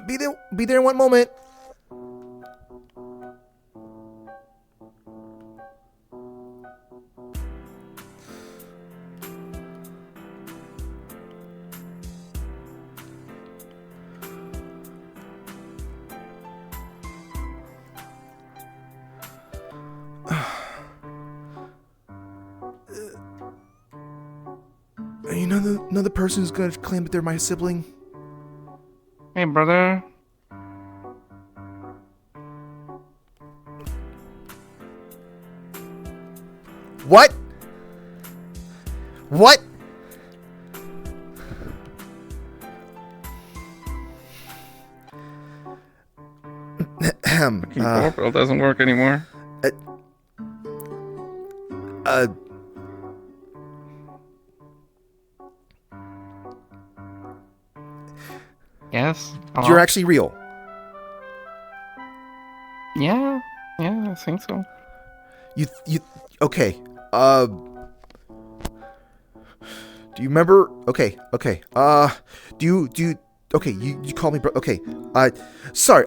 Be there in one moment. Another person's gonna claim that they're my sibling. Hey, brother. What? What? Doorbell doesn't work anymore. uh, Yes. Hello? You're actually real. Yeah, I think so. You, okay. Do you remember? Okay. Do you, okay, you call me bro. Okay. Sorry.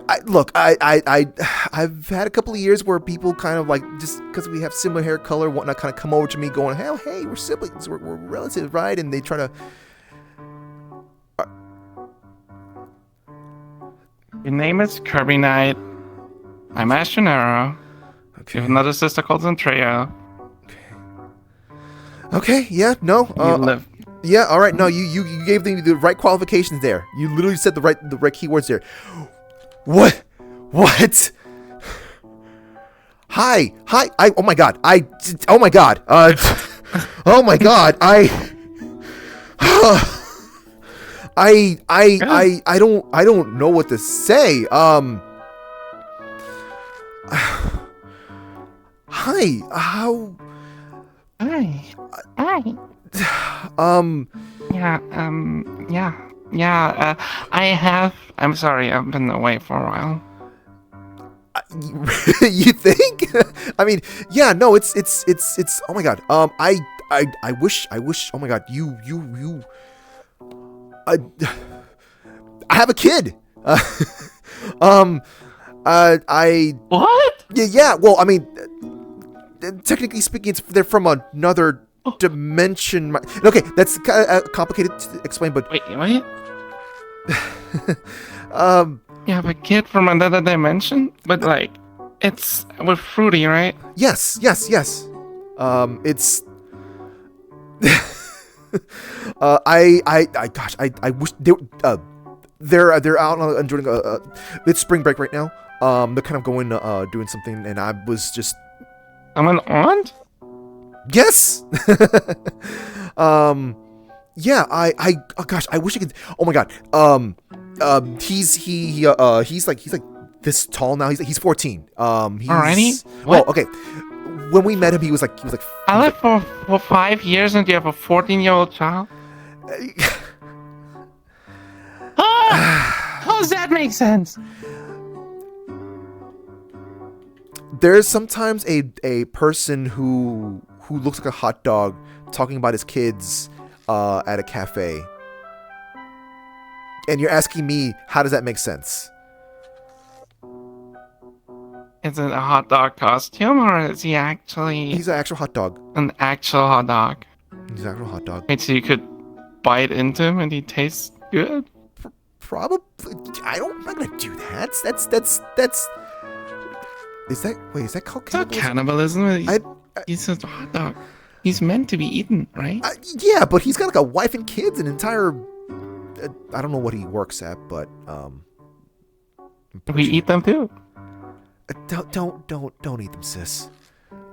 I've had a couple of years where people kind of like, just because we have similar hair color and whatnot, kind of come over to me going, hey, we're siblings, we're relatives, right? And they try to. Your name is Kirby Knight. I'm Astronero. Okay. You have another sister called Zentrea. Okay. Yeah. No. You live. Yeah. All right. No. You gave the right qualifications there. You literally said the right keywords there. What? Hi. Oh my god. Oh my god. Oh my god. I don't know what to say. Hi. How? Hi. I'm sorry, I've been away for a while. You think? I mean, yeah, no, it's oh my god. I wish, oh my god, I have a kid. I What? yeah, well, I mean, technically speaking, they're from another dimension. Okay, that's kind of complicated to explain, but Wait. You have a kid from another dimension? But like, it's with Fruity, right? yes. It's I wish they're out on doing it's spring break right now. They're kind of going doing something, and I was just I'm an aunt? yes. Yeah, oh gosh, I wish I could. Oh my god. He's like this tall now. He's 14. He's Alrighty? well, What? okay. When we met him, he was like I lived for 5 years and you have a 14-year-old child? How does that make sense? There's sometimes a person who looks like a hot dog talking about his kids at a cafe, and you're asking me how does that make sense? Is it a hot dog costume or is he actually He's an actual hot dog. an actual hot dog? He's an actual hot dog. Wait, so you could bite into him and he tastes good? Probably. I'm not gonna do that. That's. Is that called It's not cannibalism? cannibalism. He's a hot dog. He's meant to be eaten, right? Yeah, but he's got like a wife and kids, an entire. I don't know what he works at, but We eat them too. Don't eat them, sis.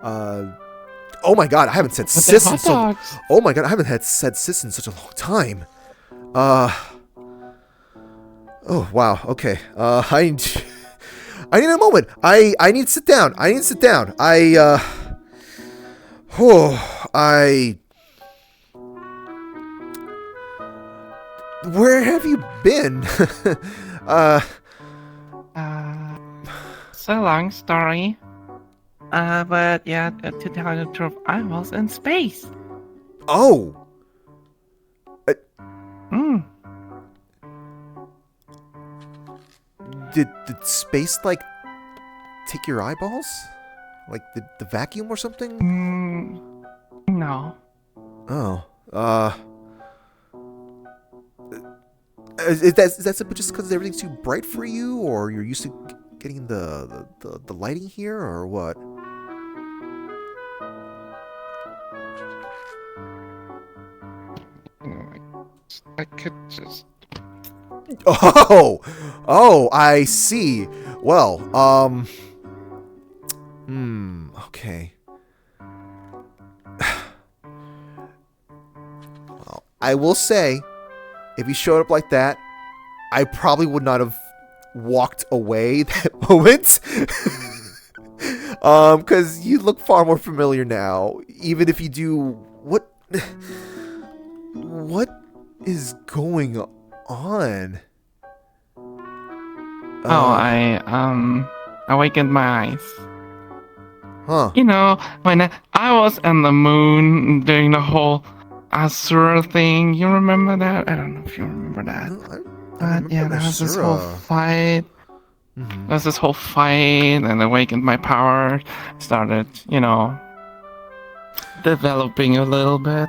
Oh my god, I haven't said But sis they're in hot so. dogs. Oh my god, I haven't said sis in such a long time. Oh wow. Okay. I need a moment. I need to sit down. Where have you been? It's a long story. But yeah, to tell you the truth, I was in space. Oh. did space like take your eyeballs? Like the vacuum or something? No. Oh. Is that simply just because everything's too bright for you, or you're used to getting the lighting here, or what? I could just. Oh, I see. Well, okay. Well, I will say, if you showed up like that, I probably would not have walked away that moment. Because you look far more familiar now. Even if you do, what is going on? I awakened my eyes. Huh. You know, when I was on the moon doing the whole Asura thing. You remember that? I don't know if you remember that. No, I But yeah, remember there was this whole Asura. fight. Mhm. There was this whole fight, and awakened my power. Started, developing a little bit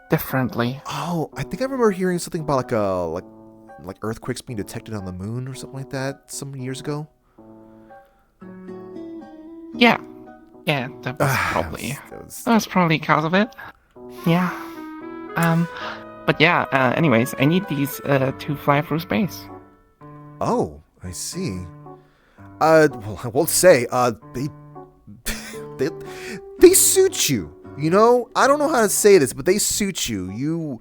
differently. Oh, I think I remember hearing something about like earthquakes being detected on the moon or something like that some years ago. Yeah, that was probably because of it. Yeah. But yeah. Anyways, I need these to fly through space. Oh, I see. Well, I will say, they they suit you. You know, I don't know how to say this, but they suit you.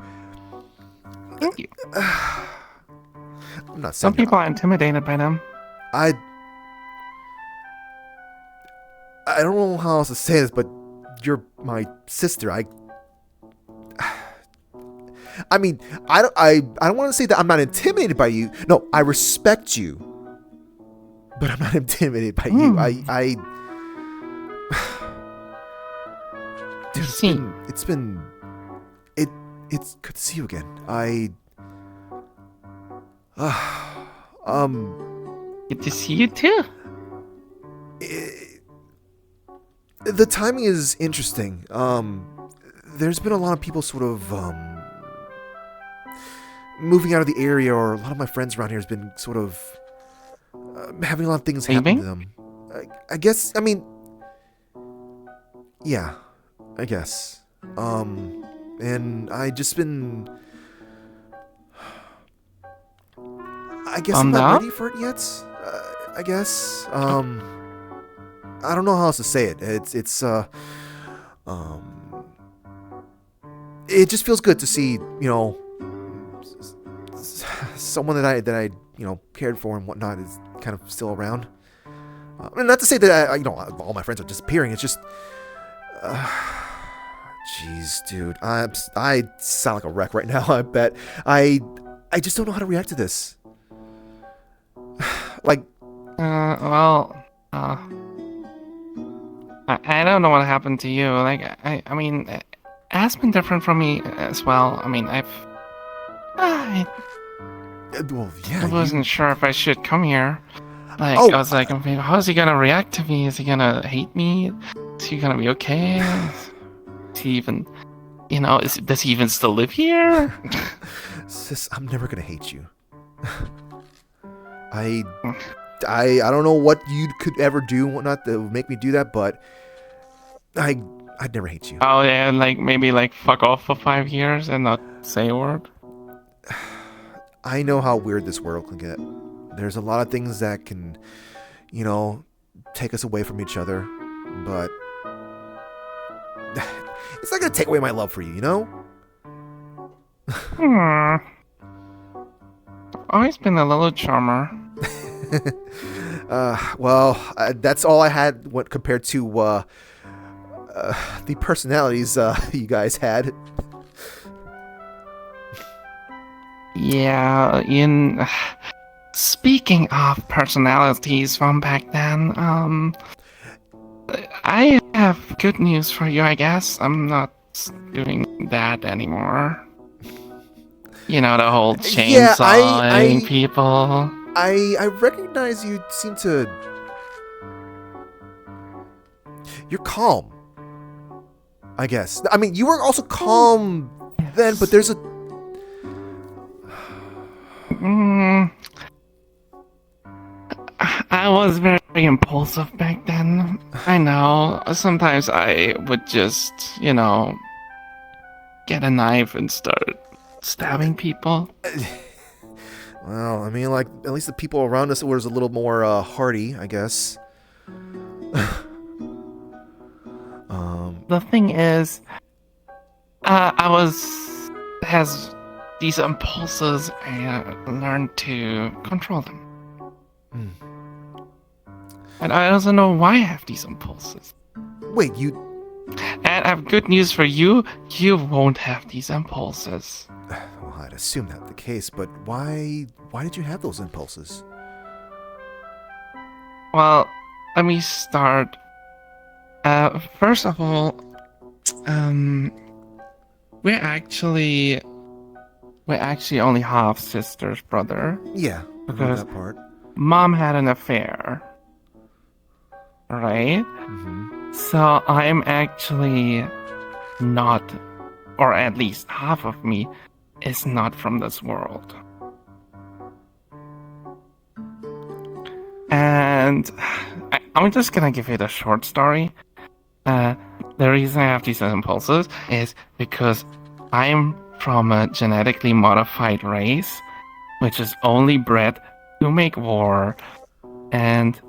Thank you. I'm not saying Some people are intimidated by them. I don't know how else to say this, but you're my sister. I mean, I don't want to say that I'm not intimidated by you. No, I respect you, but I'm not intimidated by you. Dude, it's good to see you again. Good to see you too. The timing is interesting. There's been a lot of people sort of moving out of the area, or a lot of my friends around here has been sort of having a lot of things happen to them. I guess. I mean, yeah, I guess. And I just been. I guess I'm not ready for it yet. I guess. I don't know how else to say it. It just feels good to see, someone that I cared for and whatnot is kind of still around. Not to say that all my friends are disappearing. It's just, jeez, dude, I sound like a wreck right now. I bet I just don't know how to react to this. Like, I don't know what happened to you. Like, I mean, it has been different from me as well. I mean, I wasn't sure if I should come here. Like, I was like, how is he gonna react to me? Is he gonna hate me? Is he gonna be okay? Is he even, does he even still live here? Sis, I'm never gonna hate you. I don't know what you could ever do and whatnot that would make me do that, but I'd never hate you. Oh yeah, maybe fuck off for 5 years and not say a word. I know how weird this world can get. There's a lot of things that can, take us away from each other, but it's not gonna take away my love for you, Always been a little charmer. Well, that's all I had compared to the personalities you guys had. Yeah, speaking of personalities from back then, I have good news for you, I guess. I'm not doing that anymore. The whole chainsawing people. I recognize you seem to... You're calm, I guess. I mean, you were also calm then, but there's a... I was very impulsive back then. I know. Sometimes I would just, get a knife and start stabbing people. Well, I mean, like, at least the people around us was a little more hardy, I guess. The thing is, has these impulses and learned to control them. And I also know why I have these impulses. Wait, you... And I have good news for you. You won't have these impulses. Well, I'd assume that's the case, but why did you have those impulses? Well, let me start. First of all, we're actually only half sisters, brother. Yeah, because that part. Mom had an affair, right? Mm-hmm. So I'm actually not, or at least half of me, is not from this world. And I'm just gonna give you the short story. The reason I have these impulses is because I'm from a genetically modified race, which is only bred to make war, and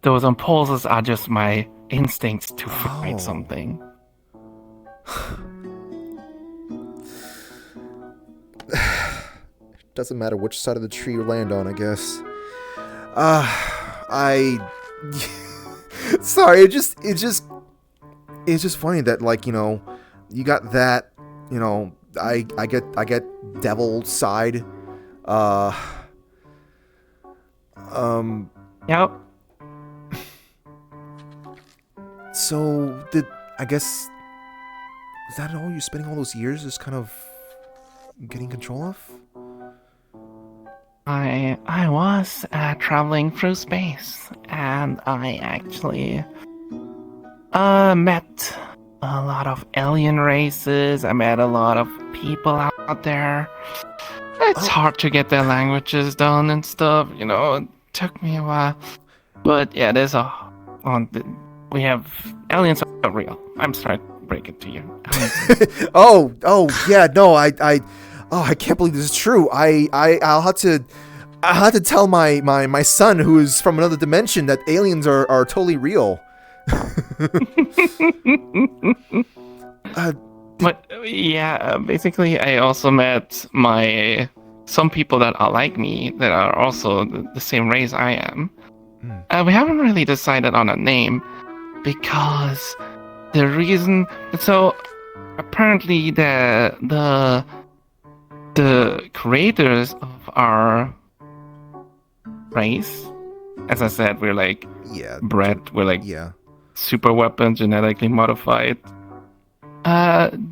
those impulses are just my instincts to fight something. Doesn't matter which side of the tree you land on, I guess. Sorry, it's just funny that, like, you got that, I get devil side. Yep. So is that all you're spending all those years just kind of getting control of? I was traveling through space, and I actually met a lot of alien races. I met a lot of people out there. It's hard to get their languages done and stuff, it took me a while. But yeah, we have aliens are real. I'm sorry to break it to you. Yeah, no, I can't believe this is true. I'll have to tell my son, who is from another dimension, that aliens are totally real. But yeah, basically, I also met some people that are like me, that are also the same race I am. We haven't really decided on a name, because the reason. So apparently, the creators of our race, as I said, we're like bred. We're like super weapon, genetically modified.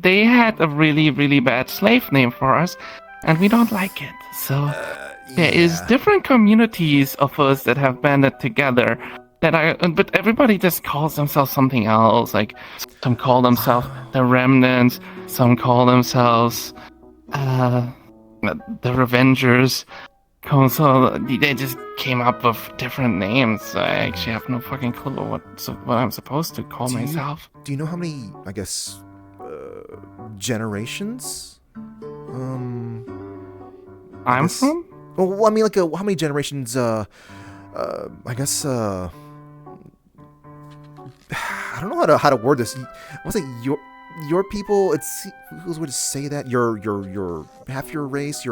They had a really, really bad slave name for us, and we don't like it. So there is different communities of us that have banded together but everybody just calls themselves something else. Like, some call themselves the Remnants, some call themselves the Revengers. So they just came up with different names. I actually have no fucking clue what I'm supposed to call myself. Do you know how many, I guess, generations I'm from? Well, I mean, like, how many generations, I guess, I don't know how to word this. Was it your people? It's who's way to say that? Your half your race.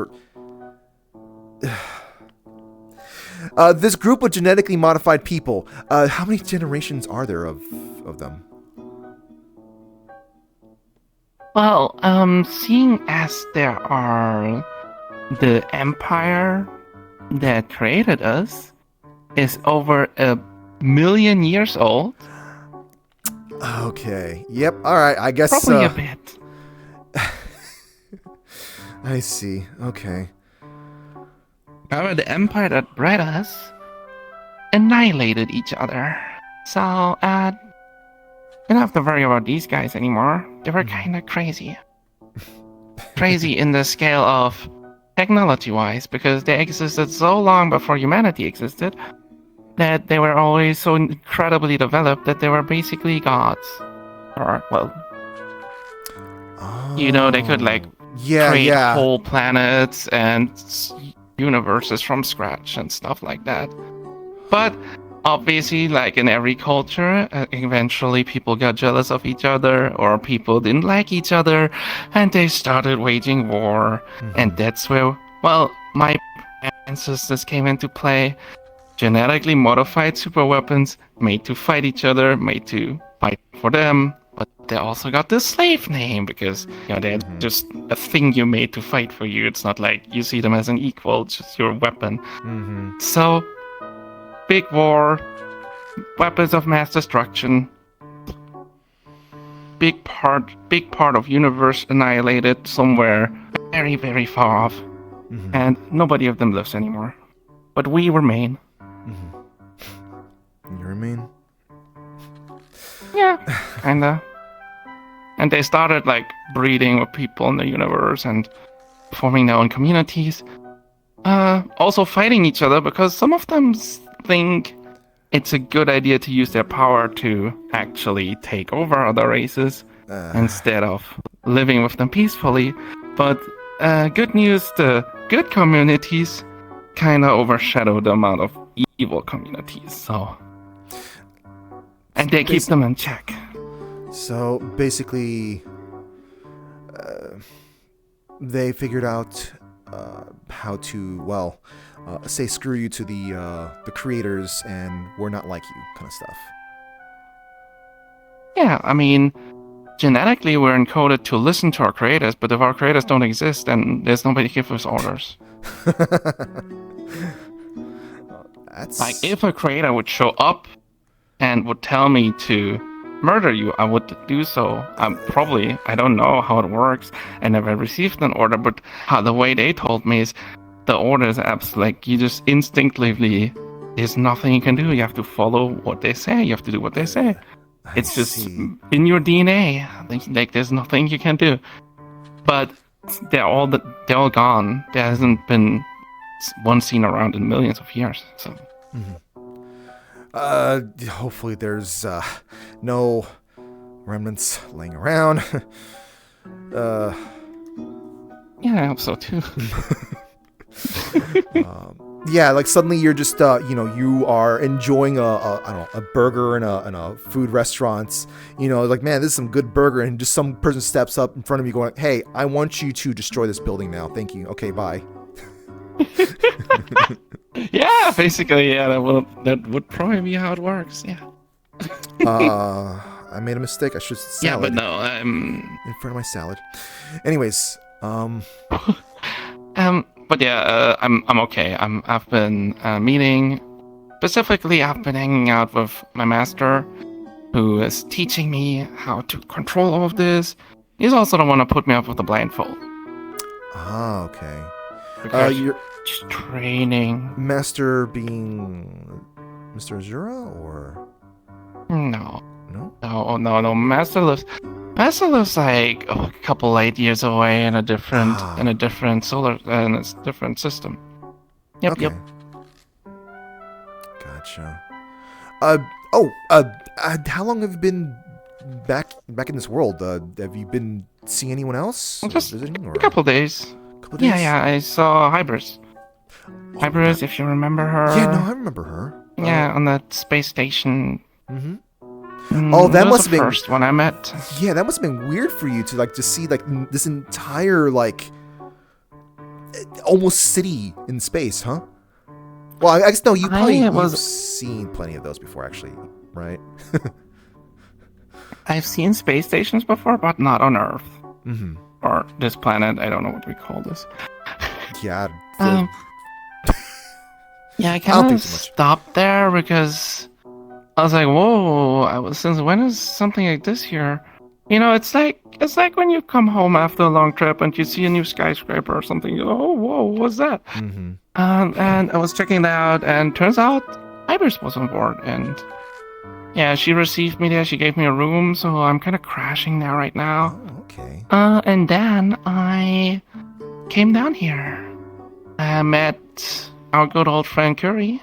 This group of genetically modified people. How many generations are there of them? Well, seeing as there are the empire that created us is over 1 million years old. Okay. Yep. All right. I guess probably a bit. I see. Okay. However, the empire that bred us annihilated each other. So, we don't have to worry about these guys anymore. They were kind of crazy. Crazy in the scale of technology-wise, because they existed so long before humanity existed that they were always so incredibly developed that they were basically gods. Or, well, they could create whole planets and universes from scratch and stuff like that. But obviously, like in every culture, eventually people got jealous of each other, or people didn't like each other, and they started waging war. And that's where, my ancestors came into play. Genetically modified superweapons made to fight each other, made to fight for them. But they also got the slave name because they're just a thing you made to fight for you. It's not like you see them as an equal, it's just your weapon. So, big war, weapons of mass destruction, big part of universe annihilated somewhere very, very far off, and nobody of them lives anymore. But we remain. You remain? Yeah, kinda. And they started breeding with people in the universe and forming their own communities. Also fighting each other because some of them think it's a good idea to use their power to actually take over other races instead of living with them peacefully. But good news, the good communities kind of overshadow the amount of evil communities. So, and they keep them in check. So basically, they figured out how to, say screw you to the creators, and we're not like you, kind of stuff. Yeah, I mean, genetically we're encoded to listen to our creators, but if our creators don't exist, then there's nobody to give us orders. That's... if a creator would show up and would tell me to murder you, I would do so. I don't know how it works. I never received an order, but the way they told me is the order is absolutely, you just instinctively, there's nothing you can do. You have to follow what they say. You have to do what they say. It's just in your DNA. There's nothing you can do. But they're all gone. There hasn't been one seen around in millions of years. So. Hopefully there's no remnants laying around. Yeah, I hope so too. Yeah, suddenly you're just you are enjoying a burger in a food restaurant. Man, this is some good burger, and just some person steps up in front of you going, "Hey, I want you to destroy this building now. Thank you. Okay, bye." Yeah, basically, yeah, that would probably be how it works. Yeah. I made a mistake. I should have said salad. Yeah, but no, I'm in front of my salad. Anyways, but yeah, I'm okay. I've been meeting. Specifically, I've been hanging out with my master, who is teaching me how to control all of this. He's also the one to put me up with the blindfold. Ah, okay. Because you're just training. Master being Mr. Azura, or no? No. Master lives a couple light years away in a different different system. Yep. Okay. Gotcha. How long have you been back in this world? Have you been seeing anyone else? Just visiting, or? A couple days. Yeah, I saw Hybris. Hybris, if you remember her. Yeah, no, I remember her. Yeah, on that space station. Mm-hmm. Oh, that must have been the first one I met. Yeah, that must have been weird for you to see this entire almost city in space, huh? Well, I guess no, you've seen plenty of those before, actually, right? I've seen space stations before, but not on Earth. Mm-hmm. Or this planet. I don't know what we call this. Yeah. Yeah, I kind of stopped there because I was like, whoa, since when is something like this here? it's like when you come home after a long trip and you see a new skyscraper or something. You go, oh, whoa, what's that? Mm-hmm. And I was checking it out, and turns out Iris was on board, and yeah, she received me there. She gave me a room, so I'm kind of crashing there right now. Oh, okay. And then I came down here. I met our good old friend Curry.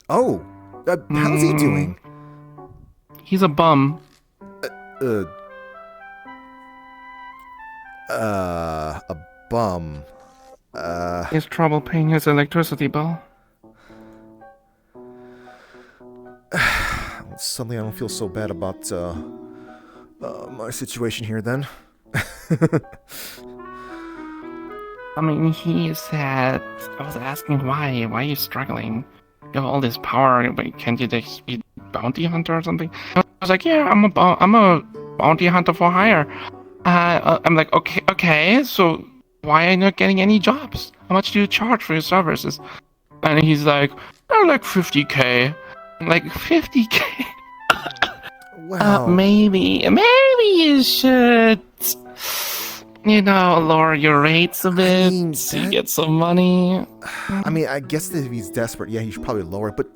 Oh, how's he doing? He's a bum. A bum. He has trouble paying his electricity bill. Suddenly I don't feel so bad about my situation here then. I mean, he said, I was asking why are you struggling? You have all this power, but can't you just be bounty hunter or something? I was like, yeah, I'm a bounty hunter for hire. I'm like, okay, so why are you not getting any jobs? How much do you charge for your services? And he's like, oh, like 50K. I'm like, 50K? Wow. Maybe you should, lower your rates a bit so you get some money. I mean, I guess that if he's desperate, yeah, he should probably lower it, but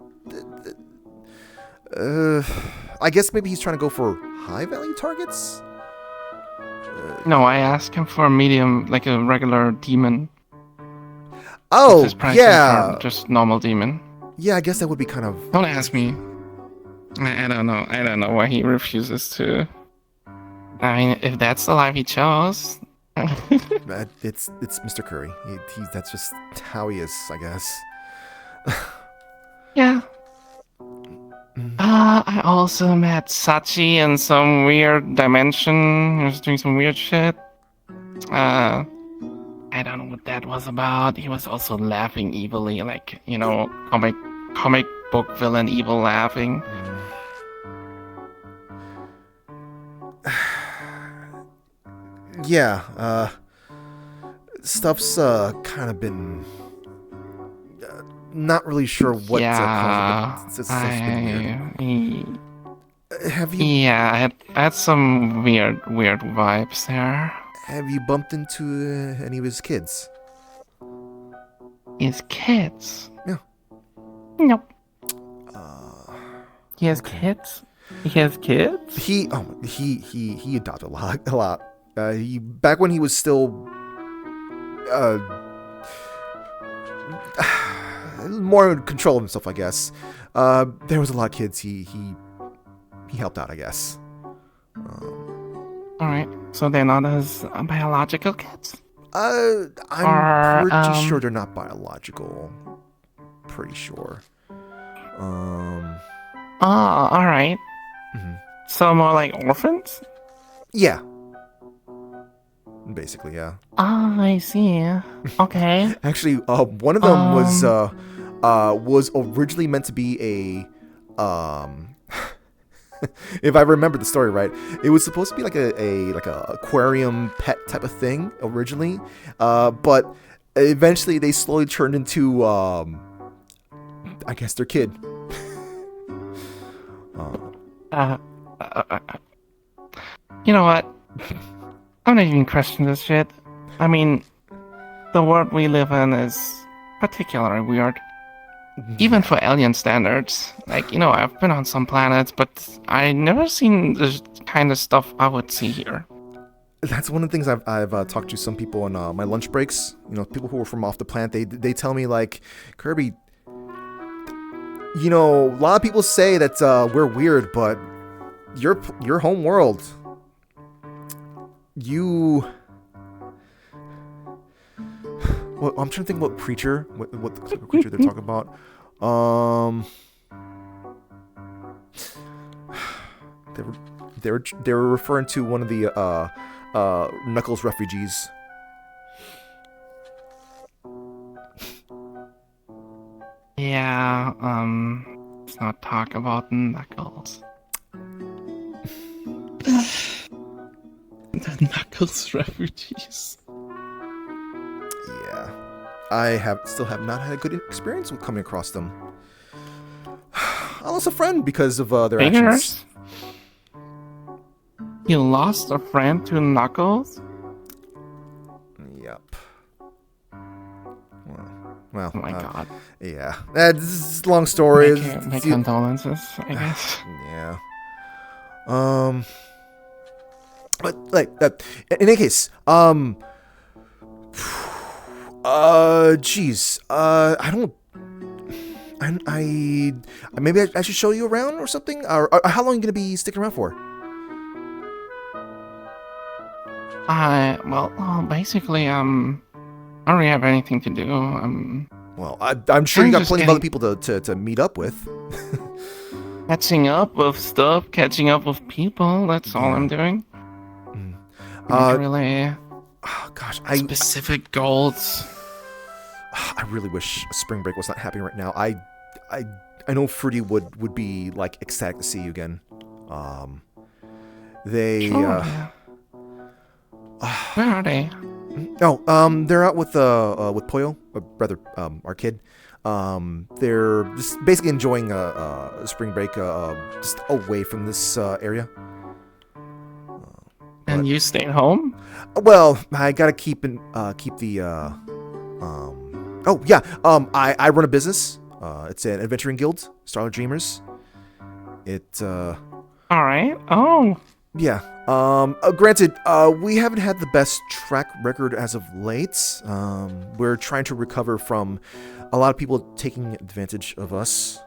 I guess maybe he's trying to go for high value targets? No, I asked him for a medium, like a regular demon. Oh, his price yeah. for just normal demon. Yeah, I guess that would be kind of... Don't ask me. I don't know. I don't know why he refuses to. I mean, if that's the life he chose. it's Mr. Curry. That's just how he is, I guess. Yeah. I also met Sachi in some weird dimension. He was doing some weird shit. I don't know what that was about. He was also laughing evilly, like, comic book villain evil laughing. Yeah, stuff's kind of been not really sure what to call it. Stuff's been weird. Have you? Yeah, I had some weird vibes there. Have you bumped into any of his kids? His kids? Yeah. Nope. He has kids? He has kids? He adopted a lot. Back when he was still more in control of himself, I guess. There was a lot of kids he helped out, I guess. All right, so they're not his biological kids? I'm pretty sure they're not biological. Pretty sure. All right. Mm-hmm. So more like orphans? Yeah. Basically, yeah. Ah, I see. Okay. Actually, one of them was originally meant to be a if I remember the story right, it was supposed to be like a aquarium pet type of thing originally, but eventually they slowly turned into I guess their kid. You know what? I'm not even questioning this shit. I mean, the world we live in is particularly weird. Even for alien standards. Like, I've been on some planets, but I never seen the kind of stuff I would see here. That's one of the things I've talked to some people on my lunch breaks. People who are from off the planet. They tell me, like, Kirby, a lot of people say that we're weird, but your home world, well, I'm trying to think what creature, what type of creature they're talking about. They were referring to one of the Knuckles refugees. Yeah, let's not talk about Knuckles. The Knuckles refugees. Yeah, I still have not had a good experience with coming across them. I lost a friend because of their actions. You lost a friend to Knuckles? Yep. Well, Oh my god. yeah. This is a long story. My condolences, I guess. Yeah. But like, in any case, geez, I don't. I maybe I should show you around or something. Or how long are you gonna be sticking around for? Basically, I don't really have anything to do. Well, I'm sure you got plenty of other people to meet up with. Catching up with stuff, catching up with people. That's all I'm doing. Not really. Oh, gosh, specific goals. I really wish Spring Break was not happening right now. I know Fruity would be like ecstatic to see you again. They. Sure, yeah. Where are they? Oh, they're out with Poyo, brother, our kid. They're just basically enjoying spring break, just away from this area. And you stayed home? Well, I gotta keep the. Oh yeah. I run a business. It's an adventuring guild, Starlight Dreamers. All right. Oh. Yeah. Granted, we haven't had the best track record as of late. We're trying to recover from a lot of people taking advantage of us.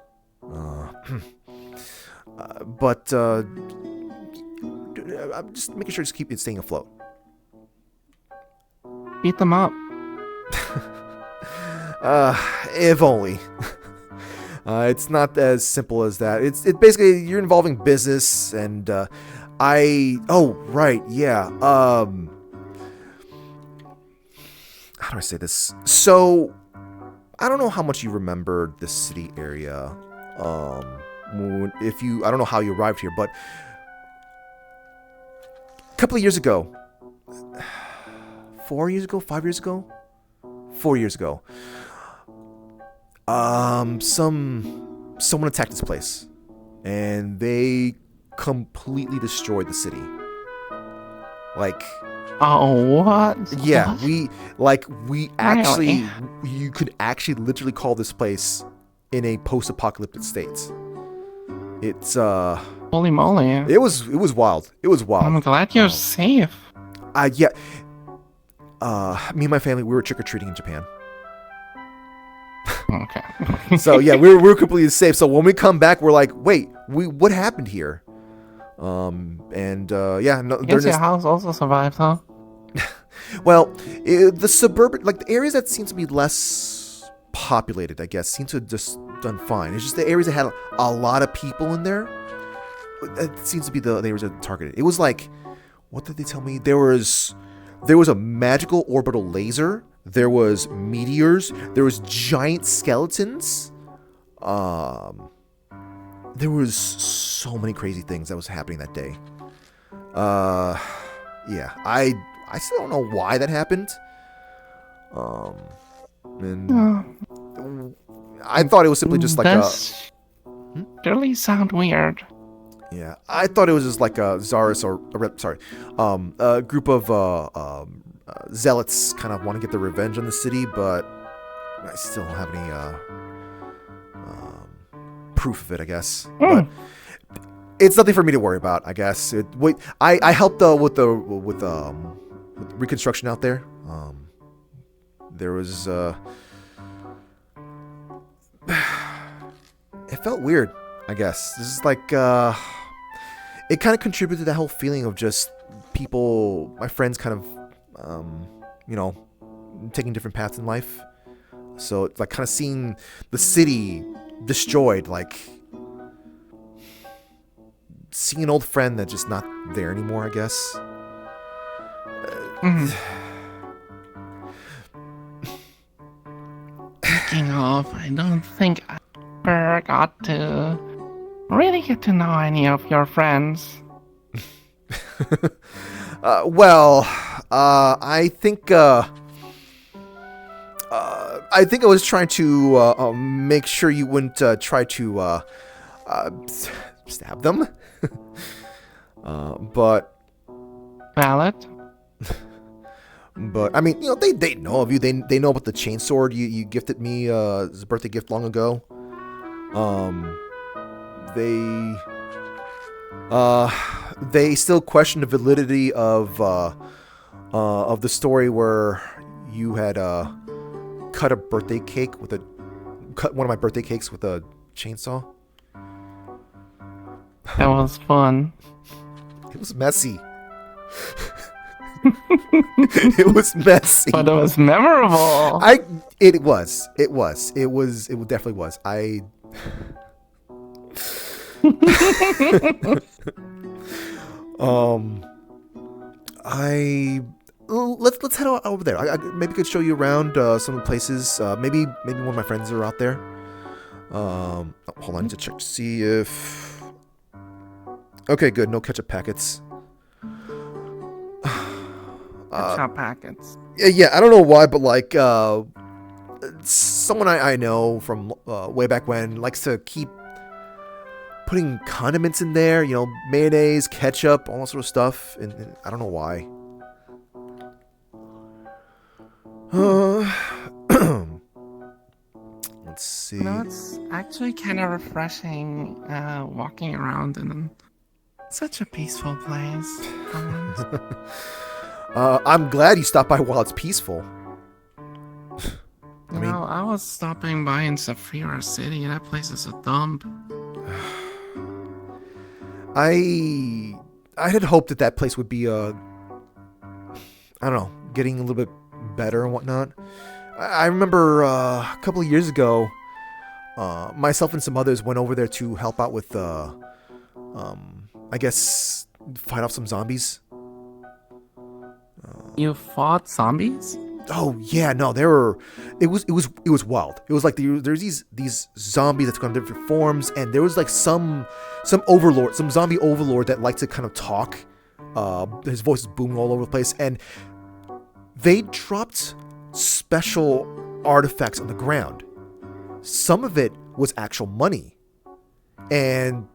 But I'm just making sure to keep it staying afloat. Beat them up. If only. It's not as simple as that. It's basically you're involving business and oh right, yeah. How do I say this? So I don't know how much you remember this city area. I don't know how you arrived here, but a couple of years ago, 4 years ago, 5 years ago, 4 years ago, someone attacked this place, and they completely destroyed the city. Like, oh, what? Yeah, what? we actually, you could actually literally call this place in a post-apocalyptic state. It's holy moly! It was wild. It was wild. I'm glad you're safe. Yeah. Me and my family, we were trick or treating in Japan. Okay. So yeah, we were completely safe. So when we come back, we're like, wait, what happened here? Yeah, no, guess your house also survived, huh? Well, the suburban, like the areas that seem to be less populated, I guess, seem to have just done fine. It's just the areas that had a lot of people in there. It seems to be the areas that targeted. It was like, what did they tell me? There was a magical orbital laser. There was meteors. There was giant skeletons. There was so many crazy things that was happening that day. Yeah, I still don't know why that happened. I thought it was simply just like really sound weird. Yeah, I thought it was just like a Zarus a group of zealots kind of want to get their revenge on the city, but I still don't have any proof of it, I guess. But it's nothing for me to worry about, I guess. I helped with reconstruction out there. There was it felt weird, I guess. This is like it kind of contributed to that whole feeling of just people, my friends, kind of taking different paths in life. So it's like kind of seeing the city destroyed, like seeing an old friend that's just not there anymore, I guess. Speaking of, I don't think I ever got to really get to know any of your friends. I think I was trying to make sure you wouldn't try to stab them. But Valid. But I mean, they know of you. They know about the chainsword you gifted me as a birthday gift long ago. They they still question the validity of the story where you had cut one of my birthday cakes with a chainsaw. That was fun. It was messy. It was messy. But it was memorable. It definitely was. Let's head over there. I maybe could show you around some of the places. Maybe one of my friends are out there. Hold on, I need to check to see if. Okay, good. No ketchup packets. Ketchup packets. Yeah, I don't know why, but like someone I know from way back when likes to keep putting condiments in there. Mayonnaise, ketchup, all that sort of stuff, and I don't know why. Let's see. It's actually kind of refreshing walking around in such a peaceful place. I'm glad you stopped by while it's peaceful. I was stopping by in Sapphira City. That place is a dump. I had hoped that place would be I don't know, getting a little bit better and whatnot. I remember a couple of years ago, myself and some others went over there to help out with I guess fight off some zombies. You fought zombies? Oh yeah, no, there were. It was wild. It was like there's these zombies that took on different forms, and there was like some overlord, some zombie overlord that liked to kind of talk. His voice is booming all over the place, and they dropped special artifacts on the ground. Some of it was actual money, and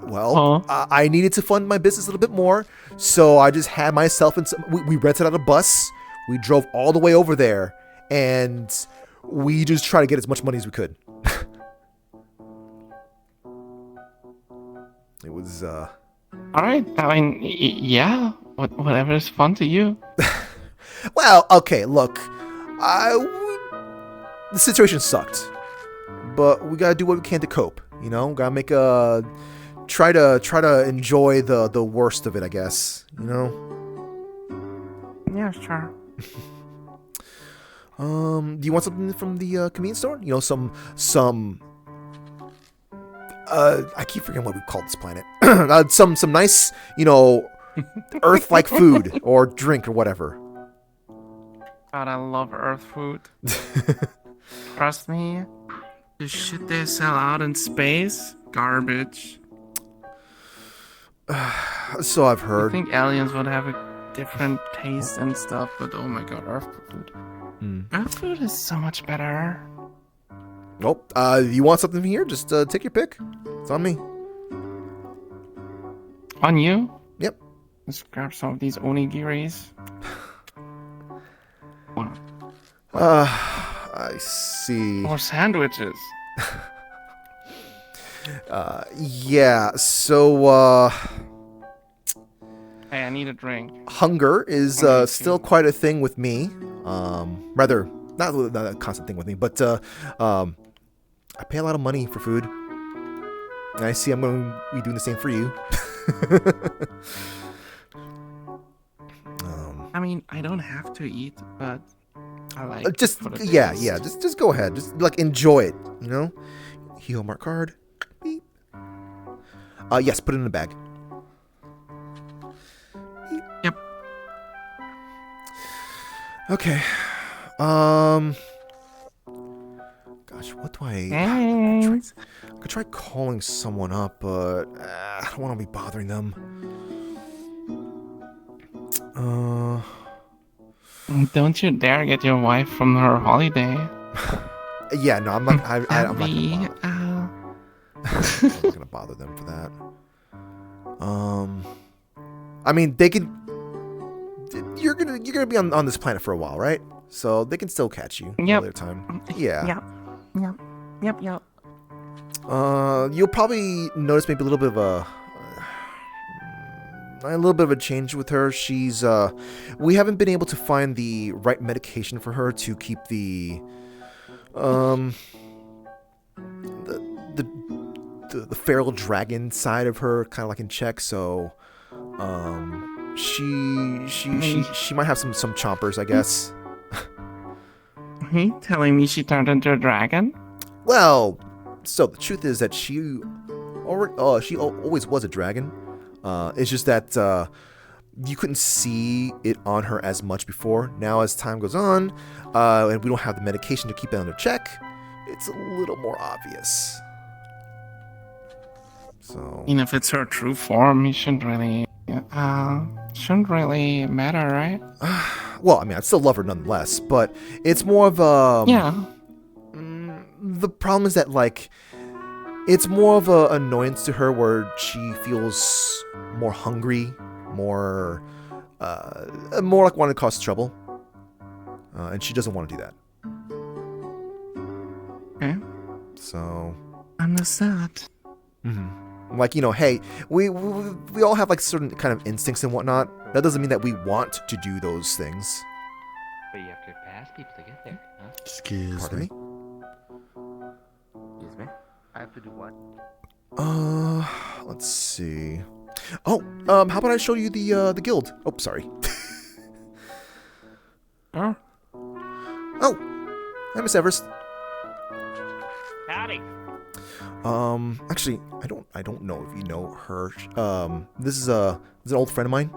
well, I needed to fund my business a little bit more, so I just had myself and we rented out a bus. We drove all the way over there, and we just tried to get as much money as we could. It was, All right. I mean, yeah. Whatever is fun to you. Well, okay, look. The situation sucked. But we gotta do what we can to cope, Gotta make try to enjoy the worst of it, I guess, Yeah, sure. Do you want something from the convenience store? Some I keep forgetting what we call this planet. Some nice, Earth-like food or drink or whatever. God, I love Earth food. Trust me, the shit they sell out in space, garbage. So I've heard. I think aliens would have a different taste and stuff, but oh my god, Earth food. Earth food is so much better. Nope. You want something here? Just take your pick. It's on me. On you? Yep. Let's grab some of these onigiris. I see. Or sandwiches. Yeah, so, Hey, I need a drink. Hunger is still quite a thing with me. Rather, not a constant thing with me, but I pay a lot of money for food. And I see I'm going to be doing the same for you. I mean, I don't have to eat, but I like just go ahead. Just like enjoy it, Heo Mart card. Beep. Yes, put it in the bag. Beep. Yep. Okay. Gosh, what do I could try calling someone up, but I don't want to be bothering them. Don't you dare get your wife from her holiday. Yeah, no, I'm not. I'm not gonna bother them for that. I mean, they could. you're gonna be on this planet for a while, right? So they can still catch you at a later time. Yeah. Yep. You'll probably notice maybe a little bit of a change with her. She's we haven't been able to find the right medication for her to keep the feral dragon side of her kind of like in check. So she might have some chompers, I guess. Are you telling me she turned into a dragon? Well, so the truth is that she always was a dragon. It's just that you couldn't see it on her as much before. Now, as time goes on, and we don't have the medication to keep it under check, it's a little more obvious. So, If it's her true form, it shouldn't really matter, right? well, I mean, I'd still love her nonetheless, but it's more of a the problem is that like it's more of an annoyance to her where she feels more hungry, more like wanting to cause trouble, and she doesn't want to do that. Okay. So Understood. like, hey, we all have like certain kind of instincts and whatnot. That doesn't mean that we want to do those things. But you have to pass people to get there, huh? Pardon me? Excuse me? I have to do what? Let's see. Oh, how about I show you the guild? Oh, sorry. Oh. Oh, hi, Miss Everest. Howdy. Actually, I don't know if you know her. This is an old friend of mine.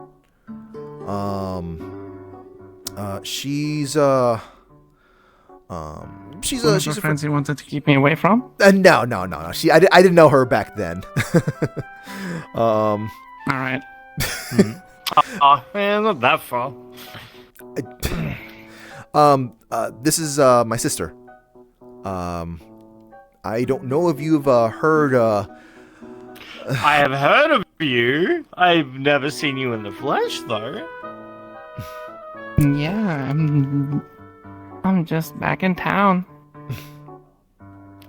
She's a friends you wanted to keep me away from? No. I didn't know her back then. All right. Man, not that far. This is my sister. I don't know if you've heard. I have heard of you. I've never seen you in the flesh, though. Yeah, I'm just back in town.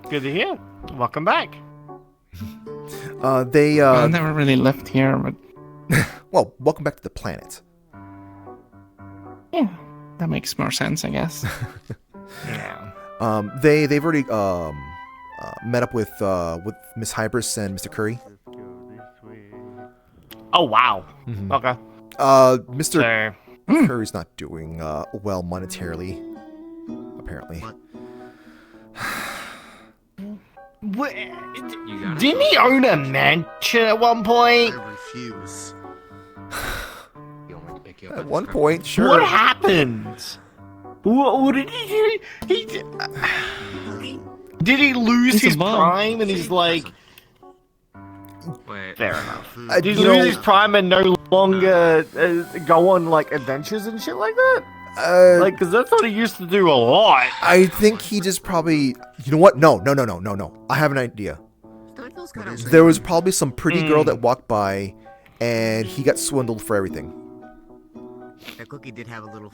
Good to hear. Welcome back. I never really lived here, but well, welcome back to the planet. yeah, that makes more sense, I guess. Yeah. They've already met up with Miss Hybris and Mr. Curry. Oh wow. Mm-hmm. Okay. Mr. So, Curry's not doing well monetarily, apparently. what, didn't he own a mansion at one point? I refuse. At one point, sure. What happened? What did he do? Did he lose He's a his bum. prime and he's like... Wait. Fair enough. I, Did he lose his prime and no longer go on like adventures and shit like that? Like, cause that's what he used to do a lot. I think he just probably. You know what? No. I have an idea. There was probably some pretty girl that walked by, and he got swindled for everything. That cookie did have a little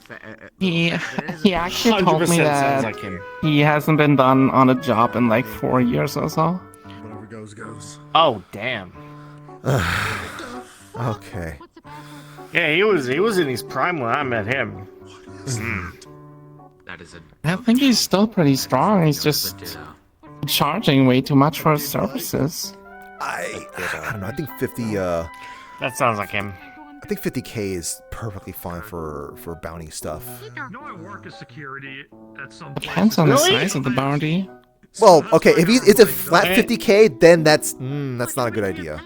He actually told me 100% that sounds like him. he hasn't been done on a job in like 4 years or so. Whatever goes. Oh damn. Okay. Yeah, he was in his prime when I met him. That is a. I think he's still pretty strong. He's just charging way too much for his services. I don't know. I think 50. That sounds like him. I think 50K is perfectly fine for bounty stuff. No, I work as security at some Depends on the size of the bounty. Well, okay, if it's a flat 50K, then that's not a good idea.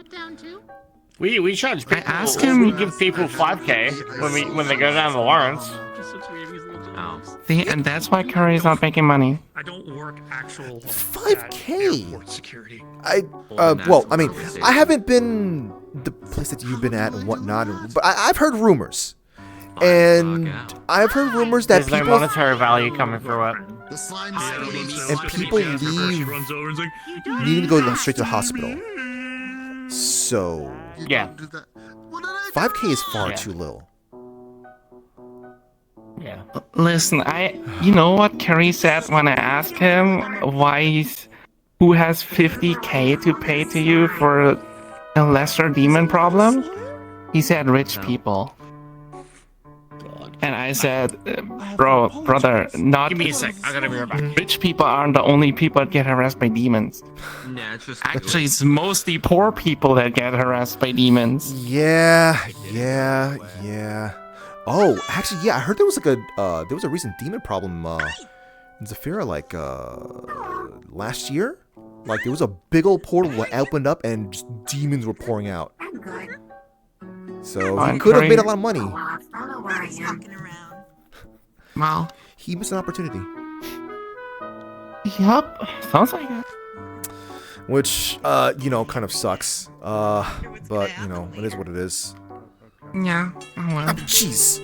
We charge people. asked him- We give people 5K when they go down to Lawrence. See, and that's why Curry's not making money. I don't work actual 5K? airport security. Well, I mean, I haven't been the place that you've been at and whatnot, but I've heard rumors, and I've heard rumors that There's no people monetary value coming through it. The slime and people leave Runs over and is like, needing to go straight to the hospital. So Yeah. 5K is far Yeah. too little. Yeah. Listen, you know what Kerry said when I asked him who has 50k to pay to you for a lesser demon problem? He said rich people. And I said, brother, not Give me a sec. I gotta be right back. rich people aren't the only people that get harassed by demons. Nah, it's just Actually, it's mostly poor people that get harassed by demons. Yeah. Oh, actually, yeah, I heard there was like there was a recent demon problem in Zafira like last year. Like there was a big old portal that opened up and just demons were pouring out. So he could have made a lot of money. Well, He missed an opportunity. yup, sounds like it. Which, kind of sucks. But, it is what it is. Yeah, oh well. Jeez.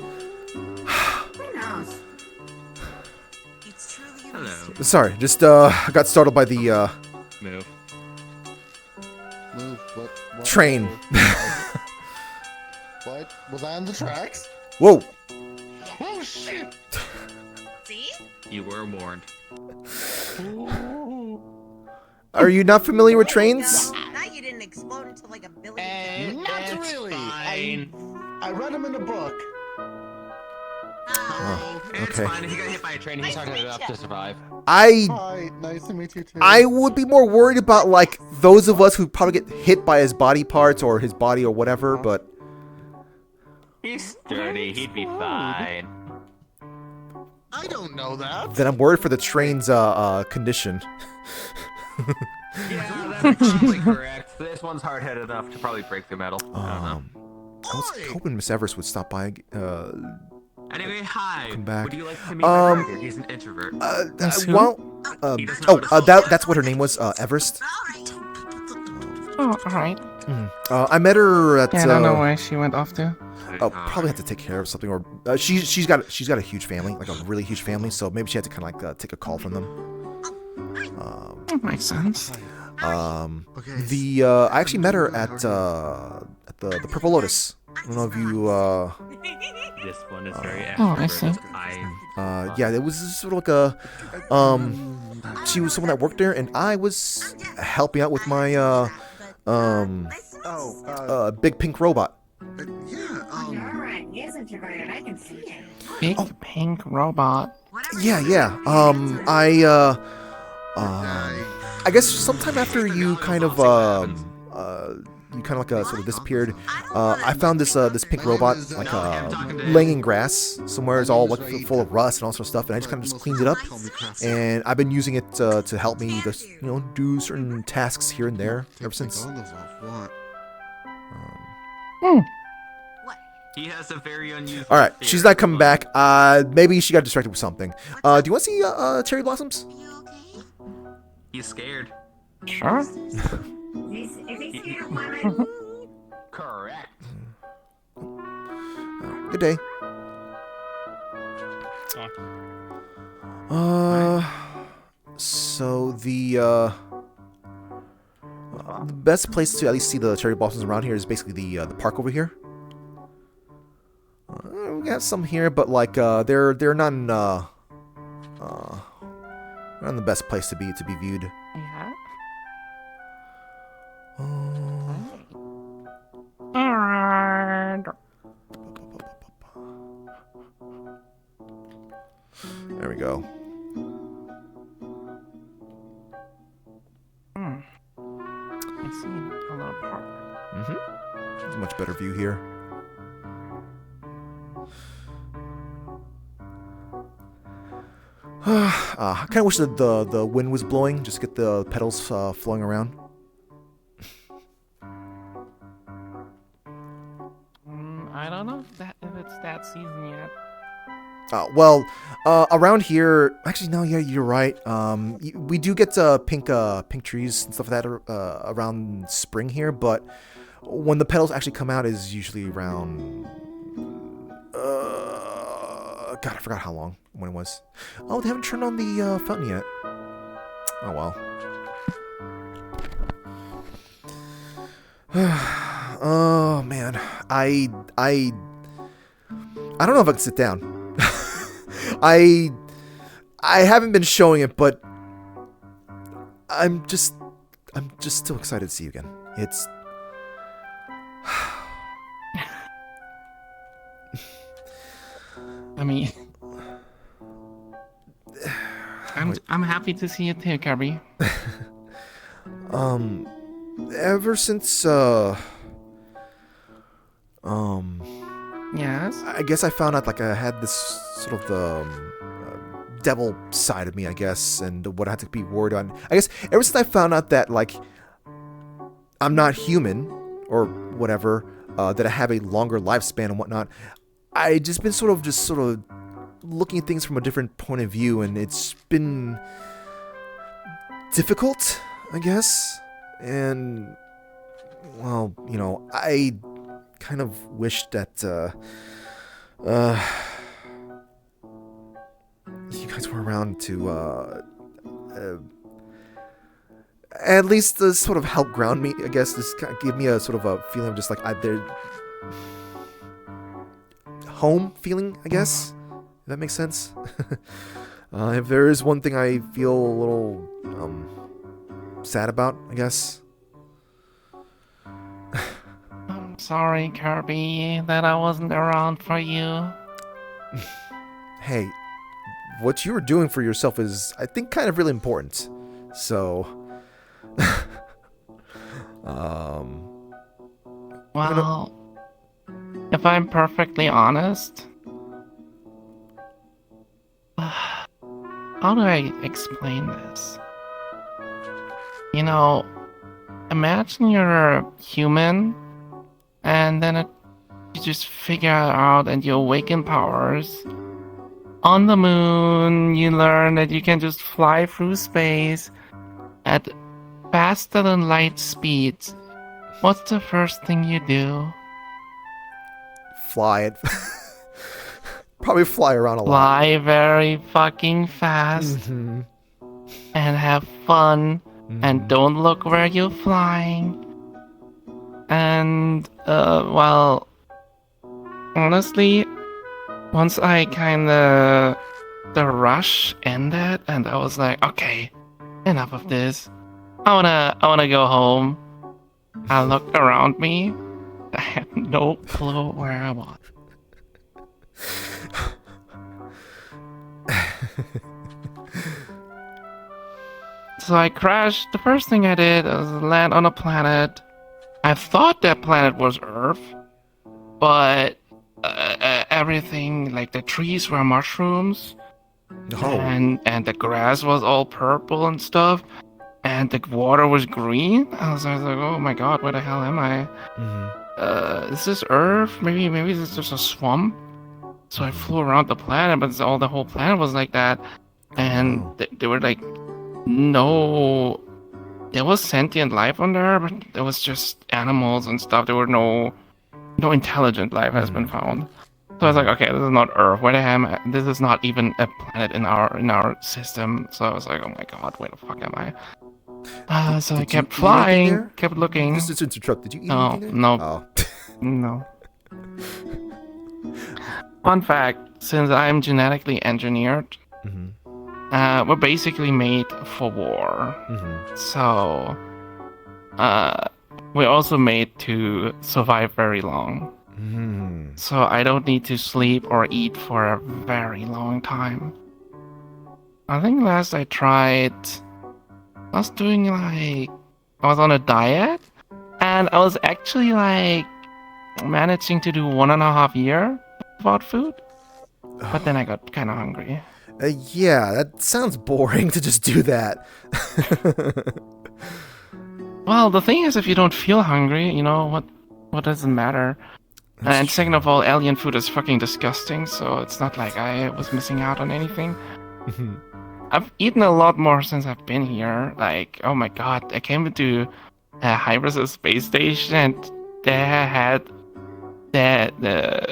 hello. Sorry, just, I got startled by the, Move. What? train. What? Was I on the tracks? Whoa. Oh shit! See? You were warned. Are you not familiar with trains? Now you didn't explode into like a billion. Not really. I read them in a book. Oh, It's okay. fine. If you got hit by a train, he's not enough to survive. Hi, nice to meet you too. I would be more worried about, like, those of us who probably get hit by his body parts or his body or whatever, but... He's sturdy. He'd be fine. I don't know that. Then I'm worried for the train's, condition. Yeah, that's probably correct. This one's hard-headed enough to probably break the metal. I don't know. I was hoping Miss Everest would stop by, Anyway, hi. Come back. Would you like to meet my brother? He's an introvert. who? well, He doesn't notice. that's what her name was, Everest. Oh, alright. I met her at, Yeah, I don't know where she went off to. probably had to take care of something, or she's got a huge family, like a really huge family, so maybe she had to kind of like take a call from them. That makes sense. I actually met her at the Purple Lotus. I don't know if you This one is very Oh, I see. yeah, it was sort of like a she was someone that worked there, and I was helping out with my big pink robot. Big pink robot. Yeah. I guess sometime after you kind of sort of disappeared, I found this pink robot like laying in grass somewhere. It's all like full of rust and all sorts of stuff, and I just kind of cleaned it up, and I've been using it to help me just do certain tasks here and there ever since. He has a very unusual. All right, she's not coming back. Maybe she got distracted with something. Do you want to see cherry blossoms? He's scared. Sure. Correct. Good day. So the best place to at least see the cherry blossoms around here is basically the park over here. We got some here, but like they're not in not in the best place to be viewed. Yeah. There we go. I see a little park. It's a much better view here. I kind of wish that the wind was blowing, just get the petals flowing around. I don't know if it's that season yet. Well, around here, actually, no, yeah, you're right. We do get pink trees and stuff like that around spring here, but when the petals actually come out is usually around. God, I forgot how long when it was. Oh, they haven't turned on the fountain yet. Oh well. Oh man, I don't know if I can sit down. I haven't been showing it, but I'm just still excited to see you again. It's I mean, I'm happy to see you too, Kirby. Ever since Yes. I guess I found out like I had this sort of devil side of me, I guess, and what I had to be worried on. I guess ever since I found out that like I'm not human or whatever, that I have a longer lifespan and whatnot, I just been sort of looking at things from a different point of view, and it's been difficult, I guess. And well, you know, I kind of wish that you guys were around to at least sort of help ground me, I guess. Just kind of give me a sort of a feeling of just like they're home feeling, I guess. If that makes sense. If there is one thing I feel a little sad about, I guess. I'm sorry, Kirby, that I wasn't around for you. Hey, what you were doing for yourself is, I think, kind of really important. So, Well, if I'm perfectly honest, how do I explain this? You know, imagine you're a human, and then you just figure out and you awaken powers. On the moon, you learn that you can just fly through space at faster than light speeds. What's the first thing you do? fly it. Probably fly around a lot. Fly very fucking fast Mm-hmm. and have fun and don't look where you're flying. And, well, honestly, once I kinda, the rush ended and I was like, okay, enough of this. I wanna go home. I looked around me. I had no clue where I was. So I crashed. The first thing I did was land on a planet. I thought that planet was Earth, but everything, like the trees were mushrooms, and the grass was all purple and stuff, and the water was green. I was like, oh my god, where the hell am I? Is this Earth? Maybe this is just a swamp. So I flew around the planet, but the whole planet was like that, and they were like, no, there was sentient life on there, but there was just animals and stuff. There were no intelligent life has been found. So I was like, okay, this is not Earth. Where the hell am I? This is not even a planet in our system. So I was like, oh my god, where the fuck am I? So I kept flying, kept looking. Just to interrupt, did you eat No, anything there? no, no. Fun fact: since I'm genetically engineered, we're basically made for war. So, we're also made to survive very long. So I don't need to sleep or eat for a very long time. I think last I tried, I was doing I was on a diet, and I was actually managing to do 1.5 years without food. But then I got kind of hungry. Yeah, that sounds boring to just do that. Well, the thing is, if you don't feel hungry, you know, what does it matter? And second of all, alien food is fucking disgusting, so it's not like I was missing out on anything. I've eaten a lot more since I've been here. Like, oh my god, I came into Hybrus space station, and the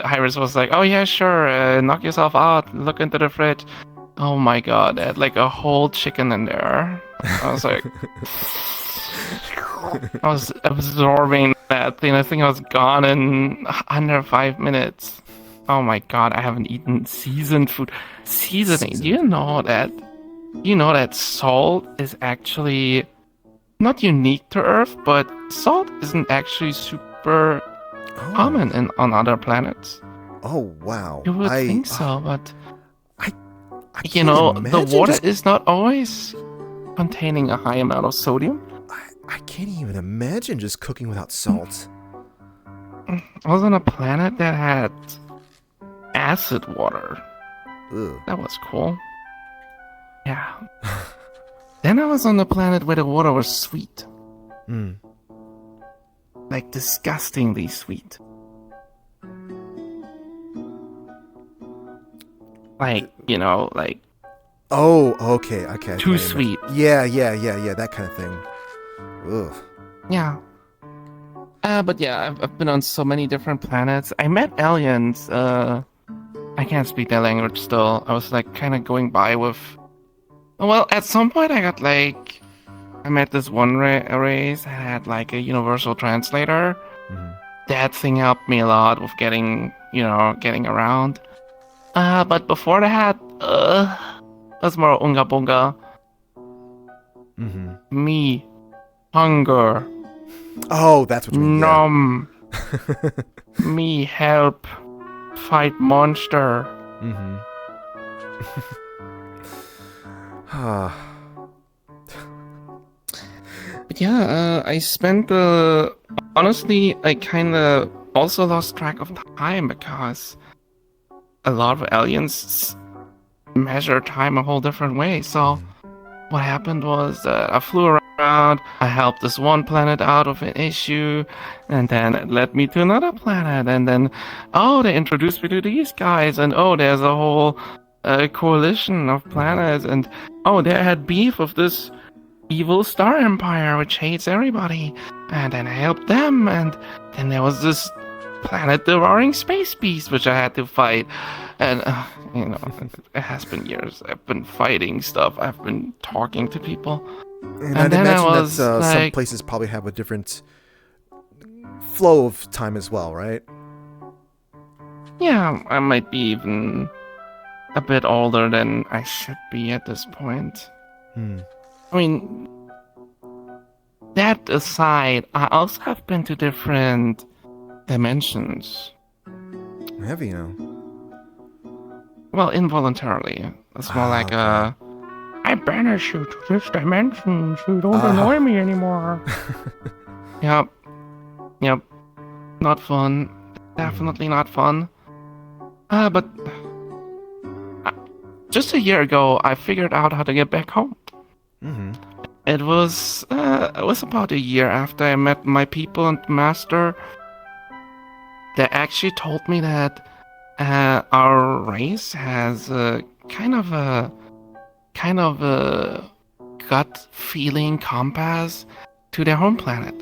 Hybrus was like, oh yeah, sure, knock yourself out, look into the fridge. Oh my god, they had like a whole chicken in there. I was like, I was absorbing that thing. I think I was gone in under 5 minutes. Oh my god, I haven't eaten seasoned food. Seasoning. Do you know that? You know that salt is actually not unique to Earth, but salt isn't actually super common on other planets. Oh wow. You would think so, but I you can't know, the imagine water just- is not always containing a high amount of sodium. I can't even imagine just cooking without salt. I was on a planet that had acid water. Ugh. That was cool. Yeah. Then I was on the planet where the water was sweet. Mm. Like disgustingly sweet. Like, you know, like Oh, okay. Okay. too I sweet. Yeah, that kind of thing. Ugh. Yeah. But yeah, I've been on so many different planets. I met aliens. I can't speak their language still. I was like kind of going by with. Well, at some point I got like, I met this one race that had like a universal translator. Mhm. That thing helped me a lot with getting around. But before that, was more unga bunga. Mhm. Me, hunger, Oh, that's what you mean. Yeah. numb. Me help fight monster. Mhm. Ah. But yeah, I spent honestly, I kind of also lost track of time because a lot of aliens measure time a whole different way. So what happened was I flew around, I helped this one planet out of an issue, and then it led me to another planet, and then, oh, they introduced me to these guys, and oh, there's a whole coalition of planets, and oh, they had beef with this evil star empire which hates everybody, and then I helped them, and then there was this planet devouring space beast which I had to fight, and you know, it has been years. I've been fighting stuff. I've been talking to people. And And I'd then I imagine that was some like- places probably have a different flow of time as well, right? Yeah, I might be even a bit older than I should be at this point. Hmm. I mean, that aside, I also have been to different dimensions. Have you know? Well, involuntarily. It's more like a, I banish you to this dimension so you don't annoy me anymore. Yep. Not fun. Definitely not fun. But just a year ago, I figured out how to get back home. Mm-hmm. It was about a year after I met my people and master. They actually told me that our race has a kind of a gut feeling compass to their home planet,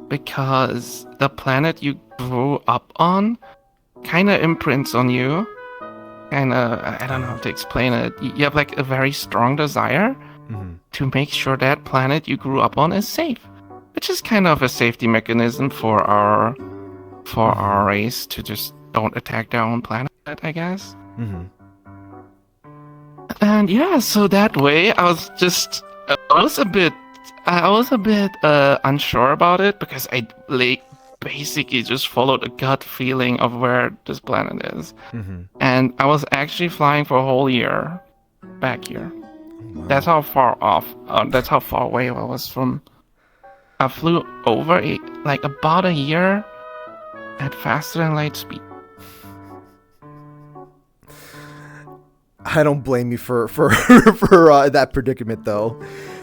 because the planet you grew up on kind of imprints on you. And I don't know how to explain it. You have like a very strong desire to make sure that planet you grew up on is safe, which is kind of a safety mechanism for our race to just don't attack their own planet, I guess. Mm-hmm. And yeah, so that way I was a bit unsure about it, because I like basically just followed a gut feeling of where this planet is. Mm-hmm. And I was actually flying for a whole year back here. That's how far away I was from. I flew over like about a year at faster than light speed. I don't blame you for that predicament, though.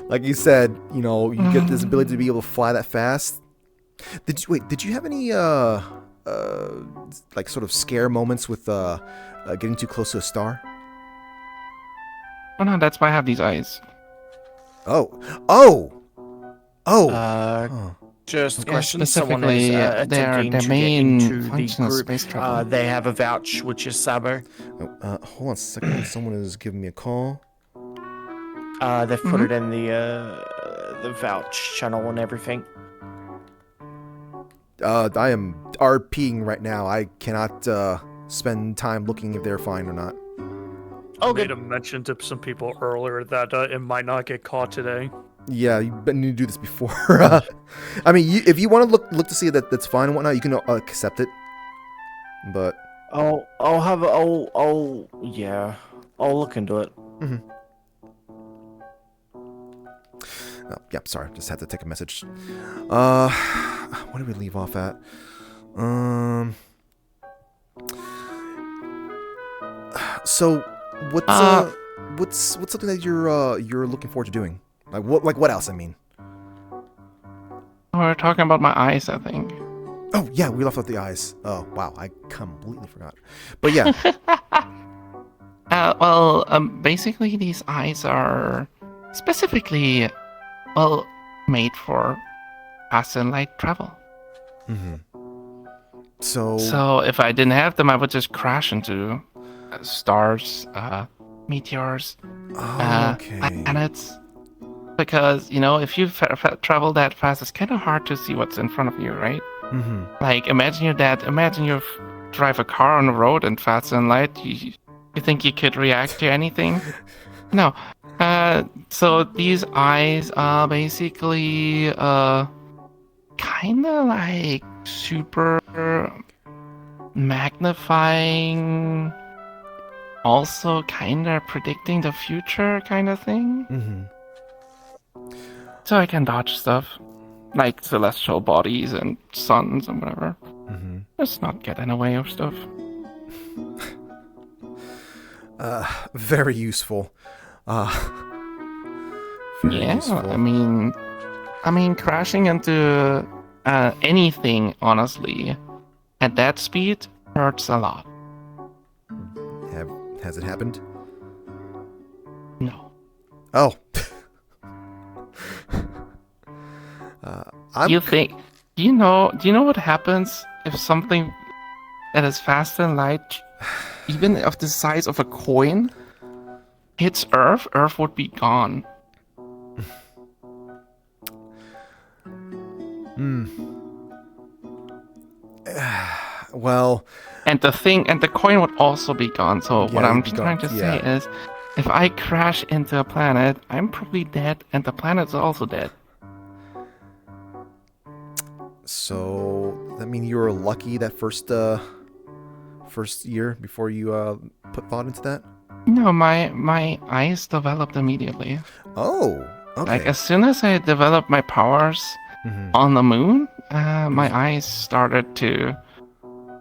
Like you said, you know, you get this ability to be able to fly that fast. Did you have any like sort of scare moments with getting too close to a star? Oh no, that's why I have these eyes. Oh. Just a Yeah, question. Someone is specifically, attempting their to main get into the function of group. space travel. They have a vouch, which is Sabo. Hold on a second. Someone is giving me a call. They've put it in the vouch channel and everything. I am RPing right now. I cannot spend time looking if they're fine or not. I Oh, made good. a mention to some people earlier that it might not get caught today. Yeah, you need to do this before. I mean, if you want to look to see that that's fine and whatnot, you can accept it. But Yeah, I'll look into it. oh, yeah, sorry, just had to take a message. What did we leave off at? So what's something that you're looking forward to doing? Like what else? I mean. We're talking about my eyes, I think. Oh yeah, we left out the eyes. Oh wow, I completely forgot. But yeah. Basically, these eyes are specifically, made for fast and light travel. Mm-hmm. So if I didn't have them, I would just crash into stars, meteors, okay. planets. Because, if you travel that fast, it's kind of hard to see what's in front of you, right? Mm-hmm. Like, imagine you drive a car on the road and fast and light. You think you could react to anything? No. So these eyes are basically kind of like super magnifying, also kind of predicting the future kind of thing. Mm-hmm. So I can dodge stuff like celestial bodies and suns and whatever. Mm-hmm. Just not get in the way of stuff. Very useful. Very useful. I mean, crashing into anything, honestly, at that speed hurts a lot. Has it happened? No. Oh. Do you know what happens if something that is fast and light, even of the size of a coin, hits Earth? Earth would be gone. Well, and the coin would also be gone. So Yeah, what I'm it'd be trying gone, to say yeah. is, if I crash into a planet, I'm probably dead, and the planet's also dead. so that mean you were lucky that first year before you put thought into that? No, my eyes developed immediately. Oh, okay. Like, as soon as I developed my powers Mhm. on the moon, my eyes started to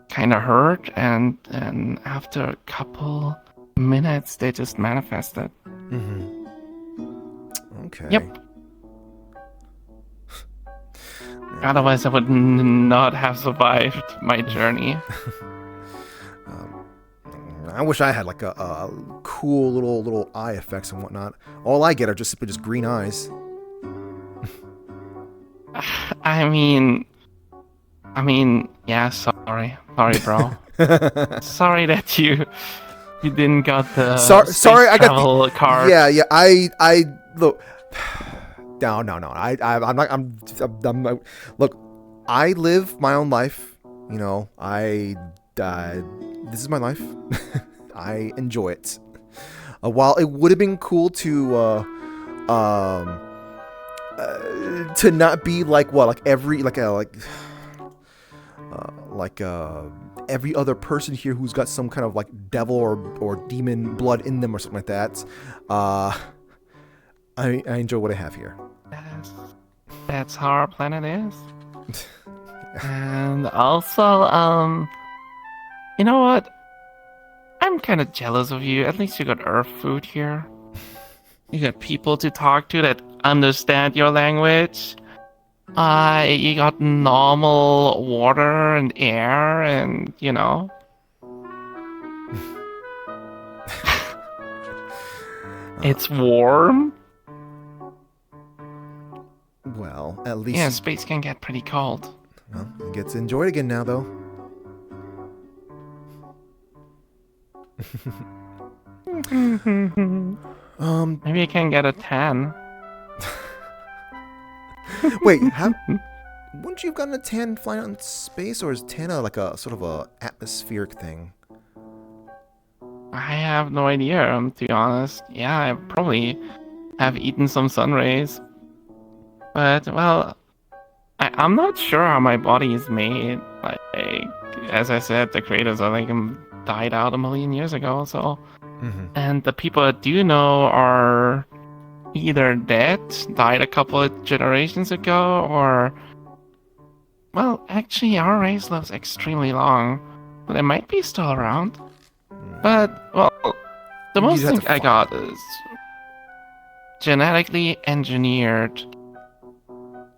kind of hurt, and after a couple minutes, they just manifested. Mhm. Okay. Yep. Otherwise, I would not have survived my journey. I wish I had like a cool little eye effects and whatnot. All I get are just simply just green eyes. I mean, yeah. Sorry, bro. Sorry that you didn't got the Sorry, I got travel card. Yeah. I look. No. I'm not. Look, I live my own life. You know, this is my life. I enjoy it. While it would have been cool to not be like every other person here who's got some kind of like devil or demon blood in them or something like that. I enjoy what I have here. That's how our planet is. And also, you know what? I'm kind of jealous of you. At least you got Earth food here. You got people to talk to that understand your language. You got normal water and air, and it's warm. Well, at least Yeah, space can get pretty cold. well, you get to enjoy it again now, though. Maybe I can get a 10. Wait, wouldn't you have gotten a tan flying out in space, or is tan like a sort of a atmospheric thing? I have no idea, to be honest. Yeah, I probably have eaten some sun rays. But, well, I'm not sure how my body is made. Like, as I said, the creators of died out a million years ago, so. Mm-hmm. And the people I do know are either dead, died a couple of generations ago, or. Well, actually, our race lives extremely long, so they might be still around. But, well, the You'd most have thing to I got is genetically engineered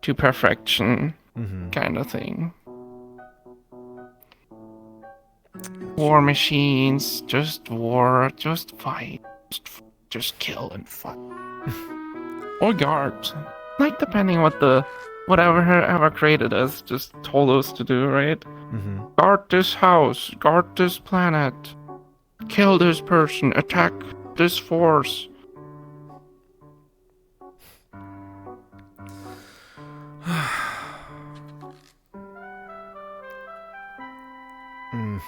to perfection Mm-hmm. kind of thing. War machines, just war, just fight, just kill and fight. Or guards. Like, depending what whatever created us just told us to do, right? Mm-hmm. Guard this house, guard this planet, kill this person, attack this force. Mm.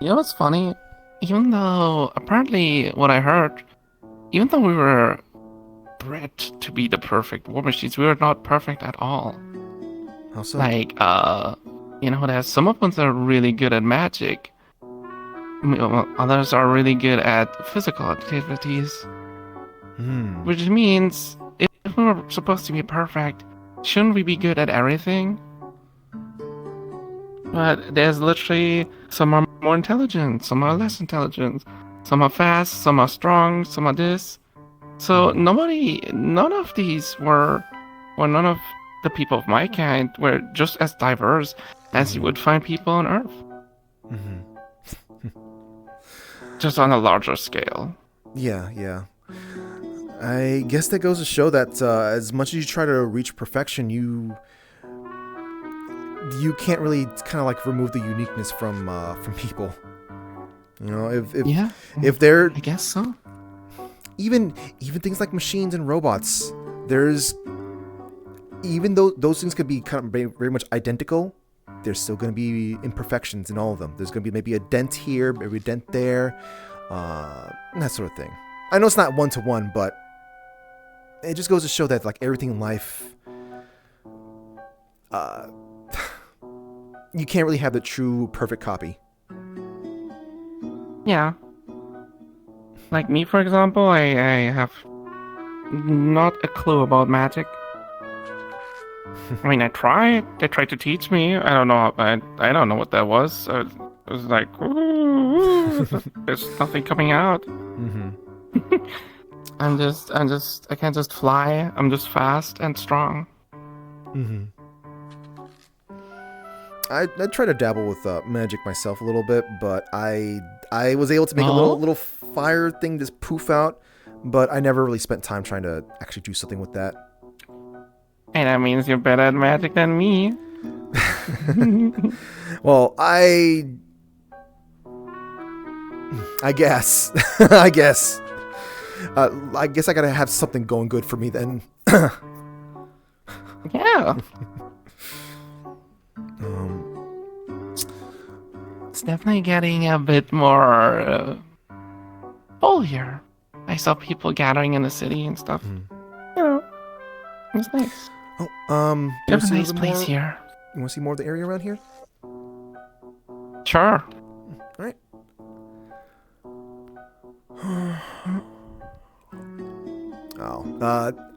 You know what's funny? Even though, apparently, what I heard, even though we were bred to be the perfect war machines, we were not perfect at all. How so? Like, there's some of us are really good at magic. Others are really good at physical activities. Which means, if we were supposed to be perfect, shouldn't we be good at everything? But there's literally, some are more intelligent, some are less intelligent, some are fast, some are strong, some are this. So none of these were none of the people of my kind were just as diverse as you would find people on Earth. Mm-hmm. Just on a larger scale. Yeah. I guess that goes to show that as much as you try to reach perfection, you can't really kind of like remove the uniqueness from people. You know, if they're, I guess so. Even things like machines and robots, there's, even though those things could be kind of very, very much identical, there's still going to be imperfections in all of them. There's going to be maybe a dent here, maybe a dent there, and that sort of thing. I know it's not one-to-one, but it just goes to show that like everything in life, you can't really have the true perfect copy. Yeah. Like me, for example, I have not a clue about magic. I mean, I tried. They tried to teach me. I don't know. I don't know what that was. It was like, ooh, there's nothing coming out. Mm-hmm. I can't just fly. I'm just fast and strong. Mm-hmm. I try to dabble with magic myself a little bit, but I was able to make a little fire thing just poof out, but I never really spent time trying to actually do something with that. And that means you're better at magic than me. Well, I guess. I guess I gotta have something going good for me then. Yeah. It's definitely getting a bit more full here. I saw people gathering in the city and stuff. You know, it's nice. Oh, You have a nice place here. You want to see more of the area around here? Sure. All right.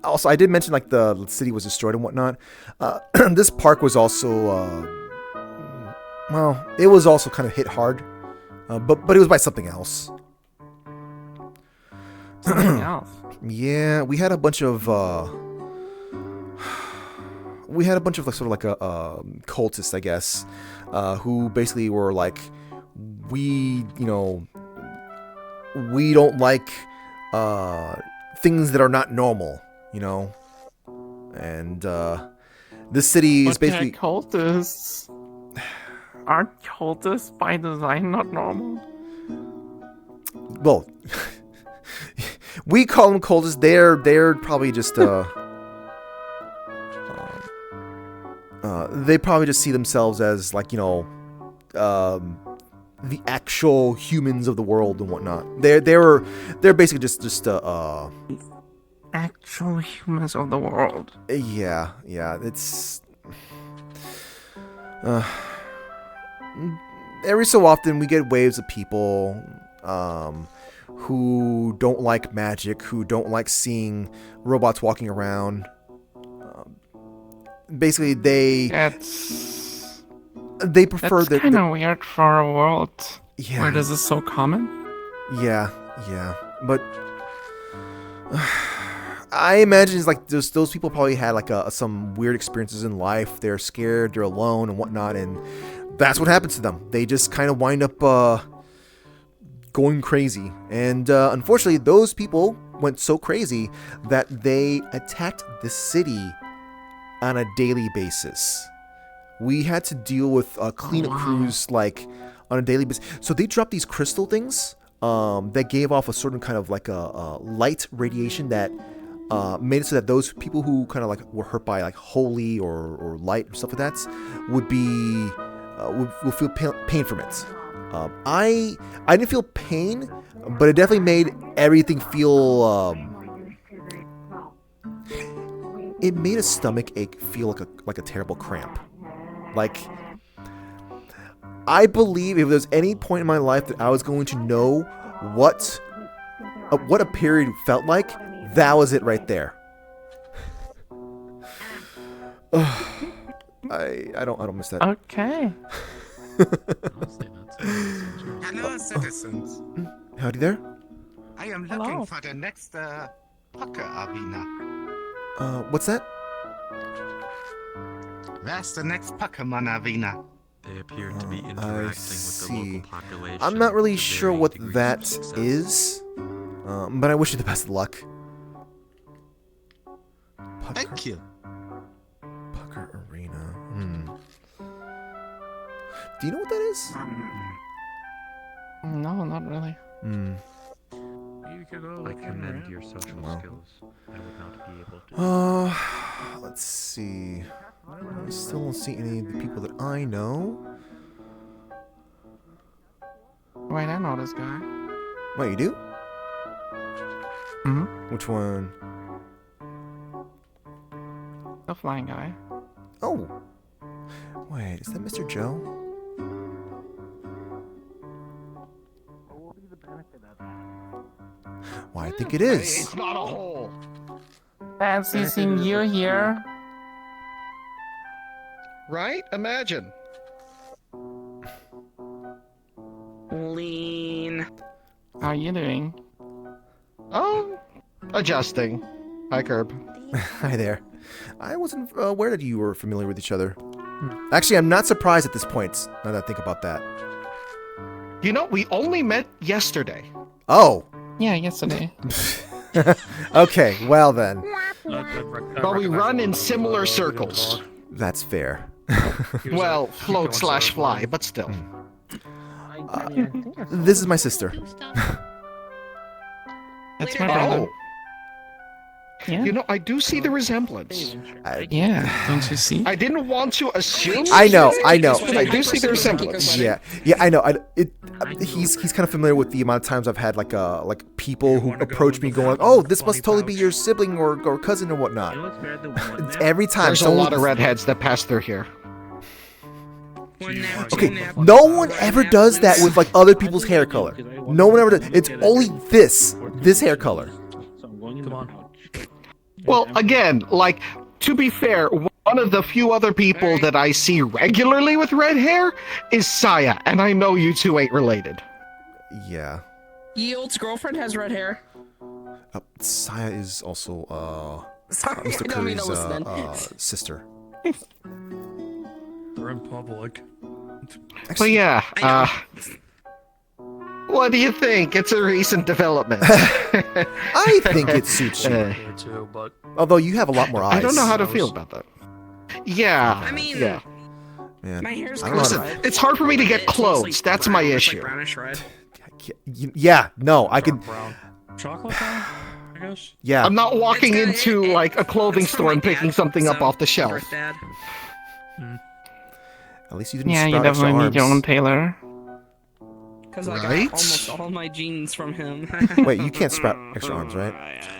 Also, I did mention like the city was destroyed and whatnot. This park was also, well, it was also kind of hit hard, but it was by something else. Something else. Yeah, we had a bunch of like sort of like a cultists, I guess, who basically were like, we don't like things that are not normal, and this city is basically cultists. Aren't cultists by design not normal? Well, we call them cultists. They're probably just they probably just see themselves as like the actual humans of the world and whatnot. They're basically just Actual humans of the world. yeah, it's every so often we get waves of people who don't like magic, who don't like seeing robots walking around. Basically, they prefer That's kind of weird for a world yeah, where this is so common. yeah, but I imagine it's like those people probably had like some weird experiences in life. They're scared, they're alone and whatnot, and that's what happens to them. They just kind of wind up going crazy. And unfortunately, those people went so crazy that they attacked the city on a daily basis. We had to deal with cleanup crews like on a daily basis. So they dropped these crystal things that gave off a certain kind of like a light radiation that made it so that those people who kind of like were hurt by like holy or light or stuff like that would be will feel pain from it. I didn't feel pain, but it definitely made everything feel. It made a stomach ache feel like a terrible cramp. Like, I believe if there's any point in my life that I was going to know what a period felt like, that was it right there. I don't miss that. Okay. Hello, citizens. Howdy there. I am looking for the next Pucker Arena. What's that? Where's the next Pokemon Arena? They appear to be interacting with the local population. I'm not really with sure varying what degrees that of success. is, but I wish you the best of luck. Thank you. Pucker Arena. Do you know what that is? No, not really. I commend your social skills. I would not be able to. Let's see. I still don't see any of the people that I know. Wait, I know this guy. Wait, you do? Mm-hmm. Which one? The flying guy. Oh. Wait, is that Mr. Joe? Why, I think it is. It's not a hole. Fancy seeing you here. Right? Imagine. Lean. How are you doing? Oh, adjusting. Hi, Curb. Hi there. I wasn't aware that you were familiar with each other. Actually, I'm not surprised at this point, now that I think about that. You know, we only met yesterday. Oh. Yeah, yesterday. Okay, well then. But we run in similar circles. That's fair. Well, float/fly, but still. This is my sister. That's my brother. Oh, Yeah. you know, I do see the resemblance. Yeah, don't you see? I didn't want to assume. I know. But I do see the resemblance. Yeah, I know. He's kind of familiar with the amount of times I've had like people who approach me going, "Oh, this must totally be your sibling or cousin or whatnot." It's every time. There's a lot of redheads that pass through here. Okay, no one ever does that with like other people's hair color. No one ever does. It's only this hair color. Come on. Well, again, like, to be fair, one of the few other people that I see regularly with red hair is Saya, and I know you two ain't related. Yeah. Yield's girlfriend has red hair. Saya is also Sorry, Mr. I don't mean to Curry's listen. sister. They're in public. But yeah, what do you think? It's a recent development. I think it suits you. Here too, but Although you have a lot more eyes. I don't know how to feel about that. Yeah, I mean, yeah. Man, my hair's I don't know how to- Listen, it's hard for me to get clothes. That's my issue. brownish red. Yeah, no, I could. brown. Chocolate brown, I guess. Yeah. I'm not walking It's good. into like a clothing It's from store my and picking dad, something up so, off the shelf. birth dad. At least you didn't Yeah, you sprout extra definitely need your own arms. tailor. Because I Right? got almost all my genes from him. Wait, you can't sprout extra arms, right?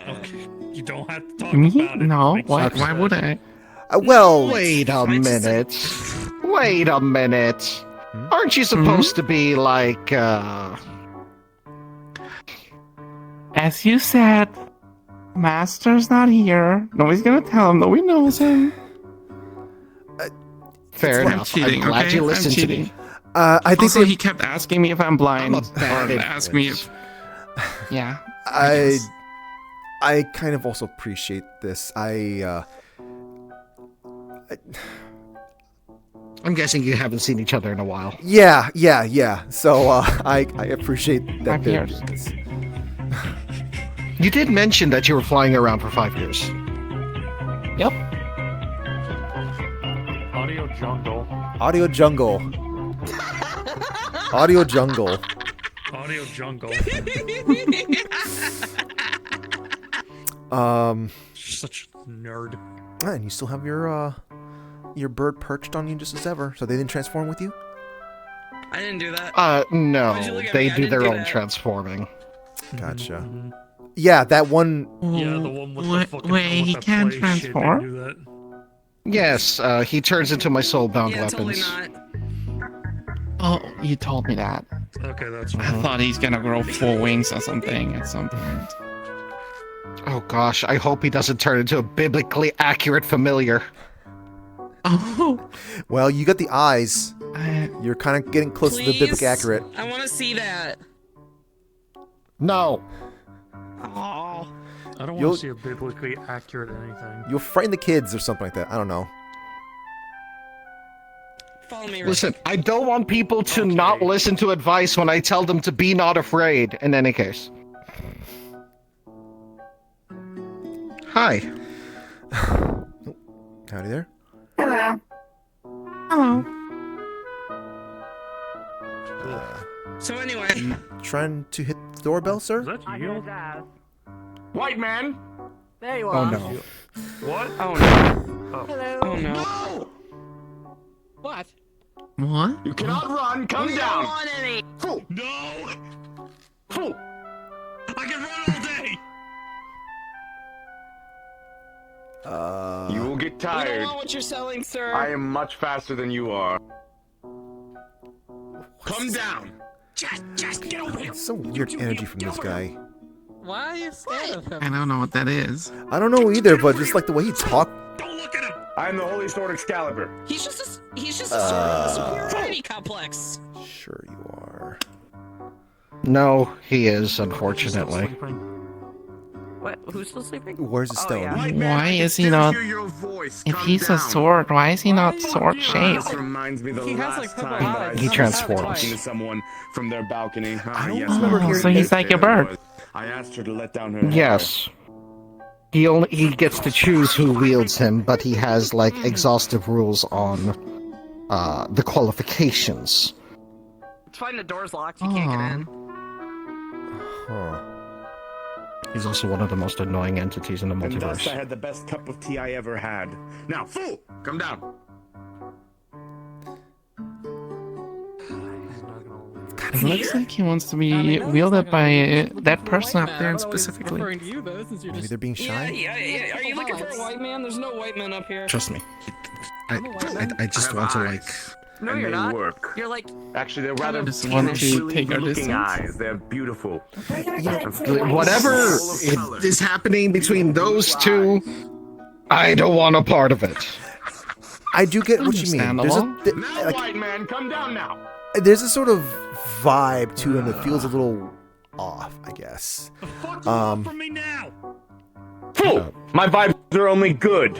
Okay. You don't have to talk Me? about it. No. Makes Why? sense. Why would I? Well, Wait a I just- minute. Wait a minute. Aren't you supposed to be like, As you said, Master's not here. Nobody's gonna tell him. Nobody knows him. fair I'm enough. cheating. I'm glad Okay, you I'm listened to cheating. me. I think Also, they- he kept asking me if I'm blind. I'm a bad or ask me influence. if. Yeah. I kind of also appreciate this. I'm guessing you haven't seen each other in a while. Yeah. So I appreciate that. 5 years. You did mention that you were flying around for 5 years. Yep. Audio jungle. Audio jungle. Audio jungle. Audio jungle. Such a nerd. And you still have your bird perched on you just as ever. So they didn't transform with you? I didn't do that. No. Why'd you look at They me? I do didn't their do own that. transforming. Gotcha. Mhm. Yeah, that one. Yeah, the one with the fucking wait, he with the can't play shit, they transform? do that. Yes, he turns into my soulbound Yeah, totally weapons. not. Oh, you told me that. Okay, that's I fine. thought he's gonna grow full wings or something at some point. Oh gosh, I hope he doesn't turn into a biblically accurate familiar. Oh. Well, you got the eyes. I, You're kind of getting close to the Please? biblical accurate. I want to see that. No. Oh. I don't You'll- want to see a biblically accurate anything. You'll frighten the kids or something like that. I don't know. Follow me. Listen, I don't want people to Okay. not listen to advice when I tell them to be not afraid, in any case. Hi. Howdy there. hello. Hello. So anyway, Trying to hit the doorbell, sir? Is that you? White man. There you Oh are. no. What? oh no, Hello. oh no. What? What? You cannot run. Come We down. don't want any. Fool. No! Fool. I can run all day! You will get We don't tired. want what you're selling, sir. I am much faster than you are. Come down. Just get over here! So weird energy from this guy. Why are you scared of him? I don't know what that is. I don't know either, but just like the way he talked. Don't look at him! I am the Holy Sword Excalibur. He's just a sort of a superiority complex. Sure you are. No, he is, unfortunately. What? Who's still sleeping? Where's the stone? yeah. White man, Why I can is he still not? hear your voice. If Come he's down. a sword, why is he not sword shaped? This reminds me the He has, last like, purple time that eyes. I He was transforms. talking to someone from their balcony. I don't yes, remember I hearing so he's like a bird. I asked her to let down her hair. Yes. He gets to choose who wields him, but he has like exhaustive rules on the qualifications. It's fine, the door's locked. You can't get in. Huh. He's also one of the most annoying entities in the And thus I multiverse. had the best cup of tea I ever had. Now, fool, come down. It looks like he wants to be wielded by that person up there specifically. Referring to you, though, since you're Maybe just... they're being shy. Yeah. Are you looking for a white man? There's no white man up here. Trust me. I just I want to have like. eyes, No, and you're they not. work. You're like... Actually, they're rather Just want to really take our good-looking distance. eyes. They're beautiful. Whatever is happening between those two, I don't want a part of it. I do get what you mean. Understandable. Now, Like, white man, come down now. there's a sort of vibe to him that feels a little off, I guess. The fuck you want from me now? Fool! My vibes are only good.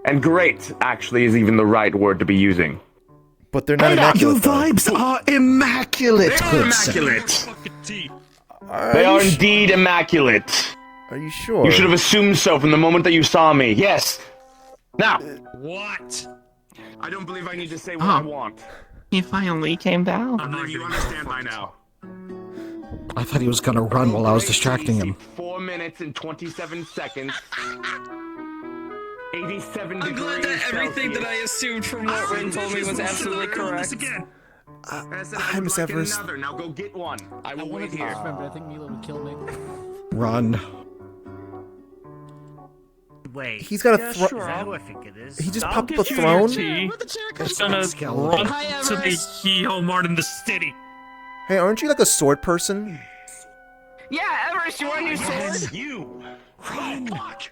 And great, actually, is even the right word to be using. But they're not immaculate. though. are immaculate, They are good sir. immaculate. Fucking teeth. They are indeed immaculate. Are you sure? You should have assumed so from the moment that you saw me. Yes. Now. What? I don't believe I need to say what I want. He finally came down. I believe you understand by now. I thought he was gonna run while I was distracting him. 4 minutes and 27 seconds. 87 I'm glad that degrees everything that I Celsius. assumed from what Rin told me was absolutely Should I roll this correct. again? Hi, Miss Everest. Now go get one. I will wait here. Remember, I think Mila would kill me. Run. Wait. He's got a Is that throne. who I think it is? He just I'll popped up a get you your throne. tea. It's Gonna Excalibur. run Hi, to the Everest. heel mart in the city. Hey, aren't you like a sword person? Yeah, Everest, you want your sword? You. Run. Fuck.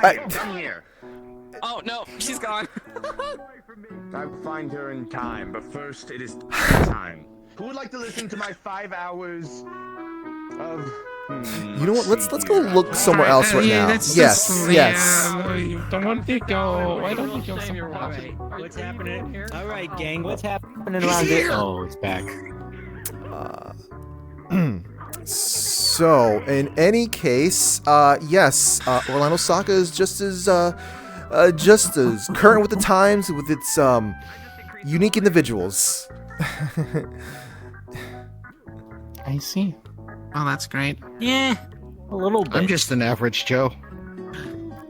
I- Come here. Oh, no, she's gone. I'll find her in time, but first it is time. Who would like to listen to my 5 hours of... You know what? Let's go look somewhere else right now. Yes, yes. You don't want to go. Why don't you go somewhere else? What's happening here? All right, gang, what's happening around here? Oh, it's back. So, in any case, yes, Orlandosaka is just as current with the times, with its unique individuals. I see. Oh, that's great. Yeah, a little bit. I'm just an average Joe.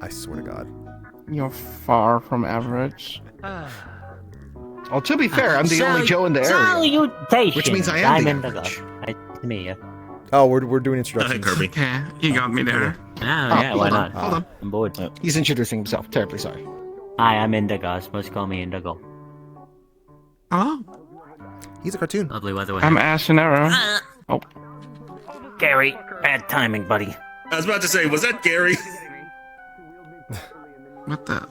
I swear to God. You're far from average. Well, to be fair, I'm the only Joe in the area. Salutations. Which means I am I'm the Indigo. average. Nice to meet you. Oh, we're doing introductions. Kirby. Okay, you got me there. Oh, yeah, why hold on, not? hold on. I'm bored. He's introducing himself. Terribly sorry. Hi, I'm Indigo. Supposed to call me Indigo. Hello? He's a cartoon. Lovely weather. I'm Ashenero. Oh. Gary, bad timing, buddy. I was about to say, was that Gary? What the?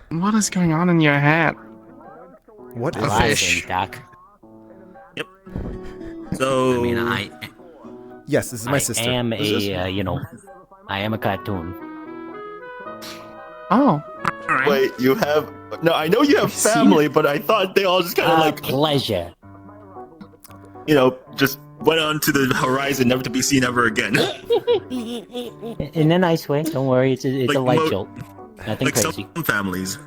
What is going on in your hat? What is A this? fish. Doc. So, I mean, I Yes, this is my sister. am Who's this? I am a cartoon. Oh. Alright. Wait, you have... No, I know you have family, but I thought they all just kind of Pleasure. just went on to the horizon, never to be seen ever again. In a nice way. Don't worry, it's a light jolt. Nothing Like crazy. some families.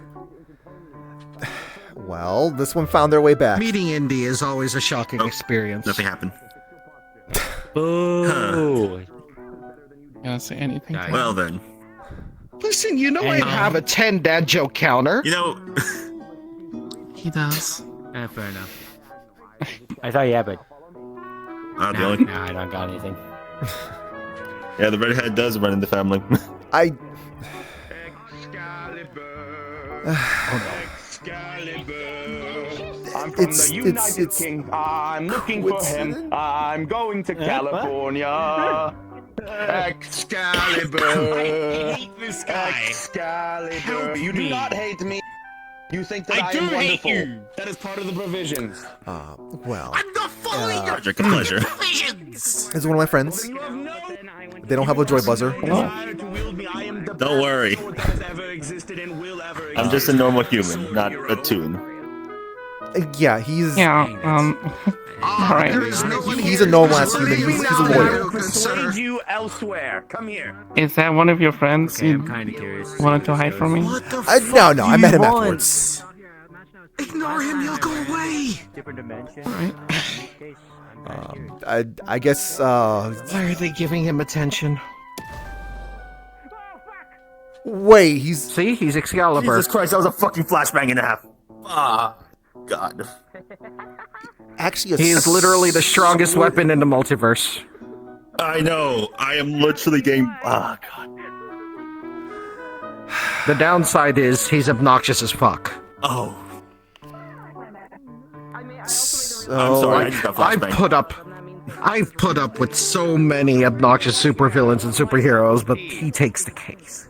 Well, this one found their way back. Meeting Indy is always a shocking experience. Nothing happened. Boo. Gonna say anything? to Well then. Listen, you know I And- have a 10 dad joke counter. You know... him? He does. Fair enough. I thought you had, but the no, only... I don't got anything. Yeah, the redhead does run in the family. I. I'm from It's- the United it's- Kingdom. I'm looking for him. coincidence. I'm going to California. Excalibur. I hate this guy. Excalibur. Help You me. do not hate me. You think that I I, do am hate wonderful. you. That is part of the provisions. Well, I'm not following your Project of pleasure. visions. this is one of my friends. You have no They don't have a joy buzzer. desire to wield me. I am the Don't worry. best sword that has ever existed and will ever exist. I'm just a normal human, not a toon. Yeah, he's. Yeah, Alright. There is no one He's here a normal to ass human. persuade He's me a now, lawyer. you Persuade consider- you elsewhere. Come here. Is that one of your friends Okay, you I'm kind of curious. wanted to hide from me? No, I met him afterwards. Ignore him, he'll go away. Different dimension. Alright. I guess. Why are they giving him attention? Wait, he's. See, he's Excalibur. Jesus Christ, that was a fucking flashbang and a half. Ah, God. Actually, He is literally the strongest weapon in the multiverse. I know. I am literally getting. Ah, God. The downside is he's obnoxious as fuck. Oh. So, I'm sorry, I just got flashbang. I've put up with so many obnoxious supervillains and superheroes, but he takes the case.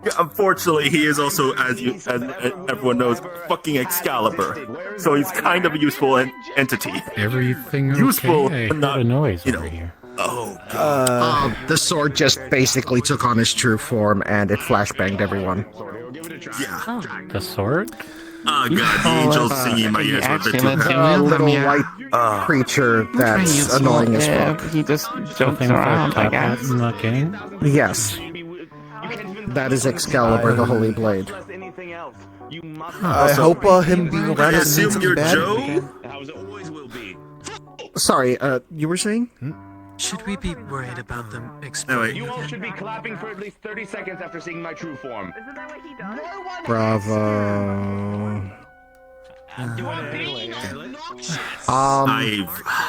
Yeah, unfortunately, he is also, as everyone knows, fucking Excalibur. So he's kind of a useful entity. Everything Useful, okay? but I not, heard a noise you know. over here. Oh, God. The sword just basically took on his true form, and it flashbanged everyone. Yeah. The sword? Oh, God, the angels singing in my ears were a bit too Actually, heavy. A little yeah. white creature that's annoying as fuck. He just jokes Something with a around, I top hat guess. and the cane? Yes, that is Excalibur, the Holy Blade. I hope him being around I doesn't mean assume something you're bad. Joe? How it always will be. Sorry, you were saying? Should we be worried about them No, exploding? wait. You all should be clapping for at least 30 seconds after seeing my true form. Bravo. I'm doing it anyway.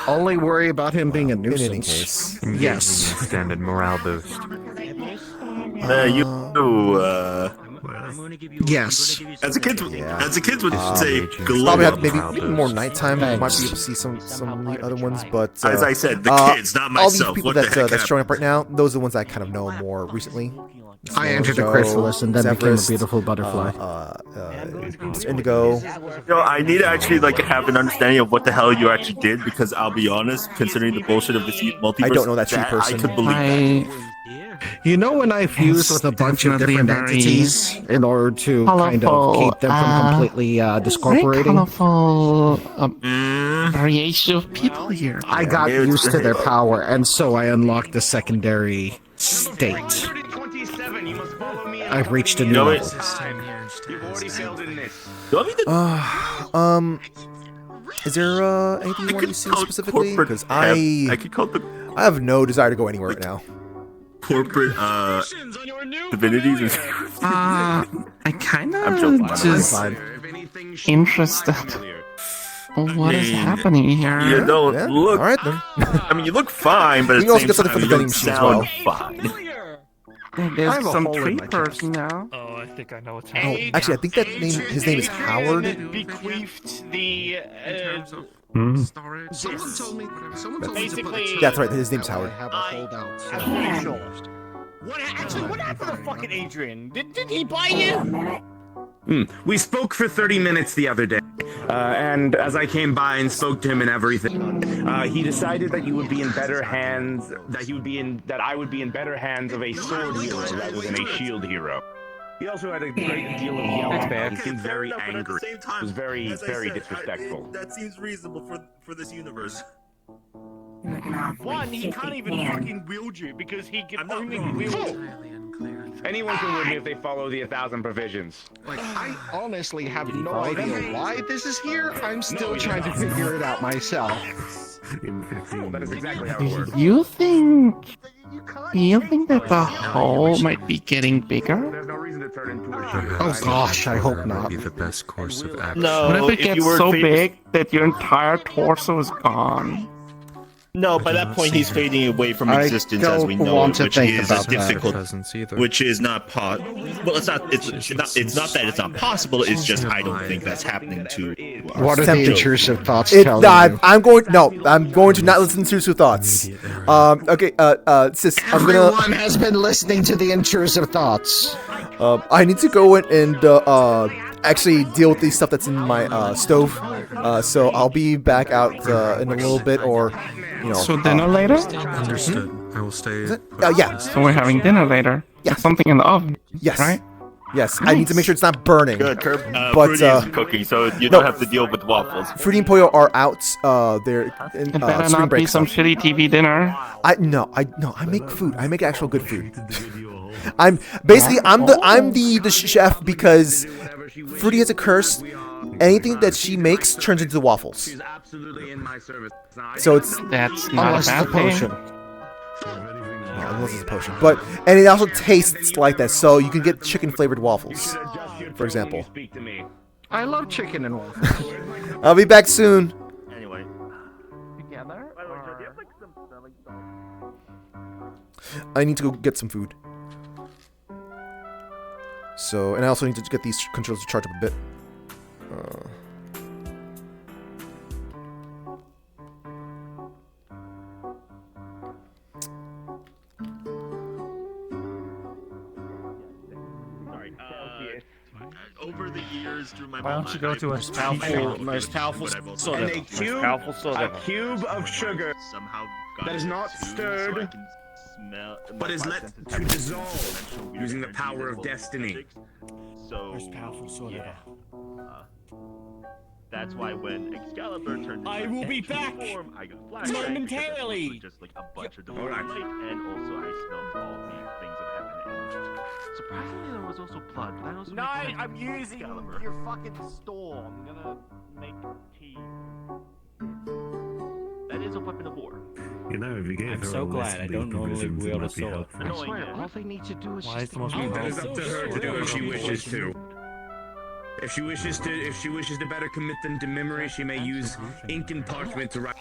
Only worry about him being a In any nuisance. case. Yes. Standard morale boost. Yes. As a kid would say, Probably have maybe Global. more nighttime. Thanks. Might be able to see some of the other ones, but As I said, the kids, not all these myself. people What the that heck that's showing up right now, those are the ones I kind of know more recently. I entered a chrysalis and then became a beautiful butterfly. Mr. Indigo. I need to actually have an understanding of what the hell you actually did, because I'll be honest, considering the bullshit of this multiverse, I don't know that tree person. I could believe that. You know when I fused with a bunch of different entities in order to kind of keep them from completely discorporating? Very colorful variation of people here. I got used to their power, and so I unlocked a secondary state. I've reached a new level. Is there anything you want to see specifically? Because I could call the I have no desire to go anywhere right now. corporate divinities. I kind I'm of joking. just interested in what is happening here. You don't look. All right then. I mean, you look fine, but We at can the also same get something time, from you the don't vending machine as sound well. fine. There's some tree person now. Oh, I think I know what's Oh, happening. actually, I think his name is Howard. Bequeathed the. Someone told me to put Basically. the That's right. His name's Howard. have a holdout. I'm pretty sure. What happened to fucking Adrian? Did he buy you? We spoke for 30 minutes the other day, and as I came by and spoke to him and everything, he decided that you would be in better hands. That I would be in better hands of a sword hero rather than a shield hero. He also had a great deal of yelling. He seemed very angry. It was very, very disrespectful. That seems reasonable for this universe. One, he can't even fucking wield you because he can only wield. Anyone can win me if they follow the 1,000 provisions. Like, I honestly have no idea why this is here. I'm still trying to figure it out myself. That is exactly how it works. You think that the hole might be getting bigger? There's no reason to turn into a shield. Oh gosh, I hope not. Be the best course of action. What if it gets so big that your entire torso is gone? No, by that point he's fading away from existence as we know it, which is a difficult, which is not well, it's not that it's not possible. It's just I don't think that's happening to. What are the Tempting. intrusive thoughts telling you? I'm going to not listen to intrusive thoughts. Okay, sis, I'm gonna. Everyone has been listening to the intrusive thoughts. I need to go in and actually deal with the stuff that's in my stove. So I'll be back out in a little bit, or So dinner later? Understood. I will stay. Yeah. So we're having dinner later. Yeah. Something in the oven. Yes. Right? Yes. I need to make sure it's not burning. Good, But, Fruity is cooking, so you don't have to deal with waffles. Fruity and Pollo are out. They're in It better spring not be break. some shitty TV dinner. I make food. I make actual good food. I'm the chef because Fruity has a curse. Anything that she makes turns into waffles. She's absolutely in my service. So it's That's not Unless a it's a bad thing. potion. unless it's a potion. And it also tastes like that. So you can get chicken flavored waffles, for example. I love chicken and waffles. I'll be back soon. Anyway. Together? I need to go get some food. So, and I also need to get these controllers to charge up a bit. Over the years, through my Why don't you go to a And a cube of sugar somehow that is not stirred, but is let to dissolve using the power of destiny. So that's why when Excalibur turned into I will be into back form, I got flashbacks momentarily. because it was just like a bunch of different light, and also I smelled all the things that happened. And surprisingly, there was also blood. But I also No, made I'm using Excalibur. your fucking store. I'm gonna make tea. That is a weapon of war. You know, if you gave I'm her so a glad list I of don't these normally provisions, it wield a might be sword. helpful. I swear, all they need to do is Why just is the most ignore That is it. up to her to do if she wishes to. If she wishes to better commit them to memory, she may use ink and parchment to write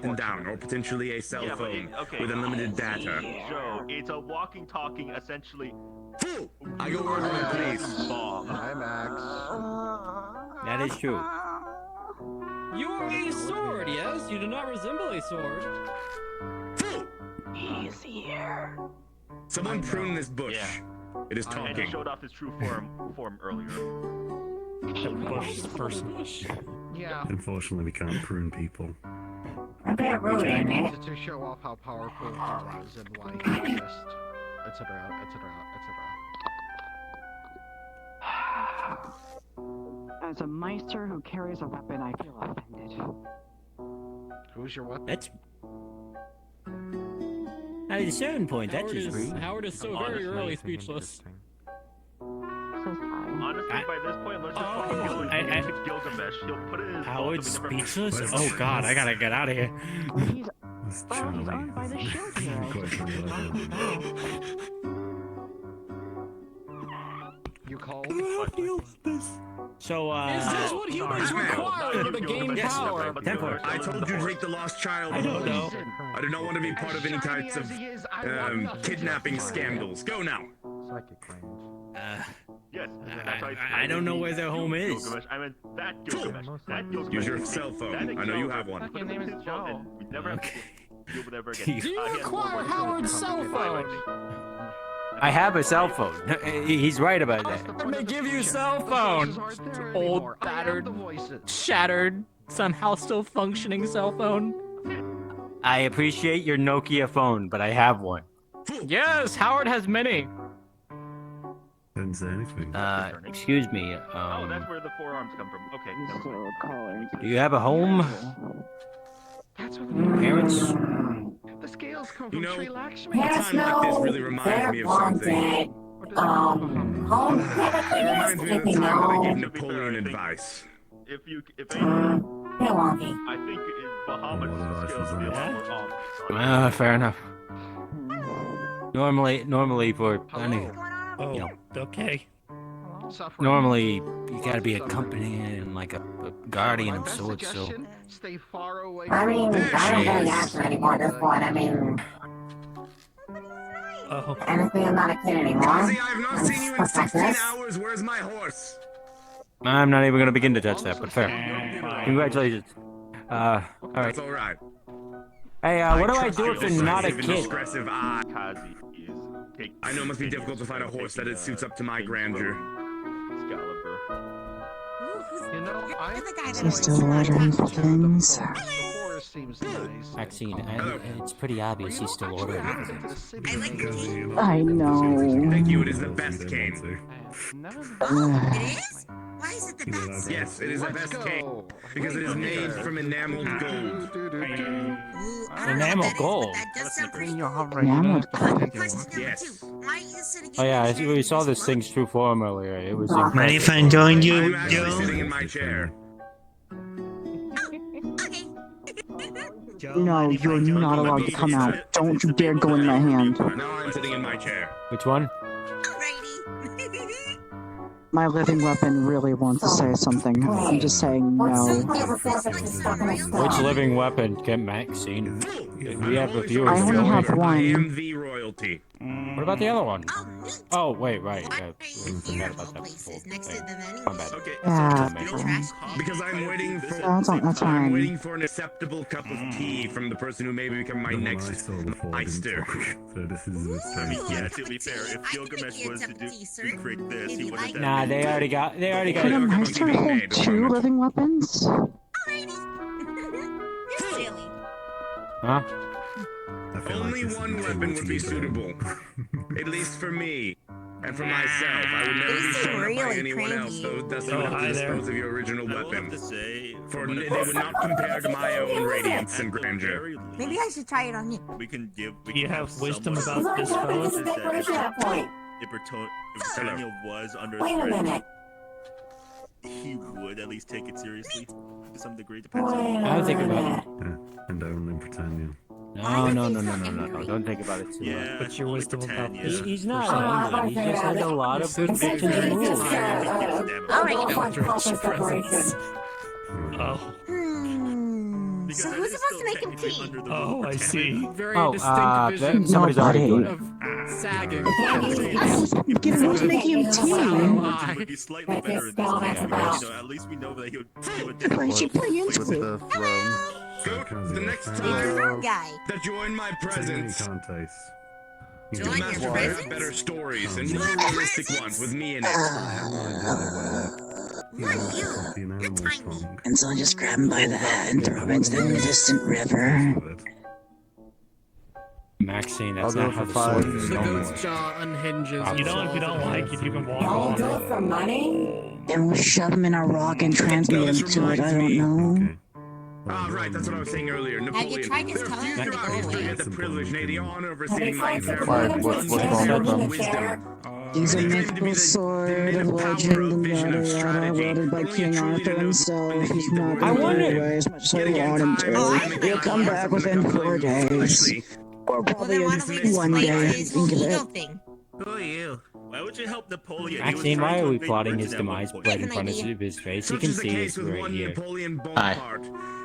them down, or potentially a cell phone with unlimited data. Joe, it's a walking, talking, essentially. Fool! I go word one, please. Hi, Max. That is true. You are a sword, yes? You do not resemble a sword. Fool! He's here. Someone prune this bush. Yeah. It is And talking. he showed off his true form earlier. The bush is the person. Yeah. Unfortunately, we can't prune people. To show off how powerful he was and like just etc. As a Meister who carries a weapon, I feel offended. Who's your weapon? That's at a certain point. That's just rude. Howard is so very early speechless. Honestly, by this point, let's just fucking go and to Gilgamesh. He'll put it in his Howard's vault and we never- speechless? Oh god, I gotta get out of here. He's owned by the shield hero. You called? So, Is this what humans require in order to gain power? I told you to take the lost child. I don't know. I do not want to be part of any types of kidnapping scandals. Go now. Psychic range. Yes. I don't know where their home is. Gilgamesh. I meant that Gilgamesh. That Gilgamesh. Use your cell phone. I know you have one. Your name is Joe. We never have to deal with ever again. Do you require Howard's cell phone? I have a cell phone. He's right about that. Let me give you a cell phone. Old, battered, shattered, somehow still functioning cell phone. I appreciate your Nokia phone, but I have one. Yes, Howard has many. Didn't say anything. Excuse me. Oh, that's where the forearms come from. Okay. Do you have a home? That's what Parents? the scales come You from know, Sri Lakshmi. a time like this really reminds me of something. Home It reminds me of the time that I gave Napoleon advice. If anything, wonky. I think Bahamut scales would be a lot more obvious. Fair enough. Normally for planning, you know, okay. normally you gotta be accompanying like a guardian of sorts. So Stay far away. I mean, I don't really answer anymore at this point. I mean, honestly, I'm not a kid anymore. Ozzy, I have not seen you in 16 hours. Where's my horse? I'm not even gonna begin to touch that, but fair. Congratulations. All right. That's all right. Hey, what do I do if you're not a kid? Expressive eye. I know it must be difficult to find a horse that it suits up to my grandeur. You know, She's still ordering for things. The forest seems nice. Maxine, it's pretty obvious he's still ordering. I know. Thank you. It is the best cane. It is? Why is it the best? Yes, it is the best cane because it is made from enameled gold. Enamel gold. Enameled Yes. Oh yeah, we saw this thing's true form earlier. It was. Mind if I join you, I'm actually Joe? sitting in my chair. No, you're not allowed to come out. Don't you dare go in my hand. Now I'm sitting in my chair. Which one? My living weapon really wants to say something. I'm just saying no. Which living weapon can Maxine? We have a few. I only have I one. am the royalty. What about the other one? Oh wait, right. We forgot about that before. My bad. Yeah. Because I'm waiting for That's I'm fine. waiting for an acceptable cup of tea from the person who may become my next Meister. So this is Yeah, to be fair, if Gilgamesh was to recreate this, he would have done. Nah, they already got. Can a Meister hold 2 living weapons? Huh? Only one weapon would be suitable. At least for me. And for myself. I would never be shown up by anyone else, though thus you would have to dispose of your original weapon. For they would not compare to my own radiance and grandeur. Maybe I should try it on you. We can give. Do you have wisdom somewhat about this, fellas? If Britannia was under threat, he would at least take it seriously to some degree. Depends on. I was thinking about it. And only Britannia. No. Don't think about it too much. What's your wisdom about this? He's not angry. He just has a lot of convictions and rules. Oh. So who's supposed to make him tea? Oh, I see. Very distinct division somebody's already doing it. of sagging. Who's making him tea? It would be slightly better in this case, because, at least we know that he would Why is she playing into it? The next He's the time room guy. that join my presence, Join you your master presence? better stories and more realistic ones with me in it. Who are you? You're tiny. And so I just grab him by the head and throw him into the distant river. Maxine, that's not how the sword is. The goat's jaw unhinges. You know, if you don't like it, you can walk on it. For money? And we'll shove him in a rock and transmute him to it, I don't know. Ah, right, that's what I was saying earlier. Napoleon. Have you tried his tongue? Few throughout history had the privilege, nay, the honor of receiving my entire What's wrong with him? wisdom. He's a mythical sword of legend and yada yada, wielded by King Arthur himself. He's not going to go away as much as I want him to. He'll come back within 4 days. Or probably one day. Think of it. Who are you? Why would you help Napoleon? Maxine, why are we plotting his demise right in front of his face? You can see us right here. Hi.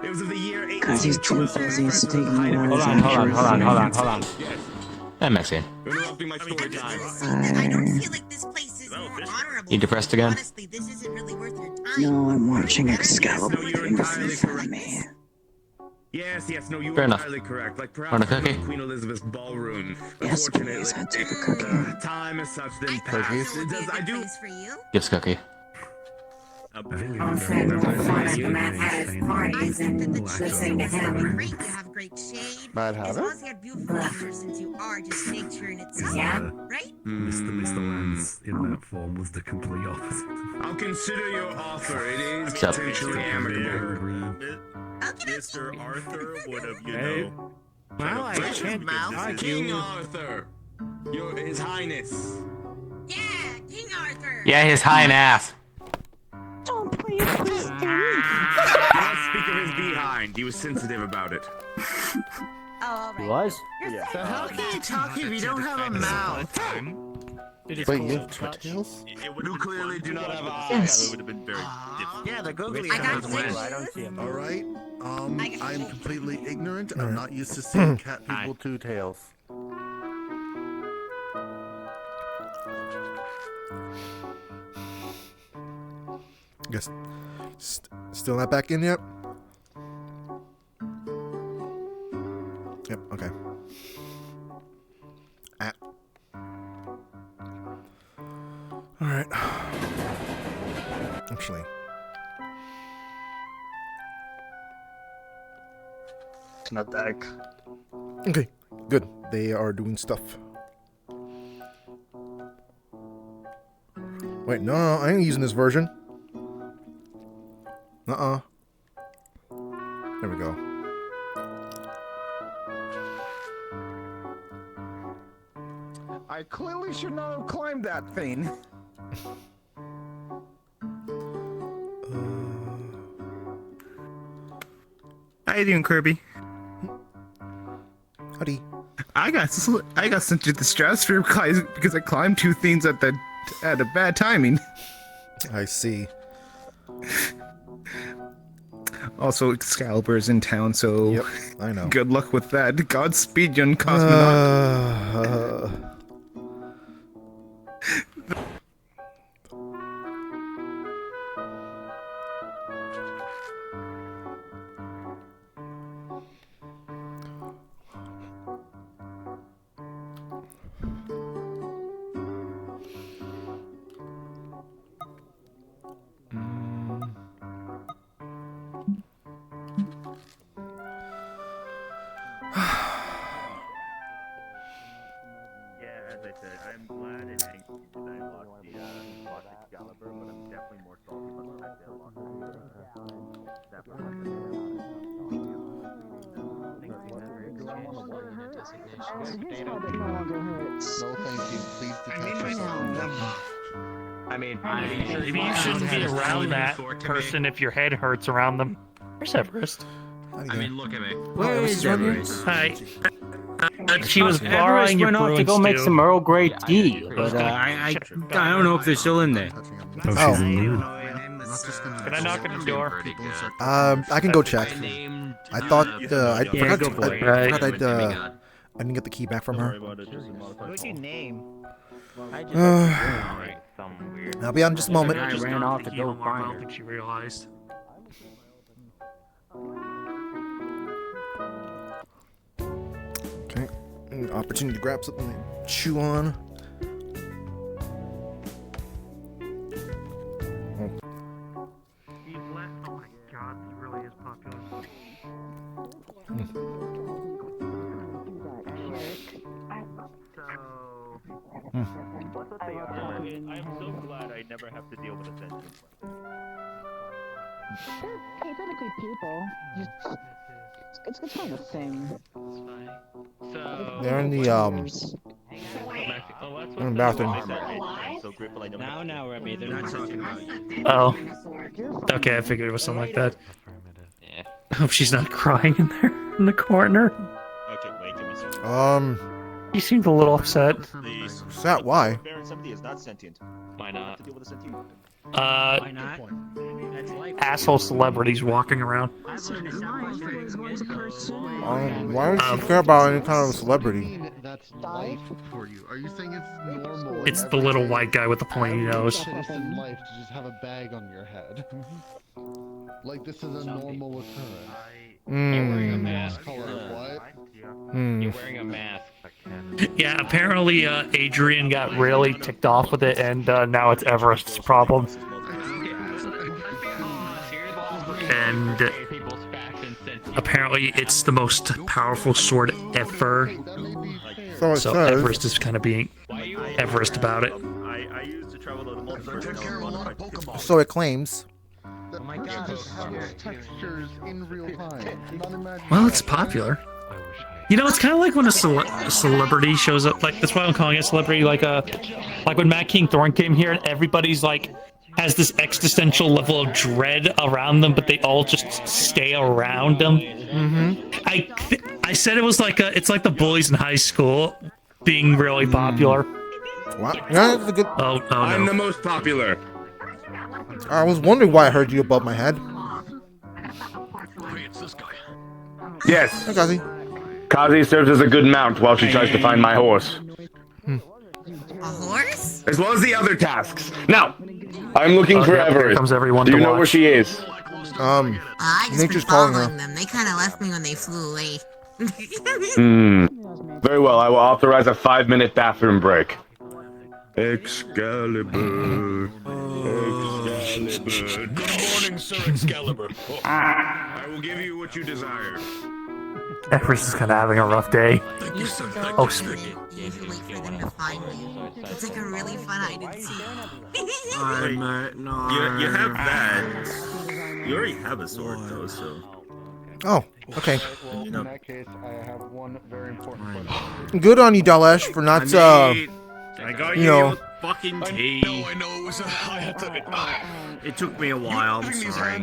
It was of the year Because he's too busy sticking out Hold on. Hey, Maxine. Interrupting my story time. I don't feel like this place is more honorable. You depressed again? Honestly, this isn't really worth your time. No, I'm watching Excalibur putting the food on me. Yes, no, you Fair are enough. entirely correct. Like Want a perhaps cookie? Queen Elizabeth's ballroom. Yes, Unfortunately, please, I'll take a cookie. time is such then passed. It does, I do. For you? Gift cookie. I said that the listening to him. Great, you have great shade. As well as you have beautiful nature, since you are just nature in itself, right? Mr. Lance in that form was the complete opposite. I'll consider your offer. It is Accept. potentially amicable. Mr. Arthur would have, you know. Well, I can't deny King you. Arthur, His Highness. Yeah, King Arthur. Yeah, his high ass. Don't play it, please. Let's speak of his behind. He was sensitive about it. Oh, all He right. was? Yeah. So how can you talk if you don't have a mouth? Wait, you have tails? You clearly do not have eyes. Yes. It would have been very difficult. Yeah, the googly I got eyes. I don't see him. All right. I I'm completely ignorant. I'm not used to seeing cat people two tails. Guess still not back in yet? Yep, okay. Alright. Actually. It's not dark. Okay, good. They are doing stuff. Wait, no, I ain't using this version. There we go. I clearly should not have climbed that thing. How you doing, Kirby? Howdy. I got sent to the stratosphere because I climbed two things at a bad timing. I see. Also, Excalibur's in town, so yep, I know. Good luck with that. Godspeed, young cosmonaut. I'm glad and anxious that I lost Excalibur, but I'm definitely more salty about the fact that I lost Maybe you shouldn't be around that person if your head hurts around them. Where's Everest? I mean, look at me. Where is Everest? Hi. She was Everest borrowing your went off to Bruins go make stew. some Earl Grey tea, but I don't know if they're still in there. Oh. Can I knock on the door? I can go check. I thought I forgot go for it. I didn't get the key back from her. What's your name? I'll be out in just a moment. I ran off to go I find don't her. think she realized. Okay. An opportunity to grab something to chew on. He's left. Oh my god, he really is popular. What's what they are? I'm so glad I never have to deal with a sentient one. They're technically people. It's kind of a thing. So They're in the in the bathroom. Now, Remy, they're not talking about you. Oh. Okay, I figured it was something like that. Yeah. I hope she's not crying in there in the corner. Okay, wait, give me a second. She seemed a little upset. Please. That why? Baron Somebody is not sentient. Why not? To deal with a sentient. Why not? That's life. Asshole celebrities walking around. Why don't you care about any kind of a celebrity? That's life for you. Are you saying it's normal? It's the little white guy with the pointy nose. It's in life to just have a bag on your head. Like this is a normal occurrence. You're wearing a mask. Call it what? You're wearing a mask. Yeah, apparently Adrian got really ticked off with it, and now it's Everest's problem. And apparently it's the most powerful sword ever. So Everest is kind of being Everest about it. I used to travel to the multiverse. So it claims. Oh my god. Have textures in real time. Not imagine. Well, it's popular. You know, it's kind of like when a celebrity shows up. Like that's why I'm calling it celebrity. Like when Matt King Thorne came here, and everybody's like has this existential level of dread around them, but they all just stay around them. Mm-hmm. I said it was like it's like the bullies in high school being really popular. What? Yeah, that's a good. Oh no. I'm the most popular. I was wondering why I heard you above my head. Yes. Hey, Kazi. Kazi serves as a good mount while she tries to find my horse. A horse? As well as the other tasks. Now, I'm looking for yeah, here Everest. comes everyone Do you to know watch. where she is? I just been Nature's calling following her. them. They kind of left me when they flew away. Very well, I will authorize a 5-minute bathroom break. Excalibur. Excalibur. Good morning, Sir Excalibur. I will give you what you desire. Everest is kind of having a rough day. Oh, You should wait for them to find me. It's like a really fun hide and seek. You have that. You already have a sword, though, so. Oh, okay. Well, in that case, I have one very important question. Good on you, Dalesh, for not I got you know. fucking tea. I know it was a. I had to. It took me a while. I'm sorry.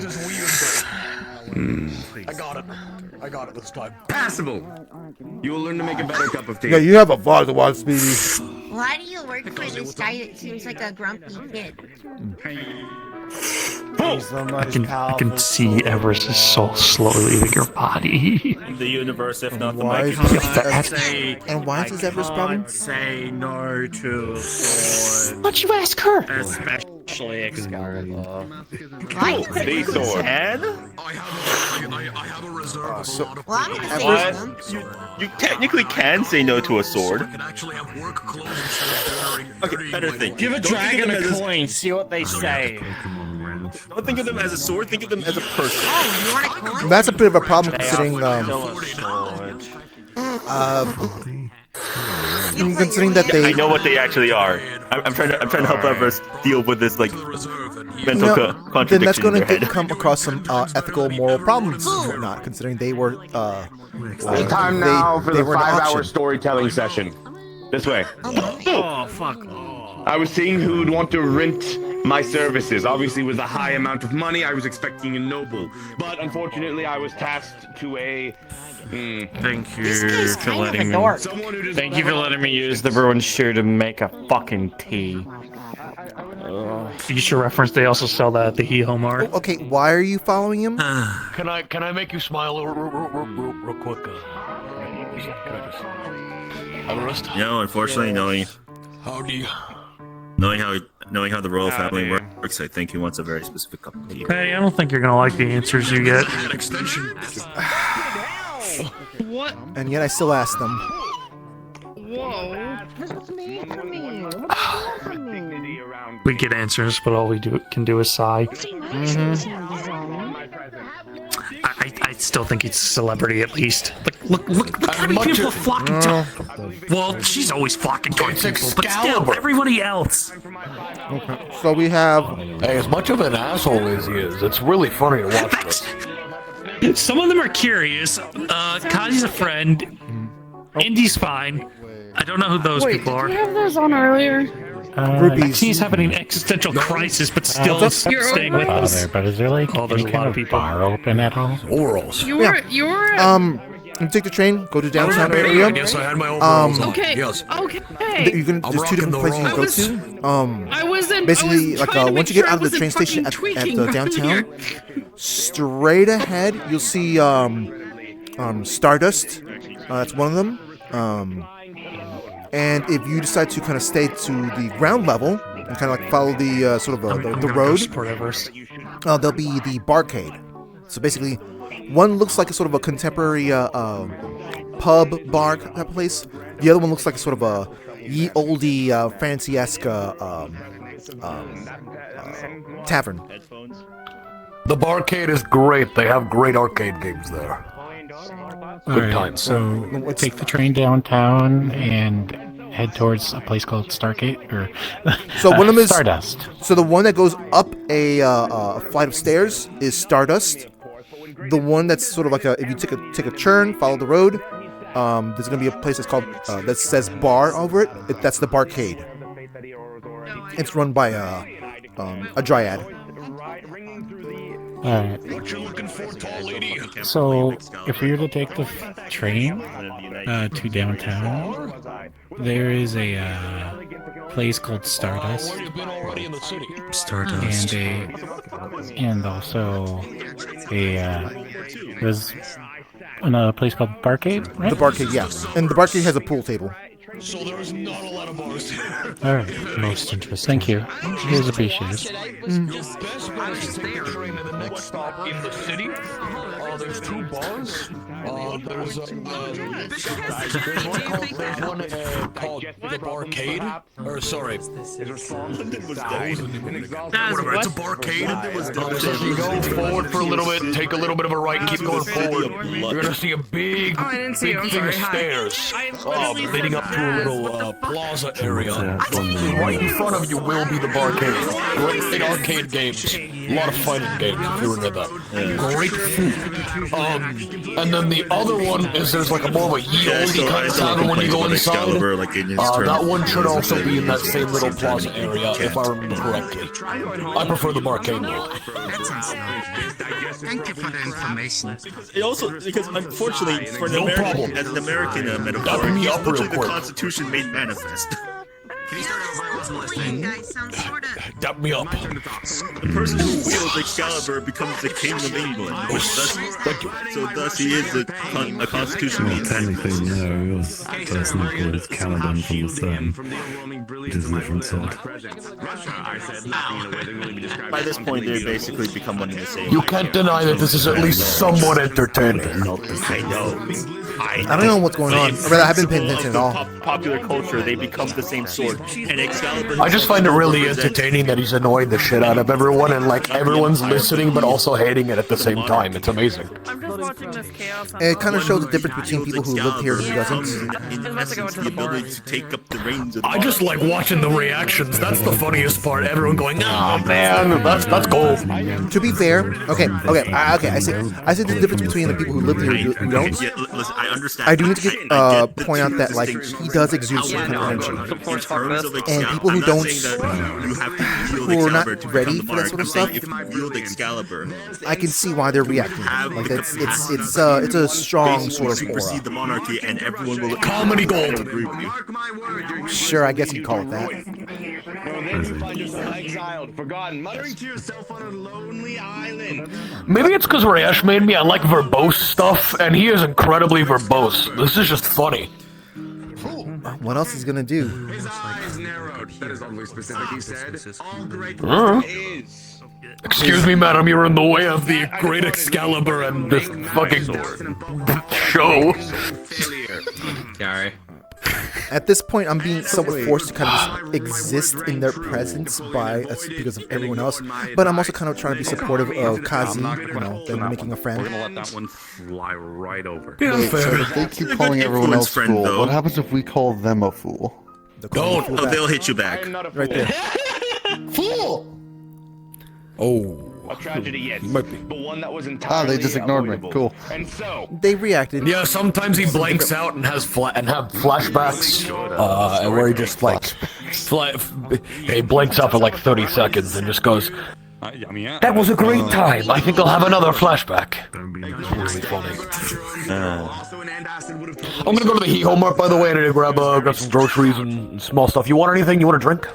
I got it this time. Passable. You will learn to make a better cup of tea. Yeah, you have a lot to watch, Speedy. Why do you work for this guy that seems like a grumpy kid? I can see Everest's soul slowly leaving your body. The universe, if not the Why is microphone. And why is this Everest problem? Say no to sword. Why'd you ask her? Especially Excalibur. Why? The sword. And? I have a reserve of a lot of Well, I'm gonna say them. You technically can say no to a sword. I can actually have work clothes instead of wearing Okay, better thing. Give a Don't think dragon of a them as coin, see what they say. Don't think of them as a sword, think of them as a person. Oh, you want a coin? That's a bit of a problem considering considering that they. I know what they actually are. I'm trying to help Everest deal with this like mental contradiction. Then that's going in their to head. come across some ethical, moral problems and whatnot. Considering they were. It's time now for the 5-hour storytelling session. This way. Oh, fuck. I was seeing who would want to rent my services. Obviously, with a high amount of money, I was expecting a noble. But unfortunately, I was tasked to a... Thank you for letting me. Thank you for letting me use the ruined shoe to make a fucking tea. You should reference. They also sell that at the He Mart. Okay, why are you following him? Can I make you smile real quick? Can I just have a rest? No, unfortunately, knowing how the royal family works, I think he wants a very specific cup of tea. Hey, I don't think you're gonna like the answers you get. An extension. What? And yet I still ask them. Whoa. We get answers, but all we can do is sigh. I still think he's a celebrity at least. Look how many people are flocking to him. Well, she's always flocking towards people, but still, everybody else. Okay, so we have... Hey, as much of an asshole as he is, it's really funny to watch this. Some of them are curious. Kazi's a friend. Indy's fine. I don't know who those people are. Did you have those on earlier? She's having an existential crisis, but still staying with us. But is there like there's any kind of bar open at all? Orals. You take the train, go to downtown area. Yes, I had my overalls on. Okay. Yes. Okay. There's two different places you can go to. I wasn't. Basically, like once you get out of the train station at the downtown, straight ahead you'll see Stardust. That's one of them. And if you decide to kind of stay to the ground level and kind of like follow the sort of the road, there'll be the barcade. So basically, one looks like a sort of a contemporary pub bar type of place. The other one looks like a sort of a ye olde fancy-esque tavern. The barcade is great. They have great arcade games there. Good times. So take the train downtown and head towards a place called Stargate, or so one of them is Stardust. So the one that goes up a flight of stairs is Stardust. The one that's sort of like if you take a turn, follow the road, there's gonna be a place that's called that says bar over it. That's the barcade. It's run by a dryad. Alright. So, if we were to take the train to downtown, there is a place called Stardust. Stardust. And also there's another place called Barcade, right? The Barcade, yes. And the Barcade has a pool table. So there's not a lot of bars here. Alright, most interesting. Thank you. Here's appreciated. Your best bet is to take the train to the next stop in the city. There's two bars. There's one called the Barcade. Or sorry. Whatever, it's a barcade. You go forward for a little bit, take a little bit of a right, and keep going forward. You're gonna see a big thing of stairs leading up to a little plaza area. Right in front of you will be the barcade. Great arcade games. A lot of fighting games if you're into that. Great food. And then the other one is there's like a more of a ye olde kind of tavern when you go inside. That one should also be in that same little plaza area, if I remember correctly. I prefer the barcade more. Thank you for the information. It also, because unfortunately, for an American, as an American metaphor, unfortunately the Constitution made manifest. Can you start over? Dap me up. The person who wields Excalibur becomes the king of England. So thus he is a constitution. Well, technically, no, he was the person who called Caliban from the sun, which is a different sword. By this point, they basically become one and the same. You can't deny that this is at least somewhat entertaining. I know. I don't know what's going on. I haven't been attention at all. Popular culture, they become the same sword. And Excalibur. I just find it really entertaining scene that he's annoying the shit out of everyone, and like everyone's listening but also hating it at the same time. It's amazing. I'm just watching this chaos. It kind of shows the difference between people who lived here and who doesn't. I just like watching the reactions. That's the funniest part. Everyone going, "Oh man, that's cool." To be fair, okay. I say the difference between the people who live here and who don't. Yeah, listen, I understand. I do need to point out that like he does exude some kind of energy, and people who don't, who are not ready for that sort of stuff, I can see why they're reacting. Like it's a strong sort of aura. The monarchy and everyone will comedy gold. Sure, I guess you'd call it that. Exiled, forgotten, muttering to yourself on a lonely island. Maybe it's because Rayesh made me. I like verbose stuff, and he is incredibly verbose. This is just funny. What else is he gonna do? His eyes narrowed. That is oddly specific, he said. All great is. Excuse me, madam, you're in the way of the great Excalibur and this fucking show. Sorry. At this point, I'm being somewhat forced to kind of just exist in their presence because of everyone else. But I'm also kind of trying to be supportive of Kazi, them making a friend. We're gonna let that one fly right over. Wait, so if they keep calling everyone else fool, what happens if we call them a fool? They'll hit you back. Right there. Fool! Oh. A tragedy, yes, but one that was entirely they just ignored me. Cool. And so they reacted. Yeah, sometimes he blanks out and have flashbacks, where he just like he blanks out for like 30 seconds and just goes, "That was a great time. I think I'll have another flashback." It's really funny. I'm gonna go to the He-Ho Mart, by the way, and grab some groceries and small stuff. You want anything? You want a drink?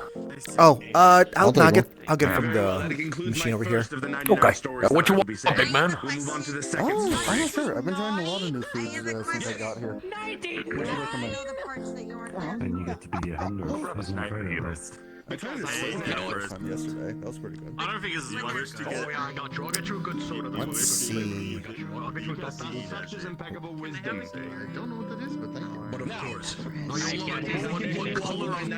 Oh, I'll get it from the machine over here. Okay. What you want, big man? Oh, I'm not sure. I've been trying a lot of new foods since I got here. What do you recommend? And you get to be a hundred. I tried this time yesterday. That was pretty good. I don't think this is worth to get. Oh yeah, I got you. I'll get you a good soda. Let's see. impeccable wisdom. I don't know what that is, but thank you. But of course. What color on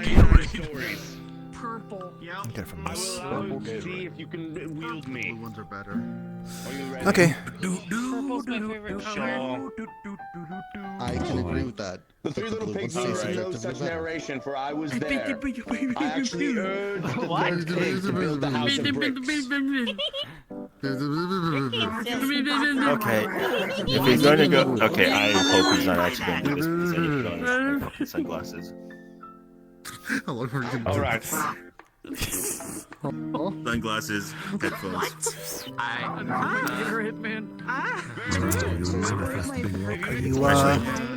purple. Yeah. Get it from I this. will see if you can wield me. Blue ones are better. Are you ready? Okay. Purple's my favorite color. I can agree with that. The three little pigs need no such narration, for I was there. I actually urged the little pigs to build the house of bricks. Okay, if he's going to go... Okay, I hope he's not actually going to do this because then he's going to fucking sunglasses. Alright. Sunglasses, headphones. Are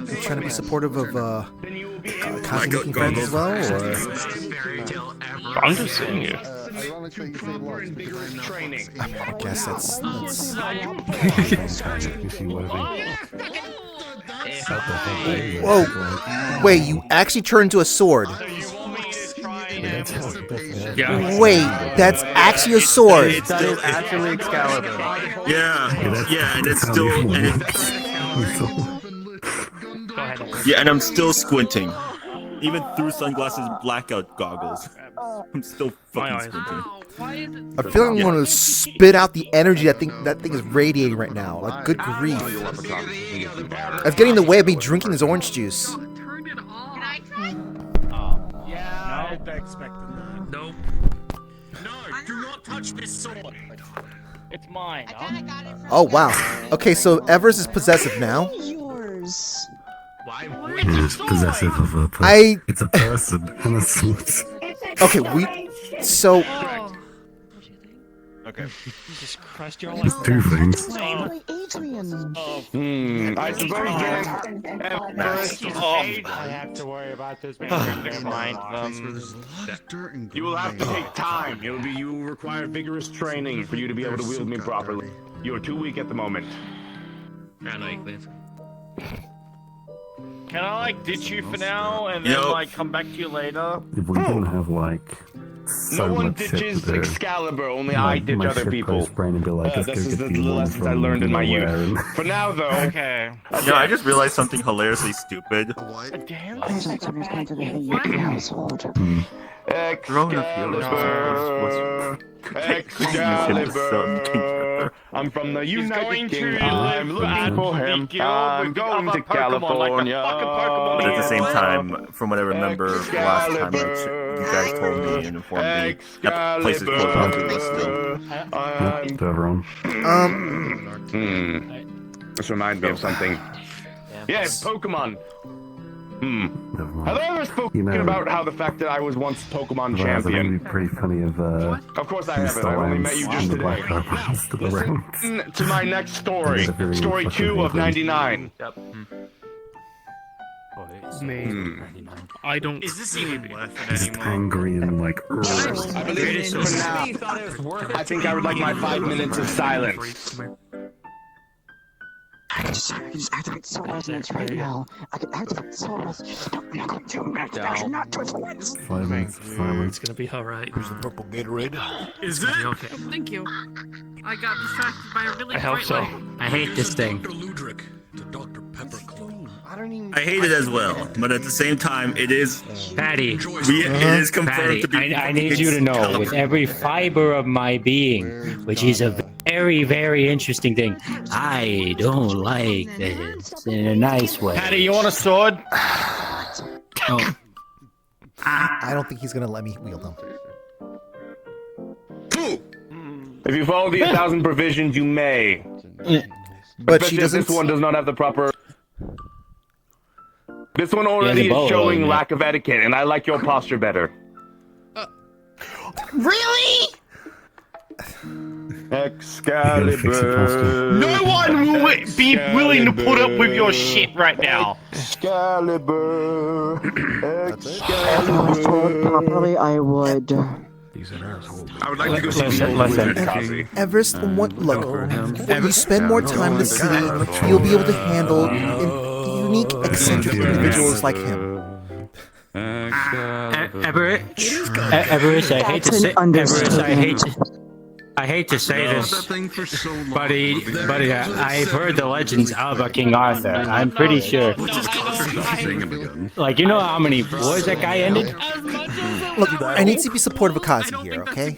you trying to be supportive of Kazi making friends as well, or? I'm just saying it. I guess that's. Whoa! Wait, you actually turned into a sword. Yeah. Wait, that's actually a sword. That is actually Excalibur. Yeah, and it's still... Yeah, and I'm still squinting. Even through sunglasses blackout goggles. I'm still fucking squinting. I feel like I'm going to spit out the energy that thing is radiating right now. Like, good grief. It's getting in the way of me drinking this orange juice. Yeah, I expected that. Nope. No, do not touch this sword. It's mine. Oh, wow. Okay, so Evers is possessive now. Yours. He is possessive of a person. It's a person and a suit. Okay, so... Okay. Jesus Christ, you're There's two things. Adrian. I suppose then. I have to worry about this. You will have to take time. You will require vigorous training for you to be able to wield me properly. You are too weak at the moment. Can I ditch you for now and then come back to you later? If we didn't have so No one much shit ditches to do. Excalibur, only I ditch my other shit people. goes brain and be like, let's This go is get the the one lessons I from learned in my nowhere, youth. and- For now, though. Okay. You know, I just realized something hilariously stupid. Excalibur. I'm from the United Kingdom. I'm looking for him. I'm going to California. But at the same time, from what I remember, last time you guys told me and informed me, that place is closed down to listing. To everyone. This reminds me of something. Yes, Pokemon. Have I ever spoken about how the fact that I was once Pokemon Well, I think champion? it'd be pretty funny if, Of course I haven't. I only met you just today. Listen to my next story. Story 2 of 99. Yep. I don't. Is this even worth it Just anymore? angry and like. I believe it is for now. I think I would like my 5 minutes of silence. I can just activate soul resonance right now. I can activate soul resonance. I'm not going to do it. I cannot do it for once. 5 minutes of silence. It's gonna be alright. Here's the purple Gatorade. Is it? Okay. Thank you. I got distracted by a really I hope bright so. light. I hate this thing. Dr. Ludrick, the Dr. Pepper Club. I hate it as well, but at the same time, it is. Patty. It is confirmed Patty, to be. I need you to know, with every fiber of my being, which is a very, very interesting thing, I don't like this in a nice way. Patty, you want a sword? Oh. I don't think he's gonna let me wield them. If you follow the 1,000 provisions, you may. But Especially she if doesn't. This one does not have the proper. This one already bow is showing on it. lack of etiquette, and I like your posture better. Really? Excalibur. No one will be willing to put up with your shit right now. Excalibur. If I was told properly, I would. I would like to go see Listen. Everest, look, when you spend more time in the city, you'll be able to handle unique, eccentric individuals like him. Everett, I hate to say, I hate to say this, buddy, I've heard the legends about King Arthur. I'm pretty sure. Like, you know how many wars that guy ended? Look, I need to be supportive of Kazi here, okay?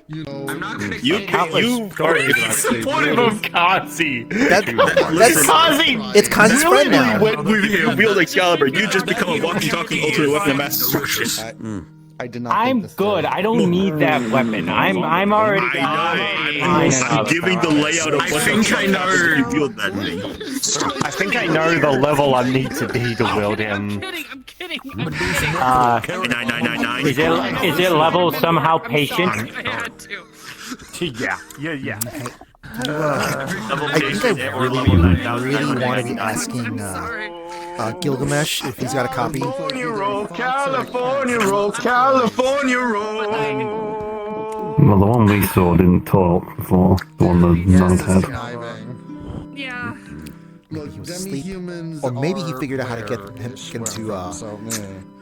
You are supportive of Kazi. That's Kazi. It's Kazi's friend now. When we wield Excalibur, you just become a walking, talking ultimate weapon of mass destruction. I did not. I'm good. I don't need that weapon. I'm already. I'm giving the layout of what I think I know. Wield that thing. I think I know the level I need to be to wield him. I'm kidding. Is it level somehow patient? I had to. Yeah. I think I really want to be asking Gilgamesh if he's got a copy. California roll, California roll, California roll. Well, the one we saw didn't talk before. The one the knight had. Yeah. Maybe he was asleep, or maybe he figured out how to get him to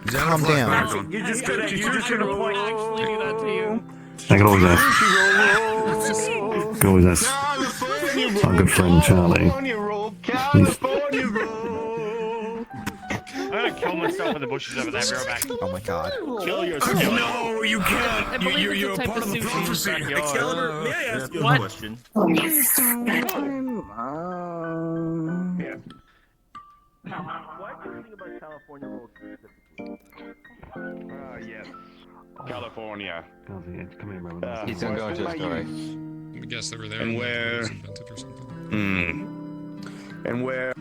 calm down. You just gonna actually do that to you. I could always ask. Could always ask our good friend Charlie. I'm gonna kill myself in the bushes over there. Be right back. Oh my god. Kill yourself. No, you can't. You're a type part of of the sushi. prophecy. Excalibur, may I ask you a What? question? What do you think about California rolls specifically? Yes. California. Come here, brother. He's gonna go into a story. I guess they were there. And where? Invented or something. And where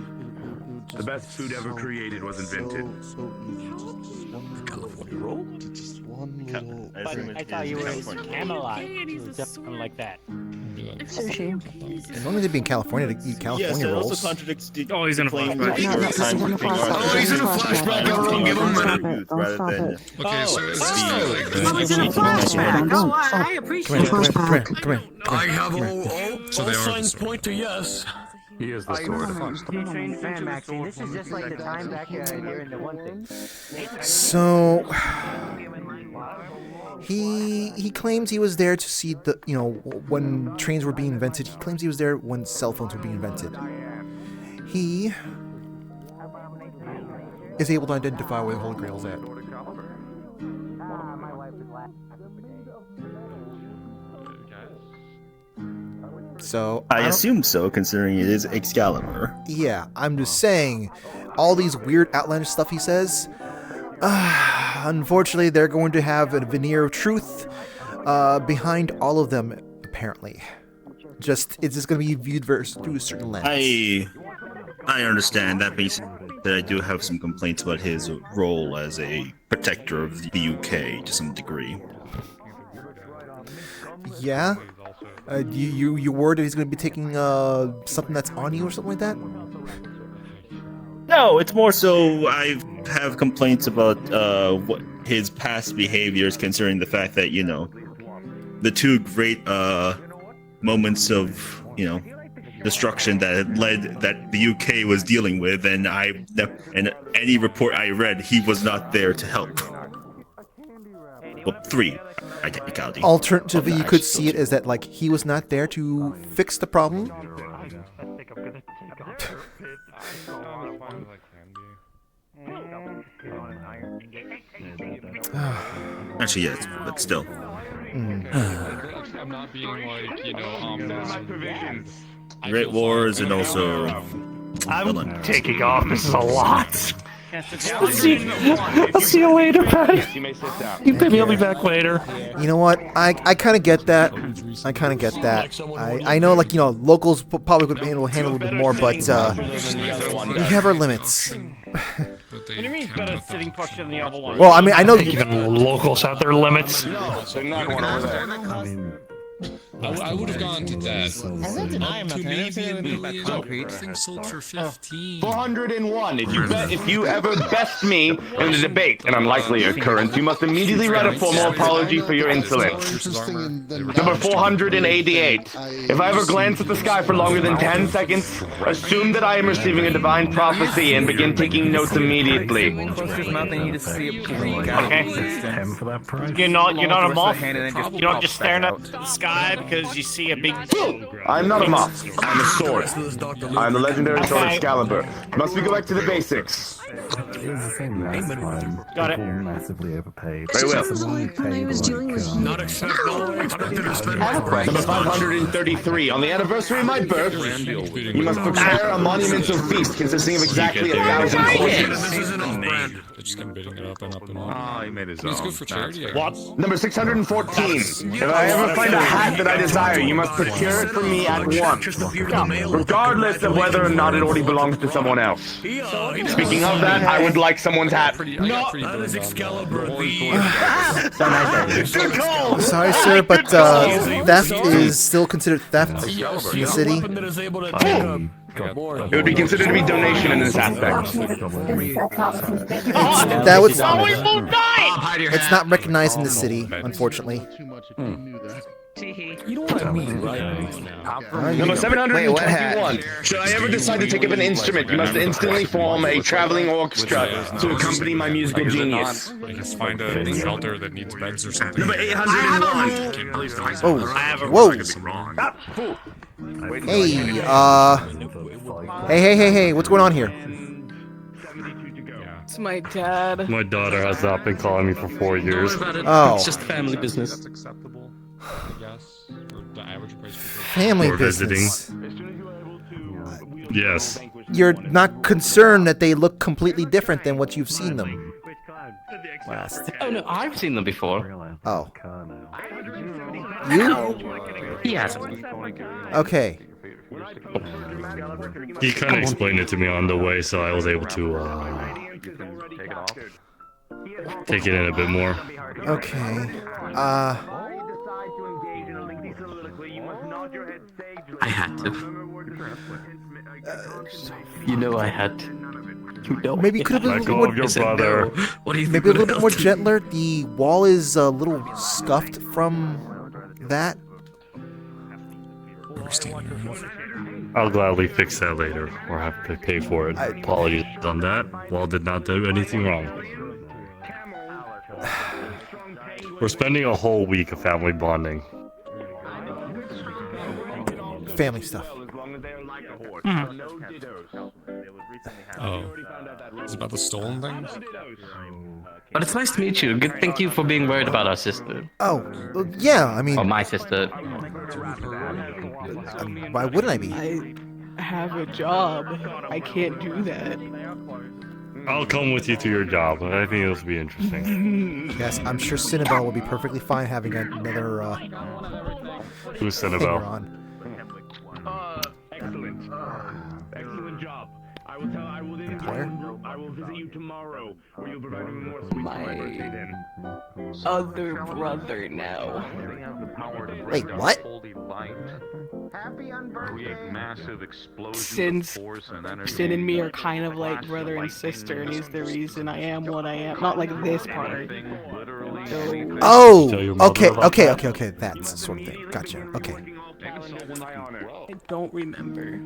the best food ever created was invented. California roll? Just one little. But I thought you were in Camelot. Something like that. Sushi. As long as you'd be in California to eat Yes, California it also rolls. contradicts the Oh, he's in a claim flashback. that your time for King Arthur. Oh, he's in a flashback. Everyone give him a minute. Rather than Okay, so is this I appreciate Come here, come here, come here. I have all signs point to yes. He is the sword. This is just like the time back here in the one thing. So, He claims he was there to see the, when trains were being invented. He claims he was there when cell phones were being invented. He is able to identify where the Holy Grail's at. So I assume so, considering it is Excalibur. Yeah, I'm just saying, all these weird outlandish stuff he says, unfortunately, they're going to have a veneer of truth behind all of them, apparently. It's just going to be viewed through a certain lens. I understand. That means that I do have some complaints about his role as a protector of the UK to some degree. Yeah? You worried that he's going to be taking something that's on you or something like that? No, it's more so I have complaints about what his past behaviors concerning the fact that, the two great moments of, destruction that the UK was dealing with, and any report I read, he was not there to help. Well, 3. Alternatively, you could see it as that, like, he was not there to fix the problem. Actually, yes, but still. I'm not being Great Wars and also... I'm taking off. This is a lot. I'll see you later, Patty. Maybe I'll be back later. You know what? I kind of get that. I know, like, locals probably would handle a little bit more, but we have our limits. What do you mean better sitting posture than the other one? Well, I mean, I know even locals have their limits. I would have gone to that. To maybe a million. Things sold for 15. 401. If you ever best me in a debate, an unlikely occurrence, you must immediately write a formal apology for your insolence. Number 488. If I ever glance at the sky for longer than 10 seconds, assume that I am receiving a divine prophecy and begin taking notes immediately. Okay. You're not a moth. You're not just staring at the sky because you see a big... I'm not a moth. I'm a sword. I'm the legendary sword Excalibur. Must we go back to the basics? It was the same last time. Got it. People massively overpaid. Very well. Not acceptable. Expected to spend Number 533. On the anniversary of my birth, you must prepare a monumental feast consisting of exactly 1,000 courses. They just kept bidding it up and up and up. Oh, he made his Let's go for charity. What? Number 614. If I ever find a hat that I desire, you must procure it for me at once, regardless of whether or not it already belongs to someone else. Speaking of that, I would like someone's hat. No, that is Excalibur. Sorry, sir, but theft is still considered theft in the city. It would be considered to be donation in this aspect. It's not recognized in the city, unfortunately. You know what I mean, right? Number 751. Should I ever decide to take up an instrument, you must instantly form a traveling orchestra to accompany my musical genius. I guess find a shelter that needs beds or something. Number 801. Oh, whoa. Hey, what's going on here? It's my dad. My daughter has not been calling me for 4 years. Oh. It's just family business. That's acceptable, I guess. Or the average price for Family Or business. Yes. You're not concerned that they look completely different than what you've seen them last. Oh no, I've seen them before. Oh. You? He hasn't. Okay. He kind of explained it to me on the way, so I was able to take it in a bit more. Okay. I had to. You know I had to. You know. Maybe you could have been a little more. What do you think? Maybe a little bit more gentler. The wall is a little scuffed from that. I'll gladly fix that later, or have to pay for it. Apologies on that. Wall did not do anything wrong. We're spending a whole week of family bonding. Family stuff. Oh. Is it about the stolen things? But it's nice to meet you. Thank you for being worried about our sister. Oh, well, yeah, I mean... Or my sister. Why wouldn't I be? I have a job. I can't do that. I'll come with you to your job. I think this will be interesting. Yes, I'm sure Cinnabelle will be perfectly fine having another, Who's finger Cinnabelle? on. Excellent job. I will visit you tomorrow, where you'll provide me more sweets for my birthday then. Other brother now. Wait, what? Since Sin and me are kind of like brother and sister, and he's the reason I am what I am. Not like this part. So, Oh! Okay, that sort of thing. Gotcha, okay. I don't remember.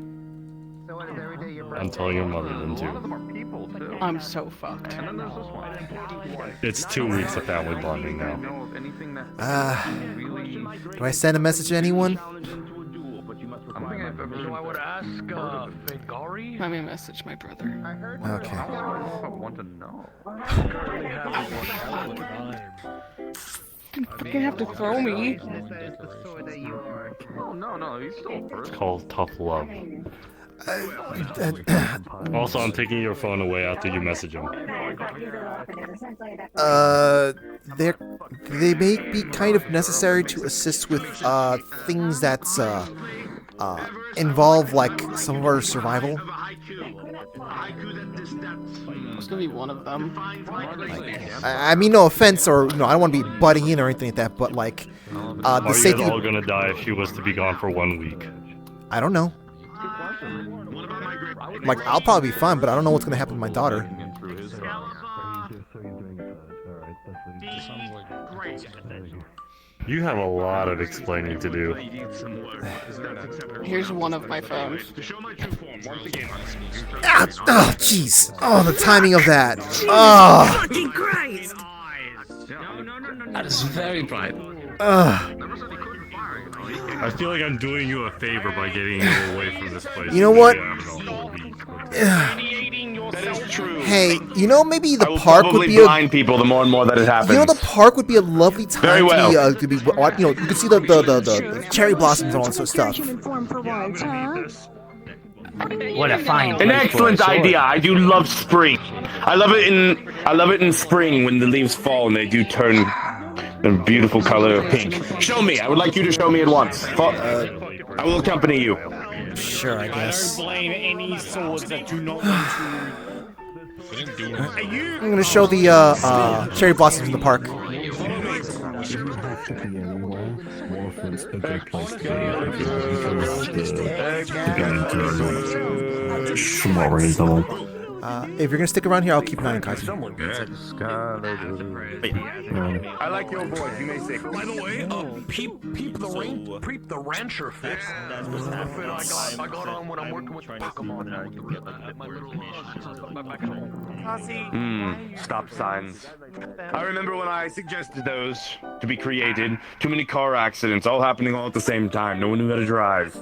I'm telling your mother then too. I'm so fucked. It's 2 weeks of family bonding now. Do I send a message to anyone? So I would ask Fengari? Let me message my brother. Okay. I want to know. You fucking have to throw me. Oh, no, he's still It's called tough love. Also, I'm taking your phone away after you message him. They may be kind of necessary to assist with things that involve like some of our survival. It's gonna be one of them. I mean, no offense, or I don't want to be butting in or anything like that, but like the safety. Are you all gonna die if she was to be gone for 1 week? I don't know. Like, I'll probably be fine, but I don't know what's gonna happen to my daughter. You have a lot of explaining to do. Here's one of my phones. Ah, oh, jeez. Oh, the timing of that. Oh. Fucking Christ! That is very bright. I feel like I'm doing you a favor by getting you away from this place. You know what? That is true. Hey, maybe the I will park would probably be blind people the more and more that it happens. the park would be a lovely time Very well. to be you can see the cherry blossoms and all that sort of stuff. What a fine. An excellent idea. I do love spring. I love it in spring when the leaves fall and they do turn a beautiful color of pink. Show me. I would like you to show me at once. I will accompany you. Sure, I guess. I don't blame any swords that do not want to. I'm gonna show the cherry blossoms in the park. If you're gonna stick around here, I'll keep an eye on Kazu. I like your voice. You may say. By the way, peep the rancher fix. That's I got on when I'm working with Pokemon. Stop signs. I remember when I suggested those to be created. Too many car accidents, all happening all at the same time. No one knew how to drive.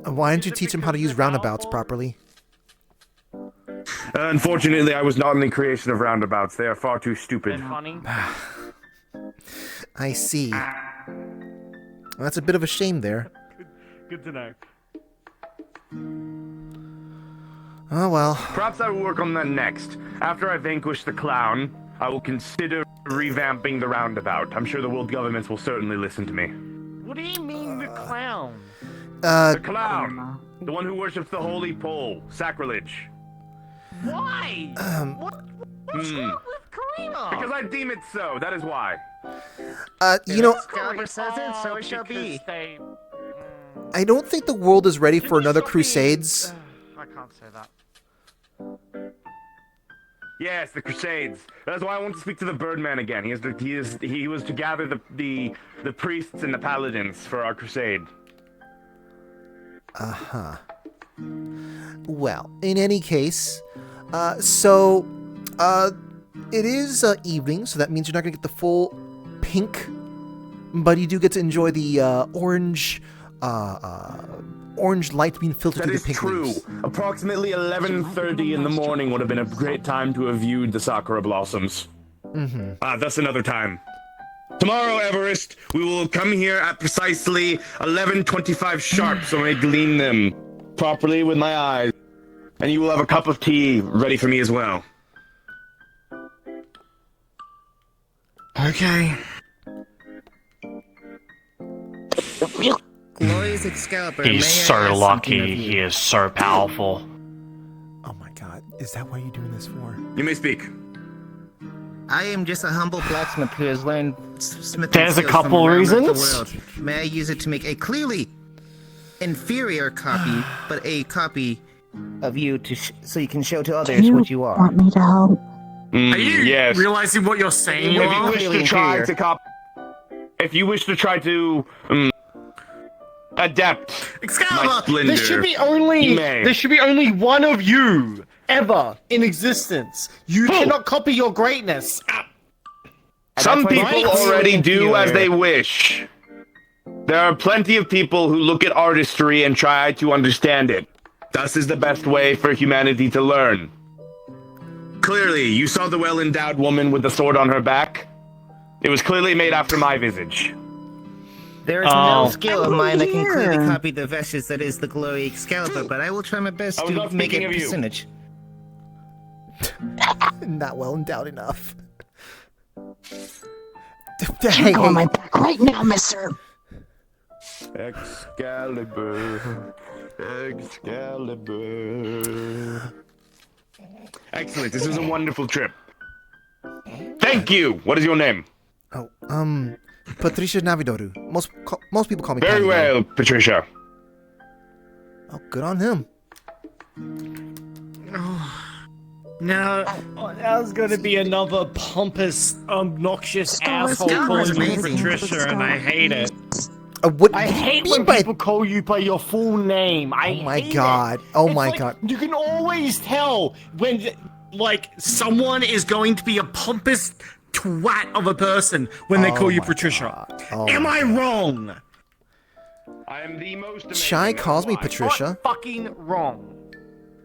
Why didn't you teach him how to use roundabouts properly? Unfortunately, I was not in the creation of roundabouts. They are far too stupid. I see. That's a bit of a shame there. Good to know. Oh well. Perhaps I will work on that next. After I vanquish the clown, I will consider revamping the roundabout. I'm sure the world governments will certainly listen to me. What do you mean the clown? The clown! The one who worships the holy pole. Sacrilege. Why? What's wrong with Karina? Because I deem it so, that is why. Excalibur says it, so it shall be. I don't think the world is ready for another Crusades. I can't say that. Yes, the Crusades. That's why I want to speak to the Birdman again. He was to gather the priests and the paladins for our crusade. Uh-huh. Well, in any case, it is evening, so that means you're not going to get the full pink, but you do get to enjoy the orange light being filtered That through is the pink true. leaves. Approximately 11:30 in the morning would have been a great time to have viewed the sakura blossoms. Thus another time. Tomorrow, Everest, we will come here at precisely 11:25 sharp, so I may glean them properly with my eyes. And you will have a cup of tea ready for me as well. Okay. Glorious Excalibur. He's may I so ask something of lucky. you? He is so powerful. Oh my god, is that what you're doing this for? You may speak. I am just a humble blacksmith who has learned smithing There's a skills from couple around the reasons. world. May I use it to make a clearly inferior copy, but a copy of you so you can show to others what you are? Want me to help? Are you Yes. realizing what you're saying? If you wish to try to if you wish to try to adapt my Excalibur, splendor, there should be only you may. there should be only one of you ever in existence. You cannot copy your greatness. Some people Right? already do as they wish. There are plenty of people who look at artistry and try to understand it. Thus is the best way for humanity to learn. Clearly, you saw the well-endowed woman with the sword on her back. It was clearly made after my visage. There is no skill of mine that can clearly copy the vestige that is the glory Excalibur, but I will try my best I was to not make speaking a of you. percentage. Not well endowed enough. You go on my back right now, mister. Excalibur. Excalibur. Excellent. This was a wonderful trip. Thank you. What is your name? Oh, Patricia Navidoru. Most people call me Very Patty, well, though. Patricia. Oh, good on him. No, that was gonna be another pompous, obnoxious asshole Star Wars calling you amazing. Patricia, and I hate it. What I do you hate mean when by- people call you by your full name. Oh my god. Oh my god. You can always tell when, like, someone is going to be a pompous twat of a person when they call you Patricia. Oh Am my I wrong? I am the most Chai calls me Patricia. Fucking wrong.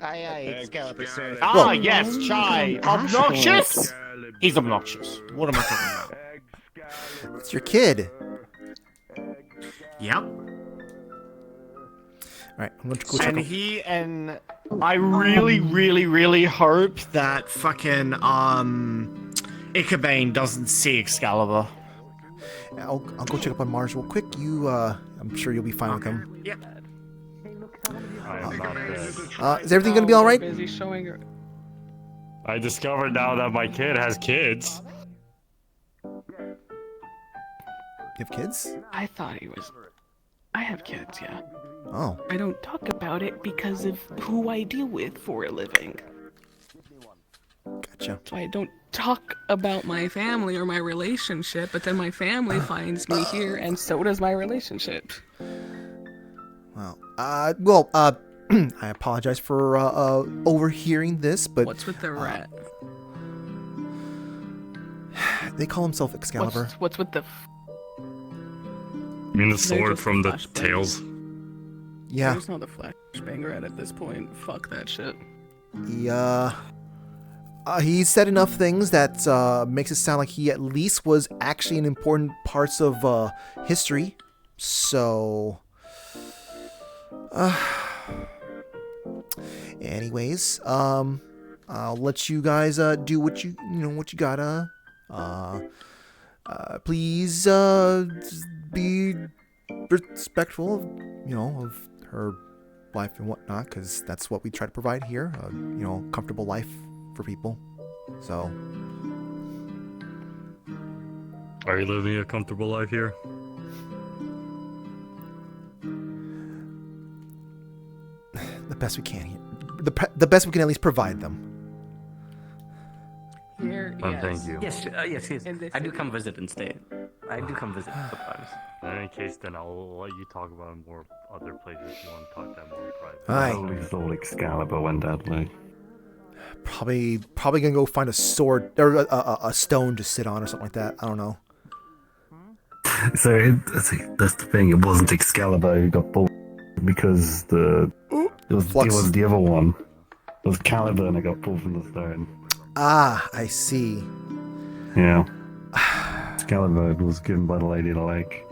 Aye, aye, Excalibur, sir. Ah, yes, Chai. Obnoxious? He's obnoxious. What am I talking about? It's your kid. Yep. Alright, I'm going to go check And I really, really, really hope that fucking, Ichabane doesn't see Excalibur. I'll go check up on Mars real quick. I'm sure you'll be fine with him. Yep. Is everything gonna be alright? Busy showing her. I discovered now that my kid has kids. You have kids? I thought he was. I have kids, yeah. Oh. I don't talk about it because of who I deal with for a living. Gotcha. So I don't talk about my family or my relationship, but then my family finds me here, and so does my relationship. Well, I apologize for overhearing this, but What's with the rat? They call himself Excalibur. What's with the? You mean the sword from the tails? Yeah. There's not a flashbang rat at this point. Fuck that shit. He said enough things that makes it sound like he at least was actually in important parts of history. So, anyways, I'll let you guys do what you gotta. Please just be respectful of of her life and whatnot, because that's what we try to provide here. Comfortable life for people. So, Are you living a comfortable life here? the best we can here. The best we can at least provide them. Here, Thank you. Yes, yes. I do come visit and stay. I do come visit sometimes. In any case, then I'll let you talk about more other places you want to talk that more in private. Aye. Holy soul Excalibur went that way. Probably gonna go find a sword or a stone to sit on or something like that. I don't know. So that's the thing. It wasn't Excalibur who got pulled because it was the other one. It was Caliburn that got pulled from the stone. Ah, I see. Yeah. Excalibur was given by the Lady of the Lake.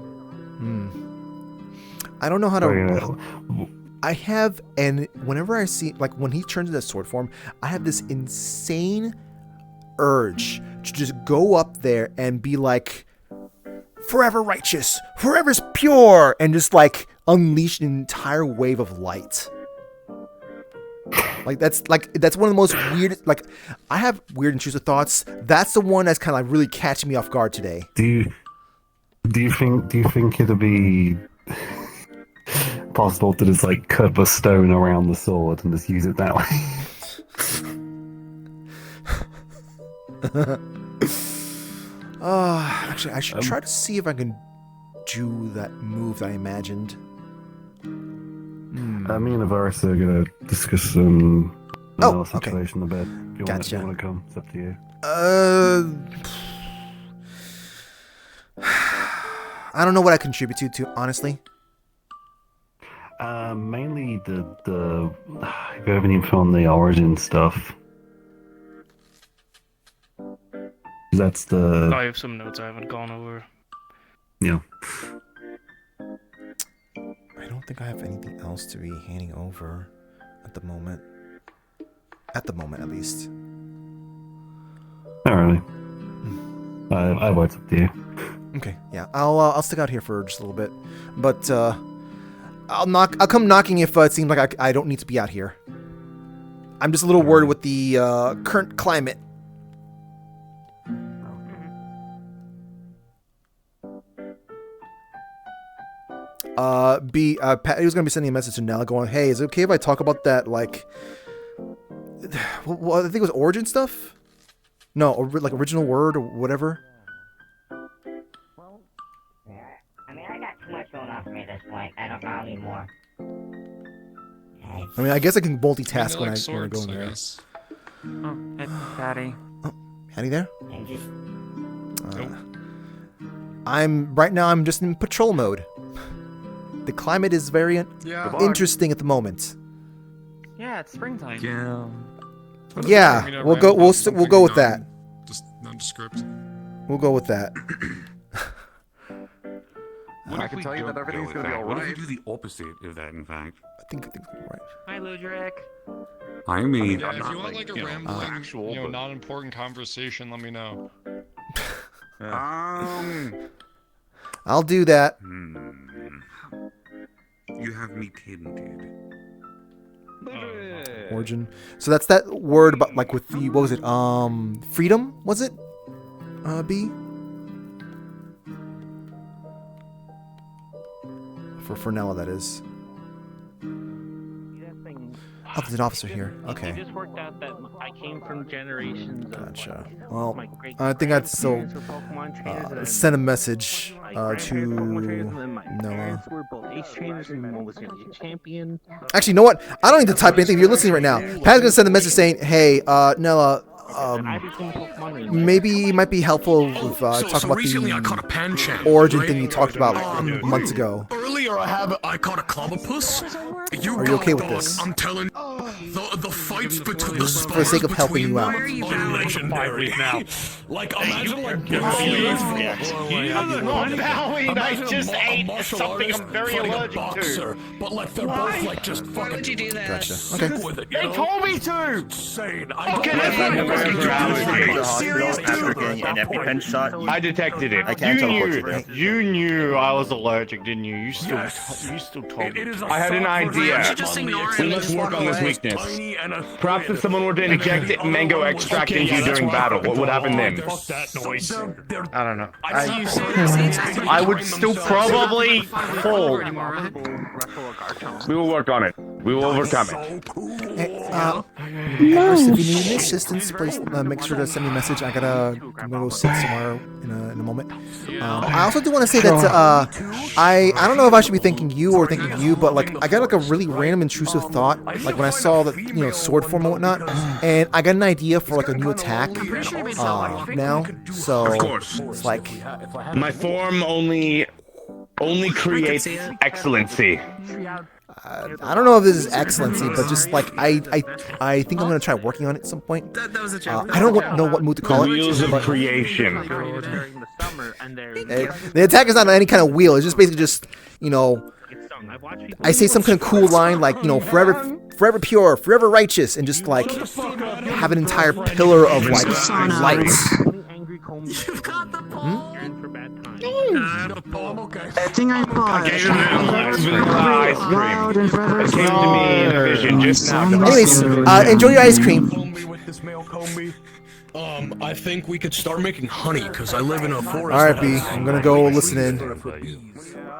I don't know how to. I have, and whenever I see, like when he turns into sword form, I have this insane urge to just go up there and be like, forever righteous, forever's pure, and just like unleash an entire wave of light. That's one of the most weird. Like, I have weird intrusive thoughts. That's the one that's kind of like really catching me off guard today. Do you think it'll be possible to just like cut a stone around the sword and just use it that way? Actually, I should try to see if I can do that move that I imagined. Me and Avaris are gonna discuss some situation a bit. If you Gotcha. want to come, it's up to you. I don't know what I contribute to honestly. Mainly the if you have any info on the origin stuff. That's the. I have some notes I haven't gone over. Yeah. I don't think I have anything else to be handing over at the moment. At the moment, at least. Not really. I what's up to you. Okay, yeah, I'll stick out here for just a little bit, but I'll come knocking if it seems like I don't need to be out here. I'm just a little worried with the current climate. Pat, he was gonna be sending a message to Nella going, "Hey, is it okay if I talk about that, like, well, I think it was origin stuff? No, like original word or whatever." I mean, I got too much going on for me at this point. I don't know anymore. I mean, I guess I can multitask when I go in there. Oh, hey, Patty. Oh, Patty there? Right now I'm just in patrol mode. The climate is very interesting at the moment. Yeah, it's springtime. Yeah, we'll go with that. Just nondescript. We'll go with that. I can tell you that everything's going to be alright. What if we do the opposite of that, in fact? I think right. Hi, Ludrick. I mean, if you want like a rambling, not-important conversation, let me know. I'll do that. You have me tinted. Origin. So that's that word about like with the what was it? Freedom was it? B. For Nella, that is. Oh, there's an officer here. Okay. It just worked out that I came from generations. Gotcha. Well, I think I'd still send a message to Noah. Actually, you know what? I don't need to type anything. If you're listening right now, Pat's gonna send a message saying, "Hey, Nella, maybe it might be helpful if talk about the origin thing you talked about months ago." Earlier, I caught a clobberpuss. Are you okay with this? I'm telling the fights between the for the sake of helping you out. Legendary now. Like imagine I just ate something I'm very allergic to. But like they're both like just fucking. Why would you do that? Gotcha. Okay. They told me to. Insane. I detected it. You knew I was allergic, didn't you? You still told me. I had an idea. We must work on this weakness. Perhaps if someone were to inject mango extract into you during battle, what would happen then? Fuck that noise. I don't know. I would still probably fall. We will work on it. We will overcome it. If you need any assistance, please make sure to send me a message. I'm gonna go sit somewhere in a moment. I also do want to say that I don't know if I should be thanking you or thanking you, but like I got like a really random intrusive thought, like when I saw the sword form and whatnot, and I got an idea for like a new attack now. So of course, it's like my form only creates excellency. I don't know if this is excellency, but just like I think I'm gonna try working on it at some point. I don't know what mood to call it. Wheels of creation. The attack is not any kind of wheel. It's just basically just I say some kind of cool line like forever pure, forever righteous, and just like have an entire pillar of like lights. You've got the Hmm? I think I paused. Loud and forever. It came to me in a vision just now. Anyways, enjoy your ice cream. I think we could start making honey, because I live in a forest. Alright, B, I'm gonna go listen in.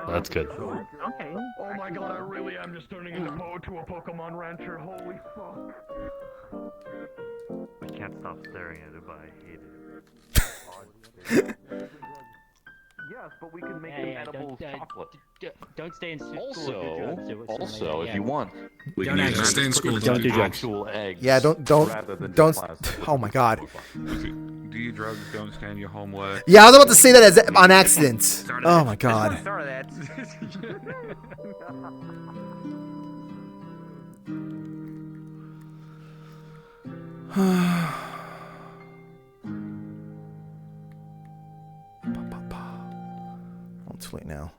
That's good. Okay. Oh my god, I really am just turning into to a Pokemon rancher. Holy fuck. I can't stop staring at it, but I hate it. Yes, but we can make edible chocolate. Don't stay in school. Also, if you want, we Don't can actually stay in school. Don't do drugs. Actual eggs. Yeah, don't. Oh my god. Do your drugs, don't stand your homework. Yeah, I was about to say that as on accident. Oh my god. Oh, it's too late now.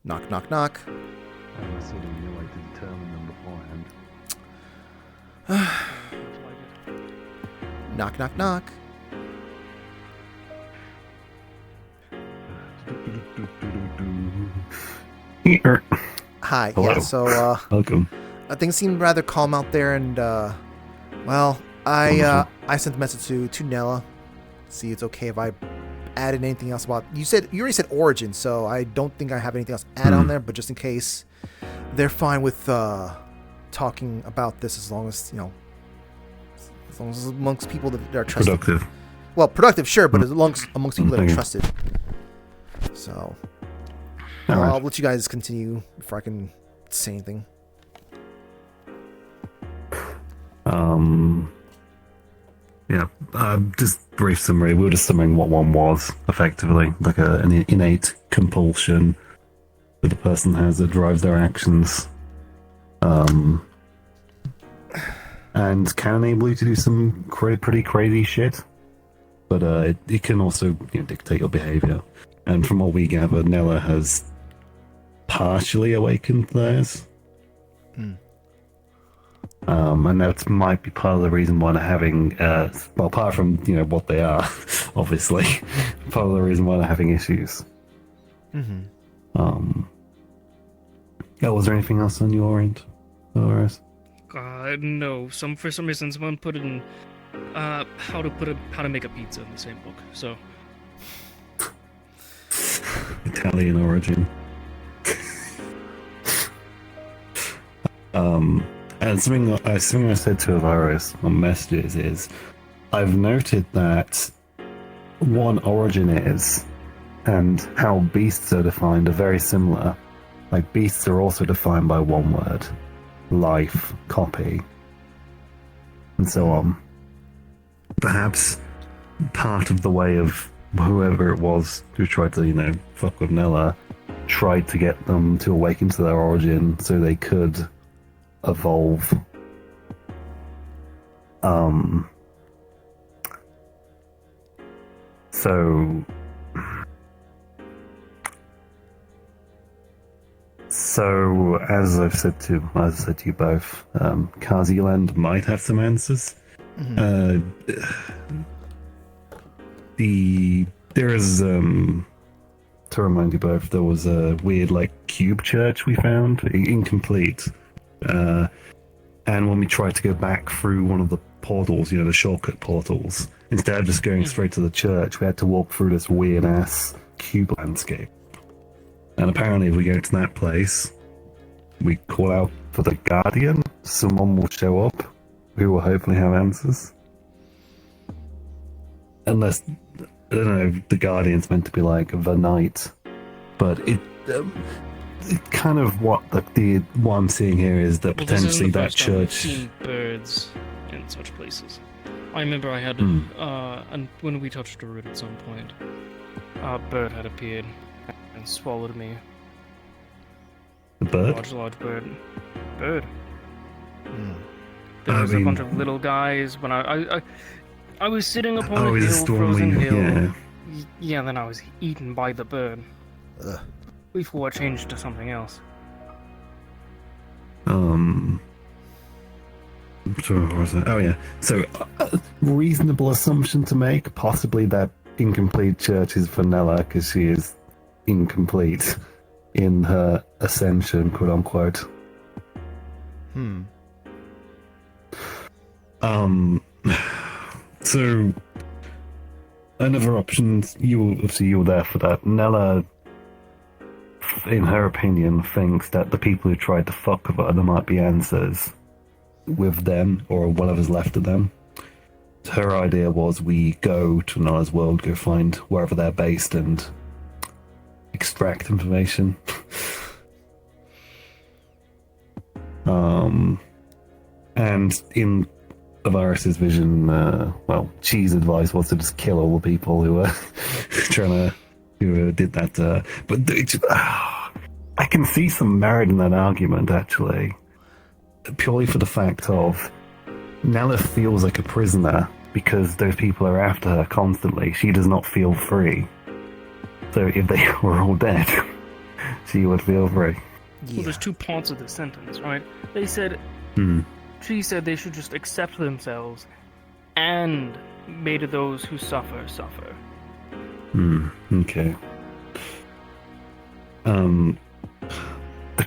Knock, knock, knock. I'm assuming you like to determine them beforehand. Knock, knock, knock. Hi. Hello. Yeah, so Welcome. things seem rather calm out there, and well, I sent a message to Nella. See, it's okay if I added anything else about you already said origin, so I don't think I have anything else to add on there. But just in case, they're fine with talking about this as long as as long as amongst people that are trusted. Productive. Well, productive, sure, but as amongst people that are trusted. So I'll let you guys continue before I can say anything. Yeah, just brief summary. We were just summarizing what one was, effectively, like an innate compulsion that the person has that drives their actions, and can enable you to do some pretty crazy shit. But it can also dictate your behavior. And from what we gather, Nella has partially awakened theirs. And that might be part of the reason why they're having, well, apart from, what they are, obviously, part of the reason why they're having issues. Yeah, was there anything else on your end, Dolores? No. For some reason, someone put in, how to make a pizza in the same book, so. Italian origin. And something I said to Avaris on messages is, I've noted that one origin is, and how beasts are defined are very similar. Like, beasts are also defined by one word. Life, copy, and so on. Perhaps part of the way of whoever it was who tried to, fuck with Nella, tried to get them to awaken to their origin so they could evolve. So as I've said to you both, Kaziland might have some answers. There is to remind you both, there was a weird cube church we found, incomplete. And when we tried to go back through one of the portals, the shortcut portals, instead of just going straight to the church, we had to walk through this weird ass cube landscape. And apparently if we go to that place, we call out for the Guardian, someone will show up who will hopefully have answers. Unless, I don't know, the Guardian's meant to be like the knight, but it kind of what I'm seeing here is that potentially that church. Seen birds in such places. I remember I had, and when we touched a root at some point, a bird had appeared and swallowed me. A bird? Large bird. There was a bunch of little guys when I was sitting upon a hill, frozen hill. Yeah, then I was eaten by the bird. Before it changed to something else. What was it? Oh yeah. So, reasonable assumption to make, possibly that incomplete church is Vanilla because she is incomplete in her ascension, quote unquote. So another option, you were there for that. Nella, in her opinion, thinks that the people who tried to fuck with her, there might be answers with them or whatever's left of them. Her idea was we go to Nella's world, go find wherever they're based and extract information. And in Avaris's vision, Chi's advice was to just kill all the people who were who did that. But I can see some merit in that argument, actually, purely for the fact of Nella feels like a prisoner because those people are after her constantly. She does not feel free. So if they were all dead, she would feel free. Well, there's two parts of the sentence, right? They said, she said they should just accept themselves, and may to those who suffer, suffer. Okay. The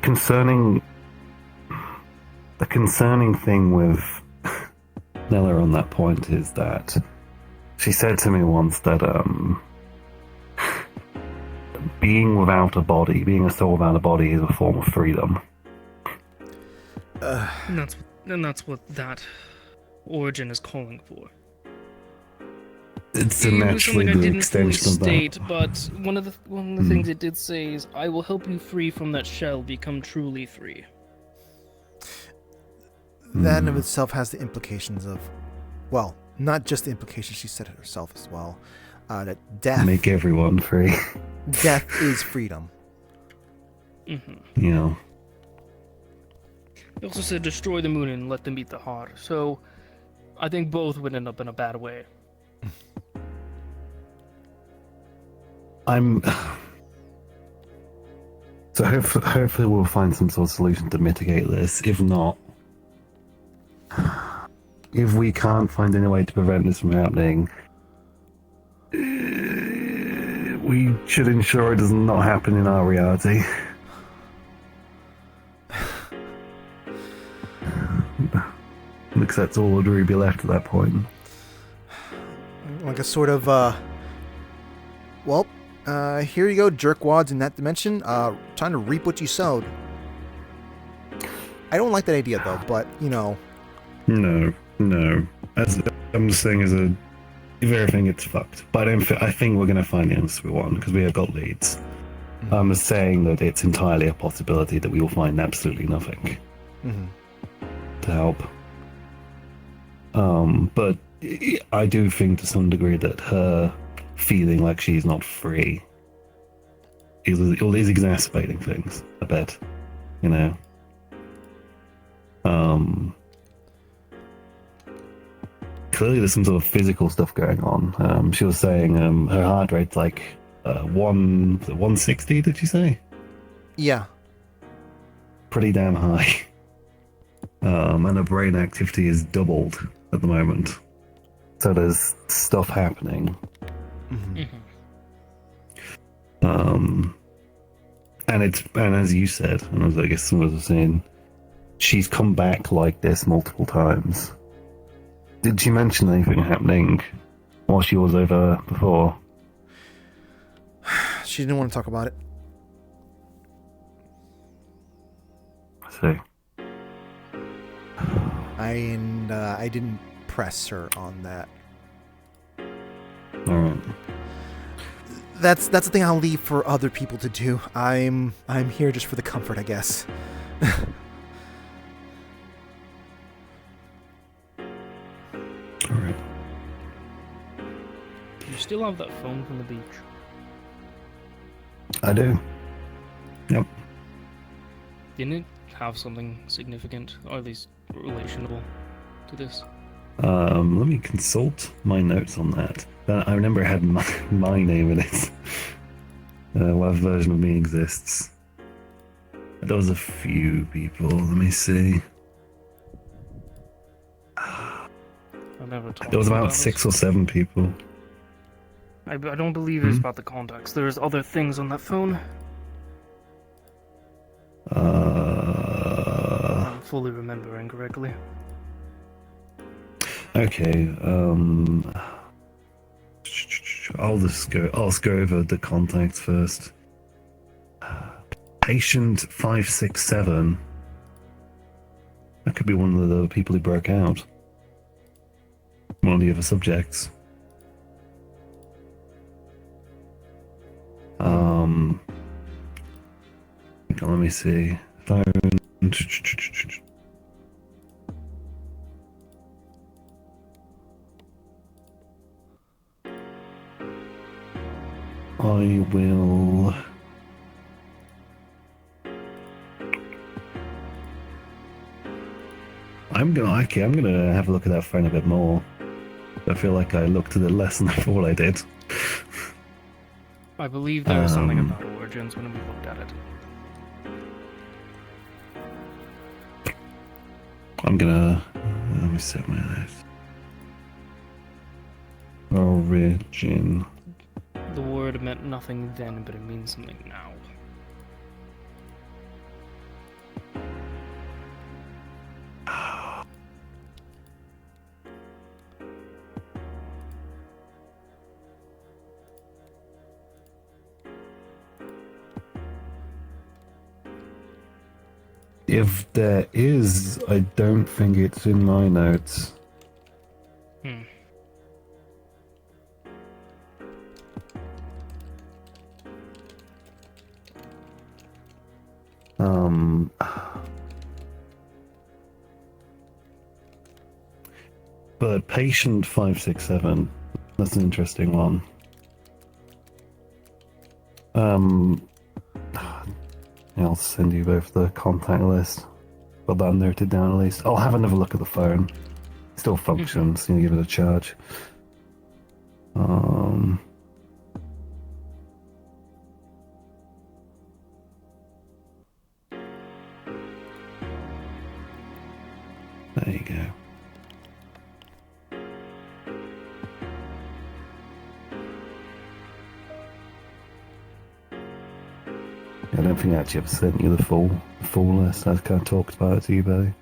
concerning thing with Nella on that point is that she said to me once that being without a body, being a soul without a body, is a form of freedom. And that's what that origin is calling for. It's naturally the extension of that. State, but one of the things it did say is, "I will help you free from that shell, become truly free." That in of itself has the implications of, well, not just the implications, she said it herself as well, that death... Make everyone free. Death is freedom. Yeah. He also said, destroy the moon and let them eat the heart. So, I think both would end up in a bad way. So hopefully we'll find some sort of solution to mitigate this. If not, if we can't find any way to prevent this from happening, we should ensure it does not happen in our reality. Because that's all would really be left at that point. Like a sort of, here you go, jerkwads in that dimension. Time to reap what you sowed. I don't like that idea, though, but, you know... No. As I'm just saying, if everything gets fucked. But I think we're going to find the answer we want, because we have got leads. I'm saying that it's entirely a possibility that we will find absolutely nothing to help. But I do think to some degree that her feeling like she's not free is exacerbating things a bit, you know. Clearly there's some sort of physical stuff going on. She was saying her heart rate's like 160, did she say? Yeah. Pretty damn high. And her brain activity is doubled at the moment. So there's stuff happening. And as you said, and as I guess some of us have seen, she's come back like this multiple times. Did she mention anything happening while she was over before? She didn't want to talk about it. I see. I didn't press her on that. All right. That's the thing I'll leave for other people to do. I'm here just for the comfort, I guess. All right. You still have that phone from the beach? I do. Yep. Didn't it have something significant, or at least relational to this? Let me consult my notes on that. I remember it had my name in it. What version of me exists? There was a few people. Let me see. There was about 6 or 7 people. I don't believe it was about the contacts. There's other things on that phone. I'm fully remembering correctly. Okay, I'll go over the contacts first. Patient 567. That could be one of the people who broke out. One of the other subjects. Let me see. Phone. I will. I'm gonna have a look at that phone a bit more. I feel like I looked at it less than I thought I did. I believe there was something about origins when we looked at it. I'm gonna. Let me set my notes. Origin. The word meant nothing then, but it means something now. If there is, I don't think it's in my notes. But patient 567, that's an interesting one. I'll send you both the contact list. Got that noted down at least. I'll have another look at the phone. It still functions, give it a charge. There you go. I don't think I actually ever sent you the full list. I kind of talked about it to you, Billy.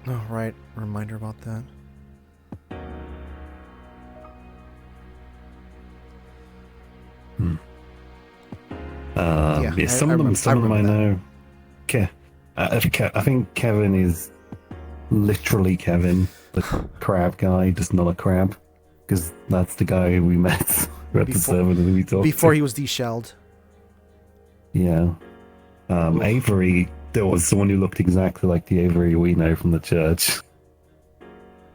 Oh, right. Reminder about that. Yeah, some of them I know. I think Kevin is literally Kevin, the crab guy, just not a crab, because that's the guy we met at the server that we talked before to. he was deshelled. Yeah. Avery, there was someone who looked exactly like the Avery we know from the church.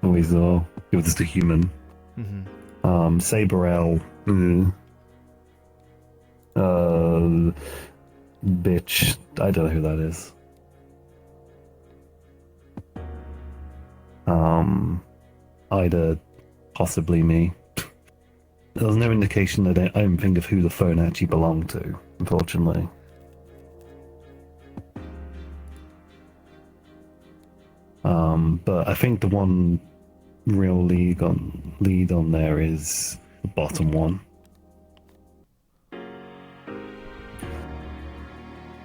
We saw. He was just a human. Saberel. Bitch. I don't know who that is. Either possibly me. There was no indication that I don't think of who the phone actually belonged to, unfortunately. But I think the one real lead on there is the bottom one.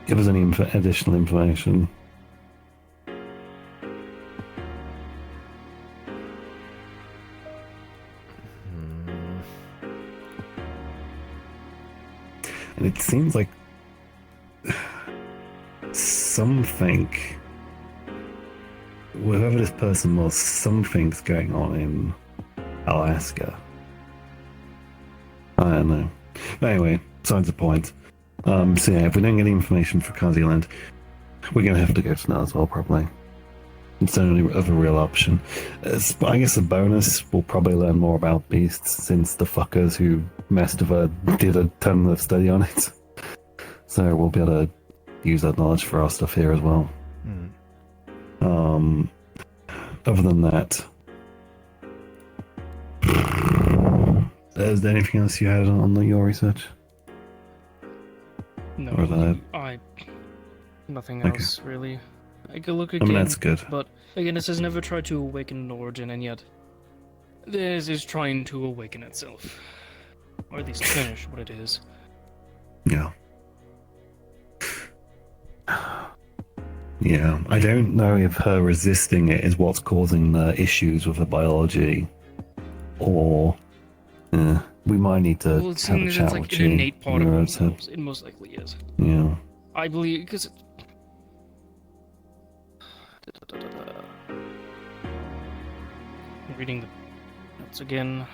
Give us any additional information. And it seems like something, whoever this person was, something's going on in Alaska. I don't know. But anyway, besides the point. So yeah, if we don't get any information for Kaziland, we're going to have to go to that as well, probably. It's the only other real option. I guess a bonus, we'll probably learn more about beasts, since the fuckers who messed with her did a ton of study on it. So we'll be able to use that knowledge for our stuff here as well. Other than that, is there anything else you had on your research? No, Or that... nothing else really. I could look again. I mean, that's good. But again, it says never try to awaken an origin, and yet this is trying to awaken itself, or at least finish what it is. Yeah. Yeah, I don't know if her resisting it is what's causing the issues with the biology, or we might need to Well, have a chat it's with like G. an innate part of Neuro's themselves. head. It most likely is. Yeah. I believe because. Reading the notes again.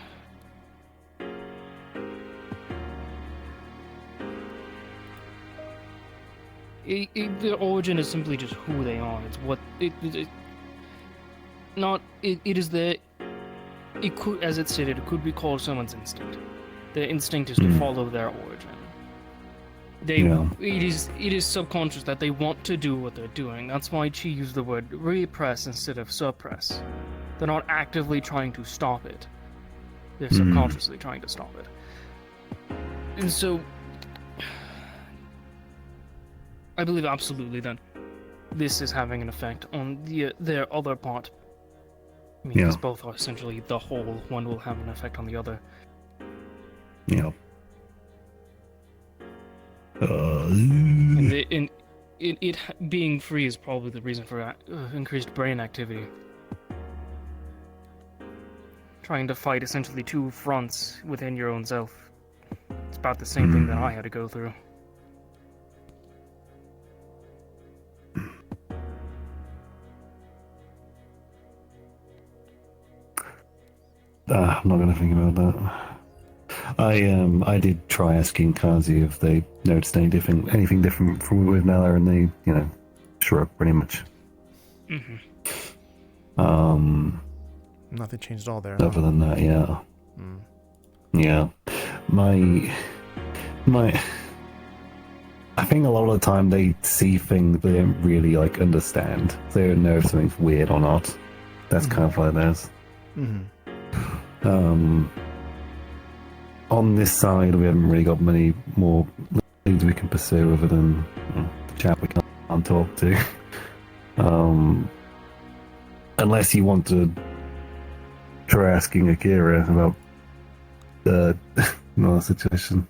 The origin is simply just who they are. It's what it is the. It could, as it stated, it could be called someone's instinct. Their instinct is to follow their origin. It is subconscious that they want to do what they're doing. That's why she used the word repress instead of suppress. They're not actively trying to stop it. They're subconsciously trying to stop it. And so, I believe absolutely that this is having an effect on their other part. I mean, because both are essentially the whole. One will have an effect on the other. Yeah. And it being free is probably the reason for increased brain activity. Trying to fight essentially two fronts within your own self. It's about the same thing that I had to go through. I'm not going to think about that. I did try asking Kazi if they noticed anything different from with Nella, and they, shrugged pretty much. Nothing changed at all there. Other than that, yeah. Yeah. My I think a lot of the time they see things they don't really understand. They don't know if something's weird or not. That's kind of what it is. On this side, we haven't really got many more leads we can pursue other than the chap we can't talk to. Unless you want to try asking Akira about the situation.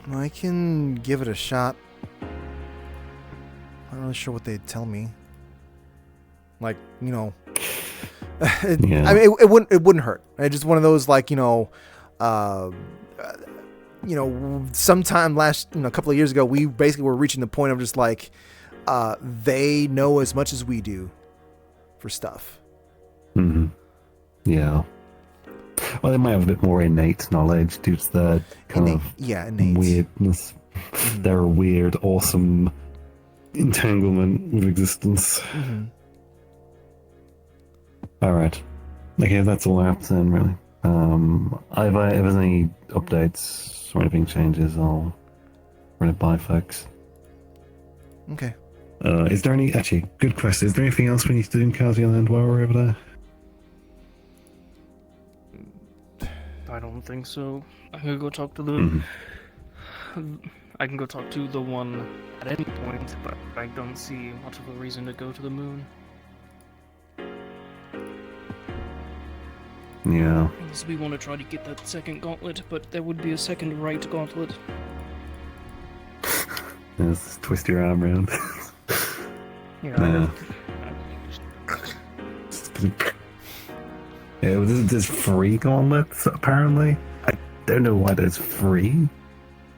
I can give it a shot. I'm not really sure what they'd tell me. I mean, it wouldn't hurt. It's just one of those sometime a couple of years ago, we basically were reaching the point of just they know as much as we do for stuff. Yeah. Well, they might have a bit more innate knowledge due to their kind of weirdness. Their weird, awesome entanglement with existence. Alright. Okay, that's all I have to say, really. If there's any updates or anything changes, I'll run it by folks. Okay. Is there any... Actually, good question. Is there anything else we need to do in Kazi Island while we're over there? I don't think so. I can go talk to the... I can go talk to the one at any point, but I don't see much of a reason to go to the moon. Yeah. Unless we want to try to get that second gauntlet, but there would be a second right gauntlet. Just twist your arm around. Yeah. Yeah, there's 3 gauntlets, apparently. don't know why there's 3.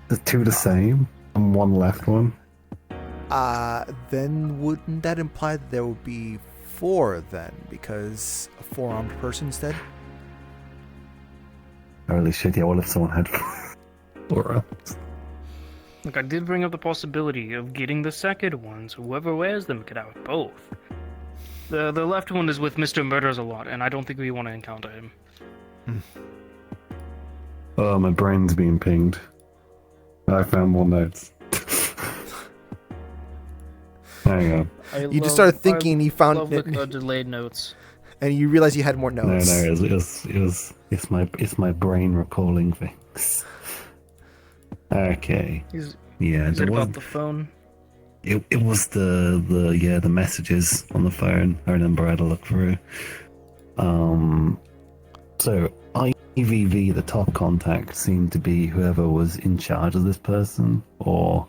There's 2 the same and 1 left one. Then wouldn't that imply that there would be 4 then? Because a 4-armed person instead? Holy shit, yeah, what if someone had 4 arms? Look, I did bring up the possibility of getting the second one, so whoever wears them could have both. The left one is with Mr. Murders a lot, and I don't think we want to encounter him. Oh, my brain's being pinged. I found more notes. Hang on. You just started thinking you found love the delayed notes. And you realized you had more notes. No, it's my brain recalling things. Okay. Is there it was about the phone? it was the messages on the phone. I remember I had to look through. So IVV, the top contact, seemed to be whoever was in charge of this person, or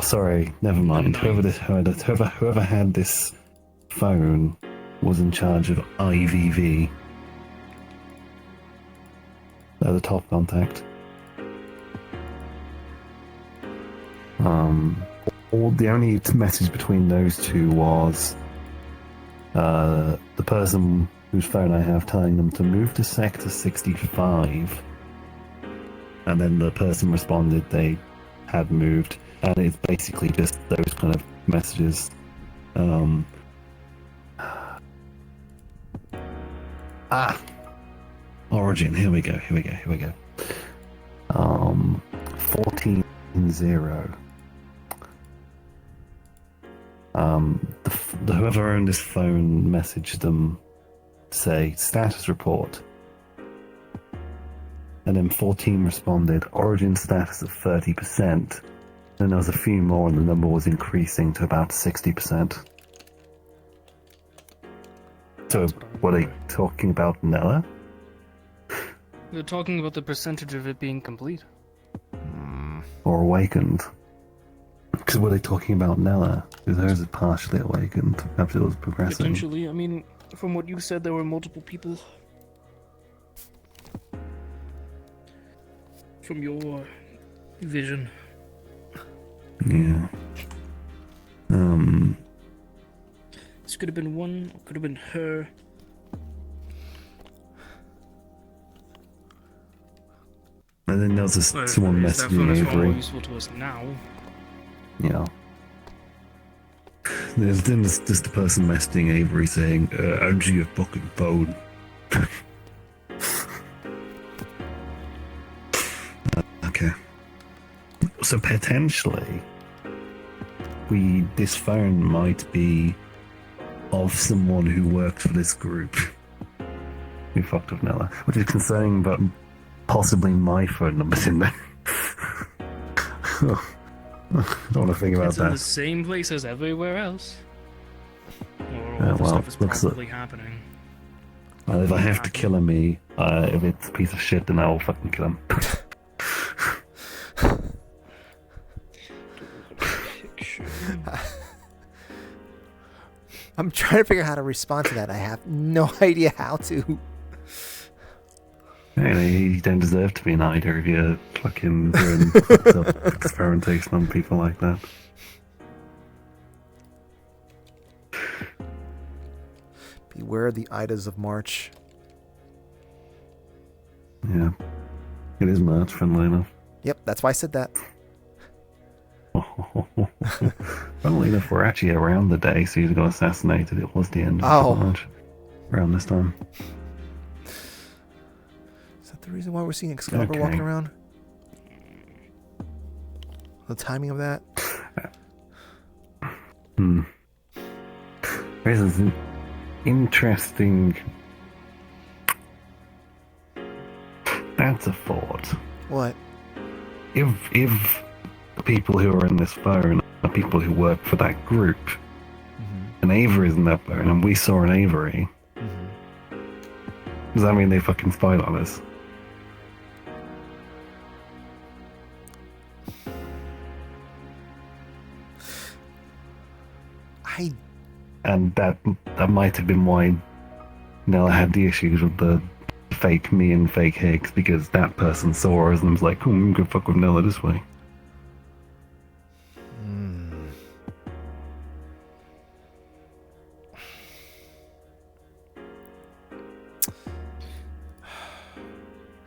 sorry, never mind. Whoever had this phone was in charge of IVV. The top contact. The only message between those two was the person whose phone I have telling them to move to Sector 65, and then the person responded they had moved, and it's basically just those kind of messages. Origin, here we go. 14-0. Whoever owned this phone messaged them, say, status report. And then 14 responded, origin status of 30%. Then there was a few more and the number was increasing to about 60%. So, were they talking about Nella? They're talking about the percentage of it being complete. Or awakened? Because were they talking about Nella? Because hers is partially awakened. Perhaps it was progressing. Potentially, I mean, from what you said, there were multiple people. From your vision. Yeah. This could have been one, could have been her. And then there was someone messaging Avery. More useful to us now. Yeah. There's the person messaging Avery saying, answer your fucking phone. Okay. So potentially, this phone might be of someone who worked for this group who fucked with Nella, which is concerning, but possibly my phone number's in there. I don't want to think about it's that. In the same place as everywhere else. Or all the stuff is probably happening. Well, if I have to kill him, if it's a piece of shit, then I will fucking kill him. I'm trying to figure out how to respond to that. I have no idea how to. You don't deserve to be an either if you're fucking doing experimentation on people like that. Beware the Idas of March. Yeah. It is March, funnily enough. Yep, that's why I said that. Funnily enough, we're actually around the day Caesar got assassinated. It was the end of March. Around this time. Is that the reason why we're seeing Excalibur walking around? The timing of that? This is an interesting... That's a thought. What? If the people who are in this phone are people who work for that group, and Avery's in that phone, and we saw an Avery, does that mean they fucking spied on us? And that might have been why Nella had the issues with the fake me and fake Higgs because that person saw us and was like, "Oh, I'm gonna fuck with Nella this way."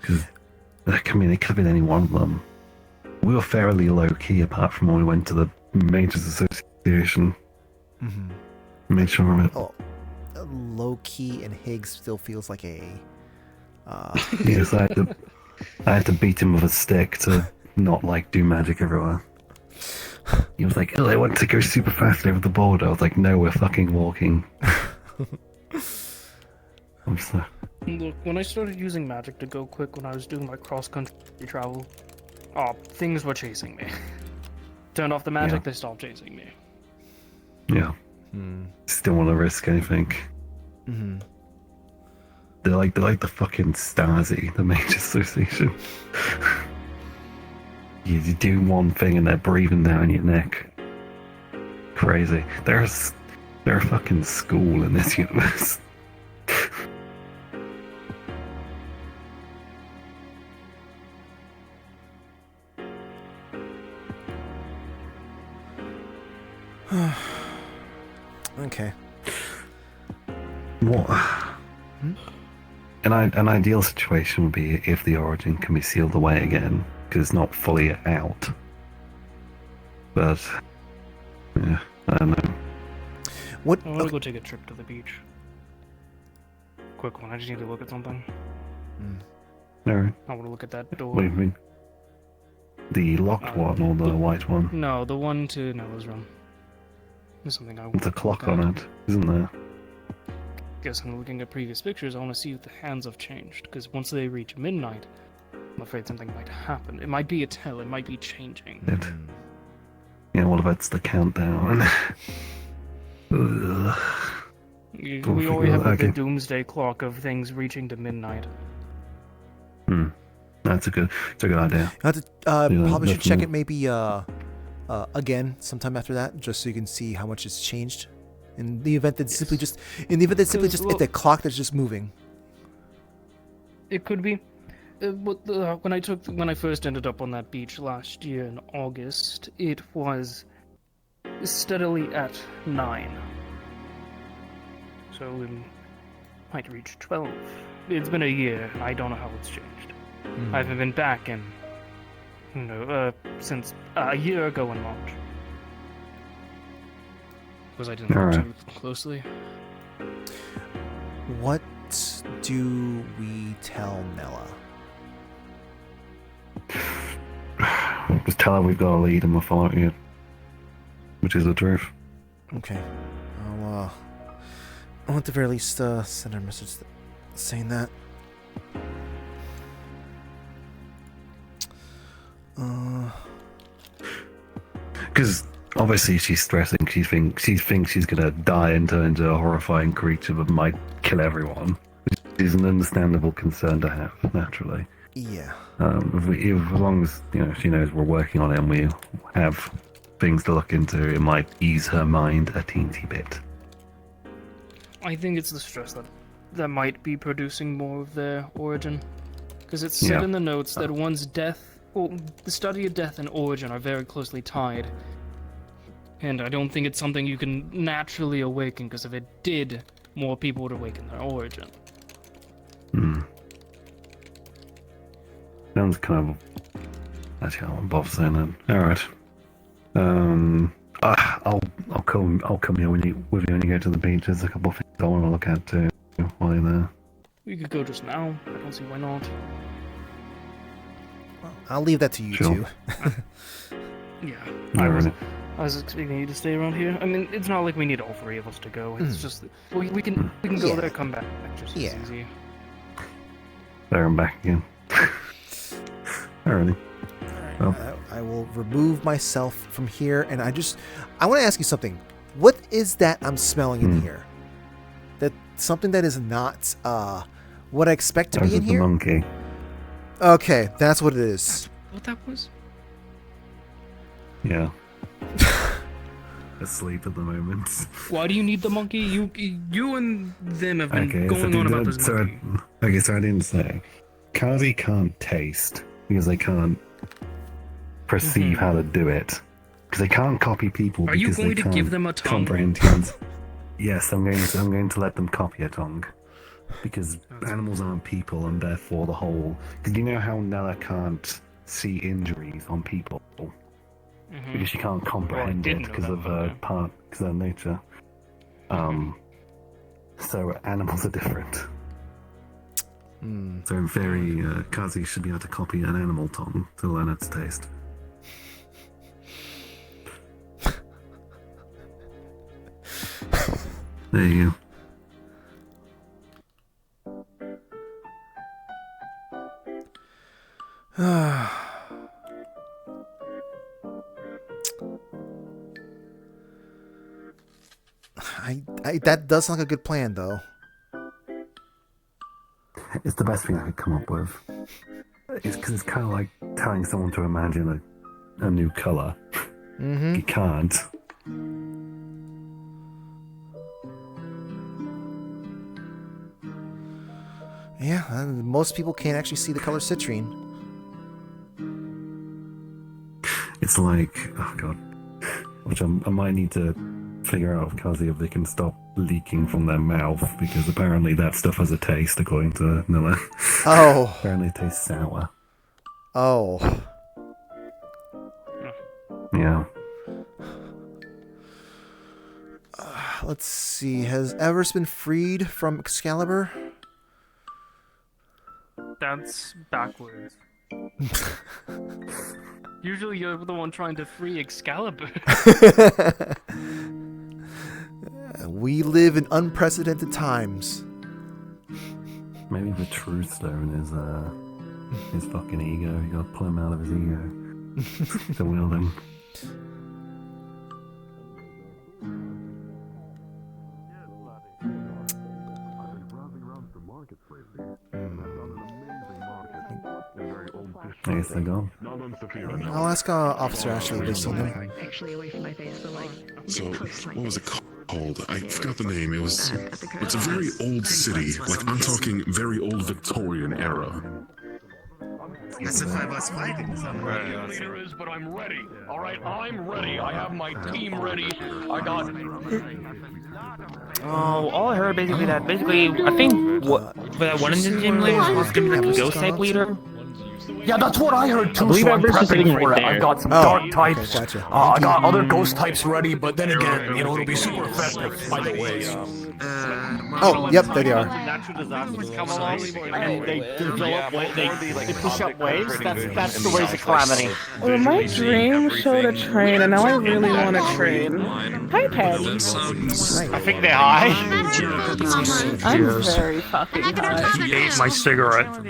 Because, I mean, it could have been any one of them. We were fairly low key apart from when we went to the Majors Association. Made sure of it. Oh, low key and Higgs still feels like a. Yes, I had to beat him with a stick to not like do magic everywhere. He was like, "Oh, I want to go super fast over the border." I was like, "No, we're fucking walking." I'm so. Look, when I started using magic to go quick when I was doing my cross-country travel, things were chasing me. Turned off the magic, they stopped chasing me. Yeah. Still want to risk anything. They're like the fucking Stasi, the Major Association. You do one thing and they're breathing down your neck. Crazy. They're a fucking school in this universe. Okay. What? An ideal situation would be if the origin can be sealed away again, because it's not fully out. But yeah, I don't know. What? I want to go take a trip to the beach. Quick one. I just need to look at something. Alright. I want to look at that door. What do you mean? The locked one or the white one? No, the one to Noah's room. There's something I want. There's a clock on it, isn't there? Guess I'm looking at previous pictures. I want to see if the hands have changed. Because once they reach midnight, I'm afraid something might happen. It might be a tell. It might be changing. Yeah, what about the countdown? Ugh. We already have like, the doomsday clock of things reaching to midnight. That's a good idea. I have to, probably should check it maybe again sometime after that, just so you can see how much it's changed. In the event that it's simply just, it's a clock that's just moving. It could be. When I first ended up on that beach last year in August, it was steadily at 9. So it might reach 12. It's been a year. I don't know how it's changed. I haven't been back in, since a year ago in March. Because I didn't look too closely. What do we tell Nella? Just tell her we've got a lead and we'll follow you. Which is the truth. Okay. I'll at the very least send her a message saying that. Because obviously she's stressing. She thinks she's gonna die and turn into a horrifying creature that might kill everyone. Which is an understandable concern to have, naturally. Yeah. As long as she knows we're working on it and we have things to look into, it might ease her mind a teensy bit. I think it's the stress that might be producing more of their origin. Because it's said in the notes that one's death, or the study of death and origin are very closely tied. And I don't think it's something you can naturally awaken, because if it did, more people would awaken their origin. Sounds kind of... Actually, I'm above saying that. Alright. I'll come here with you when you go to the beach. There's a couple of things I want to look at too while you're there. We could go just now. I don't see why not. Well, I'll leave that to you two. Yeah. I was expecting you to stay around here. I mean, it's not like we need all three of us to go. It's just we can go there, come back just as easy. There I'm back again. Alrighty. Well. I will remove myself from here, and I want to ask you something. What is that I'm smelling in here? That something that is not what I expect to be in here? Monkey. Okay, that's what it is. What that was? Yeah. Asleep at the moment. Why do you need the monkey? You and them have been going on about this monkey. Okay, so I didn't say. Kazi can't taste because they can't perceive how to do it. Because they can't copy people Are you because going they to can't give them a tongue? comprehend humans. Yes, I'm going to let them copy a tongue. Because animals aren't people and therefore the whole... Because you know how Nella can't see injuries on people? Because she can't comprehend it because of her nature. So animals are different. So in theory, Kazi should be able to copy an animal tongue to learn its taste. There you go. That does sound like a good plan, though. It's the best thing I could come up with. It's because it's kind of like telling someone to imagine a new color. You can't. Yeah, most people can't actually see the color citrine. It's like, oh god, which I might need to figure out, Kazi, if they can stop leaking from their mouth, because apparently that stuff has a taste, according to Nilla. Oh. Apparently it tastes sour. Oh. Yeah. Let's see. Has Everest been freed from Excalibur? That's backwards. Usually you're the one trying to free Excalibur. We live in unprecedented times. Maybe the truth stone is his fucking ego. You gotta pull him out of his ego to wield him. I guess they're gone. I'll ask Officer Ashley if they've seen him. Actually away from my face, but like So, what was it called? I forgot the name. It's a very old city. Like, I'm talking very old Victorian era. That's a 5-us fighting somewhere. Leader is, but I'm ready. All right, I'm ready. I have my team ready. I got. Oh, all I heard basically I think that one of the team leaders was gonna be like a ghost type leader. Yeah, that's what I heard too. I believe So I'm Everest is prepping sitting for right it. I've there. got some dark types. Gotcha. I got other ghost types ready, but then again, you know, it'll be super effective. By the way. Oh, yep, there they are. Natural disasters come along and they develop, they push up waves. That's the ways of calamity. Well, my dream showed a train, and now I really want a train. Hi, Patty. I think they're high. I'm very fucking high. He ate my cigarette. Do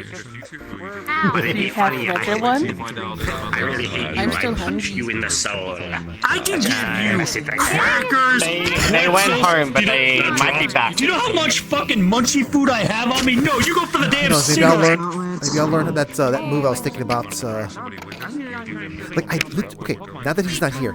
you have another one? I really hate you. I'm still I punch hungry. you in the soul. I can give you crackers. They went home, but they might be back. Do you know how much fucking munchy food I have on me? No, you go for the damn Maybe I'll cigarette. learn that move I was thinking about. Okay, now that he's not here,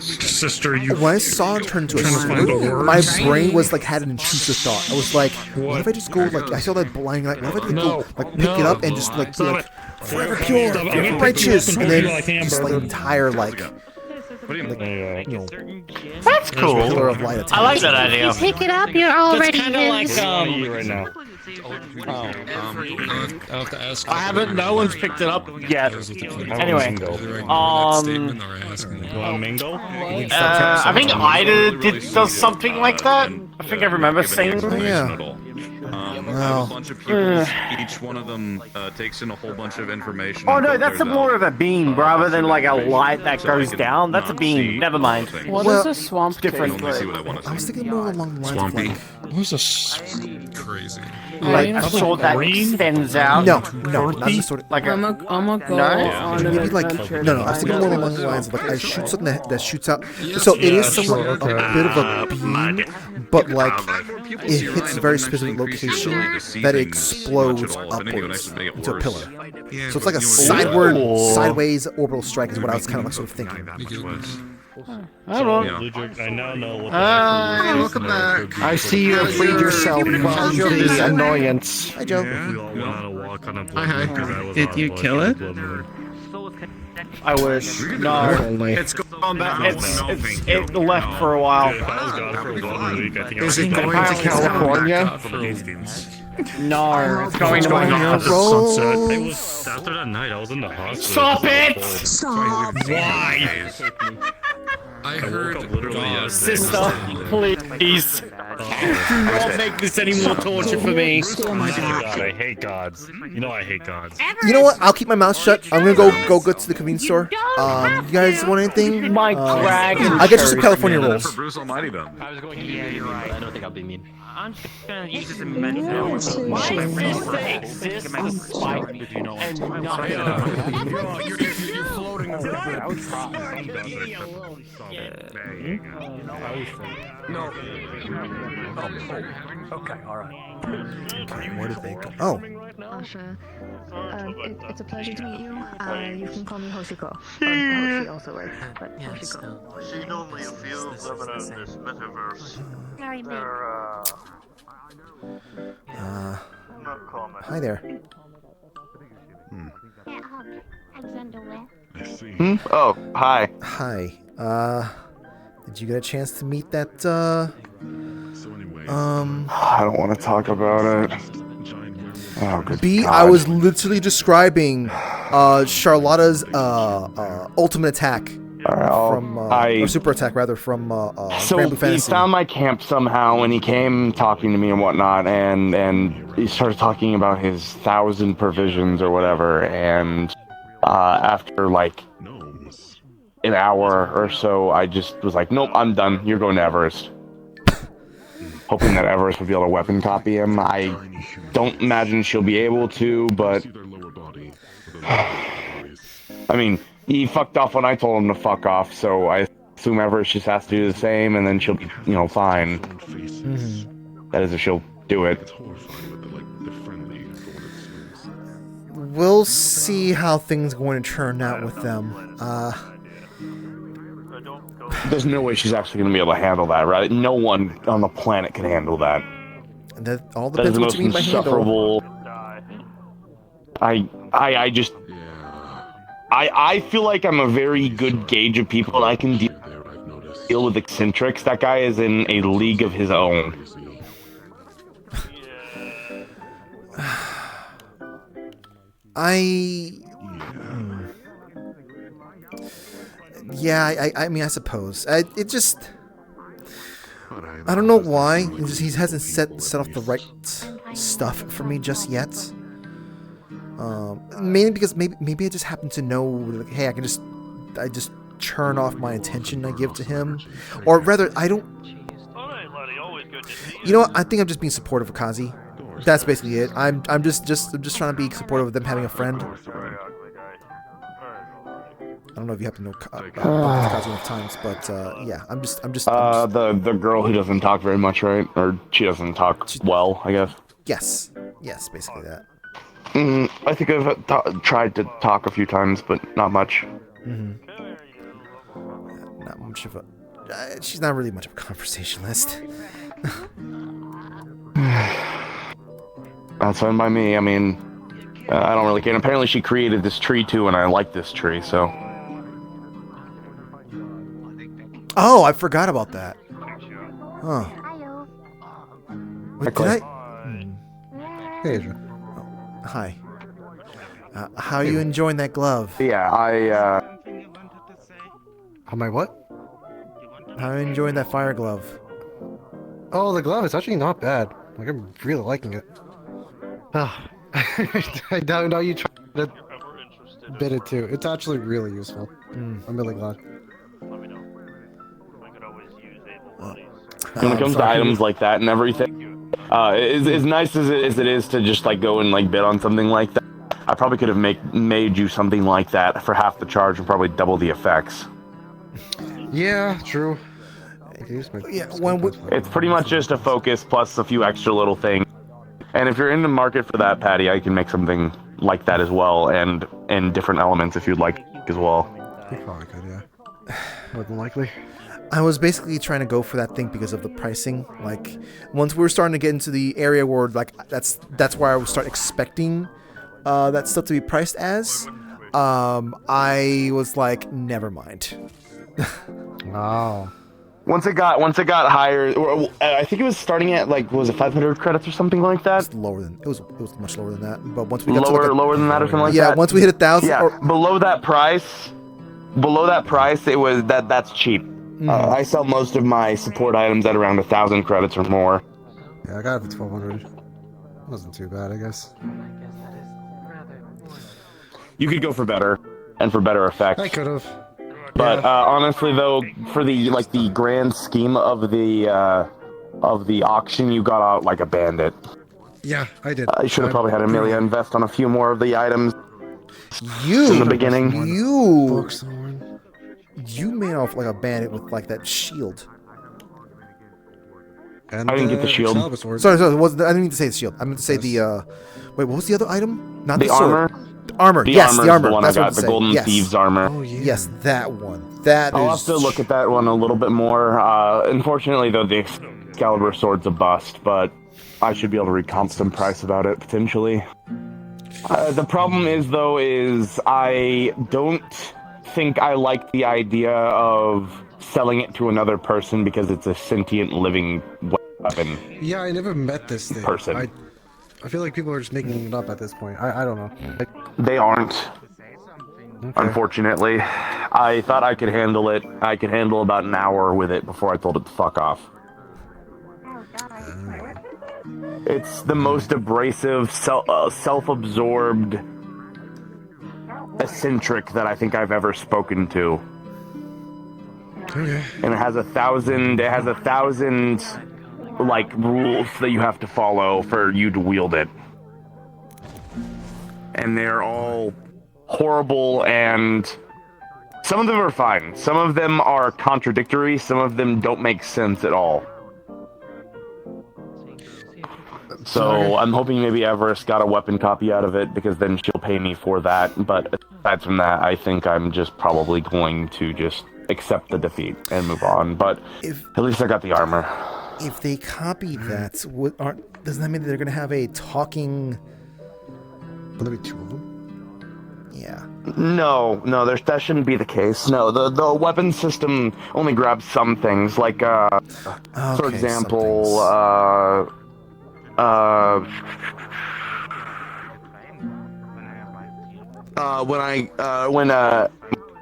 Sister, you. when I saw him turn into a trying to find the sword, words? my brain was like had an intrusive thought. I was like, what if I just go like I saw that blinding light? What if I just go like pick it up and just like be like forever pure, righteous, and then just like entire like. That's cool. Pillar of light I like that idea. Pick it up, you're already That's kind of like his. right now. I'll have to ask. I haven't. No one's picked it up yet. Anyway, Mingo? I think Ida does something like that. I think I remember saying. Yeah. Have a bunch of people. Each one of them takes in a whole bunch of information. Oh no, that's more of a beam rather than like a light that goes down. That's a beam. Never mind. What is a swamp different? I was thinking more along the lines of like. Who's a crazy? Like a sword that extends out. No, not the sort of. Like I'm a go No? on an Maybe like adventure. no, I was thinking more along the lines of like I shoot something that shoots out. So it is somewhat a bit of a beam, but like it hits a very specific location that it explodes upwards into a pillar. So it's like a sideways orbital strike is what I was kind of like sort of thinking. I don't So, know. Ludwig, I now know what Hi, welcome back. I see you have freed yourself from the annoyance. Hi, Joe. If we all went on a walk on a blood Hi. moon, 'cause I was Did on a you blood- kill it? blood moon. I wish. No. It's gone back. It left for a while. Dude, if I was gone for 1 week, I think I Is would it be going back. to California? For Hastings. No, it's going to At the Roll. sunset. It was after that night. I was in the hospital. Stop it! Stop. Why? I woke heard up literally God. yesterday. Sister, please. Do not make this any more torture for me. Oh my god, I hate gods. You know I hate gods. You know what? I'll keep my mouth shut. I'm gonna go to the convenience store. You guys want anything? My dragon. I'll get you some California Man, rolls. for Bruce Almighty then. I was going to be mean, but I don't think I'll be mean. I'm just gonna use this in My medical. exists despite Did you know and I'm nothing. You're floating over the No. Okay, alright. Okay, where did they go? Oh, Asha, it's a pleasure to meet you. You can call me Hoshiko. Hoshi also works, but Hoshiko. She normally feels living in this metaverse. Sorry, babe. No comment. hi there. Can't hug. Alexander West. I see. Oh, hi. Hi. Did you get a chance to meet that? So anyway, I don't want to talk about it. Oh, good B. God. I was literally describing Charlotta's ultimate attack from or super attack rather from So Grand Blue he Fantasy. found my camp somehow, and he came talking to me and whatnot, and he started talking about his 1,000 provisions or whatever, and after like an hour or so, I just was like, nope, I'm done. You're going to Everest. Hoping that Everest would be able to weapon copy him. I don't imagine she'll be able to, but I mean, he fucked off when I told him to fuck off, so I assume Everest just has to do the same, and then she'll be, fine. That is, if she'll do it. We'll see how things going to turn out with them. There's no way she's actually going to be able to handle that, right? No one on the planet can handle that. That all That is depends the what most you mean by handle. insufferable. I just. I feel like I'm a very good gauge of people, and I can deal with eccentrics. That guy is in a league of his own. Yeah, I mean, I suppose. It just... I don't know why. He hasn't set off the right stuff for me just yet. Mainly because maybe I just happen to know, like, hey, I just turn off my attention I give to him. Or rather, I don't... You know what? I think I'm just being supportive of Kazi. That's basically it. I'm just trying to be supportive of them having a friend. I don't know if you have to know Kazi enough times, but yeah, I'm just. The girl who doesn't talk very much, right? Or she doesn't talk well, I guess. Yes, basically that. I think I've tried to talk a few times, but not much. Not much of a. She's not really much of a conversationalist. That's fine by me. I mean, I don't really care. And apparently, she created this tree too, and I like this tree, so. Oh, I forgot about that. Huh. Wait, did I? Hey, Adrian. Oh, hi. How are you enjoying that glove? Yeah, How my what? How are you enjoying that fire glove? Oh, the glove is actually not bad. Like, I'm really liking it. I don't know you tried to bit it too. It's actually really useful. I'm really glad. when it comes to items like that and everything, as nice as it is to just like go and like bid on something like that, I probably could have made you something like that for half the charge and probably double the effects. Yeah, true. Yeah, it's pretty much just a focus plus a few extra little things. And if you're in the market for that, Patty, I can make something like that as well, and different elements if you'd like as well. You probably could, yeah. more than likely. I was basically trying to go for that thing because of the pricing. Like, once we were starting to get into the area where, like, that's where I would start expecting that stuff to be priced as. I was like, never mind. Oh. Once it got higher, I think it was starting at like, was it 500 credits or something like that? It was much lower than that. But once we got lower than that or something like that. Yeah, once we hit 1,000. Yeah, below that price, it was that's cheap. I sell most of my support items at around 1,000 credits or more. Yeah, I got it for 1,200. Wasn't too bad, I guess. You could go for better, and for better effect. I could have. But honestly, though, for the grand scheme of the auction, you got out like a bandit. Yeah, I did. I should have probably had Amelia invest on a few more of the items. In the beginning. You made off like a bandit with like that shield. And, I didn't get the shield. Sorry, I didn't mean to say the shield. I meant to say the. Wait, what was the other item? Not the armor. Sword. Armor. The Yes, armor the armor. is the one That's I what got. I'm The saying. Golden Yes. Thieves armor. Oh yeah. Yes, that one. That I'll is. have to look at that one a little bit more. Unfortunately, though, the Excalibur sword's a bust, but I should be able to recomp some price about it potentially. The problem is I don't think I like the idea of selling it to another person because it's a sentient living weapon. Yeah, I never met this thing. Person. I feel like people are just making it up at this point. I don't know. They aren't. Okay. Unfortunately. I thought I could handle it. I could handle about an hour with it before I told it to fuck off. It's the most abrasive, self-absorbed eccentric that I think I've ever spoken to. Okay. And it has 1,000 like rules that you have to follow for you to wield it. And they're all horrible, and some of them are fine. Some of them are contradictory, some of them don't make sense at all. So I'm hoping maybe Everest got a weapon copy out of it, because then she'll pay me for that. But aside from that, I think I'm just probably going to just accept the defeat and move on. But at least I got the armor. If they copy that, doesn't that mean that they're going to have a talking... Will there be two of them? Yeah. No, that shouldn't be the case. No, the weapon system only grabs some things, like, for example,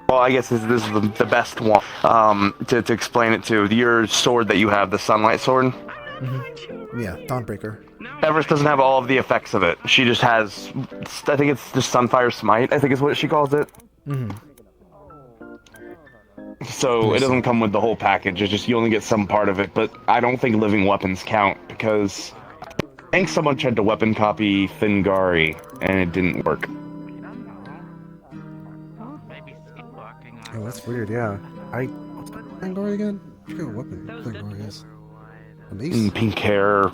well, I guess this is the best one, to explain it to. Your sword that you have, the Sunlight Sword. Mm-hmm. Yeah, Dawnbreaker. Everest doesn't have all of the effects of it. She just has, I think it's just Sunfire Smite, I think is what she calls it. Mm-hmm. So it doesn't come with the whole package, it's just you only get some part of it, but I don't think living weapons count, because I think someone tried to weapon copy Thingari, and it didn't work. Oh, that's weird, yeah. What's Thingari again? I forget what weapon Thingari is. Pink hair,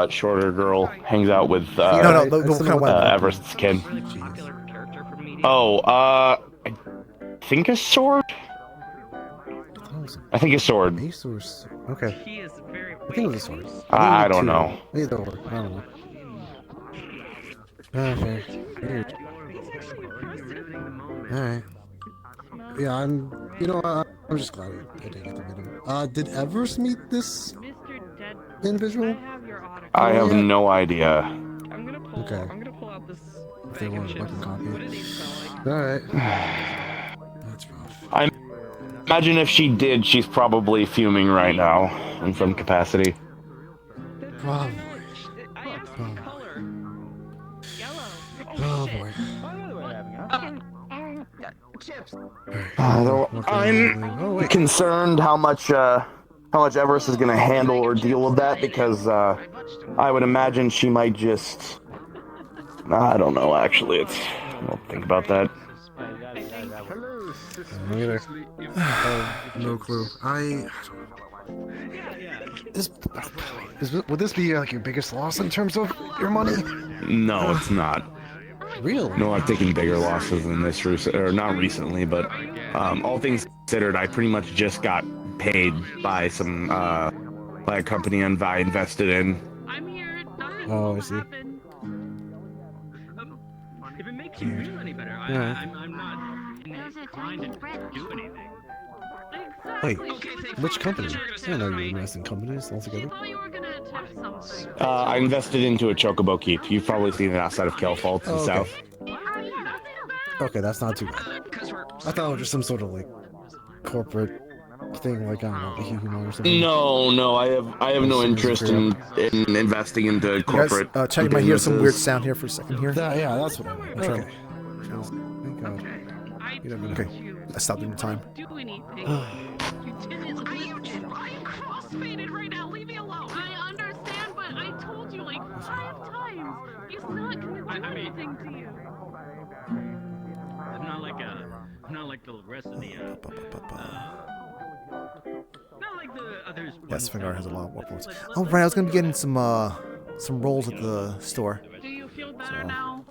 shorter girl, hangs out with Everest's kin. I think a sword? I think a sword. Okay. I think it was a sword. I don't know. Either or, I don't know. Okay. Weird. Alright. Yeah, I'm just glad I didn't get to meet him. Did Everest meet this individual? I have no idea. Okay. I'm gonna pull out this. If they want a weapon copy. Alright. That's rough. I imagine if she did, she's probably fuming right now in some capacity. Probably. Oh boy. I'm concerned how much Everest is going to handle or deal with that, because I would imagine she might just... I don't know, actually. I don't think about that. Me either. No clue. Would this be like your biggest loss in terms of your money? No, it's not. Really? No, I've taken bigger losses than this, or not recently, but all things considered, I pretty much just got paid by some by a company I invested in. Oh, I see. If it makes you feel any better, I'm not inclined to do anything. Wait, which company? I didn't know you were investing in companies altogether. I invested into a chocobo keep. You've probably seen it outside of Kelfault in the south. Okay, that's not too bad. I thought it was just some sort of like corporate thing, like I don't know, a human or something. No, I have no interest in investing into corporate. You guys, Chad, you might hear some weird sound here for a second here. Yeah, that's what I meant. Okay. Thank God. Okay, I stopped in time. Crossfaded right now. Leave me alone. I understand, but I told you like 5 times. He's not gonna do anything to you. I'm not like the rest of the not like the others. Yes, Fingard has a lot more points. Oh right, I was gonna be getting some rolls at the store. Do you feel better now?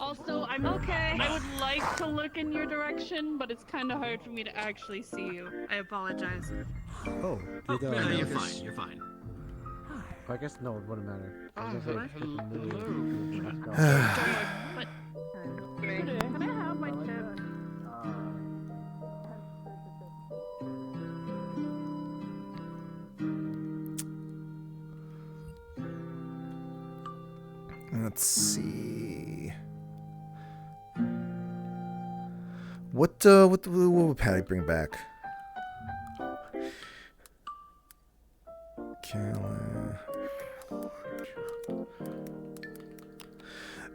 Also, I'm okay. I would like to look in your direction, but it's kind of hard for me to actually see you. I apologize. Oh, You're fine. You're fine. I guess no, it wouldn't matter. I was gonna say, Can I have my tip? Let's see. What would Patty bring back?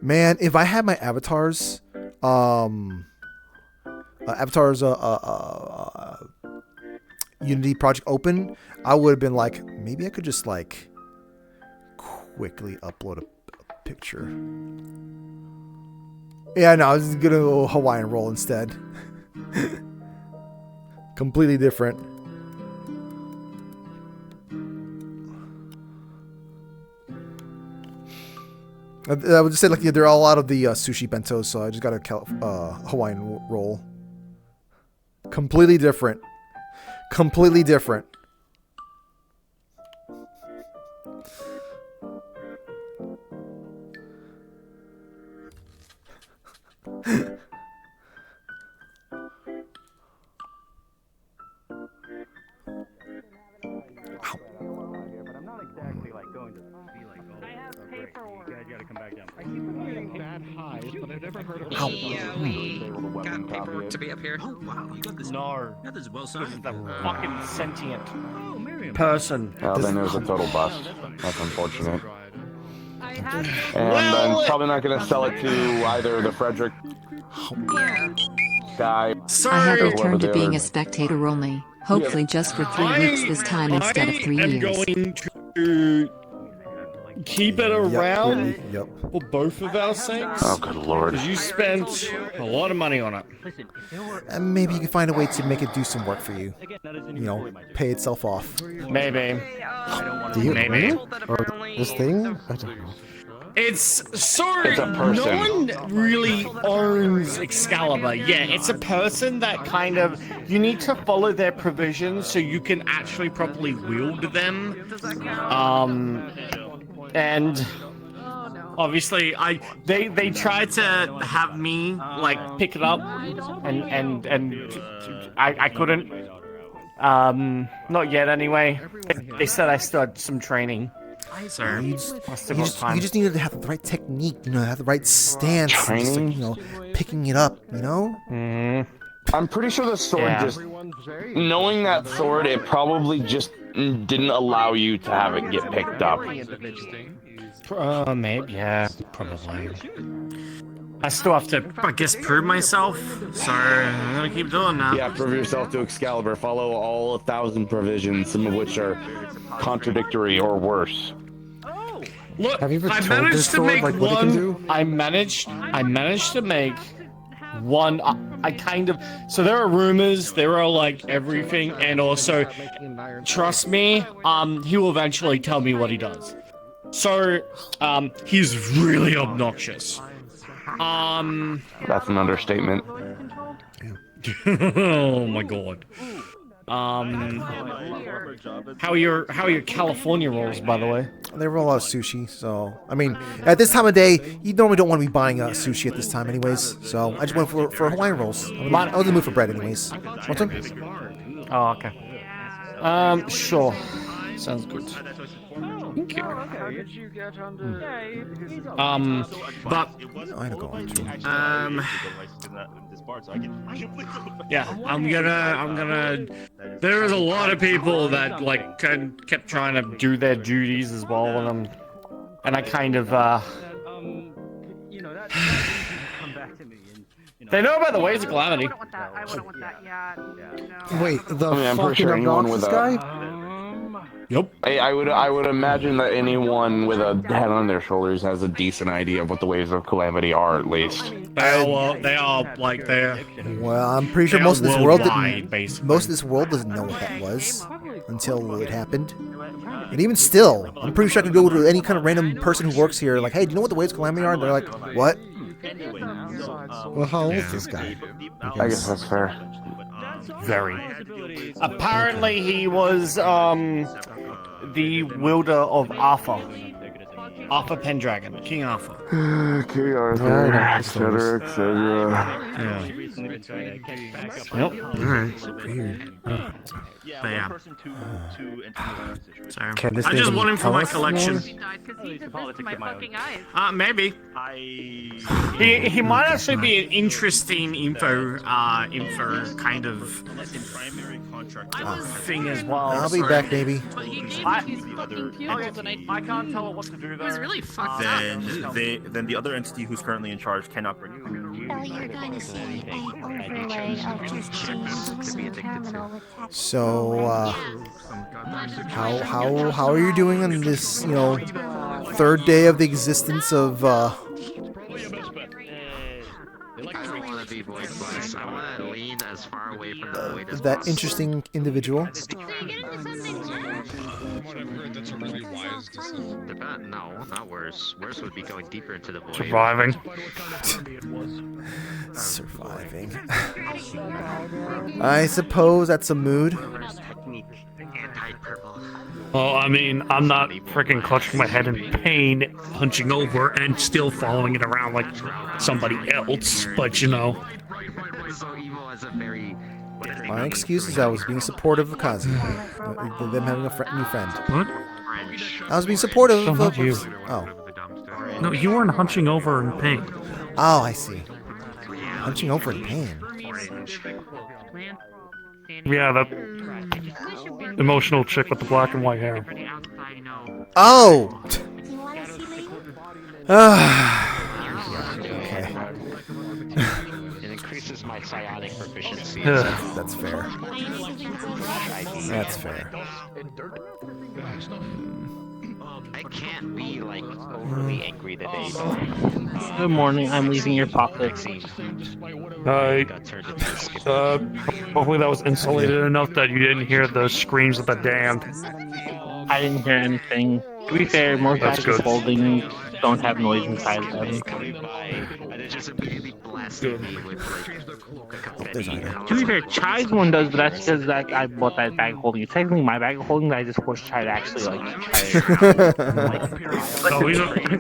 Man, if I had my avatars, Unity project open, I would have been like, maybe I could just like quickly upload a picture. Yeah, no, I was gonna go Hawaiian roll instead. Completely different. I would just say like there are a lot of the sushi bentos, so I just got a Hawaiian roll. Completely different. Completely different. Got paperwork to be up here. Oh wow, you got this. No. Yeah, this is well signed. This is the fucking sentient Miriam. person. Well, then it was a total bust. That's unfortunate. And I'm probably not going to sell it to either the Frederick guy. I have returned to being a spectator only, hopefully just for 3 weeks this time instead of 3 years. I'm going to keep it around for both of our sakes. Oh, good lord. Because you spent a lot of money on it. And maybe you can find a way to make it do some work for you. You know, pay itself off. Maybe. Do you Maybe. or this thing? I don't know. It's no one really owns Excalibur. Yeah, it's a person that kind of, you need to follow their provisions so you can actually properly wield them. And obviously they tried to have me like pick it up and I couldn't. Not yet anyway. They said I still had some training. So you just needed to have the right technique, you know, have the right stance, and just, like, you know, picking it up, you know. I'm pretty sure the sword just, knowing that sword, it probably just didn't allow you to have it get picked up. Maybe, yeah, probably. I still have to, I guess, prove myself, so I'm gonna keep doing that. Yeah, prove yourself to Excalibur. Follow all 1,000 provisions, some of which are contradictory or worse. Look, Have you ever I told managed this to sword, make like, what it can do? I managed to make one. I kind of. So there are rumors. There are like everything, and also, trust me, he will eventually tell me what he does. So, he's really obnoxious. That's an understatement. Oh my god. How are your California rolls, by the way? They roll out sushi, so I mean, at this time of day, you normally don't want to be buying sushi at this time, anyways. So I just went for Hawaiian rolls. I was in the mood for bread, anyways. Want some? Oh, okay. Sure. Sounds good. Thank you. But I don't go on to. Yeah, I'm gonna. There's a lot of people that like kept trying to do their duties as well, and I kind of They know about the ways of calamity. Wait, the I'm pretty fucking sure anyone with obnoxious a guy? Yep. I would imagine that anyone with a head on their shoulders has a decent idea of what the waves of calamity are, at least. They are like they're. Well, I'm pretty sure They most of are this world worldwide, didn't. basically. Most of this world doesn't know what that was until it happened. And even still, I'm pretty sure I can go to any kind of random person who works here, like, hey, do you know what the waves of calamity are? And they're like, what? Well, how old is this guy? I guess that's fair. Very. Apparently, he was the wielder of Arthur. Arthur Pendragon, King Arthur. King Arthur, etc., etc. Yep. Alright. Yeah. So, Can this I just thing want him for tell my us collection. He might actually be an interesting info kind of thing as well. I'll be back, baby. I can't tell it what to do though. It was really fucked Then the other entity who's currently in charge cannot bring you. Oh, you're going to see an overlay of just James looks in terminal with text. So, how are you doing on this, third day of the existence of, I don't want to be voiced by. I want to lean as far away from the void as that interesting individual? No, not worse. Worse would be going deeper into the void. Surviving. Surviving. I suppose that's a mood. Well, I mean, I'm not freaking clutching my head in pain, hunching over, and still following it around like somebody else, but My excuse is I was being supportive of Kazi. Them having a new friend. What? I was being supportive So of... not you. Oh. No, you weren't hunching over in pain. Oh, I see. Hunching over in pain. Yeah, that emotional chick with the black and white hair. Oh! Okay. It increases my psionic proficiency. That's fair. That's fair. I can't be like overly angry today. Good morning. I'm leaving your pocket. Hopefully that was insulated enough that you didn't hear the screams of the damned. I didn't hear anything. To be fair, most That's actors good. holding don't have noise inside of them. To be fair, Chai's one does, but that's because I bought that bag of holding. It's technically my bag of holding, but I just forced Chai to actually Oh, he's I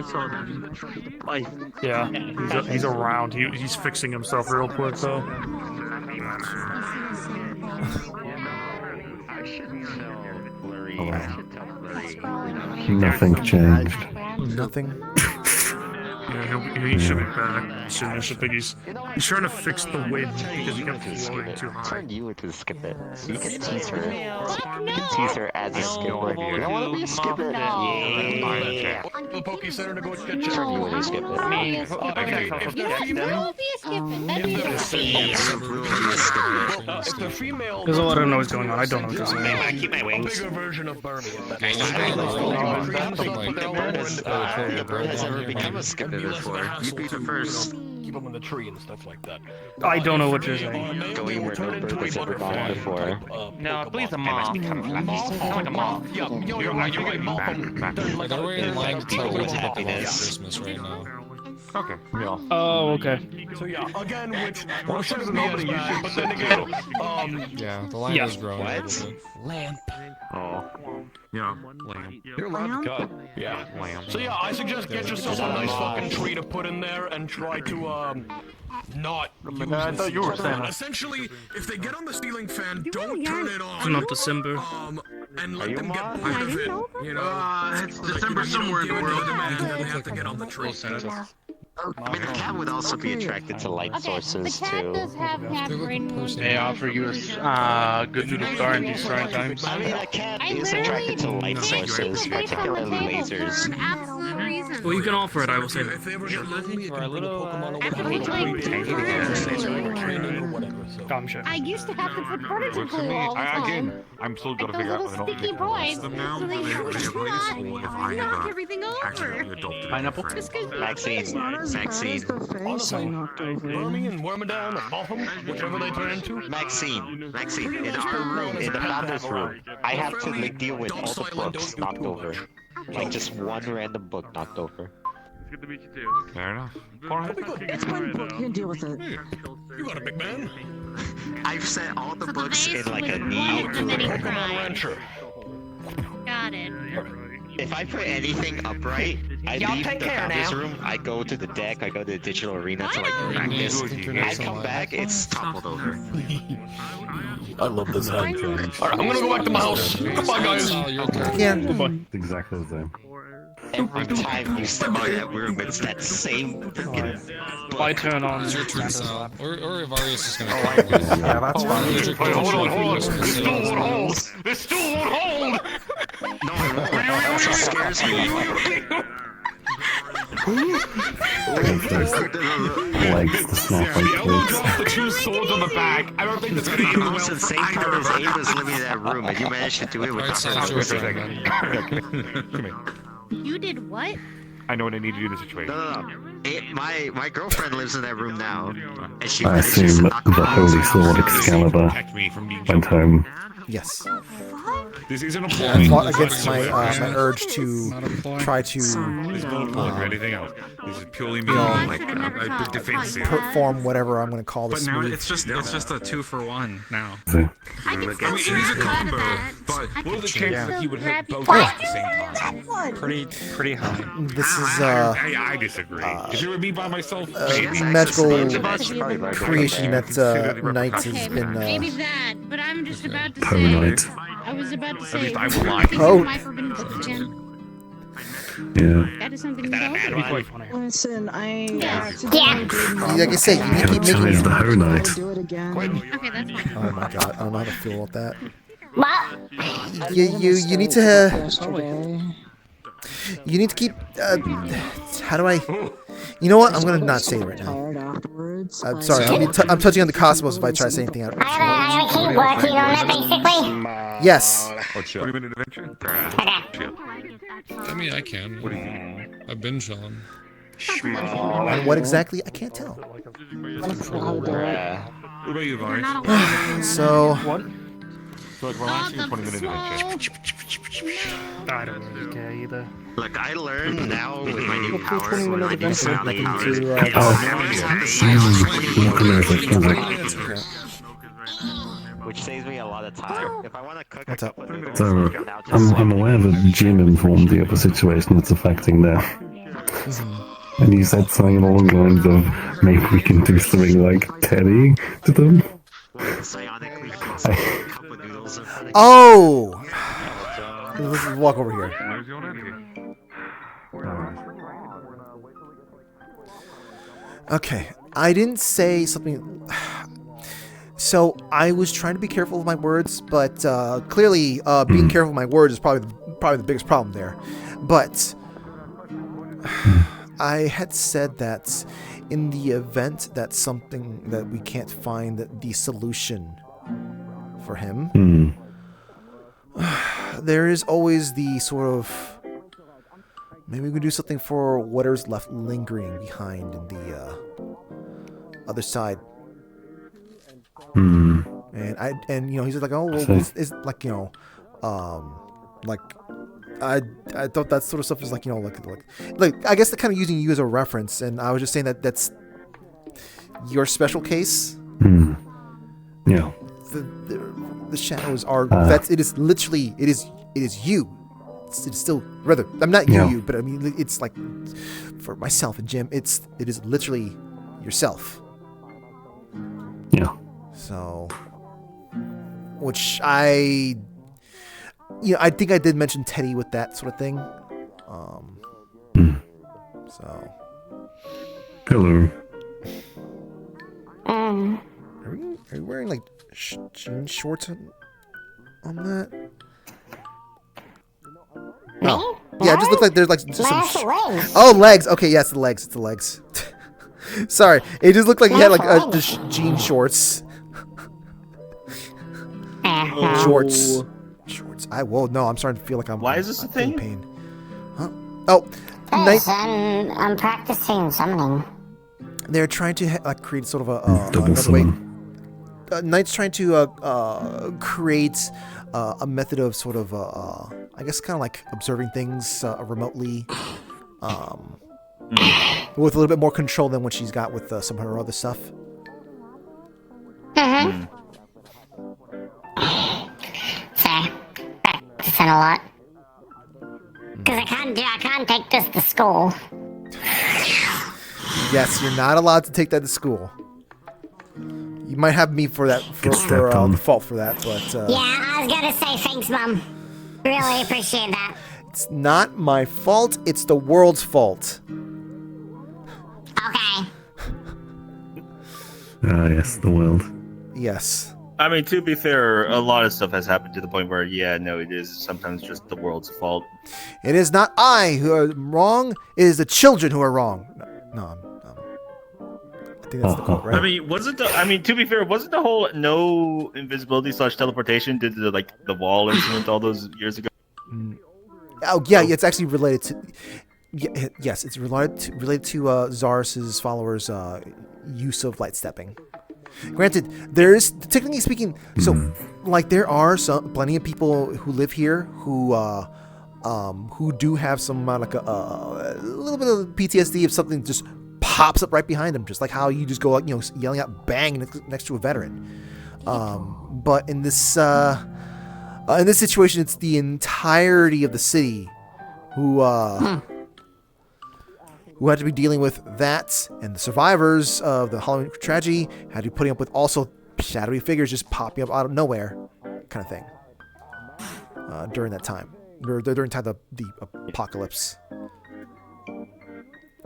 saw them. Yeah, he's around. He's fixing himself real quick though. Nothing changed. Nothing. Yeah, he should be back soon. I should think he's trying to fix the wind because he got floating too high. Turn you into skip it. So you can tease her. You can tease her as a skipper. I want to be a skipper. Yeah. The Poke Center to go get Turn you into a skipper. If the female. There's a lot of noise going on. I don't know what this is. I keep my wings. Bigger version of Bernie. Has ever become a skipper before? You'd be the first. keep them in the tree and stuff like that. I don't know what you're saying. Going where no bird has ever gone before. No, I believe the moth. Like a moth. Yeah, you're right, moth. They're wearing like People with happiness. Christmas right now. Okay. Yeah. Oh, okay. So yeah, again, which shouldn't be as bad, but then again, yeah, the line is growing a little bit. Lamp. Oh. Yeah. Lamb. You're allowed to cut. Yeah. Lamb. So yeah, I suggest get yourself a nice fucking tree to put in there and try to not use I thought you were saying that. Essentially, if they get on the ceiling fan, don't turn it on. It's not December. And let them get part of it. You know, It's December somewhere in the world. They have to get on the tree. I mean, the cat would also be attracted to light sources, too. They offer you a good noodle star in these trying times. I mean, a cat is attracted to light sources, particularly lasers. Well, you can offer it, I will say that. Gotcha. I used to have to put furniture glue all the time. I'm still Like those little sticky boys, so they knock everything over. Pineapple. Vaccine. Wormy and Wormadam and Botham, whichever they turn into. Maxine. In our room, in the founder's room, I have to like deal with all the books knocked over. Like just one random book knocked over. It's good to meet you too. Fair enough. It's one book. You can deal with it. You got a big man. I've set all the books in like a neat rancher. Got it. If I put anything upright, I leave the founder's room, I go to the deck, I go to the digital arena to like practice. I come back, it's toppled over. I love this head. Alright, I'm gonna go back to my house. Goodbye, guys. Goodbye. Exactly the same. Every time you step out of that room, it's that same freaking book. I turn on. It's your turn, Sal. Or Ivarius is gonna Yeah, that's fine. Hold on. This still won't hold. This still won't hold. No, it won't. It scares me. Legs, the snap like The two swords on the back. I don't think that's gonna end well Also, the same time as Ava's living in that room, and you managed to do it without Come here. You did what? I know what I need to do in this situation. No. My girlfriend lives in that room now, and she. I assume the Holy Sword Excalibur went home. Yes. This isn't a I point. fought against my urge to try to This is not a point or anything else. This is purely me, like defensive. perform whatever I'm going to call this But now move. it's just a 2-for-1 now. I can I mean, still it is a grab combo, that. but I what are the can chances still that he would hit grab both you. at the same time? Pretty high. This is I disagree. If it were me by myself, maybe. magical creation that Knights has Okay, been. maybe that, but I'm just about to Poe say. Knight. I was about to say. least I will lie. This is Oh. my forbidden again. Yeah. That is something you know. Listen, I Like I say, you need to keep making Ties the Ho Knight. do it again. Okay, that's fine. Oh my god, I don't know how to feel about that. What? You need to you need to keep how do I you know what, I'm gonna not say it right now. I'm sorry, I'm touching on the cosmos if I try to say anything out. Keep working on that basically. Yes. What do you mean adventure? I mean, I can. What do you I've been chilling. And what exactly, I can't tell. What about you, Varys? So What? So like relaxing 20-minute adventure. I don't really care either. Look, I learned now with my new powers, my new surrounding powers, which saves me a lot of time. If I want to cook a couple of noodles, So, I'm aware that Jim informed you of a situation that's affecting them. And you said something along the lines of, maybe we can do something like Teddy to them? Oh! Let's walk over here. Okay, I didn't say something. So I was trying to be careful with my words, but clearly being careful with my words is probably the biggest problem there. But I had said that in the event that something that we can't find the solution for him, there is always the sort of maybe we can do something for whatever's left lingering behind in other side. Hmm. And he's like, oh well, it's like like I thought that sort of stuff is like like I guess they're kind of using you as a reference, and I was just saying that's your special case. Hmm. Yeah. The shadows are it is literally it is you. It's still rather I'm not you, but I mean it's like for myself and Jim, it is literally yourself. Yeah. So, which I think I did mention Teddy with that sort of thing. So. Hello. Are you wearing like jean shorts on that? Oh. Yeah, it just looks like there's like just some legs. Oh, legs. Okay, yes, the legs. It's the legs. Sorry, it just looked like he had like just jean shorts. Shorts. No, I'm starting to feel like I'm. Why is this a thing? Pain. Huh? Oh, I'm practicing summoning. They're trying to create sort of another way. Knight's trying to create a method of sort of I guess kind of like observing things remotely, with a little bit more control than what she's got with some of her other stuff. Sorry, practicing a lot. Because I can't take this to school. Yes, you're not allowed to take that to school. You might have me for that for the fault for that, but yeah, I was gonna say thanks, Mom. Really appreciate that. It's not my fault. It's the world's fault. Okay. Yes, the world. Yes. I mean, to be fair, a lot of stuff has happened to the point where, it is sometimes just the world's fault. It is not I who are wrong. It is the children who are wrong. No, I think that's the quote, right? I mean, to be fair, wasn't the whole no invisibility / teleportation due to the wall incident all those years ago? Oh yeah, it's actually related to. Yes, it's related to Zarus's followers' use of light stepping. Granted, there is technically speaking, so like there are plenty of people who live here who do have some like a little bit of PTSD if something just pops up right behind them, just like how you just go like yelling out "bang" next to a veteran. But in this situation, it's the entirety of the city who had to be dealing with that, and the survivors of the Halloween tragedy had to be putting up with also shadowy figures just popping up out of nowhere, kind of thing. During that time, during time the apocalypse.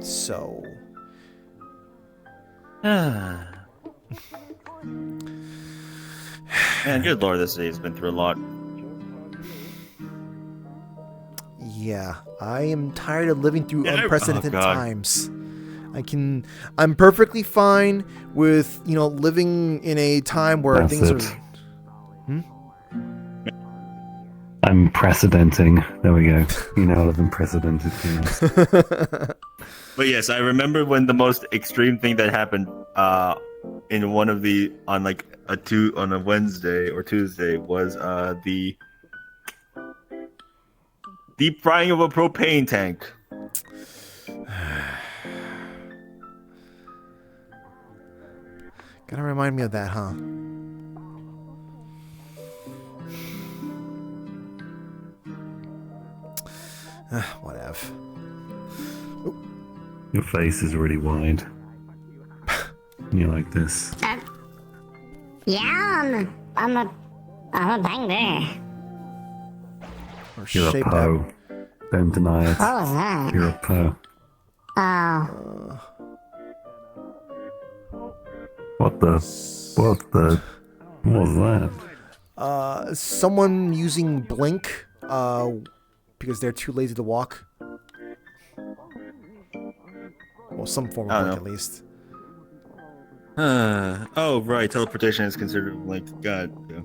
So. Man, good lord, this city has been through a lot. Yeah, I am tired of living through unprecedented times. I'm perfectly fine with, living in a time where things are... I'm precedenting. There we go. I live in precedented things. But yes, I remember when the most extreme thing that happened in one of the on a Wednesday or Tuesday was the deep frying of a propane tank. Gotta remind me of that, huh? Whatever. Your face is really wide. You like this? Yeah, I'm a bang bear. You're a Poe. Don't deny it. What was that? You're a Poe. Oh. What was that? Someone using Blink, because they're too lazy to walk. Well, some form of Blink, at least. Oh, right. Teleportation is considered God. Yeah.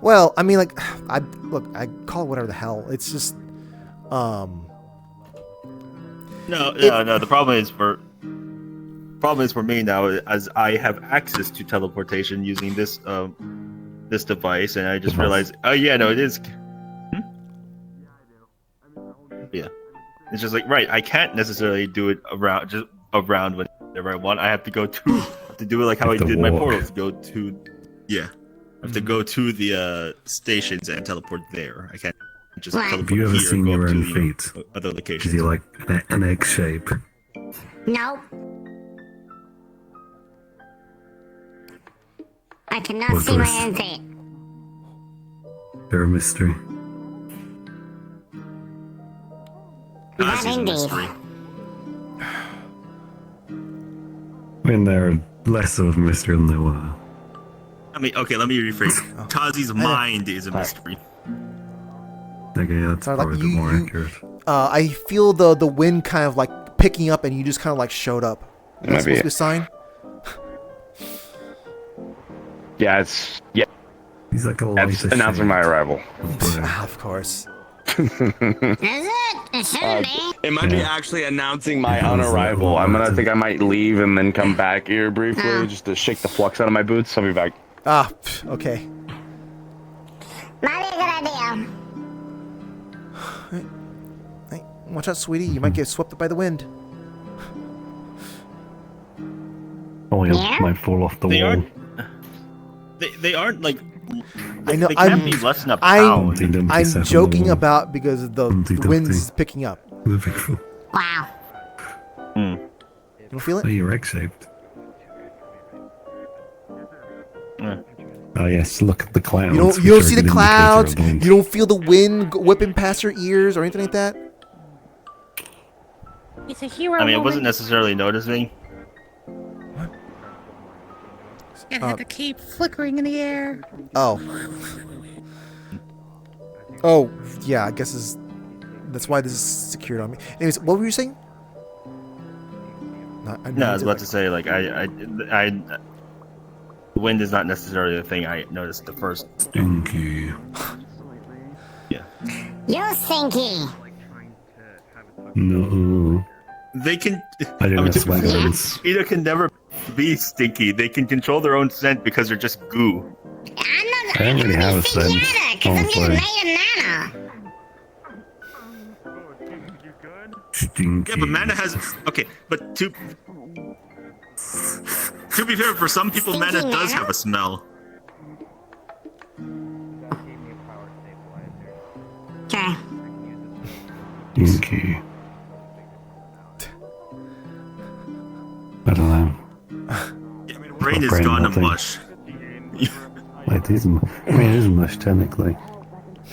Well, I mean, I call it whatever the hell. It's just, No. The problem is problem is for me now, as I have access to teleportation using this this device, and I just realized, oh yeah, no, it is. Yeah, it's just like right. I can't necessarily do it around whenever I want. I have to go to do it like how I did my portals. Go to, yeah. I have to go to the stations and teleport there. I can't just teleport Have you ever here seen and go your up own to feet? other Is locations. he like an egg shape? No. I cannot What see my goes? own feet. They're a mystery. That indeed. I mean, they're less of a mystery than they were. I mean, okay, let me rephrase. Kazi's mind is a mystery. Okay, yeah, that's Sorry, probably a bit more accurate. I feel the wind kind of like picking up, and you just kind of like showed up. Is that supposed to be a sign? Yeah, it's He's like a It's announcing my arrival. Of course. Is it? It shouldn't be. It might be actually announcing my unarrival. I think I might leave and then come back here briefly just to shake the flux out of my boots. I'll be back. Ah, okay. Might be a good idea. Hey, watch out, sweetie. You might get swept up by the wind. Oh, yeah, might fall off the wall. They aren't like. I know. They can't be less than a I'm pound. joking about because the wind's picking up. Wow. You don't feel it? Oh, you're egg-shaped. Oh yes, look at the clouds. You don't see the clouds. You don't feel the wind whipping past your ears or anything like that. It's a hero I mean, I moment. wasn't necessarily noticing. Gonna have to keep flickering in the air. Oh. Oh, yeah. I guess that's why this is secured on me. Anyways, what were you saying? No, I was about to say like wind is not necessarily the thing I noticed the first. Stinky. Yeah. You're stinky. No. They can. I didn't have swag Either levels. can never be stinky. They can control their own scent because they're just goo. I don't really have a scent. Honestly. Stinky. Yeah, but mana has. Okay, but to be fair, for some people, mana does have a smell. Okay. Stinky. I don't know. Brain is Brain gone to nothing. mush. It is. I mean, it is mush technically.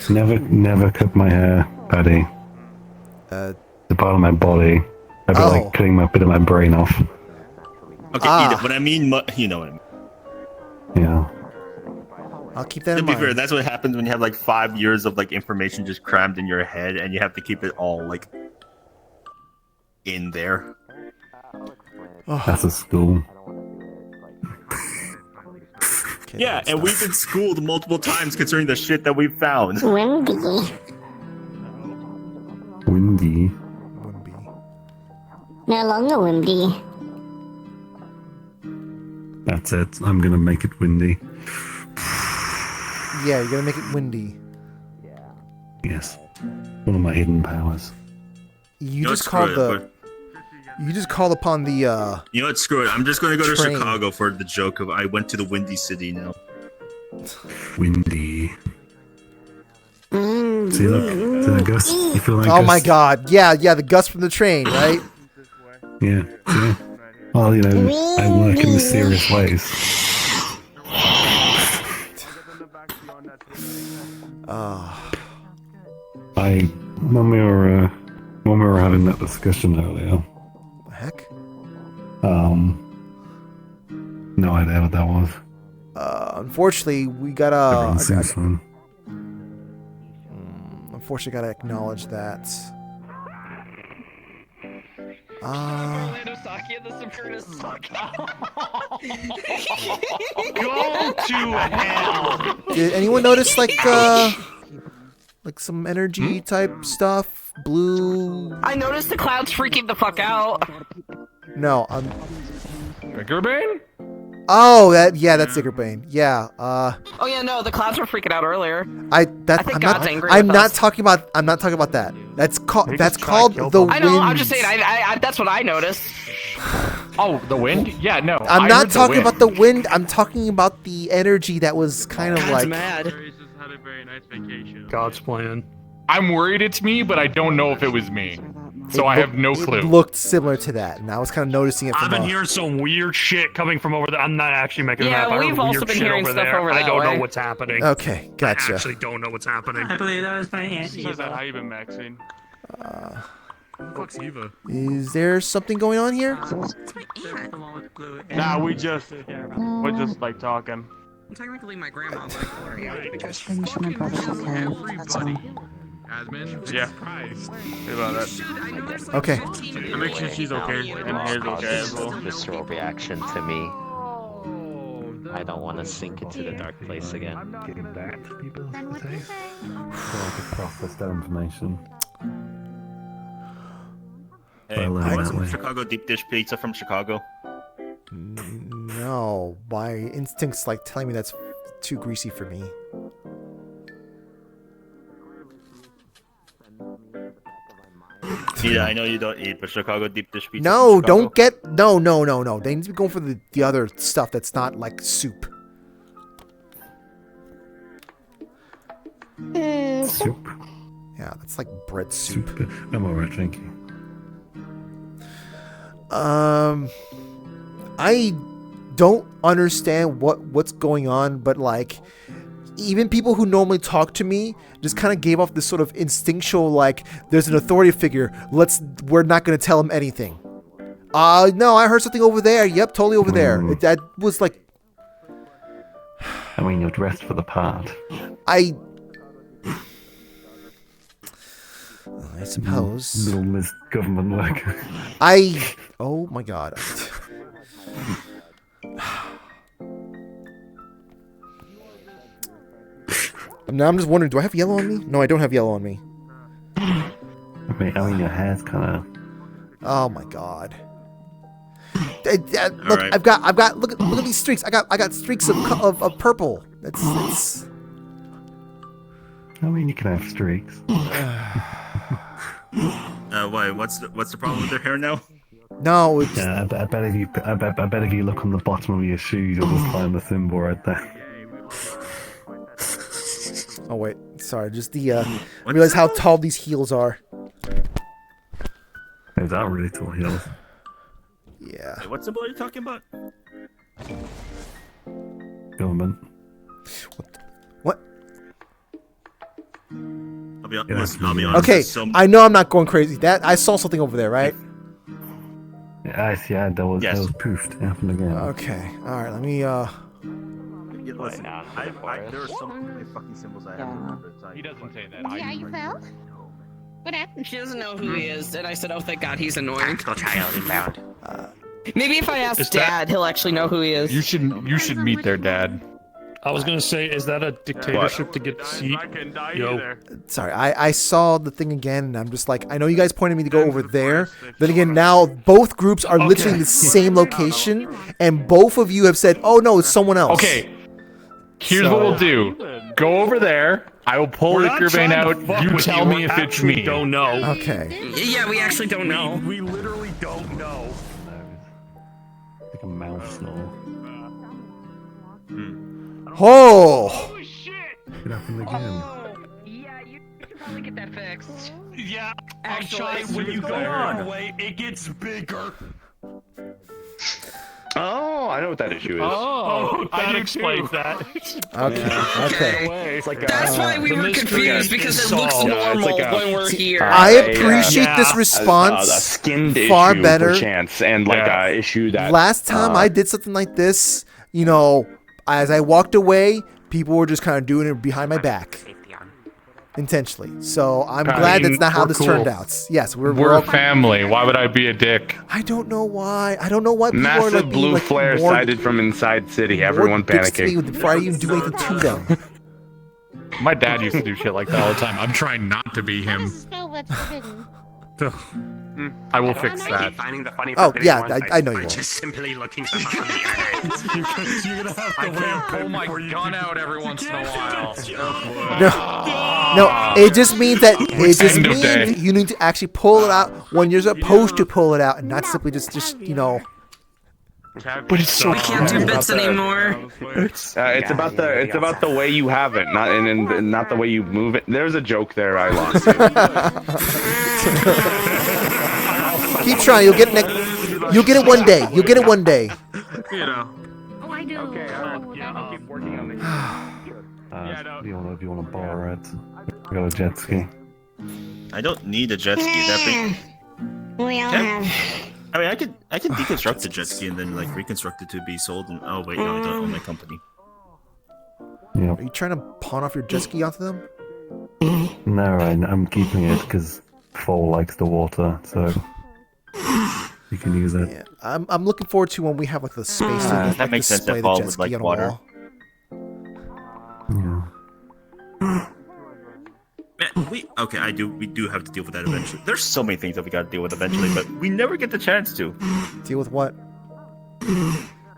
Never cut my hair, Paddy. The part of my body. I'd be like cutting a bit of my brain off. Okay, but I mean, you know what I mean. Yeah. I'll keep that To in be mind. fair, that's what happens when you have like 5 years of like information just crammed in your head, and you have to keep it all like in there. That's a school. Yeah, and we've been schooled multiple times concerning the shit that we've found. Windy. No longer windy. That's it. I'm gonna make it windy. Yeah, you're gonna make it windy. Yes. One of my hidden powers. You No, just screw called it, the. You just called upon the. You know what? Screw it. I'm just going to go to Train. Chicago for the joke of I went to the Windy City now. Windy. See, look. See the gust? You feel like Oh my gust? God! Yeah, the gust from the train, right? Yeah. See? Well, you know, I work in mysterious ways. When we were having that discussion earlier. The heck? No idea what that was. Unfortunately, we gotta. Everyone seems fine. Unfortunately, gotta acknowledge that. Orlandosaka and the Sabrina's suck. Go to hell. Did anyone notice like some energy type stuff? Blue. I noticed the clouds freaking the fuck out. No, Gerbane? Oh, that's Ziggerbane. Yeah. Oh yeah, no, the clouds were freaking out earlier. I'm God's angry I'm with not us. talking about. I'm not talking about that. That's called the wind. I know. I'm just saying. I that's what I noticed. Oh, the wind? Yeah, no. I'm not talking about the wind. I'm talking about the energy that was kind of like. mad. God's plan. I'm worried it's me, but I don't know if it was me. So I have no clue. It looked similar to that, and I was kind of noticing it from. I've been hearing some weird shit coming from over there. I'm not actually making it up. I we've heard also weird been shit hearing over stuff there. over I that don't way. know what's happening. Okay, gotcha. I actually don't know what's happening. I believe that was my aunt Eva, how you been, Maxine? Fuck's Eva? Is there something going on here? Nah, we're just like talking. Technically, my grandma like Gloria. I'm sure my brother's okay. That's all. Admin? Yeah. Surprised. About that. Okay. To make sure she's okay and he's okay as well. Visceral reaction to me. I don't want to sink into the dark place again. Getting back to people, I say. So I could process that information. Hey, Well, I want that some way. Chicago deep dish pizza from Chicago. No, my instincts like telling me that's too greasy for me. Yeah, I know you don't eat, but Chicago deep dish pizza. No, from Chicago. don't get no. They need to be going for the other stuff that's not like soup. Soup. Yeah, that's like bread soup. I'm alright drinking. I don't understand what's going on, but like even people who normally talk to me just kind of gave off this sort of instinctual like there's an authority figure. We're not going to tell him anything. No, I heard something over there. Yep, totally over there. That was like I mean, you're dressed for the part. I suppose. Little government worker. Oh my god. Now I'm just wondering, do I have yellow on me? No, I don't have yellow on me. I mean, your hair's kind of. Oh my god. Look, right. I've got. Look at these streaks. I got streaks of purple. That's. I mean, you can have streaks. Why? What's the problem with their hair now? No, it's. Yeah, I bet if you look on the bottom of your shoes, you'll just find the symbol right there. Oh wait, sorry. Just I realize how tall these heels are. Is that really tall heels? Yeah. Hey, what symbol are you talking about? Government. What? I'll be honest. Okay, I know I'm not going crazy. That I saw something over there, right? Yeah, I see. Yeah, that was poofed. Happened again. Okay. All right. Let me. Listen, there are so many fucking symbols I haven't remembered. He doesn't say that. Yeah, you fell? What happened? She doesn't know who he is, and I said, "Oh, thank God, he's annoying." Tactical child inbound. Maybe if I ask Dad, he'll actually know who he is. You should meet their dad. I was gonna say, is that a dictatorship to get the seat? Yo. Sorry, I saw the thing again, and I'm just like, I know you guys pointed me to go over there. Then again, now both groups are literally in the same location, and both of you have said, "Oh no, it's someone else." Okay. Here's what we'll do. Go over there. I will pull the Gerbane out. You tell me if it's me. Don't know. Okay. Yeah, we actually don't know. We literally don't know. Like a mouse snore. Oh! It happened again. Yeah, you should probably get that fixed. Yeah, Actually, when you go our way, it gets bigger. Oh, I know what that issue is. Oh, that explains that. Okay. It's like That's why we were confused, because it looks normal when we're here. I appreciate this response a skinned far issue better. perchance, and like a issue that Last time I did something like this, you know, as I walked away, people were just kind of doing it behind my back. Intentionally. So I'm glad that's not how we're this cool. turned out. Yes, we're We're all a family. Why would I be a dick? I don't know why. I don't know why people massive are like blue being, like, flare more- sighted from inside city. more Everyone dicks to panicking. me before I even do anything to them. My dad used to do shit like that all the time. I'm trying not to be him. Spell what's forbidden. I will fix that. Finding the funny Oh, for yeah, ones I know you by will. just simply looking stuff up in the internet. You're gonna have to pull my gun out every once in a while. No, it just means that End of day. you need to actually pull it out when you're supposed to pull it out, and not simply just you know. But it's so We can't do bits anymore. It's about the way you have it, not the way you move it. There's a joke there. I lost it. Keep trying. You'll get it. You'll get it one day. You'll get it one day. You know. Oh, I do. Okay, I'll keep working on this. If you want to borrow it, I got a jet ski. I don't need a jet ski. That big. We all Yeah. have. I mean, I could deconstruct the jet ski and then like reconstruct it to be sold. And oh wait, no, I don't own my company. Are you trying to pawn off your jet ski onto them? No, I'm keeping it because Fall likes the water, so you can use it. Yeah, I'm looking forward to when we have like the space to that makes sense. display That Fall the jet would ski like on a water. wall. Okay, we do have to deal with that eventually. There's so many things that we gotta deal with eventually, but we never get the chance to. Deal with what?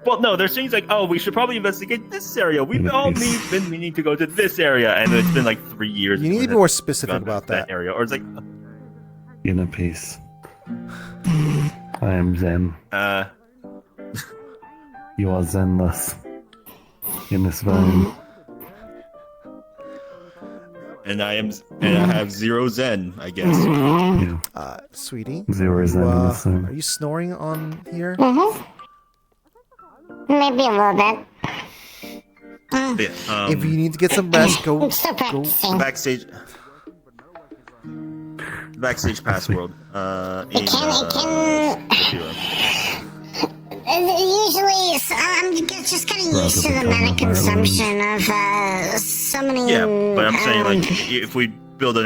Well, no, there's things like, oh, we should probably investigate this area. We've all been meaning to go to this area, and it's been like 3 years. You need to be more specific about that. area, or it's like Inner peace. I am Zen. You are Zenless. In this vein. And I have 0 Zen, I guess. Yeah. Sweetie. 0 Zen in this zone. Are you snoring on here? Maybe a little bit. Yeah, If you need to get some rest, go. I'm still practicing. Backstage pass world. Usually, I'm just getting used to the meta consumption of so many. Yeah, but I'm saying like if we build we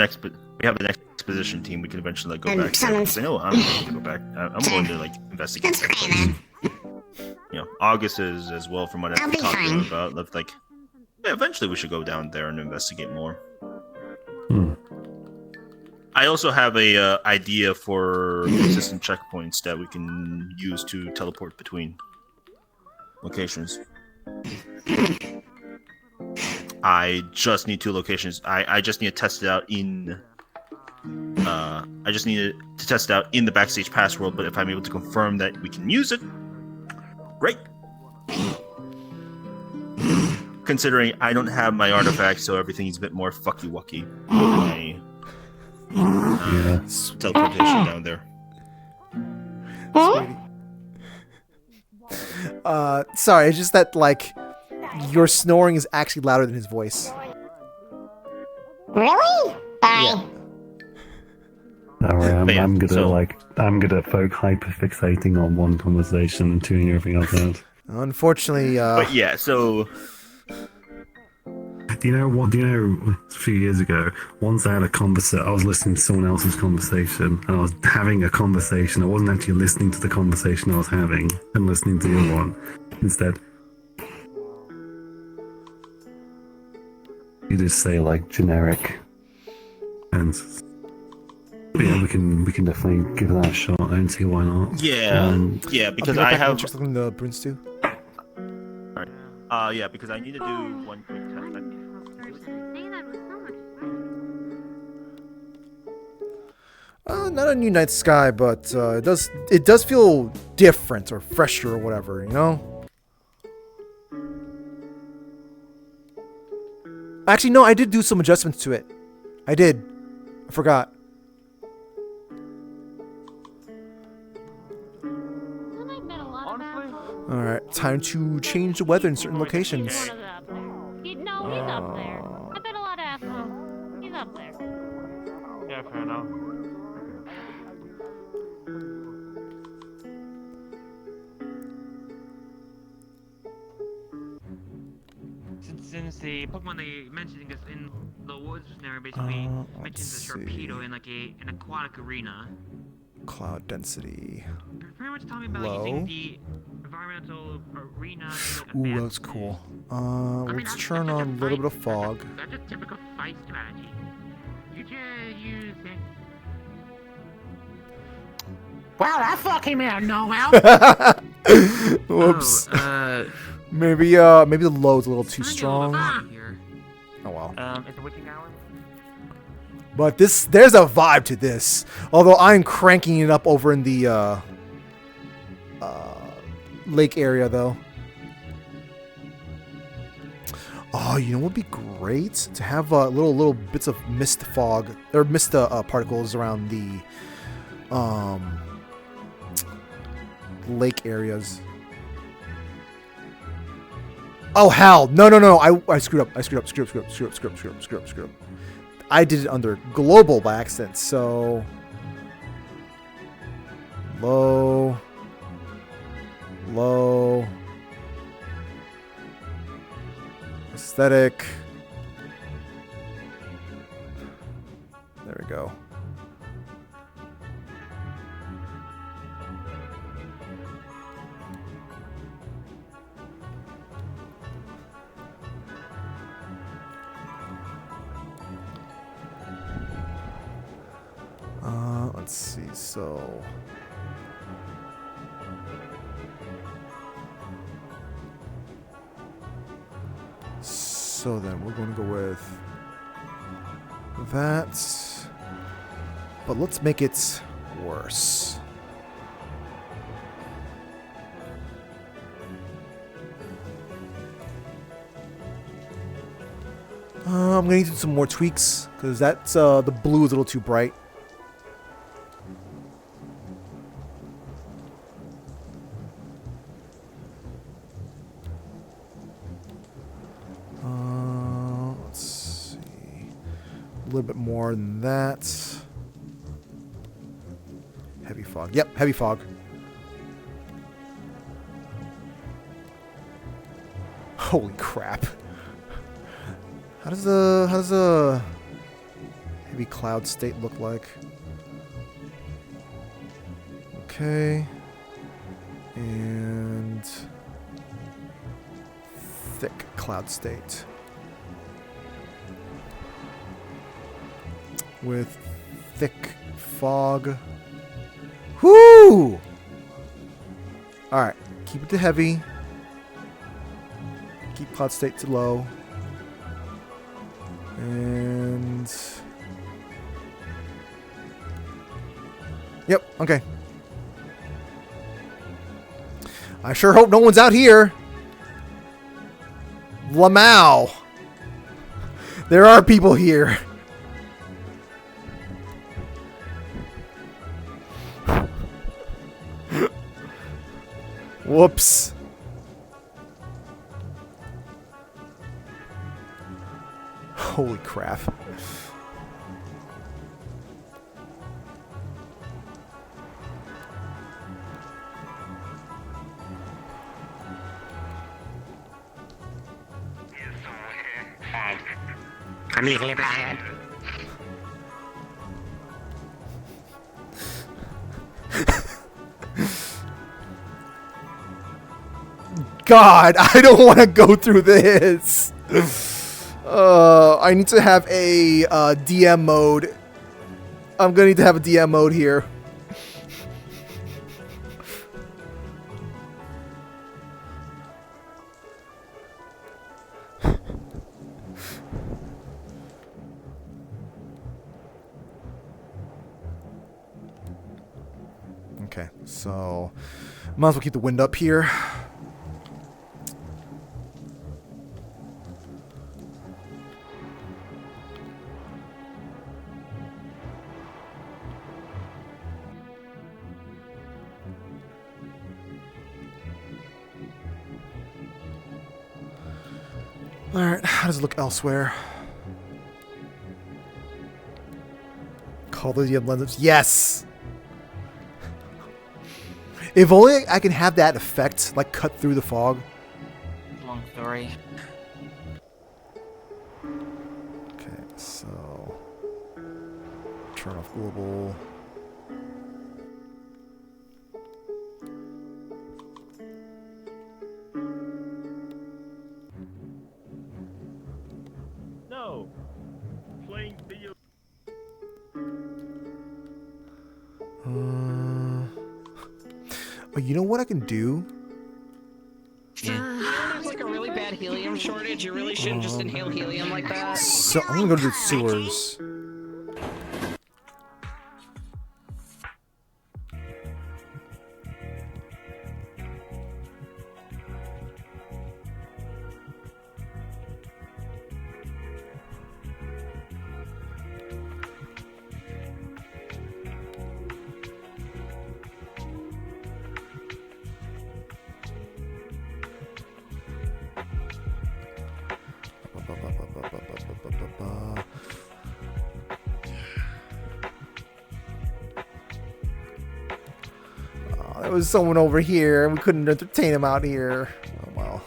have an exposition team, we can eventually like go back. Because I know I'm going to go back. I'm going to like investigate. That's great, man. You know, August is as well from what I've talked to him about. Like, yeah, eventually we should go down there and investigate more. I also have a idea for consistent checkpoints that we can use to teleport between locations. I just need 2 locations. I just need to test it out in. I just need to test it out in the backstage pass world. But if I'm able to confirm that we can use it, great. Considering I don't have my artifacts, so everything is a bit more fucky-wucky. Teleportation down there. Sorry, it's just that like your snoring is actually louder than his voice. Really? Bye. Yeah. Don't worry, I'm good at folk hyperfixating on one conversation and tuning everything else out. Unfortunately, But yeah, so Do you know a few years ago, once I had a conversation, I was listening to someone else's conversation, and I was having a conversation. I wasn't actually listening to the conversation I was having and listening to the other one. Instead, you just say like generic, and yeah, we can definitely give that a shot. I don't see why not. Yeah, because I have. Check something the Bruins do. Alright. Yeah, because I need to do one quick test. Not a new night sky, but it does feel different or fresher or whatever, you know? Actually, no, I did do some adjustments to it. I did. I forgot. Alright, time to change the weather in certain locations. No, he's up there. I bet a lot of assholes. He's up there. Yeah, fair enough. Since the Pokemon they mentioned is in the Woods scenario basically mentions a Sharpedo in like an aquatic arena. Cloud density. Pretty much tell me about Low. using the environmental arena. Ooh, that's cool. Let's turn on a little bit of fog. That's a typical fight strategy. You just use Well, that fucking man, no help. Whoops. Oh, maybe maybe the load's a little too strong. Oh well. Is the witching hour? But there's a vibe to this. Although I'm cranking it up over in the lake area though. Oh, you know what would be great? To have little bits of mist fog or mist particles around the lake areas. Oh hell! No! I screwed up. I screwed up. I did it under global by accident. So low. Aesthetic. There we go. Let's see. So then we're going to go with that, but let's make it worse. I'm going to need some more tweaks because that's the blue is a little too bright. Let's see. A little bit more than that. Heavy fog. Yep, heavy fog. Holy crap. How does a heavy cloud state look like? Okay. And thick cloud state. With thick fog. Whoo! Alright, keep it to heavy. Keep cloud state to low. And yep, okay. I sure hope no one's out here. Lamau. There are people here. Whoops. Holy crap. I'm here, Brian. God, I don't want to go through this. I need to have a DM mode. I'm gonna need to have a DM mode here. Okay, so might as well keep the wind up here. Alright, how does it look elsewhere? Call the lenses. Yes! If only I can have that effect, like cut through the fog. Long story. Okay, so turn off global. No. Playing video. you know what I can do? There's like a really bad helium shortage. You really shouldn't just inhale helium like that. So I'm gonna go to the sewers. There was someone over here, and we couldn't entertain him out here. Oh well.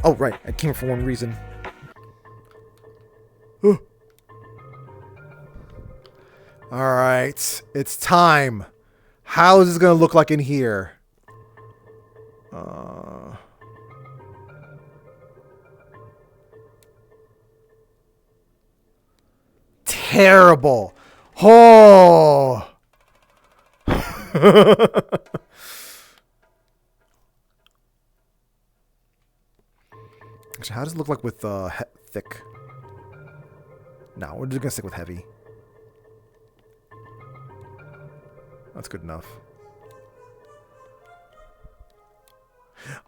Oh right, I came for one reason. All right, it's time. How is this gonna look like in here? Terrible. Oh. Actually, how does it look like with thick? No, we're just gonna stick with heavy. That's good enough.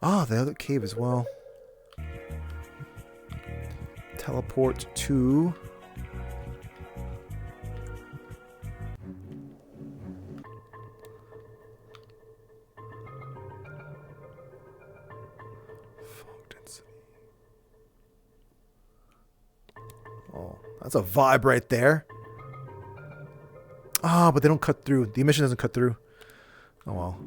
Ah, the other cave as well. Teleport to... Oh, that's a vibe right there. Ah, but they don't cut through. The emission doesn't cut through. Oh well.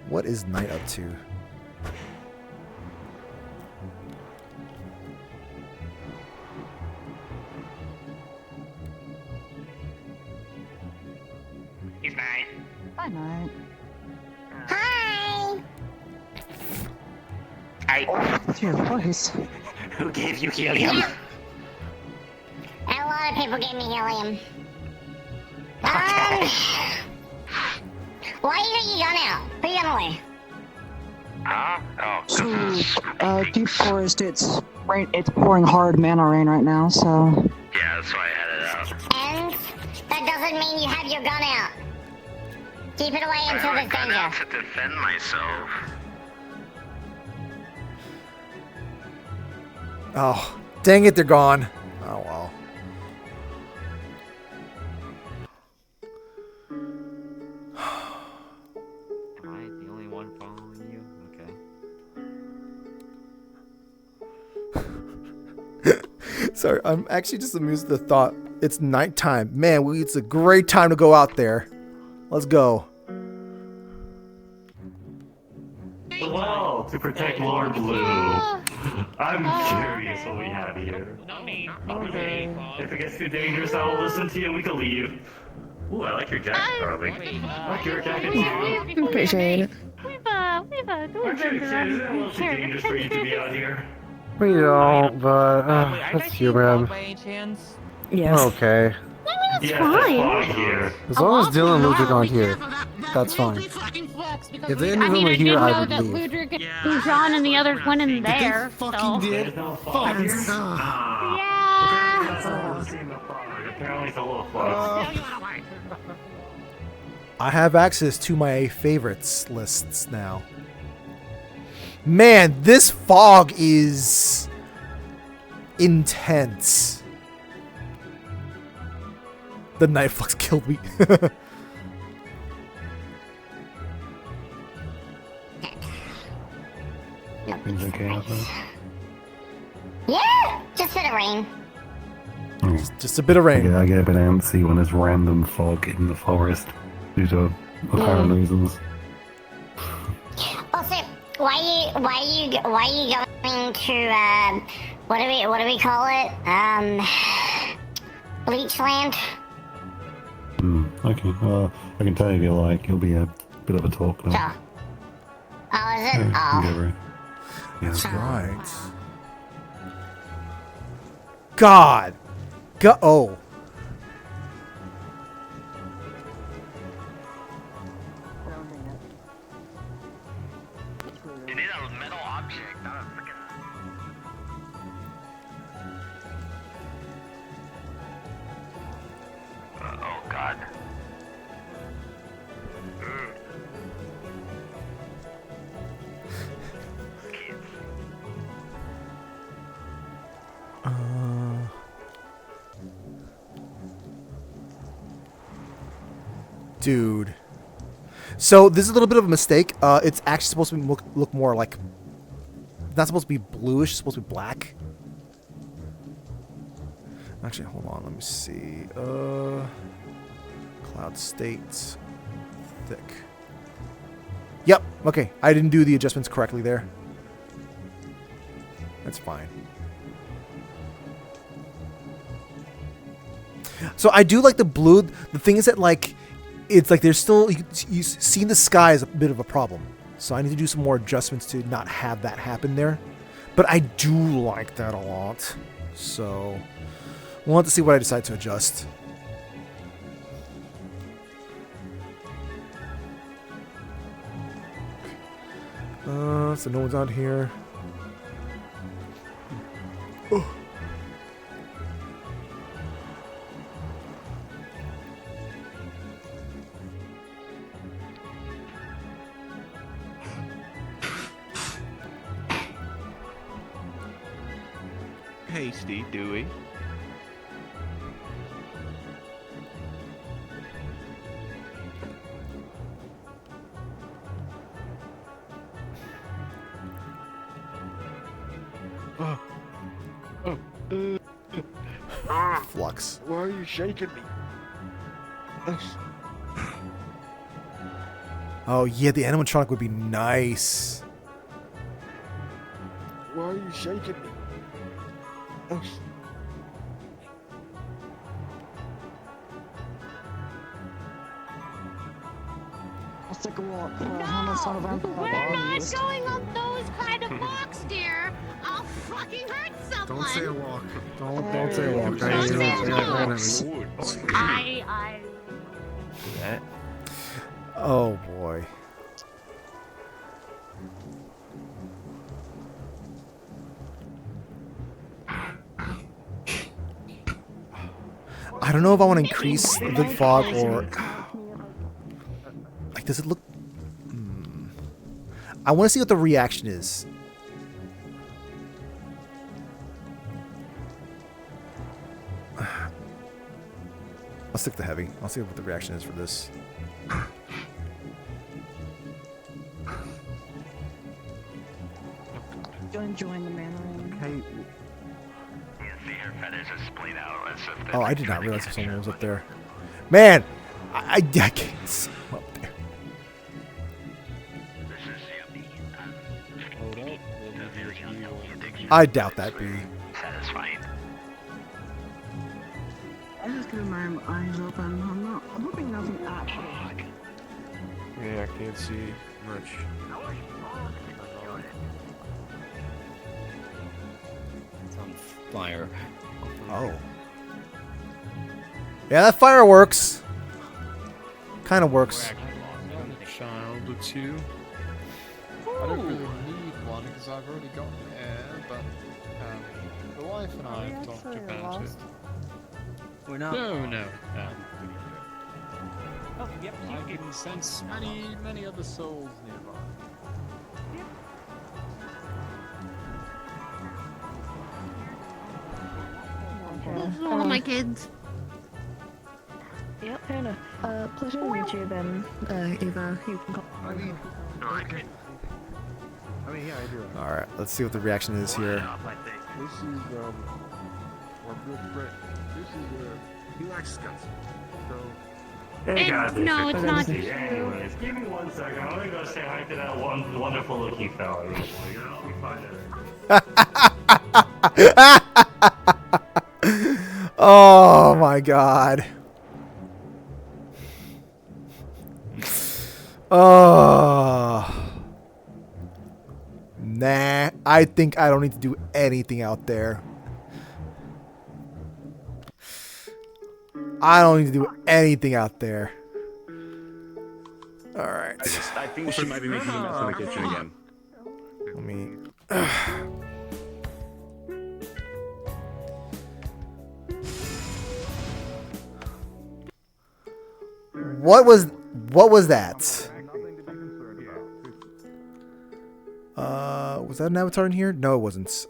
What is Knight up to? He's Knight. Bye, Knight. Hi! What's your voice? Who gave you helium? A lot of people gave me helium. Why you got your gun out? Put your gun away. So, Deep Forest, it's pouring hard mana rain right now, so... Yeah, that's why I had it out. And that doesn't mean you have your gun out. Keep it away until there's danger. To defend myself. Oh, dang it, they're gone. Oh well. Am I the only one following you? Okay. Sorry, I'm actually just amused at the thought. It's nighttime. Man, it's a great time to go out there. Let's go. Well, to protect Lord Blue, I'm curious what we have here. Okay. If it gets too dangerous, I will listen to you and we can leave. Ooh, I like your jacket, darling. I like your jacket too. Appreciate it. We've I'm curious, is it a little too dangerous for you to be out here? We don't, but that's human. Yes. Okay. That's fine. As long as Dylan and Ludwig aren't here, that's fine. If any of them were here, I would leave. Ludwig and John and the others went in there. So. Did. Apparently it's a little close. I have access to my favorites lists now. Man, this fog is intense. The night flux killed me. Things okay out there? Yeah, just for the rain. Just a bit of rain. I get a bit antsy when there's random fog in the forest due to apparent reasons. Also, why are you going to what do we call it? Bleachland? Okay, well, I can tell you if you like, it'll be a bit of a talk now. Sure. Oh, is it? Yeah, Oh. get ready. Yeah. That's right. God. Oh. You need a metal object, not a freaking. Oh God. Dude. So this is a little bit of a mistake. It's actually supposed to look more like. It's not supposed to be bluish. It's supposed to be black. Actually, hold on. Let me see. Cloud state. Thick. Yep. Okay. I didn't do the adjustments correctly there. That's fine. So I do like the blue. The thing is that, like, it's like there's still, you see the sky is a bit of a problem. So I need to do some more adjustments to not have that happen there. But I do like that a lot. So we'll have to see what I decide to adjust. So no one's out here. Oh. Hasty, Dewey. Flux. Why are you shaking me? Oh yeah, the animatronic would be nice. Why are you shaking me? Let's take a walk. No, we're not going on those kind of walks, dear. I'll fucking hurt someone. Don't say a walk. Don't say a walk. Don't say a walk. I. Oh boy. I don't know if I want to increase the fog or like, does it look? I want to see what the reaction is. I'll stick to heavy. I'll see what the reaction is for this. You're enjoying the Mandarin. Hey. See her feathers are splayed out as if Oh, I did not realize if someone was up there. Man, I can't see him up there. I doubt that, B. Satisfying. I'm just gonna my eyes open. I'm hoping nothing actually. Yeah, I can't see much. It's on fire. Oh. Yeah, that fire works. Kind of works. Child or two. I don't really need one because I've already got air, but the wife and I have talked about it. We're not. No. Oh, yep. I can sense many other souls nearby. All of my kids. Yep, fair enough. Pleasure to meet you then, Eva. You can call. Yeah, I do. All right, let's see what the reaction is here. This is our good friend. This is he likes guns. So No, it's not. Anyways, give me 1 second. I'm gonna go say hi to that one wonderful looking fella. Real quick. I'll be fine. Oh my god. Oh. Nah, I think I don't need to do anything out there. I don't need to do anything out there. Alright. I think she might be making a mess in the kitchen again. Let me... What was that? Was that an avatar in here? No, it wasn't.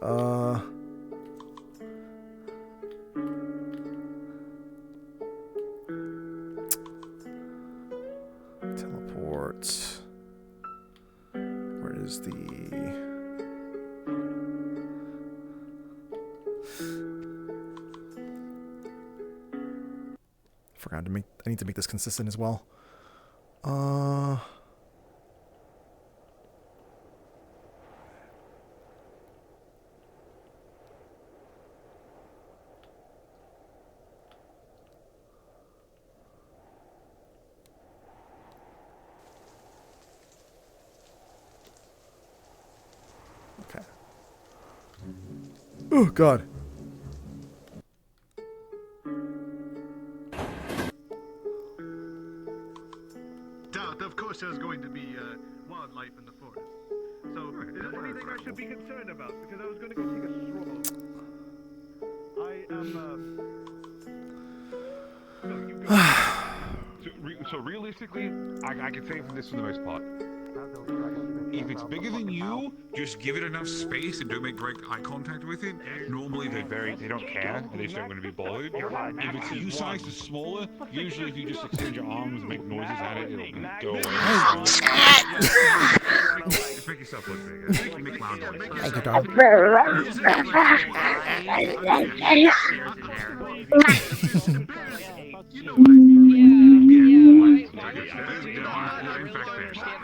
Teleport. Where is the... Forgot to make... I need to make this consistent as well. Okay. Oh, God. Of course there's going to be wildlife in the forest. So, is there anything I should be concerned about? Because I was going to go take a stroll. I am, So realistically, I can say for this for the most part. If it's bigger than you, just give it enough space and don't make direct eye contact with it. Normally they don't care and they just don't want to be bothered. If it's you size to smaller, usually if you just extend your arms and make noises at it, it'll go away. Just make yourself look bigger. Make loud noises. Thank you, dog.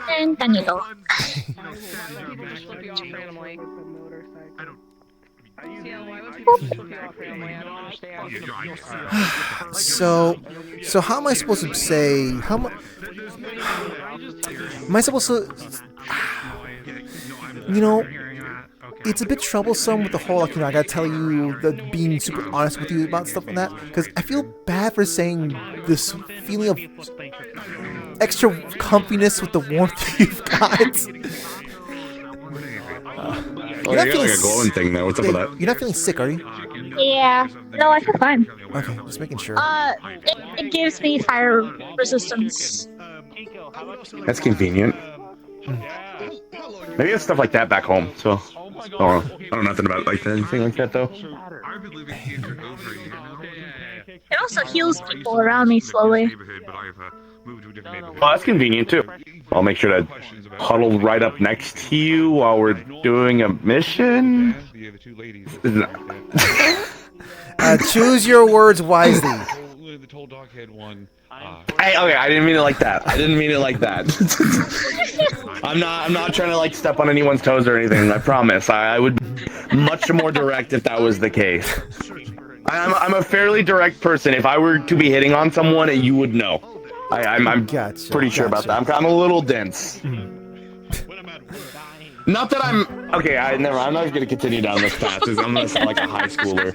And then you go. So how am I supposed to say? Am I supposed to? You know, it's a bit troublesome with the whole, like, you know, I gotta tell you, being super honest with you about stuff like that, because I feel bad for saying this feeling of extra comfiness with the warmth you've got. You're not feeling like a glowing thing though. What's up with that? You're not feeling sick, are you? Yeah. No, I feel fine. Okay, just making sure. It gives me fire resistance. That's convenient. Maybe it's stuff like that back home. So, I don't know nothing about like anything like that though. It also heals people around me slowly. Oh, that's convenient too. I'll make sure to huddle right up next to you while we're doing a mission. Choose your words wisely. Hey, okay, I didn't mean it like that. I'm not trying to like step on anyone's toes or anything. I promise. I would be much more direct if that was the case. I'm a fairly direct person. If I were to be hitting on someone, you would know. I'm pretty sure about that. I'm a little dense. Not that I'm okay. I'm not going to continue down this path. I'm going to sound like a high schooler.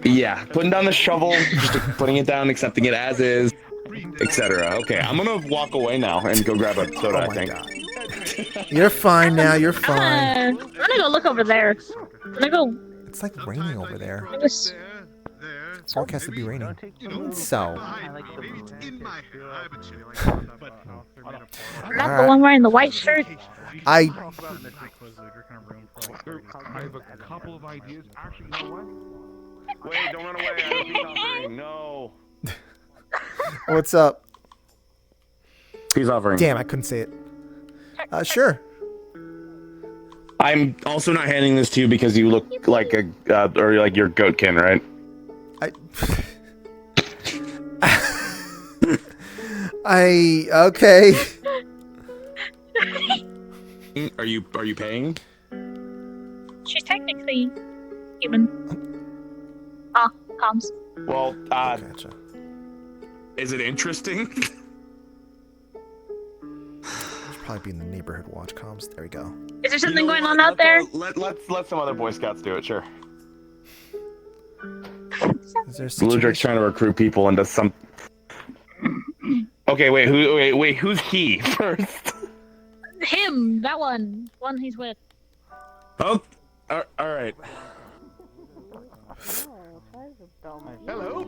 Yeah, putting down the shovel, just putting it down, accepting it as is, etc. Okay, I'm gonna walk away now and go grab a soda. I think. You're fine now. You're fine. I'm gonna go look over there. I'm gonna go. It's like raining over there. It's forecast to be raining. So. Not the one wearing the white shirt. I have a couple of ideas. Actually, you know what? Wait, don't run away. I have a peace offering. No. What's up? Peace offering. Damn, I couldn't say it. Sure. I'm also not handing this to you because you look like a, or like your goatkin, right? Okay. Are you paying? She's technically human. Ah, comms. Well, is it interesting? Should probably be in the neighborhood watch comms. There we go. Is there something going on out there? Let some other Boy Scouts do it. Sure. Blue Jack's trying to recruit people and does some. Okay, wait. Who's he first? Him, that one. One he's with. Oh, all right. Hello.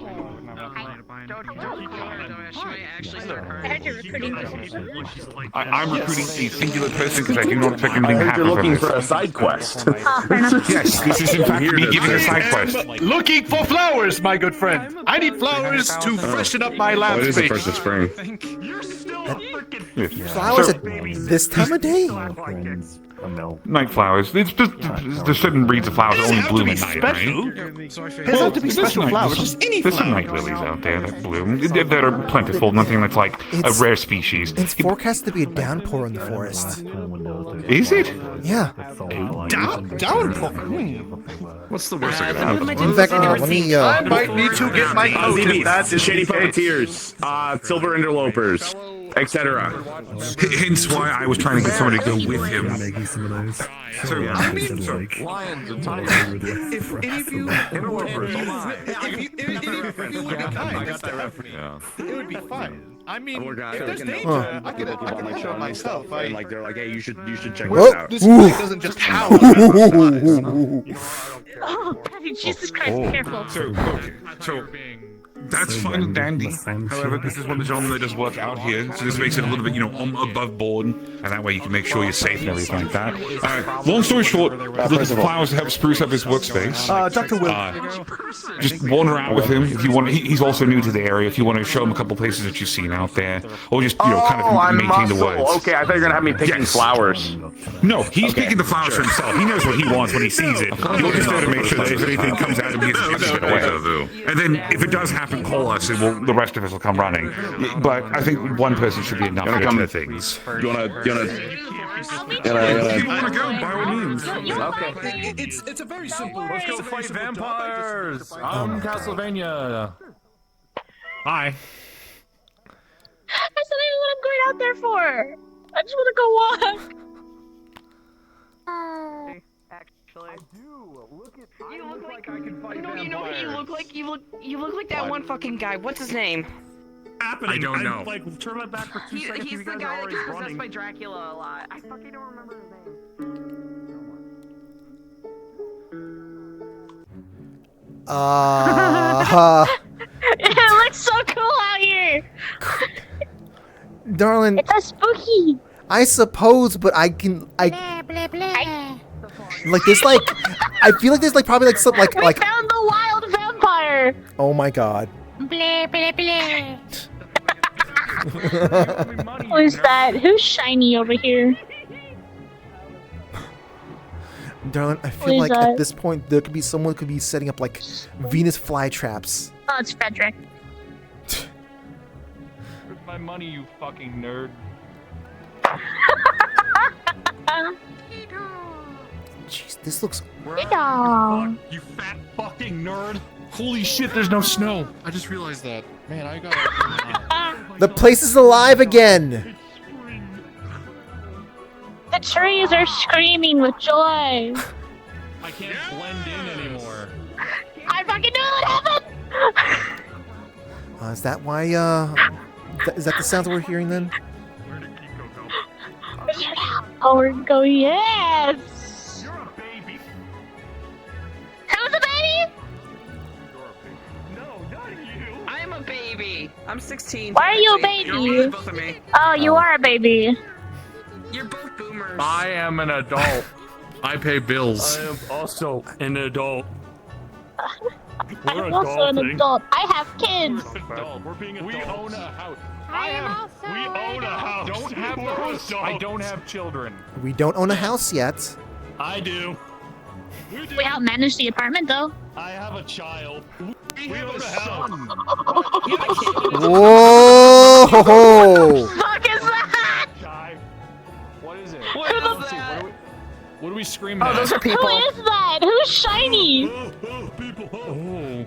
I'm recruiting a singular person because I do not expect anything to happen. You're looking for a side quest. Yes, this is in fact me giving a side quest. Looking for flowers, my good friend. I need flowers to freshen up my lab It is the space. first of spring. Flowers at this time of day? Night flowers. It's just there's certain breeds of flowers that only bloom at night, right? There's not to be special flowers, just any There's some flower. night lilies out there that bloom. That are plentiful. Nothing that's like a rare species. It's forecast to be a downpour in the forest. Is it? Yeah. Downpour. What's the worst that could happen? In fact, let me. I might need to get my coat if that is Shady the case. Puppeteers, Silver Interlopers, etc. Hence why I was trying to get somebody to go with him. So, I mean, lions and tigers. If any of you, if you would be kind, it would be fun. I mean, if there's danger, I can show myself. And like they're like, hey, you should check Whoa. this out. This guy doesn't just howl. Oh, Patty, Jesus Christ, careful. So that's fine and dandy. However, this is one of the gentlemen that does work out here, so this makes it a little bit, above board, and that way you can make sure you're safe and everything like that. Long story short, looking for flowers to help spruce up his workspace. Dr. Will. Just wander out with him if you want. He's also new to the area. If you want to show him a couple places that you've seen out there, or just kind of maintain the woods. Okay, I thought you were gonna have me picking flowers. No, he's picking the flowers for himself. He knows what he wants when he sees it. You're just there to make sure that if anything comes out of him, he gets it away. And then if it does happen, call us, and the rest of us will come running. But I think one person should be enough to get to things. You wanna If you want to go, by all means. Okay. It's a very simple. Let's go fight vampires. Castlevania. Hi. That's not even what I'm going out there for. I just want to go walk. Actually, I do. You look like I can fight vampires. You know what you look like? You look like that one fucking guy. What's his name? I don't know. Like, turn my back for 2 seconds. He's you the guys are guy that already gets possessed running. by Dracula a lot. I fucking don't remember his name. It looks so cool out here. Darling. It's so spooky. I suppose, but I can. Blah, blah, blah. Like there's like. I feel like there's like probably like some like. We found the wild vampire. Oh my god. Blah, blah, blah. Who's that? Who's shiny over here? Darling, I feel like at this point there could be someone could be setting up like Venus flytraps. Oh, it's Frederick. Where's my money, you fucking nerd? Jeez, this looks. You fat fucking nerd! Holy shit, there's no snow. I just realized that. Man, I got. The place is alive again. The trees are screaming with joy. I can't blend in anymore. I fucking knew it happened. Is that why? Is that the sounds we're hearing then? Oh, we're going. Yes. You're a baby. Who's a baby? No, not you. I am a baby. I'm 16. Why are you a You're baby? both of me. Oh, you are a baby. You're both boomers. I am an adult. I pay bills. I am also an adult. We're I'm also an adulting. adult. I have kids. We're being adults. We own a house. We own a house. Don't have the house. I don't have children. We don't own a house yet. I do. We outmanaged the apartment though. I have a child. We own a house. Whoa! Oh ho ho! Fuck is that? What is it? What is Let's see, what do we scream Oh, at? those are people. Who is that? Who's shiny? Oh.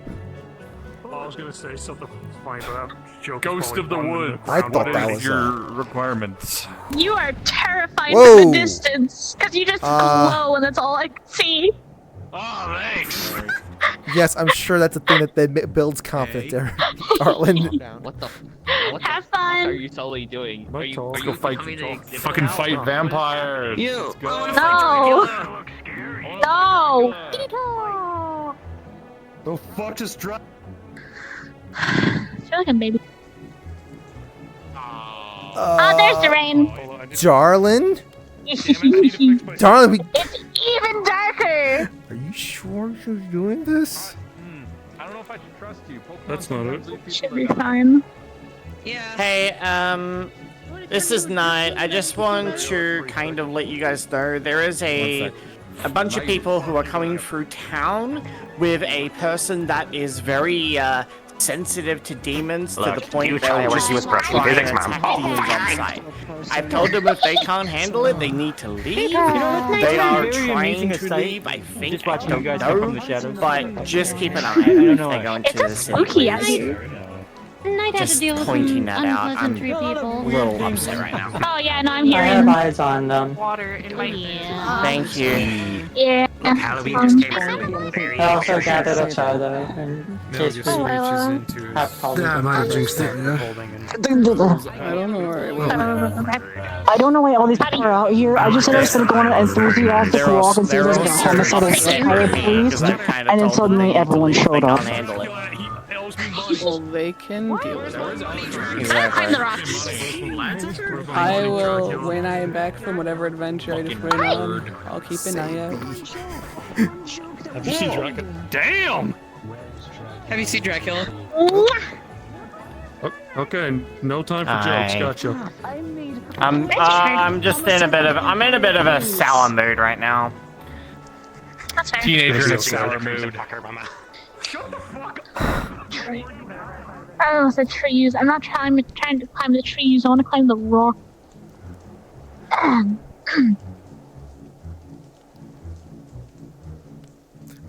I was gonna say something funny, but that joke. Ghost of the Wood. I thought that What was is your requirements? You are terrifying Whoa. from a distance because you just glow and that's all I can see. Oh, thanks. Yes, I'm sure that's a thing that builds confidence there, Darlin. What the? What Have the fun. fuck are you totally doing? Are you Let's go fight. becoming the exhibit Fucking now? fight vampires. You. No. No. The fuck just dropped? You're like a baby. Oh, there's the rain. Darlin? Darlin, we... It's even darker. Are you sure you're doing this? I don't know if I should trust you. Pokemon That's not it. Should be fine. Hey, this is Knight. I just want to kind of let you guys know there is a bunch of people who are coming through town with a person that is very sensitive to demons to the point that they'll just try and attack demons on sight. I've told them if they can't handle it, they need to leave. They are trying to leave, I think. I don't know, but just keep an eye on it if they go into the city. Spooky out here. Knight had to Just deal with pointing some that out. I'm unpleasantry people. a little upset right now. Oh yeah, no, I'm I hearing. have eyes on them. Water in my Thank you. Yeah. Halloween just came around. I also gathered a charger in case we have problems. Yeah, I might have jinxed it, yeah. I don't know why all these people are out here. I just said I was gonna go on an enthusiastic walk and see if there's like a homicidal vampire priest, and then suddenly everyone showed up. Well, they can deal with it. Climb the rocks. I will, when I am back from whatever adventure I just went on, I'll keep an eye out. Have you seen Dracula? Damn! Have you seen Dracula? Okay, no time for jokes. Gotcha. I'm just in a bit of a sour mood right now. That's fair. Teenager in a sour mood. Oh, the trees. I'm not trying to climb the trees. I want to climb the rock.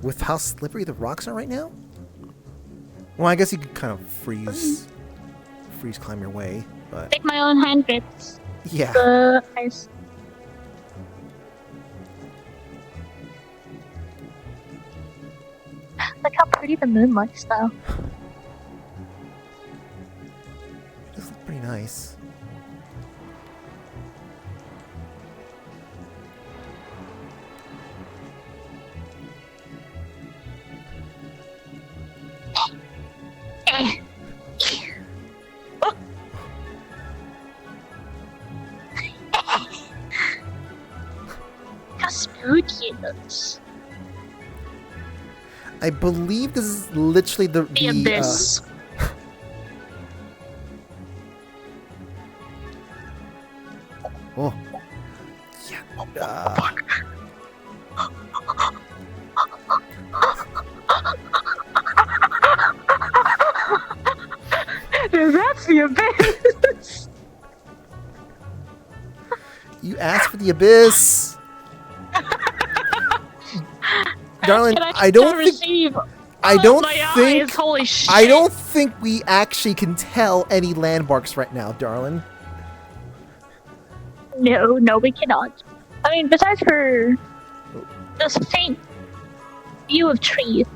With how slippery the rocks are right now? Well, I guess you could kind of freeze climb your way, but... Take my own hand grips. Yeah. Nice. Look how pretty the moon looks, though. It does look pretty nice. How spooky it looks. I believe this is literally the abyss. Oh. Yeah. That's the abyss. You asked for the abyss. Darling, I don't think I don't think we actually can tell any landmarks right now, darling. No, we cannot. I mean, besides for this faint view of trees.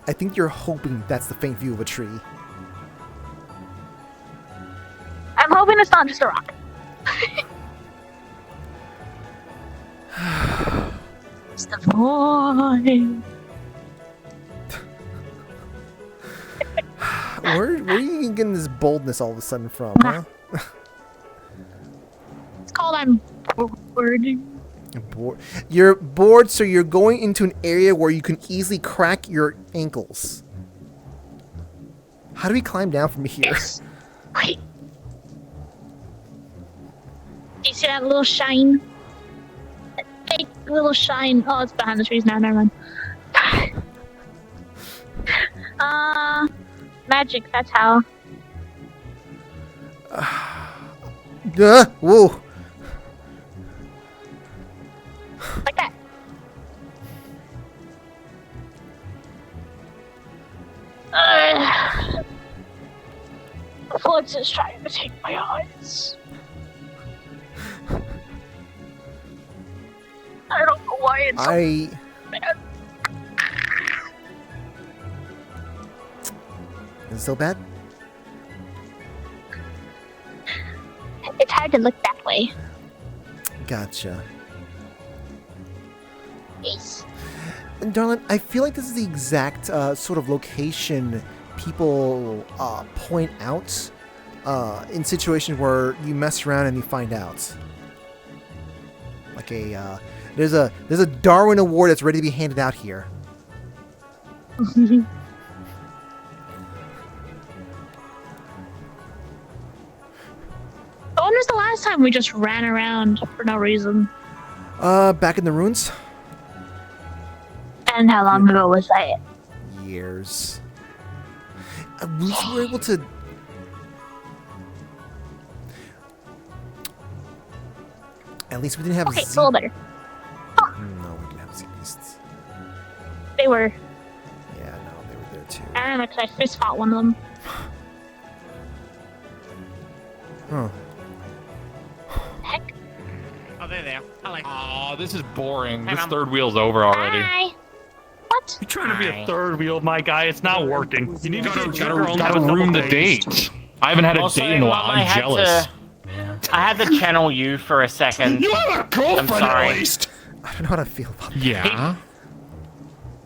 I think you're hoping that's the faint view of a tree. I'm hoping it's not just a rock. It's the void. Where are you getting this boldness all of a sudden from, huh? It's called I'm bored. You're bored, so you're going into an area where you can easily crack your ankles. How do we climb down from here? Yes. Wait. Do you see that little shine? That fake little shine. Oh, it's behind the trees now. Never mind. Magic. That's how. Whoa. Like that. Flux is trying to take my eyes. I don't know why it's so bad. Is it so bad? It's hard to look that way. Gotcha. Yes. And darling, I feel like this is the exact sort of location people point out in situations where you mess around and you find out. Like there's a Darwin Award that's ready to be handed out here. When was the last time we just ran around for no reason? Back in the ruins? And how long ago was that? Years. At least we were able to... At least we didn't have... Okay, it's a little better. No, we didn't have sea beasts. They were. Yeah, no, they were there too. I remember because I fist fought one of them. Huh. Heck. Oh, there. Hello. Aw, this is boring. Hey, This Mom. third wheel's over already. Hi. What? You're trying to be a third wheel, my guy. It's not working. You need to get Jagger on Gotta with ruin the double date. I haven't had a Also, date in a while. Mom, I'm jealous. I had to channel you for a second. You have a girlfriend I'm sorry. at least. I don't know how to feel about that. Yeah.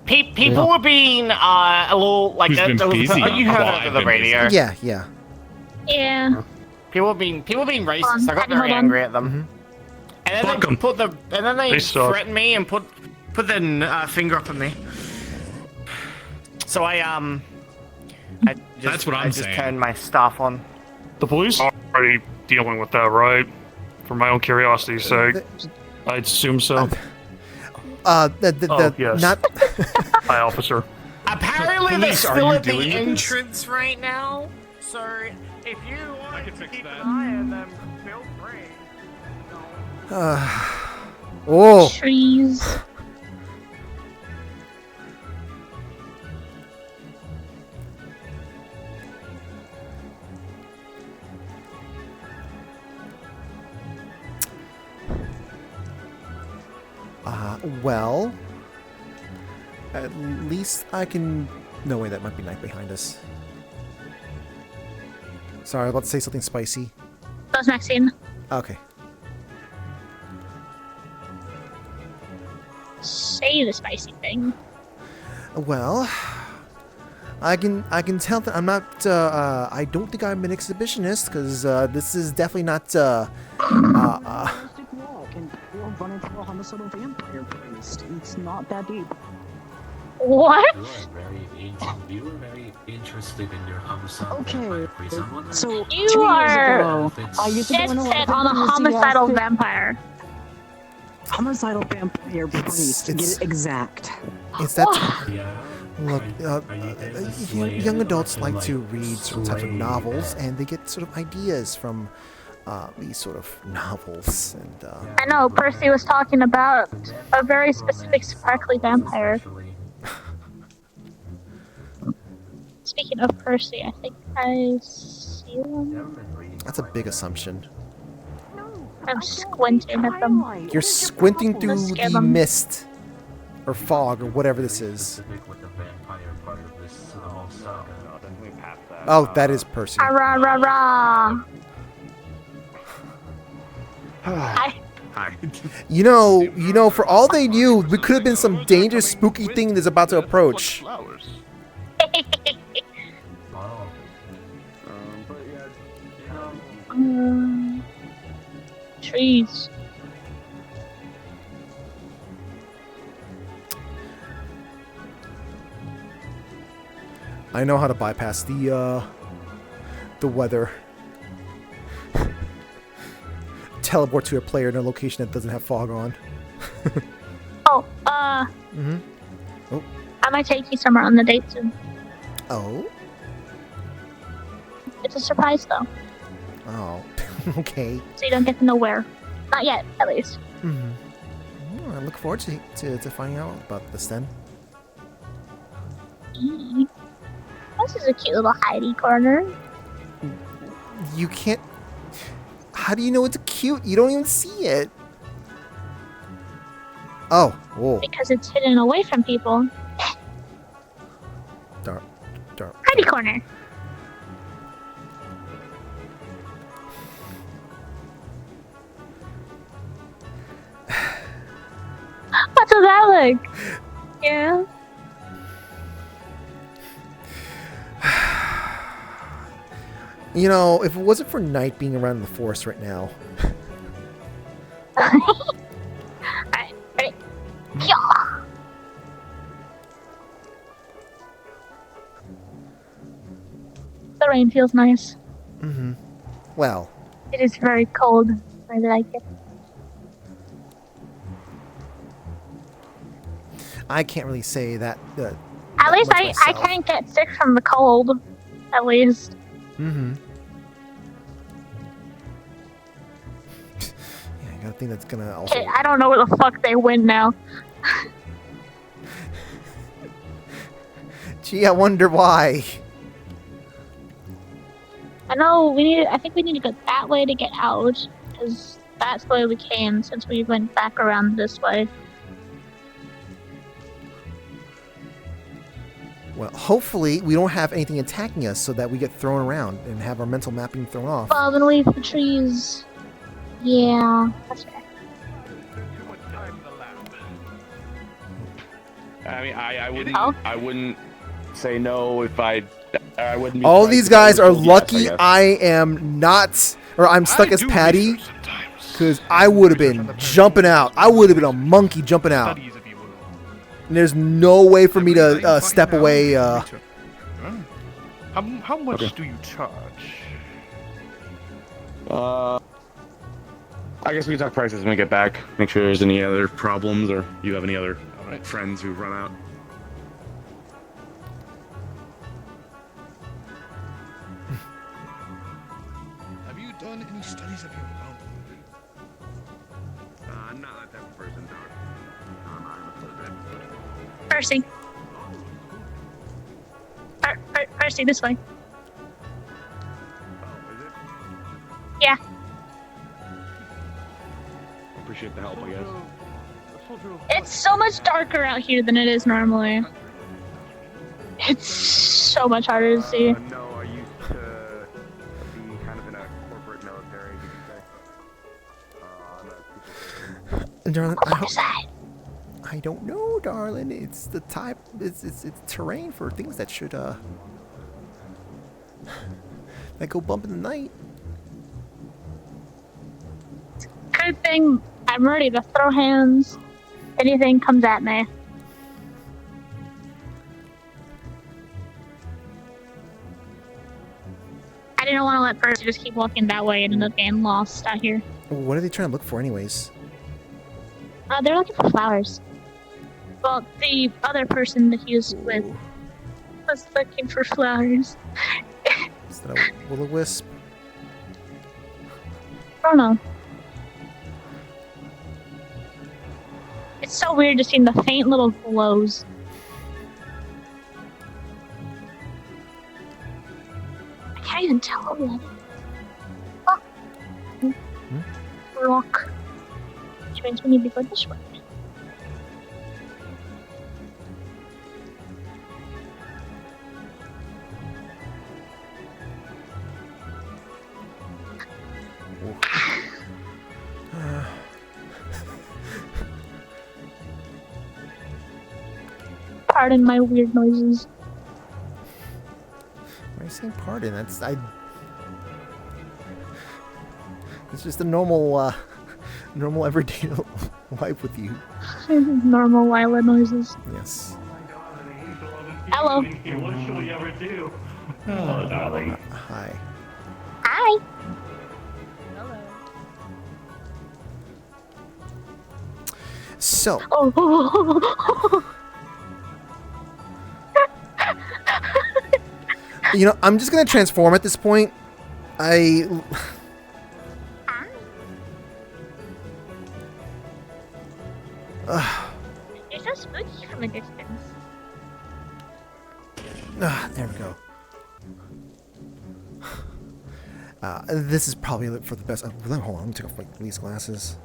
People were being a little like Who's been busy? you heard Well, it I've over the been radio. Yeah, yeah. Yeah. People were being racist. I got Hold very on. angry at them. And then Fuck they 'em. put the They suck. threatened me and put the finger up on me. So I That's what I'm I just saying. turned my staff on. The police are already dealing with that, right? For my own curiosity's sake. I'd assume so. Yes. Not... Hi, officer. Apparently they're Police, are still you at the dealing with this? entrance right now. So if you want to keep an eye on them, feel free. Oh. Trees. Well, at least I can... No way, that might be night behind us. Sorry, I was about to say something spicy. That was Maxine. Okay. Say the spicy thing. Well, I can tell that I'm not. I don't think I'm an exhibitionist because this is definitely not. Run into a homicidal vampire priest. It's not that deep. What? You were very interested in your homicide. Okay, so You 2 years are ago, I used to go dead into set on a homicidal vampire. Homicidal vampire priest, to get it exact. It's that. Yeah. Look, young adults like to read certain types of novels, and they get sort of ideas from these sort of novels. And I know, Percy was talking about a very specific sparkly vampire. Speaking of Percy, I think I see them. that's a big assumption. I'm squinting at them. You're squinting through Let's scare the them. mist or fog or whatever this is. Oh, that is Percy. Ah, rah, rah, rah. Hi. You know, for all they knew, we could have been some dangerous, spooky thing that's about to approach. Trees. I know how to bypass the weather. Teleport to a player in a location that doesn't have fog on. Oh, Mm-hmm. Oh. I might take you somewhere on the date soon. Oh? It's a surprise, though. Oh. Okay. So you don't get to know where. Not yet, at least. I look forward to finding out about this then. This is a cute little hidey corner. You can't... How do you know it's cute? You don't even see it. Oh, whoa. Because it's hidden away from people. Dark. Hidey corner. What's that like? Yeah. You know, if it wasn't for Night being around in the forest right now... Alright, ready? Yeah. The rain feels nice. Well... It is very cold. I like it. I can't really say that... At least I can't get sick from the cold. At least. Yeah, I gotta think that's gonna also... Okay, I don't know where the fuck they went now. Gee, I wonder why. I think we need to go that way to get out, because that's the way we came since we went back around this way. Well, hopefully we don't have anything attacking us so that we get thrown around and have our mental mapping thrown off. Bob and leave the trees. Yeah, that's right. I mean, I wouldn't say no if I wouldn't. Be All these guys are lucky I am not, or I'm stuck as Patty, because I would have been jumping out. I would have been a monkey jumping out. And there's no way for me to step away. How much do you charge? I guess we can talk prices when we get back. Make sure there's any other problems, or you have any other friends who've run out. Have you done any studies of your own? I'm not that type of person, dog. Percy. Percy, this way. Yeah. Appreciate the help, I guess. It's so much darker out here than it is normally. It's so much harder to see. No, I used to be kind of in a corporate military, you could say. Darling, I don't know, darling. It's the type. It's terrain for things that should that go bump in the night. Good thing I'm ready to throw hands. Anything comes at me. I didn't want to let Percy just keep walking that way and end up getting lost out here. What are they trying to look for, anyways? They're looking for flowers. Well, the other person that he was with was looking for flowers. Is that a will-o-wisp? I don't know. It's so weird to see the faint little glows. I can't even tell yet. Oh. Rock. Which means we need to go this way. Pardon my weird noises. Why are you saying pardon? It's just a normal, normal everyday life with you. Normal Lila noises. Yes. Hello. What should we ever do? Oh, darling. Hi. Hi. So. You know, I'm just gonna transform at this point. You're so spooky from a distance. There we go. This is probably for the best. Hold on, let me take off these glasses.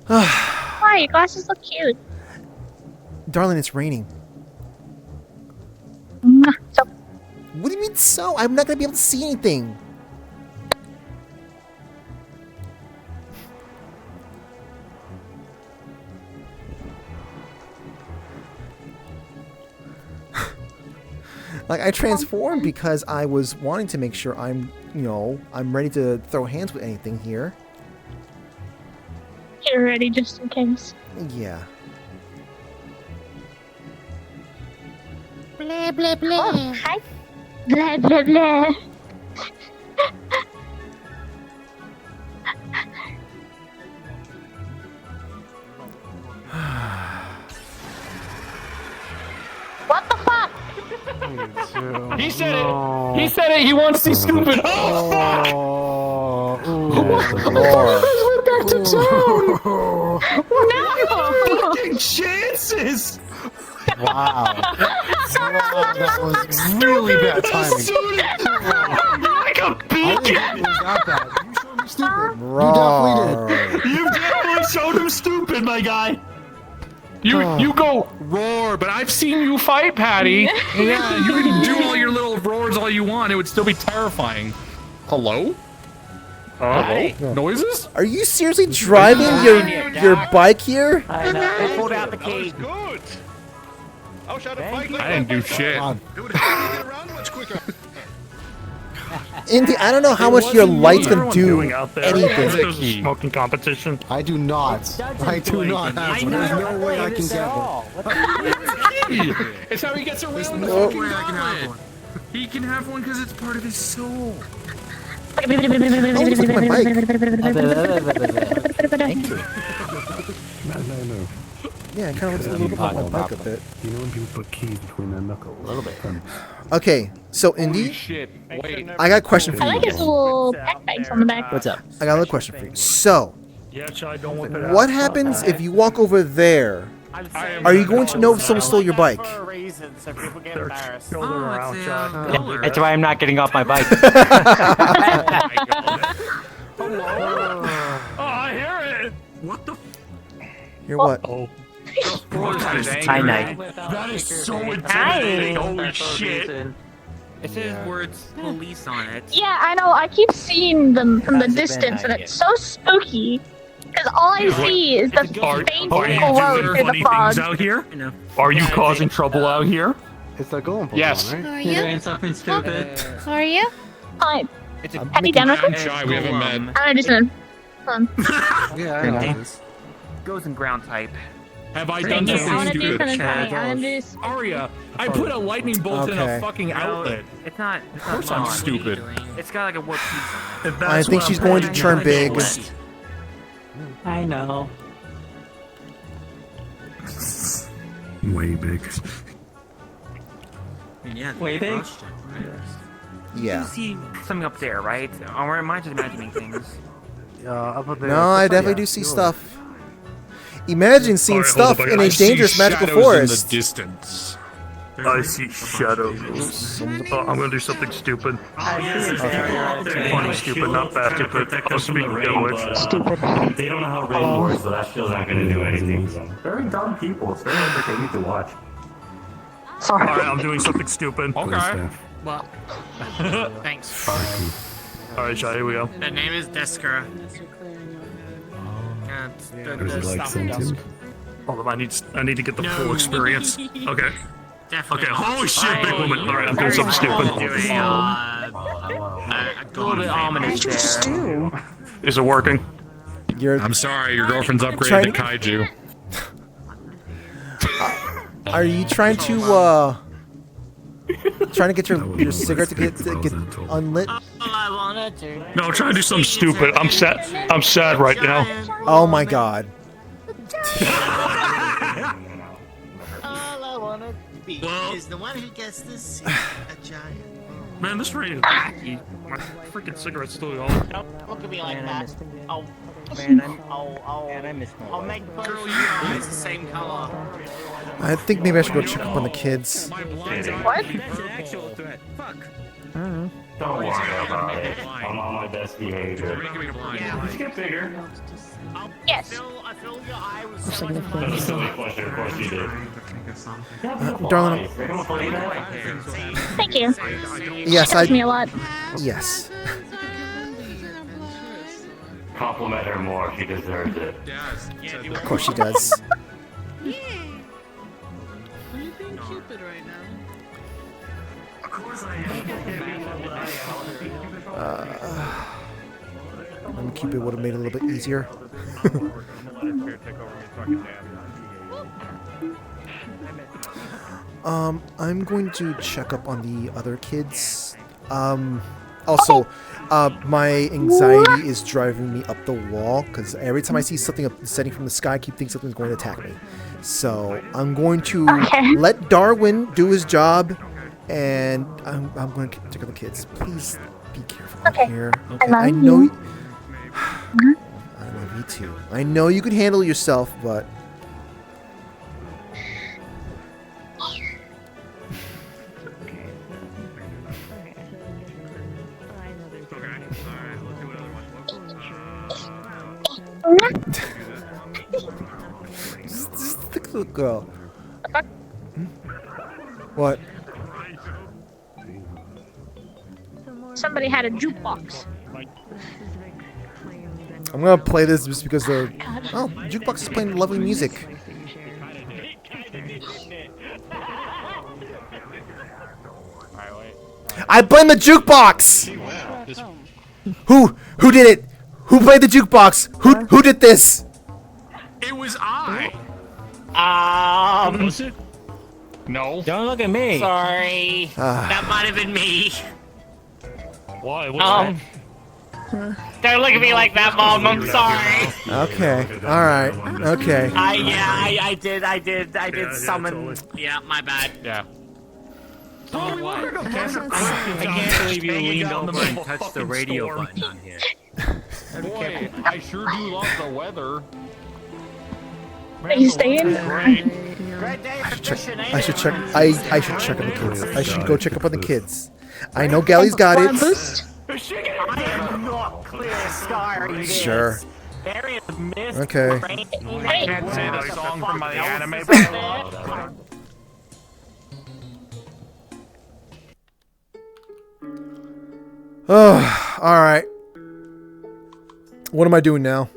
Why? Your glasses look cute. Darling, it's raining. So. What do you mean so? I'm not gonna be able to see anything. Like, I transformed because I was wanting to make sure I'm ready to throw hands with anything here. You're ready just in case. Yeah. Blah, blah, blah. Oh, hi. Blah, blah, blah. What the fuck? He said it! He said it! He wants to see stupid! Oh, We're back to town! No! Fucking chances! wow. That was really bad timing. Like a beacon! You got that. You showed me stupid. Roar. You definitely showed him stupid, my guy! You go roar, but I've seen you fight, Patty. Yeah, you can do all your little roars all you want. It would still be terrifying. Hello? Hello? Noises? Are you seriously driving your bike here? I know. They pulled out the key. Good. I wish I had a bike like I didn't do shit. It would help me get around much quicker. Indy, I don't know how much your light's gonna do anything. There's a smoking competition. I do not. I do not have one. There's no way I can get one. It's how he gets around the No. fucking gauntlet. He can have one because it's part of his soul. Oh, look at my bike. Thank you. No. Yeah, it kind of looks a little bit like my bike a bit. You know when people put keys between their knuckles? A little bit. Okay, so Indy, Shit, wait. I got a question for I you. like his little backpacks on the back. What's up? I got another question for you. So, Yeah, Chai, don't whip it out. what happens if you walk over there? Are you going to know if someone stole your bike? For a reason, so people get They're embarrassed. children around, Chai. Yeah, that's why I'm not getting off my bike. Oh, I hear it. What the? You're what? Oh. Hi, Night. That is so intimidating. Holy shit. It says words police on it. Yeah, I know. I keep seeing them from the distance, and it's so spooky. Because all I see is the faint Are you glow doing through the funny fog. things out here? Are you causing trouble out here? It's like golem Pokemon, Yes. right? How are You're you? doing something stupid. How are you? Hi. It's a Patty down real I'm quick. shy. We haven't met. I'm gonna do something. Hold on. Yeah, I know. goes in ground type. Have I Thank done you. I wanna something do stupid? something funny. I wanna do Aria, I put a lightning bolt in Okay. a fucking outlet. It's not. Of course I'm stupid. It's got like a warp piece. I think she's going to turn big. I know. Way big. Yeah. Way big. Yeah. You see something up there, right? Or am I just imagining things? Up there. No, I definitely do see stuff. Imagine seeing Alright, hold stuff up, in I a see dangerous magical Shadows forest. in the distance. I see shadows. Oh, I'm gonna do something stupid. Funny, stupid, not bad stupid. I'll speak English. Stupid. They don't know how rain works, so that show's not gonna do anything. So. Very dumb people. It's very entertaining to watch. Sorry. Alright, I'm doing something stupid. Okay. Well, thanks. Alright, Shai, here we go. The name is Deskara. Is it like sentient? Hold on, I need to get the full experience. Okay. Definitely. Okay, holy shit, big woman. Alright, I'm doing something stupid. A little bit ominous there. Is it working? I'm sorry, your girlfriend's upgraded Try- to kaiju. Are you trying to get your cigarette to get unlit? I wanted to. No, I'm trying to do something stupid. I'm sad right now. Oh my god. All I wanna be is the one who gets to see a giant. Man, this rain is wacky. My freaking cigarette's still going. Don't look at me like that. Oh. Man, I miss my I'll make both your eyes the same color. I think maybe I should go check up on the kids. What? actual threat. Fuck. Don't worry about it. I'm on my best behavior. Just get bigger. Yes. I feel your eye was That's a silly question. Of course you did. Darling. Thank you. Yes, She helps me a lot. Yes. Compliment her more. She deserves it. Of course she does. Are you being Cupid right now? Of course I am. Let me keep it. Would have made it a little bit easier. I'm going to check up on the other kids. Also, my anxiety is driving me up the wall because every time I see something descending from the sky, I keep thinking something's going to attack me. So I'm going to let Darwin do his job, and I'm going to take up the kids. Please be careful out here. Okay? I know. I love you too. I know you can handle yourself, but. Just the little girl. What? Somebody had a jukebox. I'm gonna play this just because the jukebox is playing lovely music. I blame the jukebox. Who did it? Who played the jukebox? Who did this? It was I. Was it? No. Don't look at me. Sorry. That might have been me. Why? What's Don't look at me like that, Mom. I'm sorry. Okay. All right. Okay. I did summon. Yeah, my bad. Yeah. I can't believe you leaned over and touched the radio button on here. Boy, I sure do love the weather. Are you staying? I should check on the kids. I should go check up on the kids. I know Gally's got it. I am not clear skiing this. Sure. There is mist. Okay. Rain. I can't say the song from the anime. Oh, all right. What am I doing now?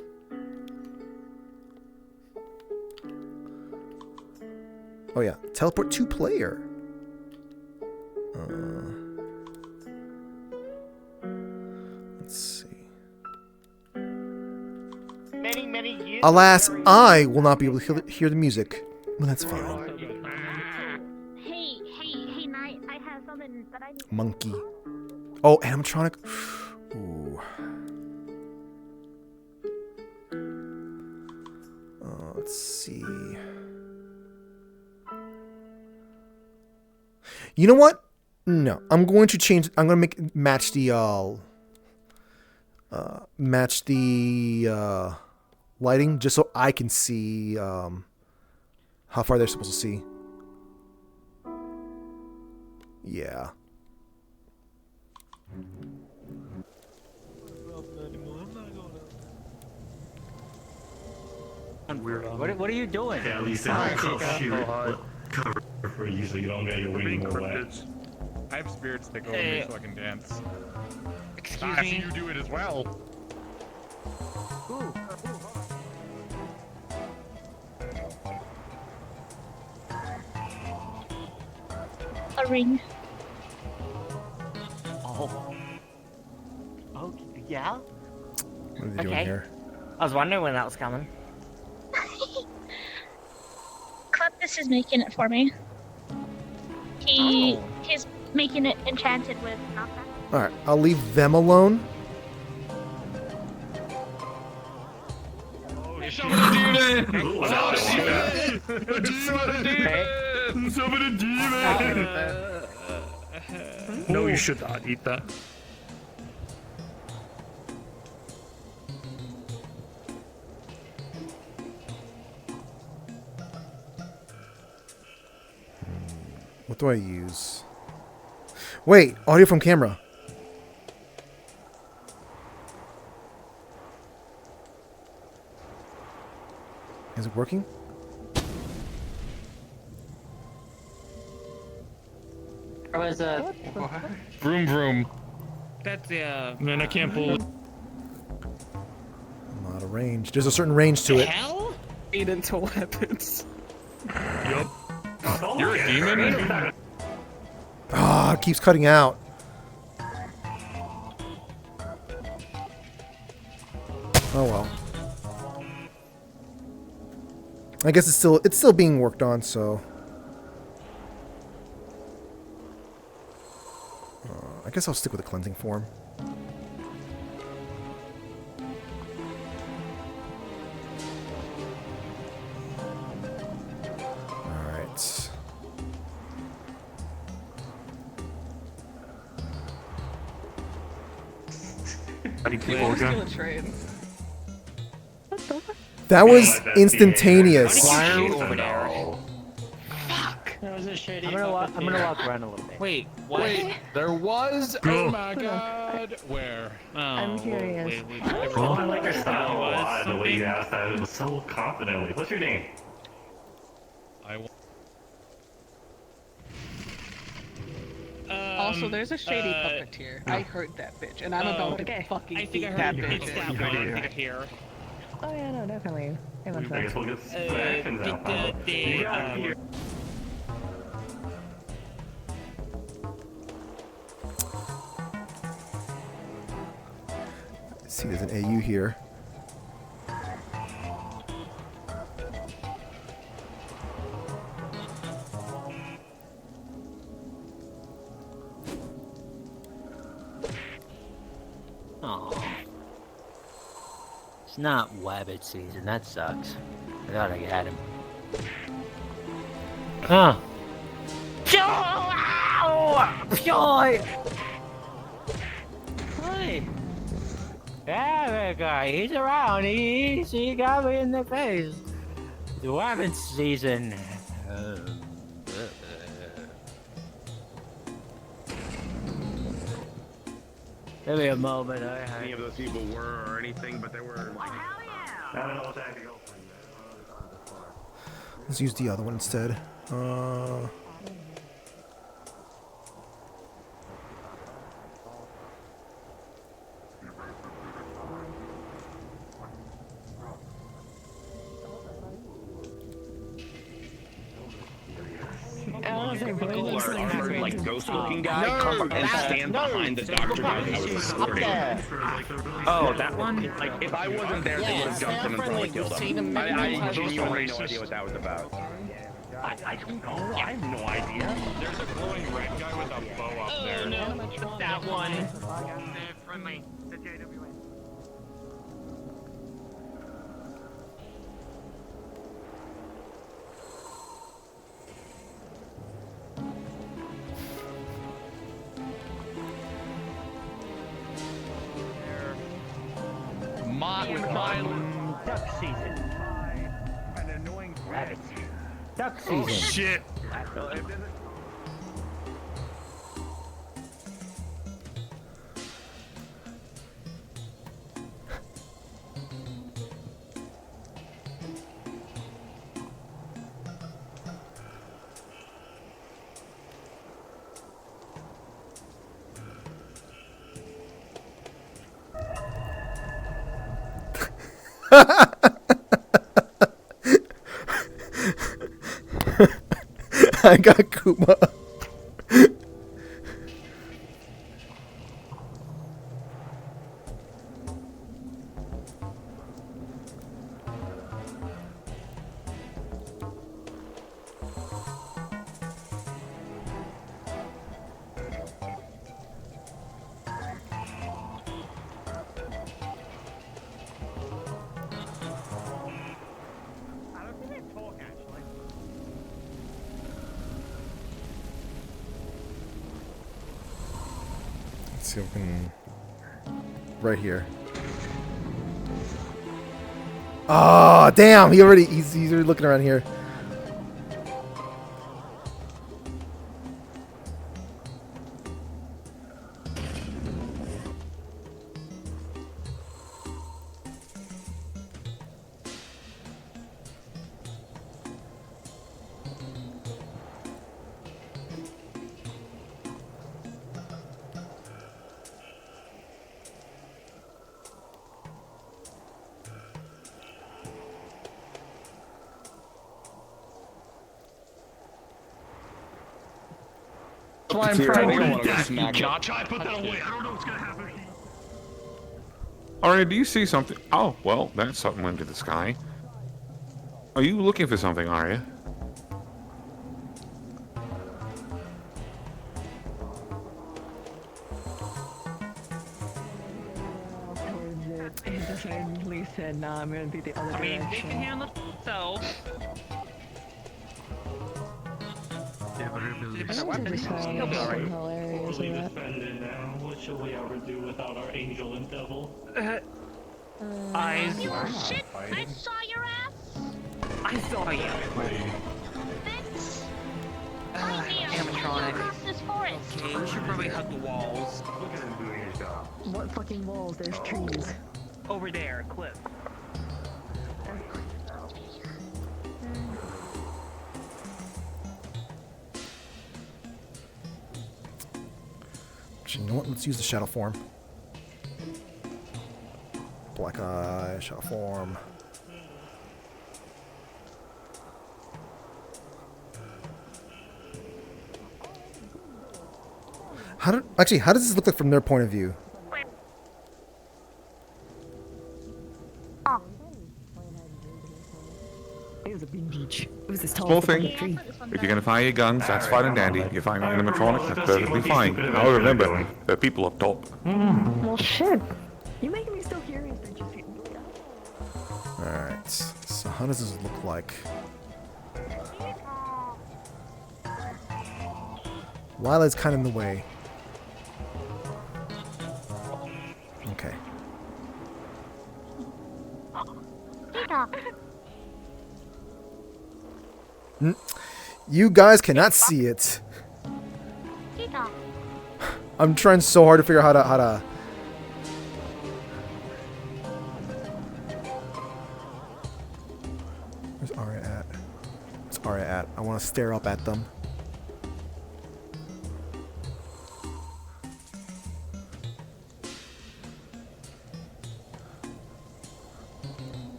Oh yeah, teleport to player. Let's see. Many years. Alas, I will not be able to hear the music. Well, that's fine. Hey, Knight, I have something that I need. Monkey. Oh, animatronic. Ooh. Let's see. You know what? No, I'm going to change. I'm going to match the lighting just so I can see how far they're supposed to see. Yeah. What are you doing? Yeah, at least cover for you so you don't get your wing more wet. I have spirits take over me so I can dance. Excuse I me. see you do it as well. A ring. Oh, yeah? What are they doing here? I was wondering when that was coming. Cleptus is making it for me. He's making it enchanted with knockback. All right, I'll leave them alone. No, you should not eat that. What do I use? Wait, audio from camera. Is it working? Or was it? Vroom vroom. That's Man, I can't believe. I'm out of range. There's a certain range to it. Hell? Eat into weapons. Yup. You're a demon? Ah, it keeps cutting out. Oh well. I guess it's still being worked on, so I guess I'll stick with the cleansing form. All right. How do you people again? That was instantaneous. There was a shady. I'm gonna walk around a little bit. Wait, what? Wait, there was. Oh my god. Where? Oh, I'm curious. Wait, Well, I like your style a lot, the way you asked that. It was so confidently. What's your name? Also, there's a shady puppeteer. I heard that bitch, and I'm about to fucking I think eat I that heard bitch. that one here. Oh yeah, no, definitely. I love I guess that. we'll get some actions out. See, there's an AU here. Oh. It's not wabbit season, that sucks. I thought I had him. Huh. Joy! Hey! Yeah, that guy, he's around. He got me in the face. The wabbit season. Give me a moment. Any of those people were or anything, but they were. Let's use the other one instead. Like ghost-looking guy come and stand behind the doctor that I was escorting. Oh, that one? Like if I wasn't there, they would have jumped him and probably killed him. I genuinely no idea what that was about. I don't know. I have no idea. There's a glowing red guy with a bow up there. No, that one. Friendly. Duck season. An annoying rabbit. Duck season. Oh shit. I got Kuma. see if we can... Right here. Oh, damn! He's already looking around here. That's why I'm trying to put that away. I don't know what's gonna happen. Alright, do you see something? Oh, well, that's something went to the sky. Are you looking for something, are you? He decidedly said, nah, I'm gonna be the other direction. They can handle themselves. Yeah, but He'll be hilarious with that. What shall we ever do without our angel and devil? Eyes. You shit! I saw your ass! I saw you. Bitch! Animatronic. Across this forest! Okay, we should probably hug the walls. Look at him doing his job. What fucking walls? There's trees. Over there, cliff. Actually, you know what? Let's use the shadow form. Black eye, shadow form. How does this look like from their point of view? It was a big beach. It was this tall Small thing. tree. If you're gonna fire your guns, that's fine and dandy. You fire an animatronic, that's perfectly fine. Now remember, there are people up top. Well, shit. You're making me so curious. Alright, so how does this look like? Lila's kind of in the way. Okay. You guys cannot see it. I'm trying so hard to figure out how to. Where's Arya at? Where's Arya at? I want to stare up at them.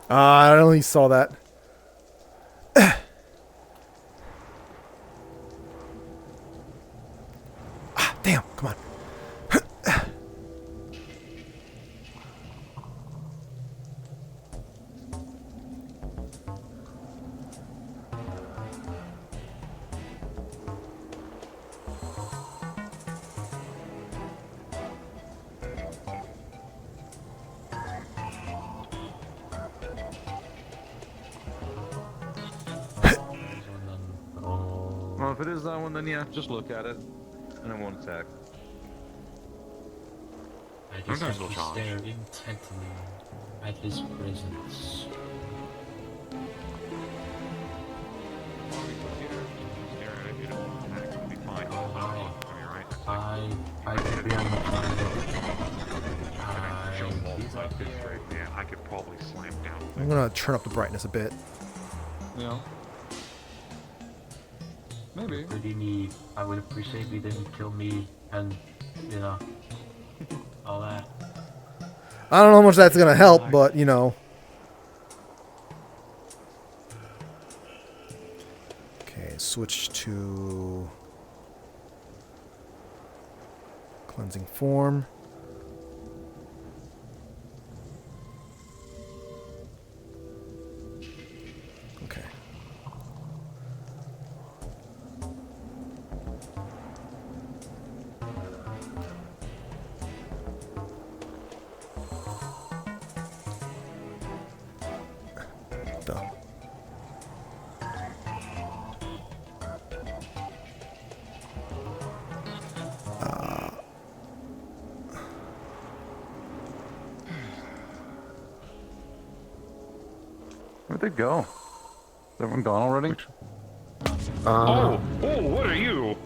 I only saw that. Damn, come on. Well, if it is that one, then yeah, just look at it, and I won't attack. I just have to stare intently at his presence. I could be on the planet. Yeah, I could probably slam down. I'm gonna turn up the brightness a bit. Yeah. Maybe. What do you need? I would appreciate if you didn't kill me and, you know, all that. I don't know how much that's gonna help, but you know. Okay, switch to cleansing form. Okay. the? Where'd they go? Is everyone gone already? Oh, what are you?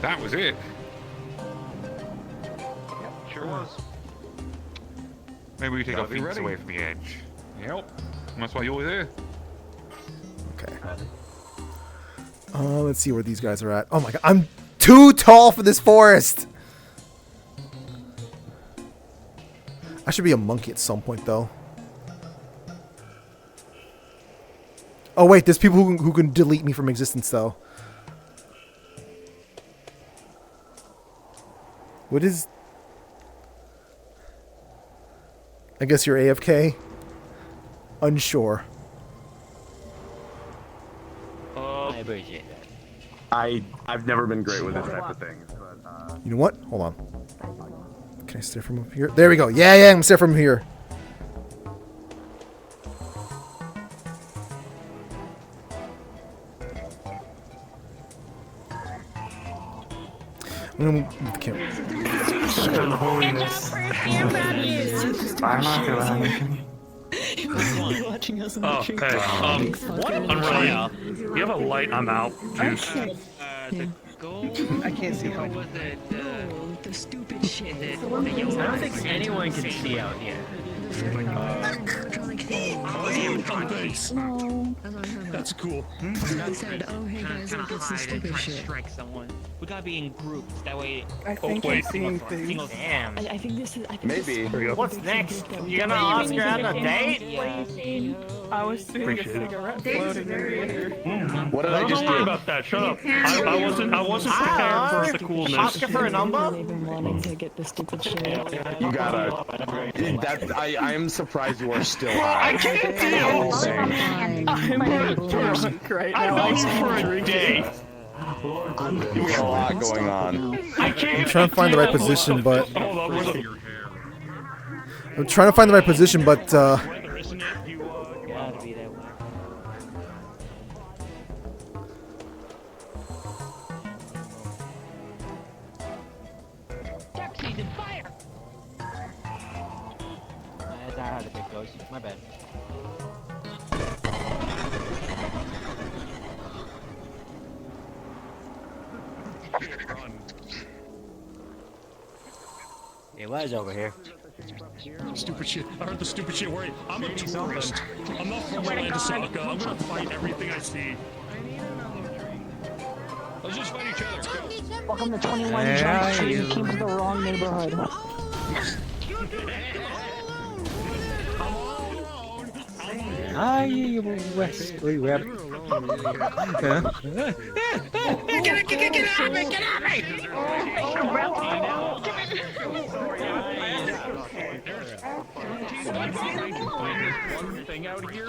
That was it. Sure was. Maybe we take our Gotta be feet ready. away from the edge. Yep. That's why you're there. Okay. Let's see where these guys are at. Oh my god, I'm too tall for this forest! I should be a monkey at some point, though. Oh wait, there's people who can delete me from existence, though. What is... I guess you're AFK? Unsure. I appreciate that. I've never been great with this type of thing. But, You know what? Hold on. Can I stare from up here? There we go. Yeah, I'm gonna stare from here. I'm gonna move the camera. Watching us on Oh, the hey, unrelated. You have a light? I'm out. Juice. I can't see how was it. The stupid shit. I don't think anyone can see out here. That's cool. Said, oh, hey guys, look, it's the stupid shit. Strike someone. We gotta be in groups. That way. I think I'm seeing things. Damn. I think this is. I think maybe. What's next? You gonna ask her out on a date? I was seeing a cigarette floating in the air. What did I Don't just worry do? about that. Shut up. I wasn't prepared for the coolness. Ask her for a number? they've been wanting to get the stupid shit. You gotta. I am surprised you are still high. I can't deal. I'm drunk right I'm now. out for a day. You got a lot going on. I can't. I'm trying to find the right position, but... Hold on, where's the... I'm trying to find the right position, but, Gotta be that way. Duck season, fire! That's not how the bit goes. My bad. It was over here. Stupid shit. I heard the stupid shit. Worry. I'm a tourist. I'm not from Orlandosaka. I'm gonna fight everything I see. Let's just fight each other. Welcome to 21 Jump Street. You came to the wrong neighborhood. Are you Wesley Rabbit? Get out of me! Get out of me! One thing out here.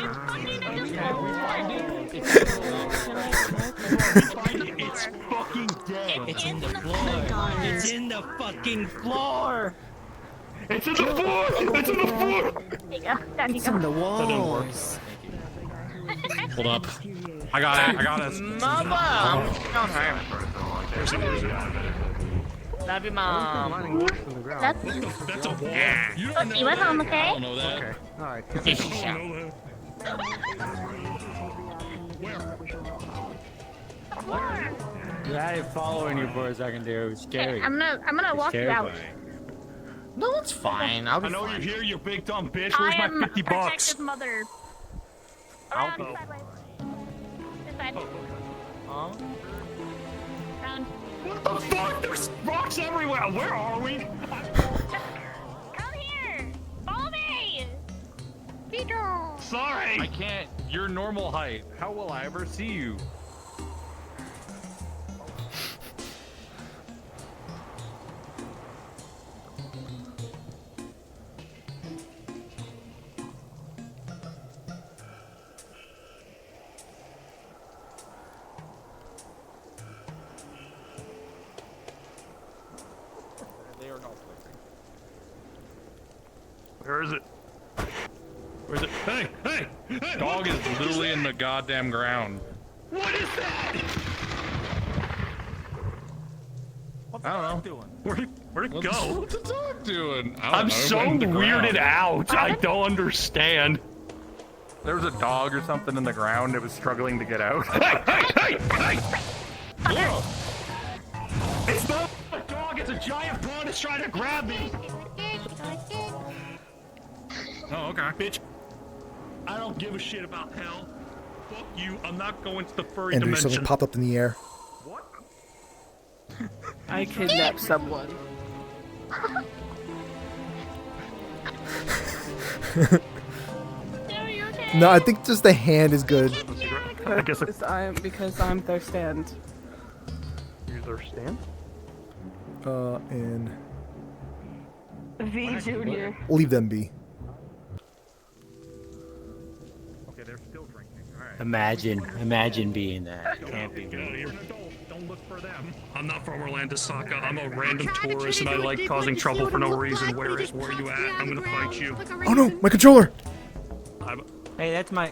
It's fucking dead. It's in the floor. It's in the fucking floor. It's in the floor. It's in the floor. It's in the walls. Hold up. I got us. Mama! I'm going home. Love you, Mom. That's That's a wall. You Let's see what's home, okay? I don't know that. Okay. Alright. I had it following you for a second there. It was scary. I'm gonna walk you out. No, it's fine. I'll be I know fine. you're here, you big dumb bitch. I Where's am my 50 bucks? protective mother. Around, sideways. This side. Huh? Around. What the fuck? There's rocks everywhere. Where are we? Come here! Follow me! Beetle! Sorry. I can't. You're normal height. How will I ever see you? Where is it? Where's it? Hey! Dog is literally in the goddamn ground. What is that? I don't know. Where'd it go? What's the dog doing? I don't I'm know. It so went in the weirded ground. out. I don't understand. There was a dog or something in the ground. It was struggling to get out. Hey! It's not a dog. It's a giant bug that's trying to grab me. Oh, okay. Bitch. I don't give a shit about hell. Fuck you. I'm not going to the furry Andrew, dimension. something popped up in the air. I kidnapped someone. No, I think just the hand is good. I guess Because I'm their stand. You're their stand? And V Junior. leave them be. Okay, they're still drinking. All right. Imagine being that. Can't be me. Don't look for them. I'm not from Orlandosaka. I'm a random tourist and I like causing trouble for no reason. Where you at? I'm gonna fight you. Oh no, my controller! Hey, that's my.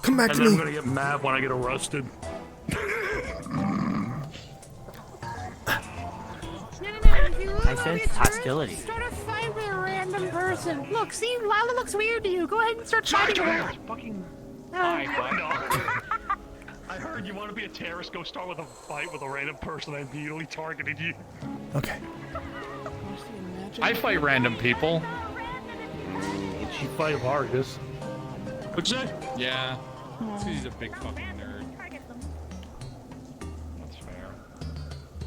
Come back And to then me. I'm gonna get mad when I get arrested. I sense hostility. Start a fight with a random person. Look, see, Lila looks weird to you. Go ahead and start fighting with her. Fucking. No. I heard you want to be a terrorist. Go start with a fight with a random person. I immediately targeted you. Okay. I fight random people. She fight Vargas. What'd you say? Yeah. He's a big fucking nerd. That's fair.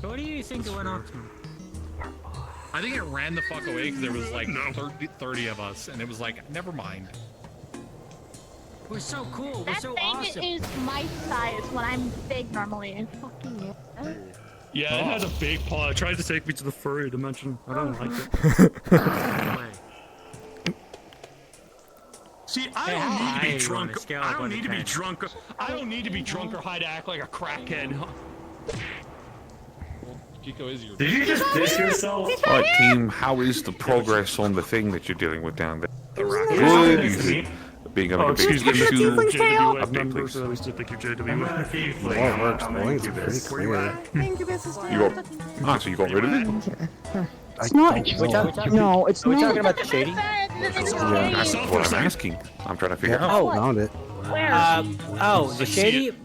So what do you think it went off to? I think it ran the fuck away because there was like 30 of us, and it was like, never mind. We're so cool. We're That so thing awesome. is my size when I'm big normally. Yeah, it has a big paw. It tries to take me to the furry dimension. I don't like it. See, I don't need to be drunk. I don't need to be drunk. I don't need to be drunk or high to act like a crackhead. Chico is your. Did you just piss yourself? All right, team. How is the progress on the thing that you're dealing with down there? Good. Easy. Being a Oh, big excuse me, issue. Mr. JWA Update, member, please. so at least I think you're JWA. Well, it works. Points. Very clear. You got. So you got rid of it? It's not. No, it's Are we not. talking about the shady? That's what I'm asking. I'm trying to figure out. Oh, Found it. the shady. So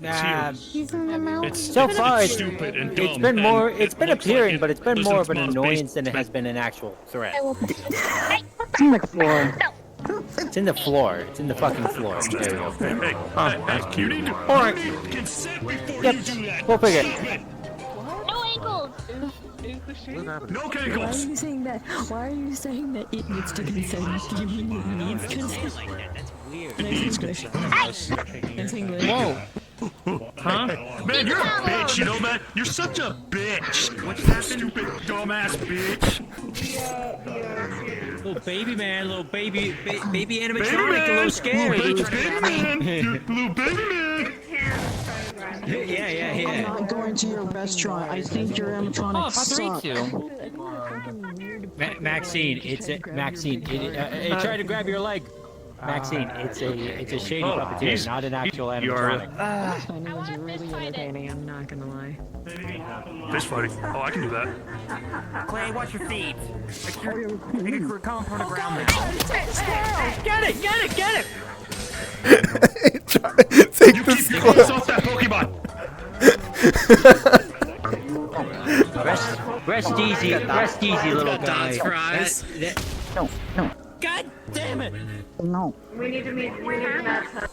It's far, stupid and dumb. it's been more. It's been looks appearing, like but it's been it more of an listens annoyance than it based- has been an actual threat. It's in the floor. It's in the floor. It's in the fucking floor. There you go. Hey, That's cute. All right. consent before Yep. you do that. We'll figure it. Stupid. No ankles. No Why are cankles. you saying that? Why are you saying that it needs to consent? Do you mean it needs consent? That's weird. It needs consent. That's English. Whoa. Huh? Man, you're a bitch, you know that? You're such a bitch. What's that stupid, dumbass bitch? Little baby man, little baby Baby animatronic, man. a little scary. Little baby man. You're little baby man. Yeah. I'm not going to your restaurant. I think your animatronics suck. Maxine, Maxine. It tried to grab your leg. Maxine, it's a shady puppeteer, not an actual animatronic. Funny was really entertaining, I'm not gonna lie. Fist fighting. Oh, I can do that. Clay, watch your feet. We're coming from the ground now. Get it! Take You the keep your squirrel. hands off that Pokemon. Rest easy, little guy. Fries. No. God damn it! No. We need to meet that.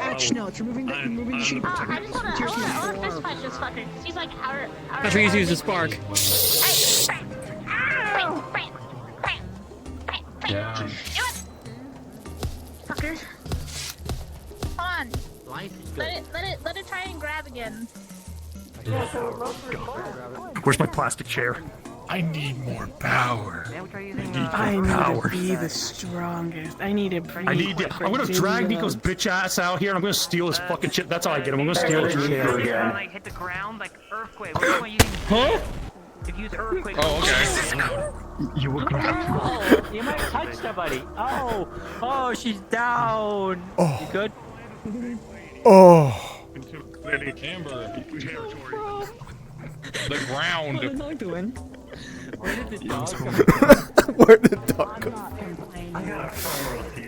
Action notes. Removing the sheep. I just wanna fist fight this fucker. He's like our. That's where you use the spark. Yeah. Fucker. Hold on. Let it try and grab again. Where's my plastic chair? I need more power. I need to be the strongest. I need to breathe. I'm gonna drag Nico's bitch ass out here and I'm gonna steal his fucking shit. That's all I get him. I'm gonna steal his chair again. Like hit the ground like earthquake. What am I using? Huh? If you use earthquake. Oh, okay. You were grabbed. You might touch somebody. Oh, she's down. Oh. You good? Oh. Amber. The ground. What is dog doing? Where did the dog go? Where did the dog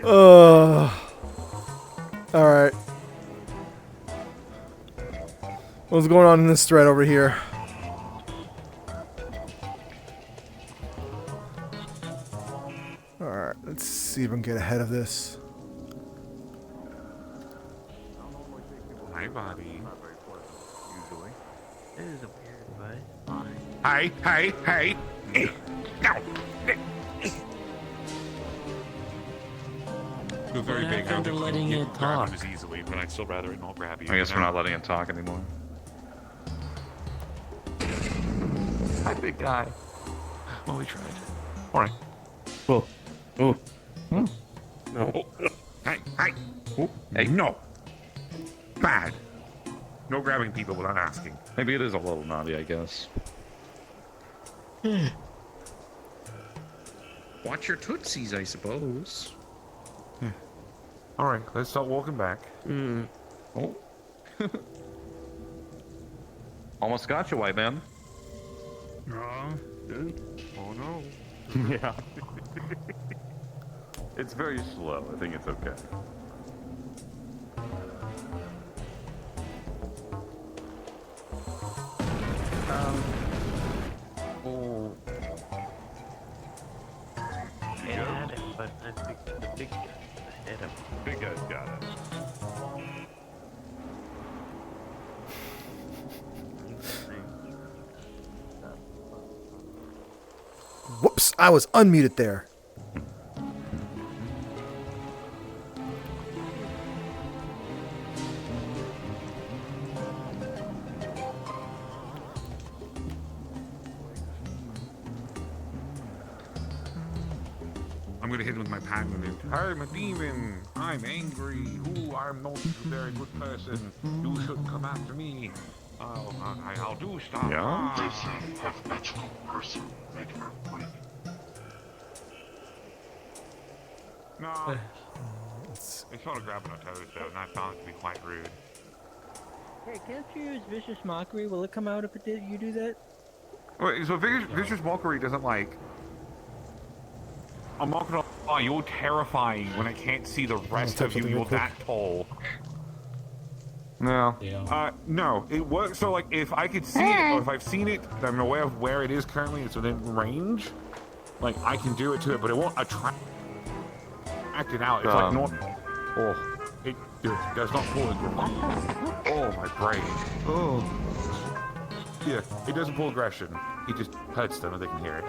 go? Alright. What's going on in this thread over here? Alright, let's see if I can get ahead of this. Hi, Bobby. Usually. This is a weird, but Hey, hey, hey. No. Feel very big. I don't think letting you it can grab talk? him as easily, but I'd still rather it not grab you. I guess we're not letting it talk anymore. hi, big guy. Well, we tried. All right. Oh. Oh. No. No. Hey, hey. Oh, hey, no. Bad. No grabbing people without asking. Maybe it is a little naughty, I guess. Watch your tootsies, I suppose. All right, let's start walking back. Oh. Almost got you, white man. Oh no. Yeah. It's very slow. I think it's okay. Oh. Yeah, but I think the big guy hit him. Big guy's got it. Whoops, I was unmuted there. I'm gonna hit him with my patent. I'm a demon. I'm angry. Ooh, I'm not a very good person. You shouldn't come after me. I'll do stuff. Yeah? No. It's sort of grabbing a toes though, and I found it to be quite rude. Hey, can't you use vicious mockery? Will it come out if you do that? Wait, so vicious mockery doesn't like. I'm not gonna lie, you're terrifying when I can't see the rest of you. You're that tall. No. No. It works. So, like, if I could see it, or if I've seen it, I'm aware of where it is currently, it's within range. Like, I can do it to it, but it won't attract it out. It's like not. Oh, it does not pull it. Oh, my brain. Oh. Yeah, it doesn't pull aggression. It just hurts them and they can hear it.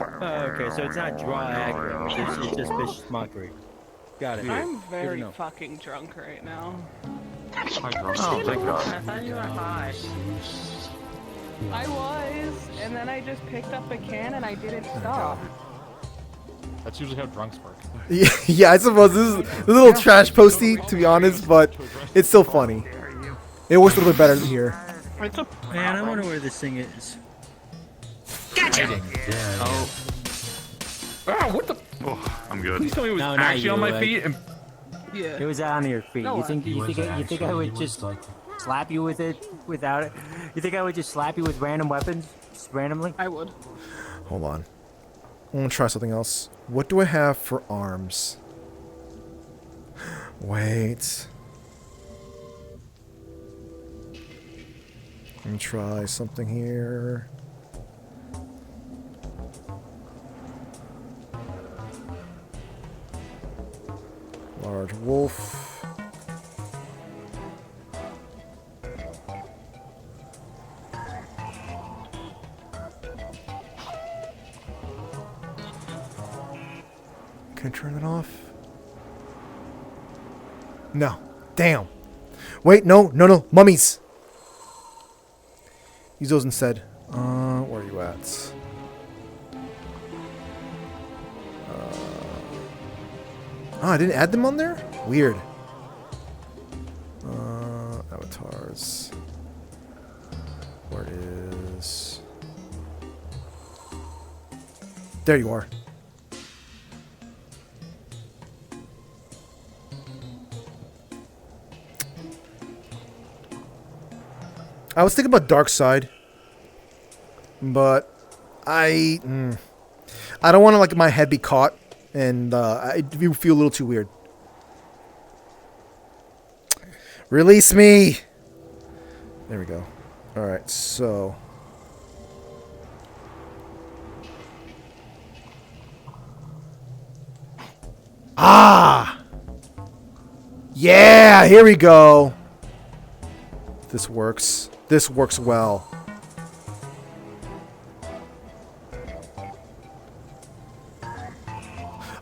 Okay, so it's not dry aggro. It's just vicious mockery. Got it. I'm very fucking drunk right now. Oh, thank God. I thought you were high. I was, and then I just picked up a can and I didn't stop. That's usually how drunks work. Yeah, I suppose this is a little trash posty, to be honest, but it's still funny. It works a little bit better than here. Man, I wonder where this thing is. Gotcha! Oh. Ah, what the? Oh, I'm good. Please tell me it was No, actually on my feet. And... Yeah. It was on your feet. No, You think I would just slap you with it without it? You think I would just slap you with random weapons, just randomly? I would. Hold on. I'm gonna try something else. What do I have for arms? Wait. Let me try something here. Large wolf. Can I turn it off? No. Damn. Wait, no. Mummies. Use those instead. Where are you at? I didn't add them on there? Weird. Avatars. Where it is? There you are. I was thinking about Dark Side, but I don't want to like my head be caught, and I do feel a little too weird. Release me! There we go. Alright, so... Ah! Yeah! Here we go! This works. This works well.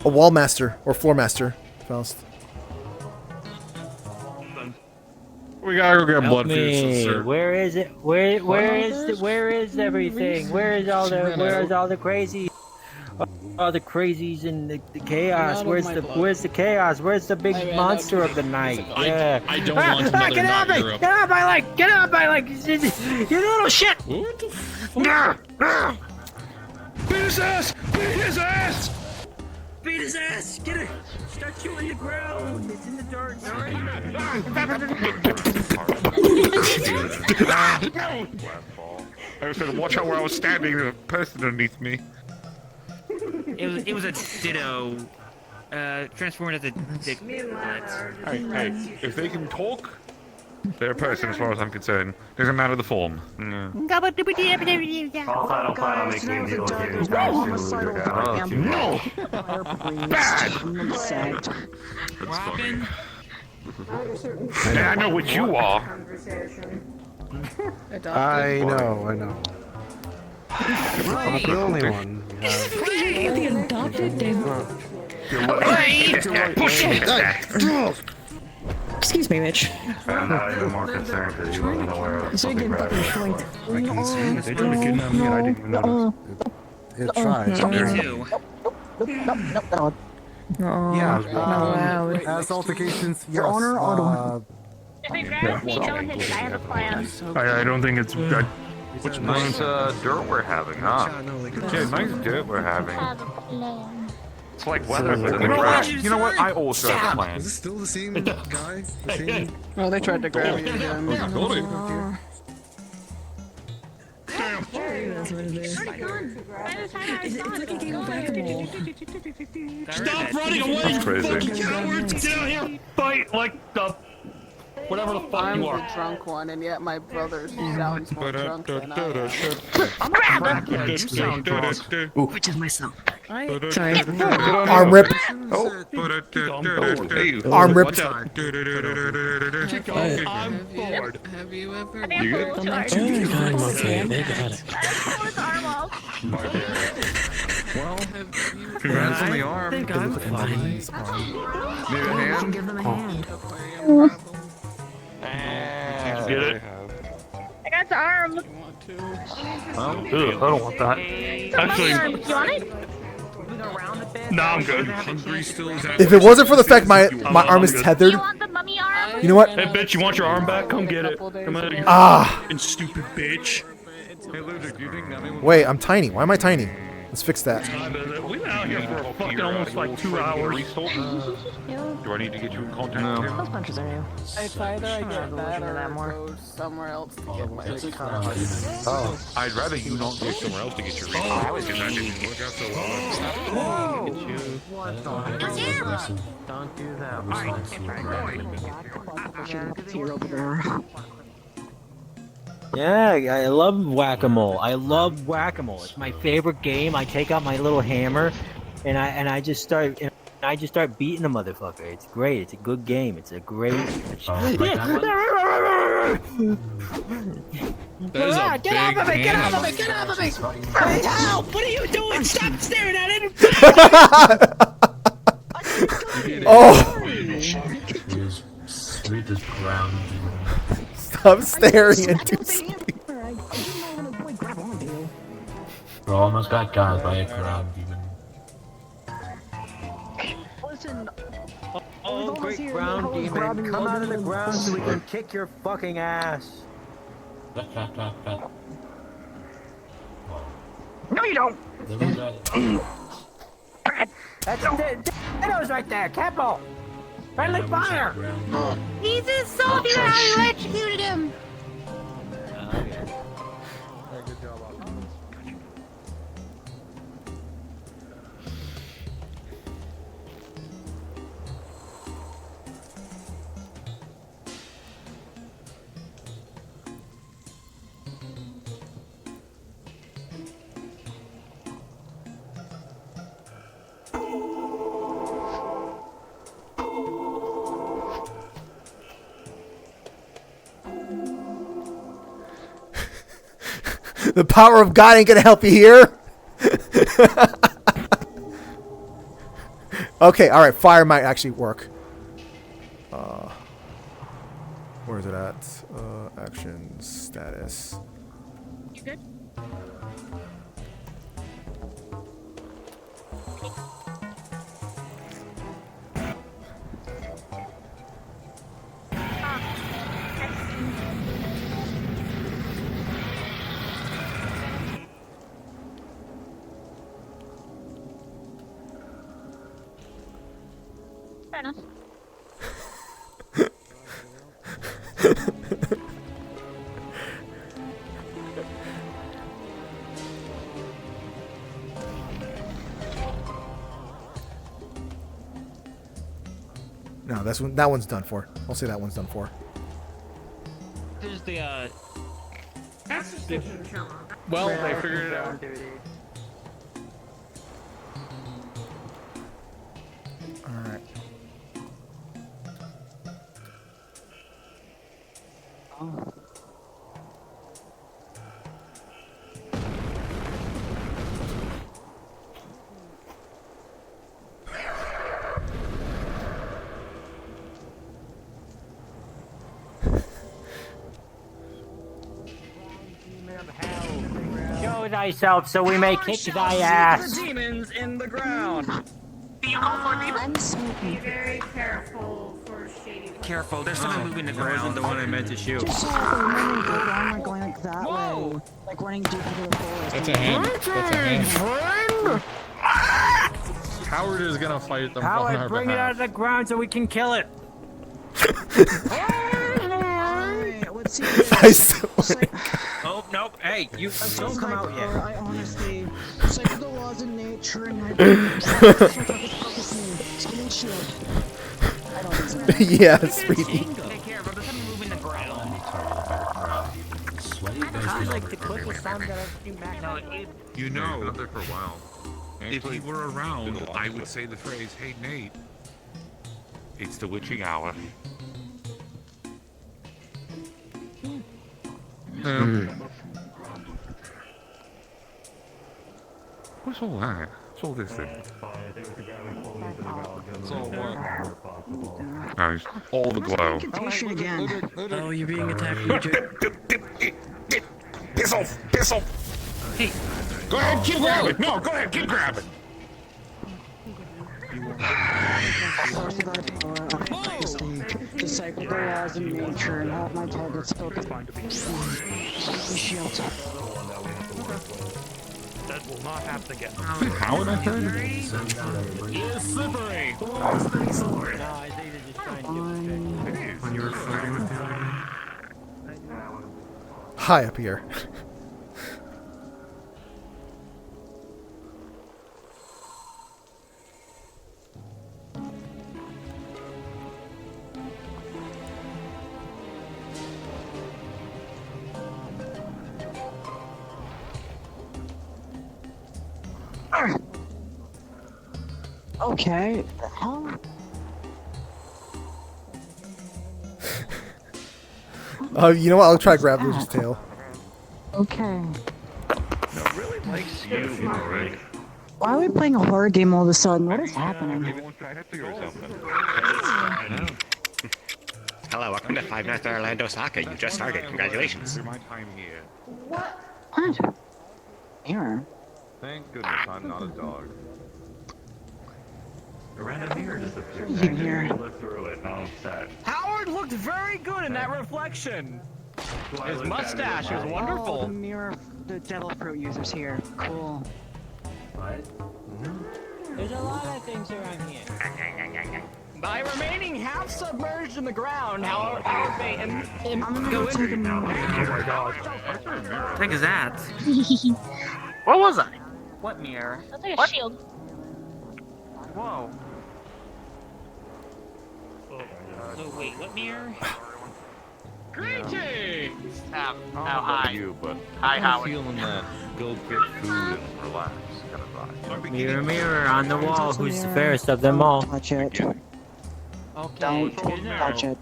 A wall master, or floor master, Faust. We gotta go get Help blood me. sir. Where is it? Where is everything? Where is all the crazy? All the crazies and the chaos. Where's the chaos? Where's the big monster of the night? Yeah. I don't want another get out of Europe. Get out of my leg! Get out of my leg! You little shit! What the fuck? Beat his ass! Beat his ass! Beat his ass! Get it! Start you in the ground! It's in the dirt! I said, watch out where I was standing. There's a person underneath me. It was a ditto. Transformed as a dick. Hey, if they can talk, they're a person as far as I'm concerned. Doesn't matter the form. Yeah. Also, I don't plan on making any deal here. No! Bad! What happened? Yeah, I know what you are. I know. I'm not the only one. The adopted Excuse me, Mitch. I'm not even more concerned because you wasn't aware of So you something get fucking rather. flanked. I can see they tried to kidnap me and I didn't even notice. It tries. Me too. Yeah, loud. as altercations, yes. Your Honor, If it grabs me, don't hit it. I have a plan. I don't think it's. Which nice dirt we're having, huh? Yeah, nice dirt we're having. I have a plan. It's like weather within the grass. You know what? I also have a plan. Is this still the same guy? The same... Well, they tried to grab you again. That's what it is. Already gone. By the time I was It's gone, like a game of whack-a-mole. Stop running away, you fucking cowards! Get out here! Fight like the... Whatever the fuck I'm you are. the drunk one, and yet my brother sounds more drunk than I Which is myself. am. Sorry. Arm rip. Arm rip. I'm bored. Have you ever... I think I'm a little too hard. Okay, they got it. With arm off. Well, congrats on the arm. I think I'm fine. Need a You hand? can give them a hand. Get it? I got the arm. Ugh, I don't want that. Actually, You want it? no, I'm good. If it wasn't for the fact my arm is tethered, You want the mummy arm? you know what? Hey, bitch, you want your arm back? Come get it. Come out of here. Ah. Fucking stupid bitch. Hey, Ludwig, do you think nothing will... Wait, I'm tiny. Why am I tiny? Let's fix that. We've been out here for fucking almost like 2 hours. Do I need to get you in contact with him? Those punches are new. It's either I get that or I go somewhere else to get my... Oh. I'd rather you not go somewhere else to get your refund because that didn't work out so well. Don't do that. Yeah, I love whack-a-mole. I love whack-a-mole. It's my favorite game. I take out my little hammer, and I just start beating the motherfucker. It's great. It's a good game. It's a great. That is a Get off of me! Get off of me! Get off of me! Help! What are you doing? Stop staring at it! Oh! Sweet as ground. Stop staring into space. We almost got got by a ground demon. Listen. Oh, great ground demon! Come out of the ground so we can kick your fucking ass. No, you don't. That's Ditto's right there. Capo. Friendly fire. He's a soldier. I electrocuted him. The power of God ain't gonna help you here. Okay, all right. Fire might actually work. Where is it at? Actions, status. You good? Fair enough. No, that one's done for. I'll say that one's done for. Here's the Well, they figured it out. All right. Show thyself so we may kick thy ass. Demons in the ground. I'm Be very careful for shady. Careful, there's something moving the ground. The one I meant to shoot. Just so when we go down, like going like that way, like running deep into the forest. That's a hand. That's a hand. Howard is gonna fight them on Howard, our bring it out of the ground so we can kill it. Let's see. I still. Oh, nope. Hey, you don't come out yet. I honestly, it's like the laws of nature and I Yeah, Speedy. Take care, but there's something moving the ground. Sounds like the quickest sound that I've seen back. No, it, You know, Been up there for a while. if he were around, I would say the phrase, "Hey Nate, it's the witching hour." What's all that? What's all this thing? It's all what? Nice. All the glow. again. Oh, you're being attacked, Egypt. Piss off! Piss off! Hey, go ahead, keep grabbing. No, go ahead, keep grabbing. To cycle the laws of nature and help my targets focus on shield. That will not have to get. Howard, I heard. Is slippery. When you were flirting with the other High up here. Okay, the hell? You know what? I'll try to grab Lucius' tail. Okay. No, really likes you, right? Why are we playing a horror game all of a sudden? What is happening? Hello, welcome to Five Nights at Orlandosaka. You just started. Congratulations. My time here. What? Mirror? Thank goodness I'm not a dog. A random mirror disappeared. Here. Look through it, now I'm sad. Howard looked very good in that reflection. His mustache is Oh, the wonderful. mirror, the devil fruit users here. Cool. What? There's a lot of things around here. By remaining half submerged in the ground, however, I'm gonna go take a mirror. Oh my god. what the heck is that? What was I? What mirror? That's like a shield. Whoa. Oh wait, what mirror? Greetings! How How high? you, but Hi, I'm Howard. feeling that go get food and relax kind of vibe. Mirror, mirror on the wall, who's the fairest of them all? Touch it. Okay. Don't touch it.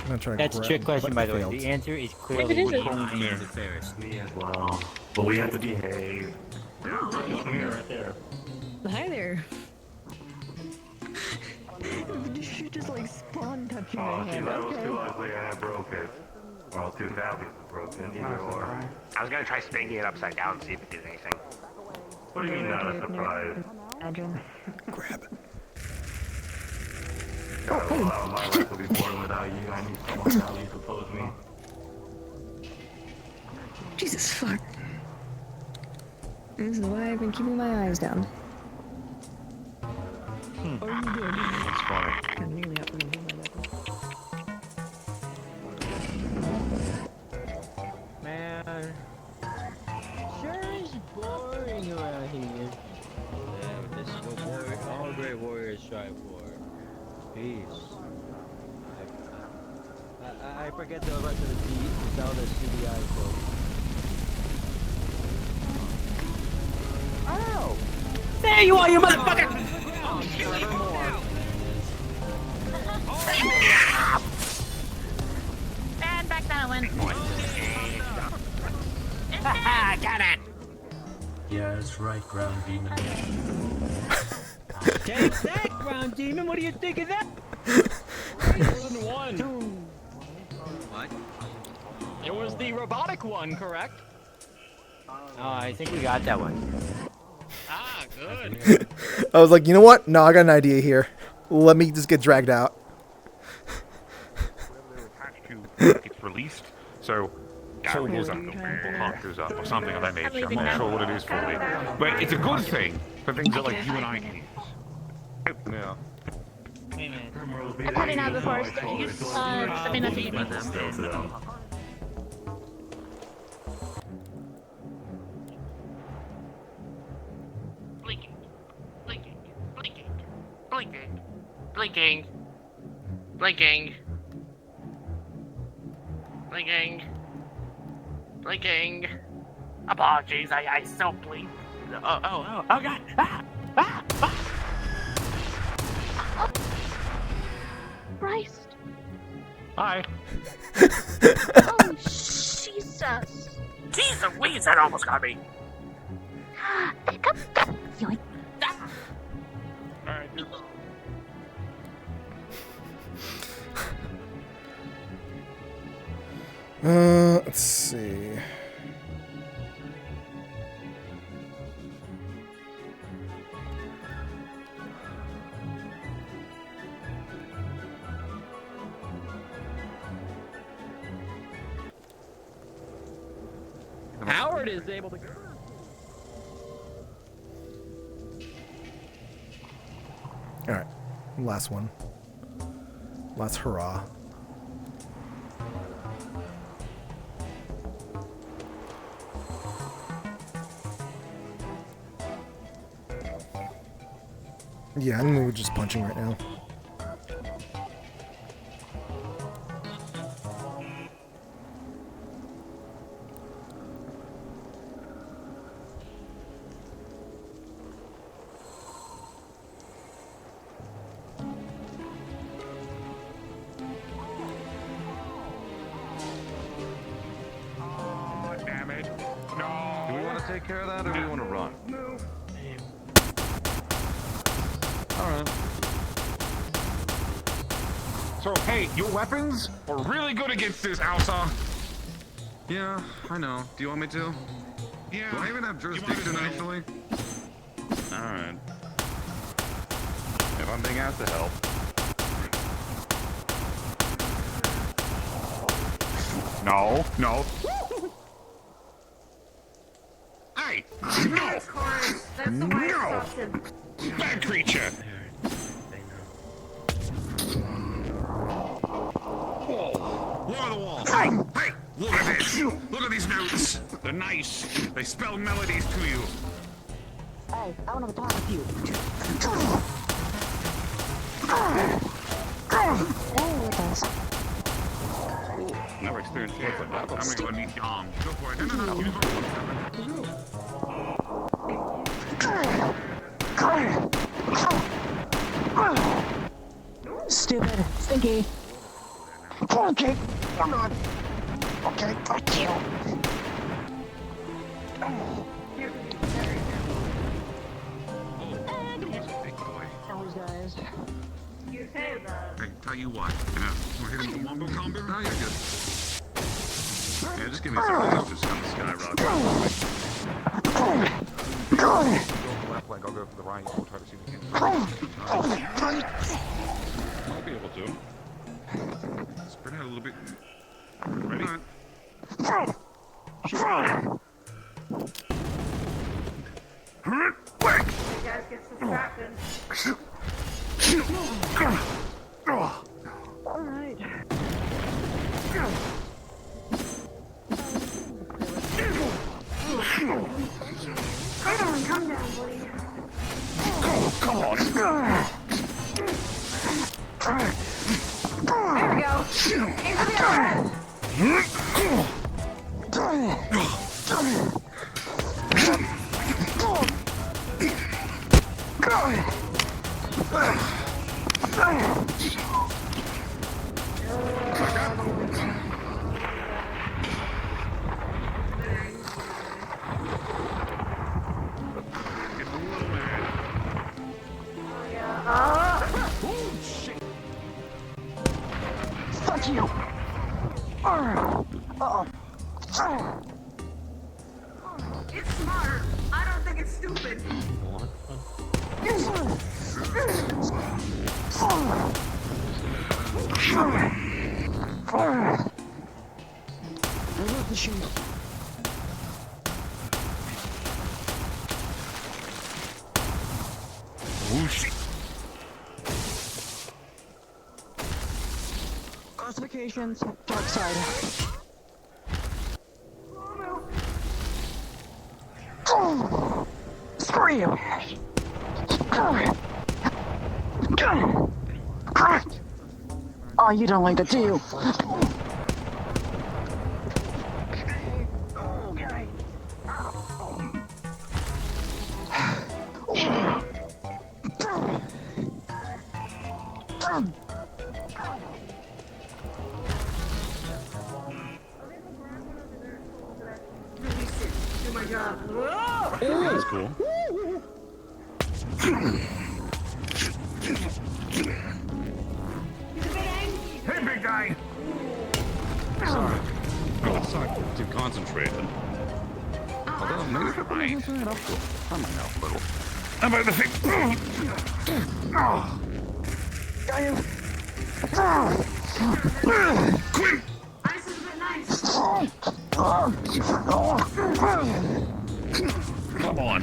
I'm gonna try to That's a grab- trick question, but by I the way. failed. The answer is If clearly it is, I am the fairest. Me as well. But we have to behave. Come here, right there. Hi there. She just like spawn touching my Oh, see, hand. that was Okay. too ugly and I broke it. Well, too badly broken, either or. I was gonna try spanking it upside down and see if it did anything. What do you mean not a surprise? Imagine. Grab it. God, a lot of my life will be boring without you. I need someone to help you suppose me. Jesus fuck. This is why I've been keeping my eyes down. Oh, you did. That's funny. I'm nearly up to my Man, sure is boring around here. Yeah, but this is what all great warriors strive for. Peace. I forget the rest of the Zelda CDI quote. Oh! There you are, you motherfucker! And back down it went. Haha, got it! Yeah, that's right, ground demon. Take that, ground demon! What do you think of that? One. What? It was the robotic one, correct? Oh, I think we got that one. Ah, good. I was like, you know what? No, I got an idea here. Let me just get dragged out. It's released, so Daryl goes up, or Hawk goes up, or something of that nature. I'm not sure what it is fully, but it's a good thing for things that like you and I can use. Yeah. I'm heading out before stepping up to Blinking, blinking, blinking, blinking, blinking, blinking, blinking, blinking. Apologies, I so blinked. Oh god! Christ. Hi. Oh, Jesus. Jeez Louise, that almost got me. Pick up. Yoink. Alright. Let's see. Howard is able to. All right, last one. Last hurrah. Yeah, I mean, we're just punching right now. Oh, damn it. No. Do we want to take care of that, or do we want to run? No. Alright. So, hey, your weapons are really good against this, Alsa. Yeah, I know. Do you want me to? Yeah. Do I even have jurisdiction, actually? Alright. If I'm being asked to help. No, no. Hey! No! Of course. That's the No! wire Bad creature! Whoa! What are the walls? Hey! Hey! Look at this! Look at these notes! They're nice. They spell melodies to you. Hey, I want to talk with you. Never experienced work like that I'm before. gonna go need Dom. Go for it. No. Use Stupid. Stinky. Okay, I'm not. Okay, fuck you. Big boy. Guys. Hey, tell you what. We're hitting the wombo combo. No, you're good. Yeah, just give me a second. I'll just come skyrocket. Go for the left leg. I'll go for the right. We'll try to see if we can. Might be able to. Spread out a little bit. Ready? You guys get distracted. Alright. Come down, buddy. Come on. There we go. Into the other. Fuck you. It's smart. I don't think it's stupid. Whoosh. Classifications, dark side. Screw you. Oh, you don't like that, do you? Do my job. That's cool. Hey, big guy. Sorry. Oh, it's not too concentrated. Although, maybe if I turn it up, I might help a little. How about the thing? Quinn! Ice is a bit nice. Come on.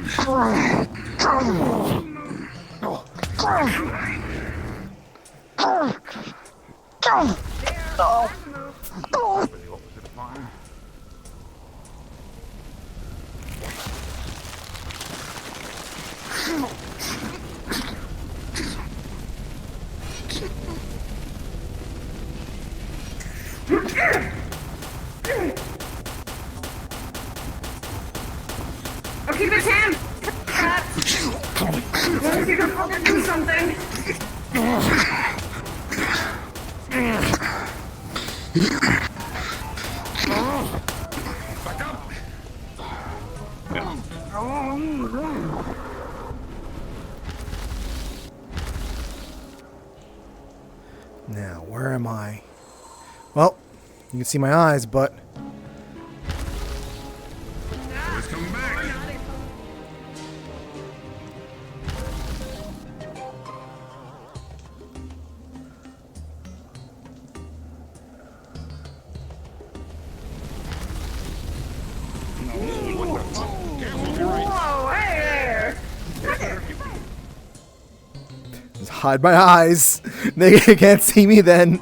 Oh, keep his hand. Let me see the fucking do something. Back up! Now, where am I? Well, you can see my eyes, but Always come back! Whoa, hey there. just hide my eyes. They can't see me then.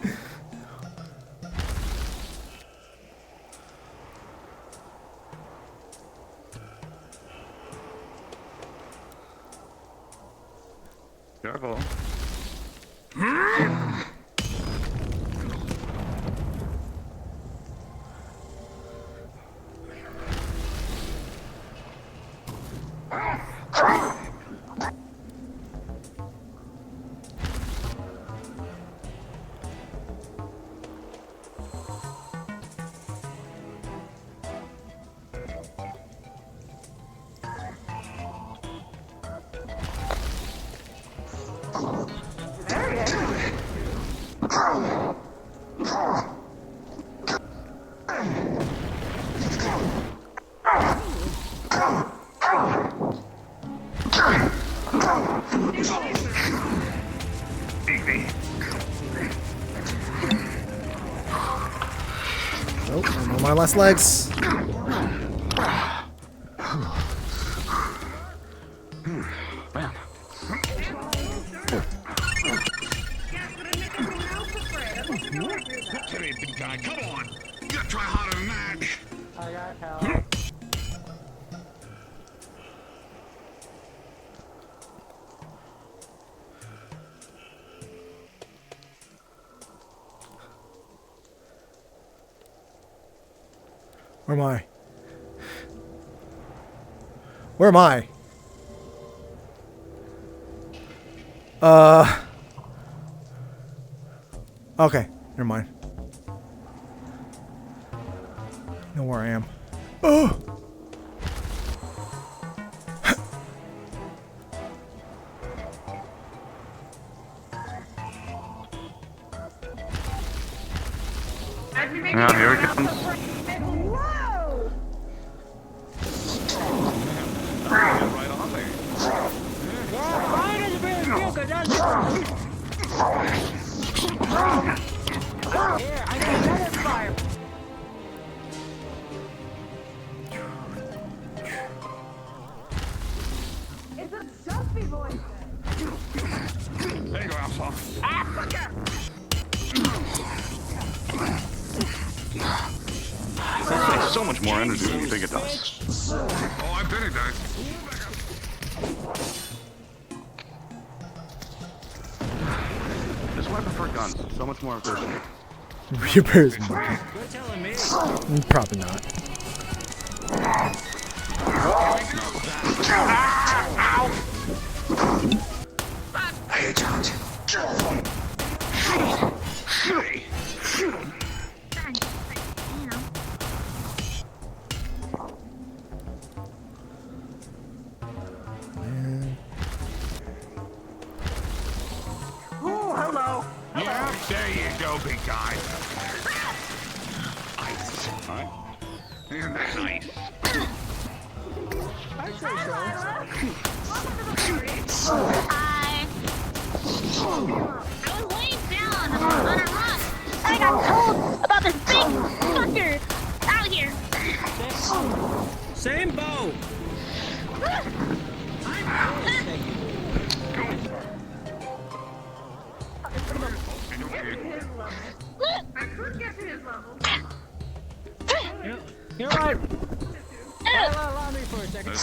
Careful. Nope, no my last legs. Man. Come here, big guy. Come on. You gotta try harder than that. I got help. Where am I? Where am I? Okay, never mind. I know where I am. Oh! Yeah, here it comes. Right on there. Here, I got another fire. It's a selfie voice. There you go, Alpha. This takes so much more energy than you think it does. Oh, I bet it does. This is why I prefer guns. So much more efficient. Repairs monkey. You're telling me. Probably not. Hey, Jones. Oh, hello. Yeah, there you go, big guy. Nice. All right. Nice. I say so. Hi. I was laying down on a rock, and I got told about this big fucker out here. Same boat. I could get to his level. You're right. Allow me for a second.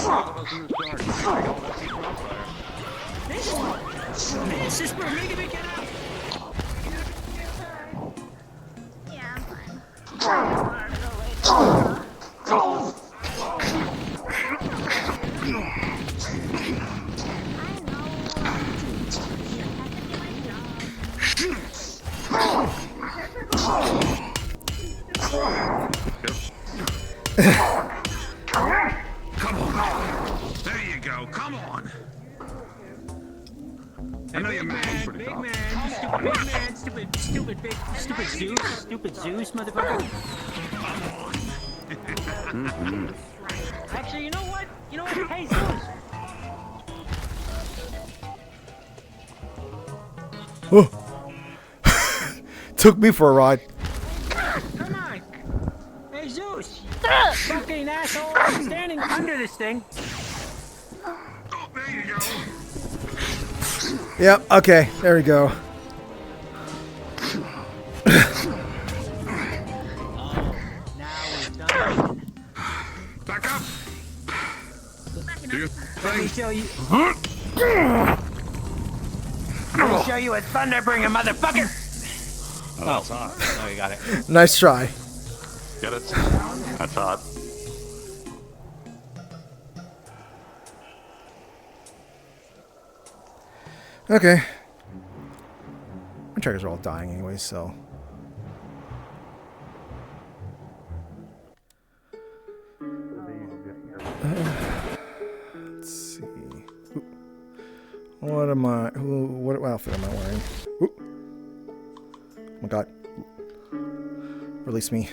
This for me to get out. Yeah, I'm fine. Come on. There you go. Come on. I know you're mad. Big man, stupid Zeus, motherfucker. Actually, you know what? Hey, Zeus. Oh. Took me for a ride. Come on. Hey, Zeus. Fucking asshole. I'm standing under this thing. Oh, there you go. Yep, okay, there we go. Back up. Let me show you. Let me show you a Thunderbringer, motherfucker. Oh, that's hot. Oh, you got it. Nice try. Get it? That's hot. Okay. My trackers are all dying anyway, so. Let's see. Ooh. What am I? What outfit am I wearing? Ooh. Oh my god. Release me.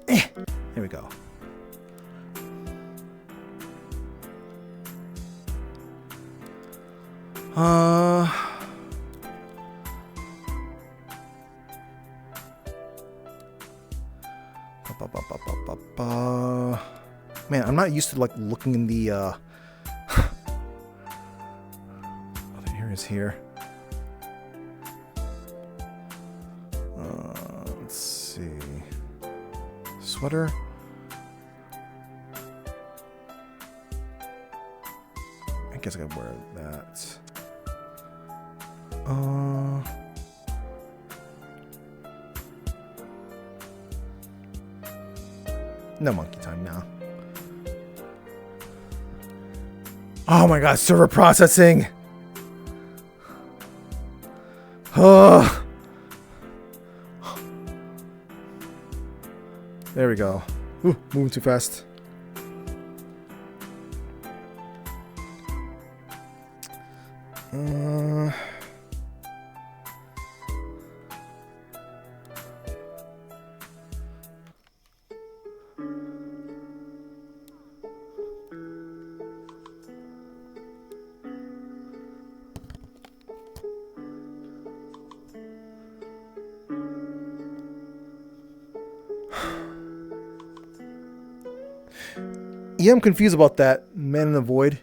Here we go. Man, I'm not used to like looking in the other areas here. Let's see. Sweater. I guess I gotta wear that. No monkey time now. Oh my god, server processing. Oh. There we go. Ooh, moving too fast. Yeah, I'm confused about that. Man in the Void.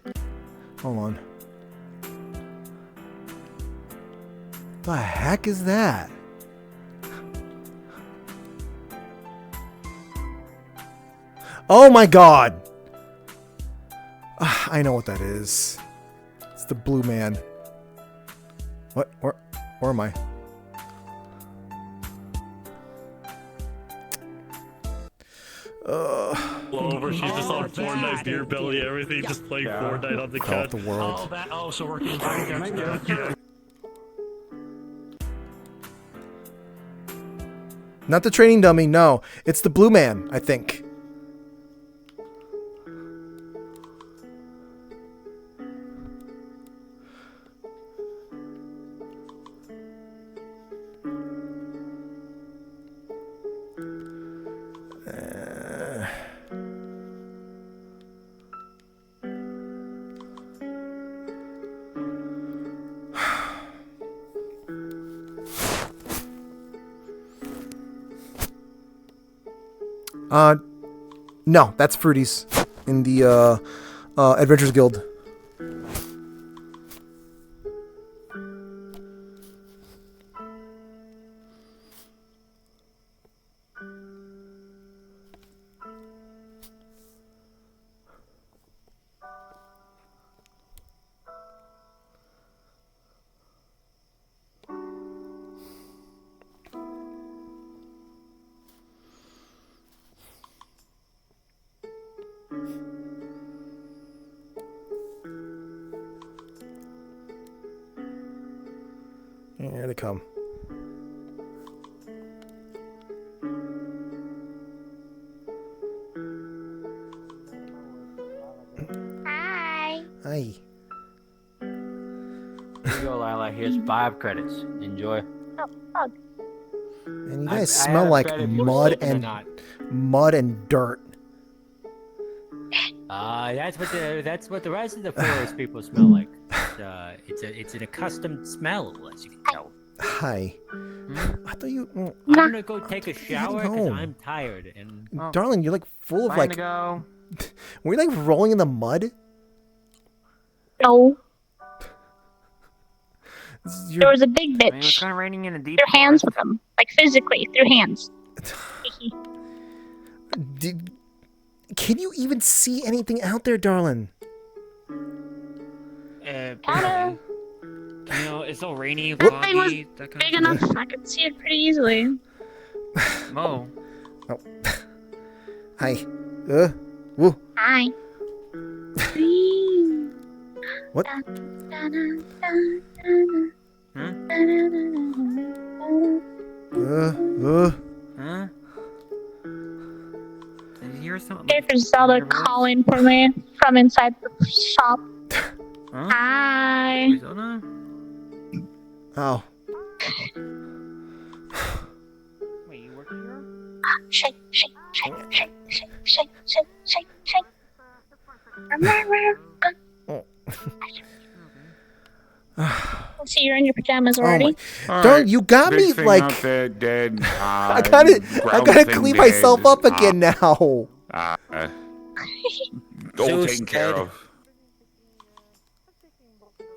Hold on. The heck is that? Oh my god! I know what that is. It's the blue man. What? Where am I? Over, she's just on Fortnite, beer belly, everything, just playing Fortnite on the cat. The world. So we're getting Not the training dummy, no. It's the blue man, I think. No, that's Fruity's in the Adventures Guild. Here they come. Hi. Hi. Here you go, Lila. Here's 5 credits. Enjoy. Oh. And you guys smell like mud and dirt. That's what the rest of the forest people smell like. It's an accustomed smell, as you can tell. Hi. I thought you. I'm gonna go take a shower because I'm tired. And Darling, you're like full of like. Go. Were you like rolling in the mud? No. There was a big bitch. I mean, it was kind of raining in a deep. Through hands with them, like physically through hands. Can you even see anything out there, darling? Barely. You know, it's all rainy, That thing was foggy, that kind big of enough I could see it pretty easily. Mo. Oh. Hi. Woo. Hi. What? Huh? Did you hear something? There's Zelda calling for me from inside the shop. Huh? Hi. Arizona? Oh. Wait, you work here? Shake, shake, shake, shake, shake, shake, shake, shake, shake. see you're in your pajamas Oh my! already. Don't you got me Big thing like? out there, dead. I gotta thing clean dead. myself up again now. All Zeus taken care dead. of.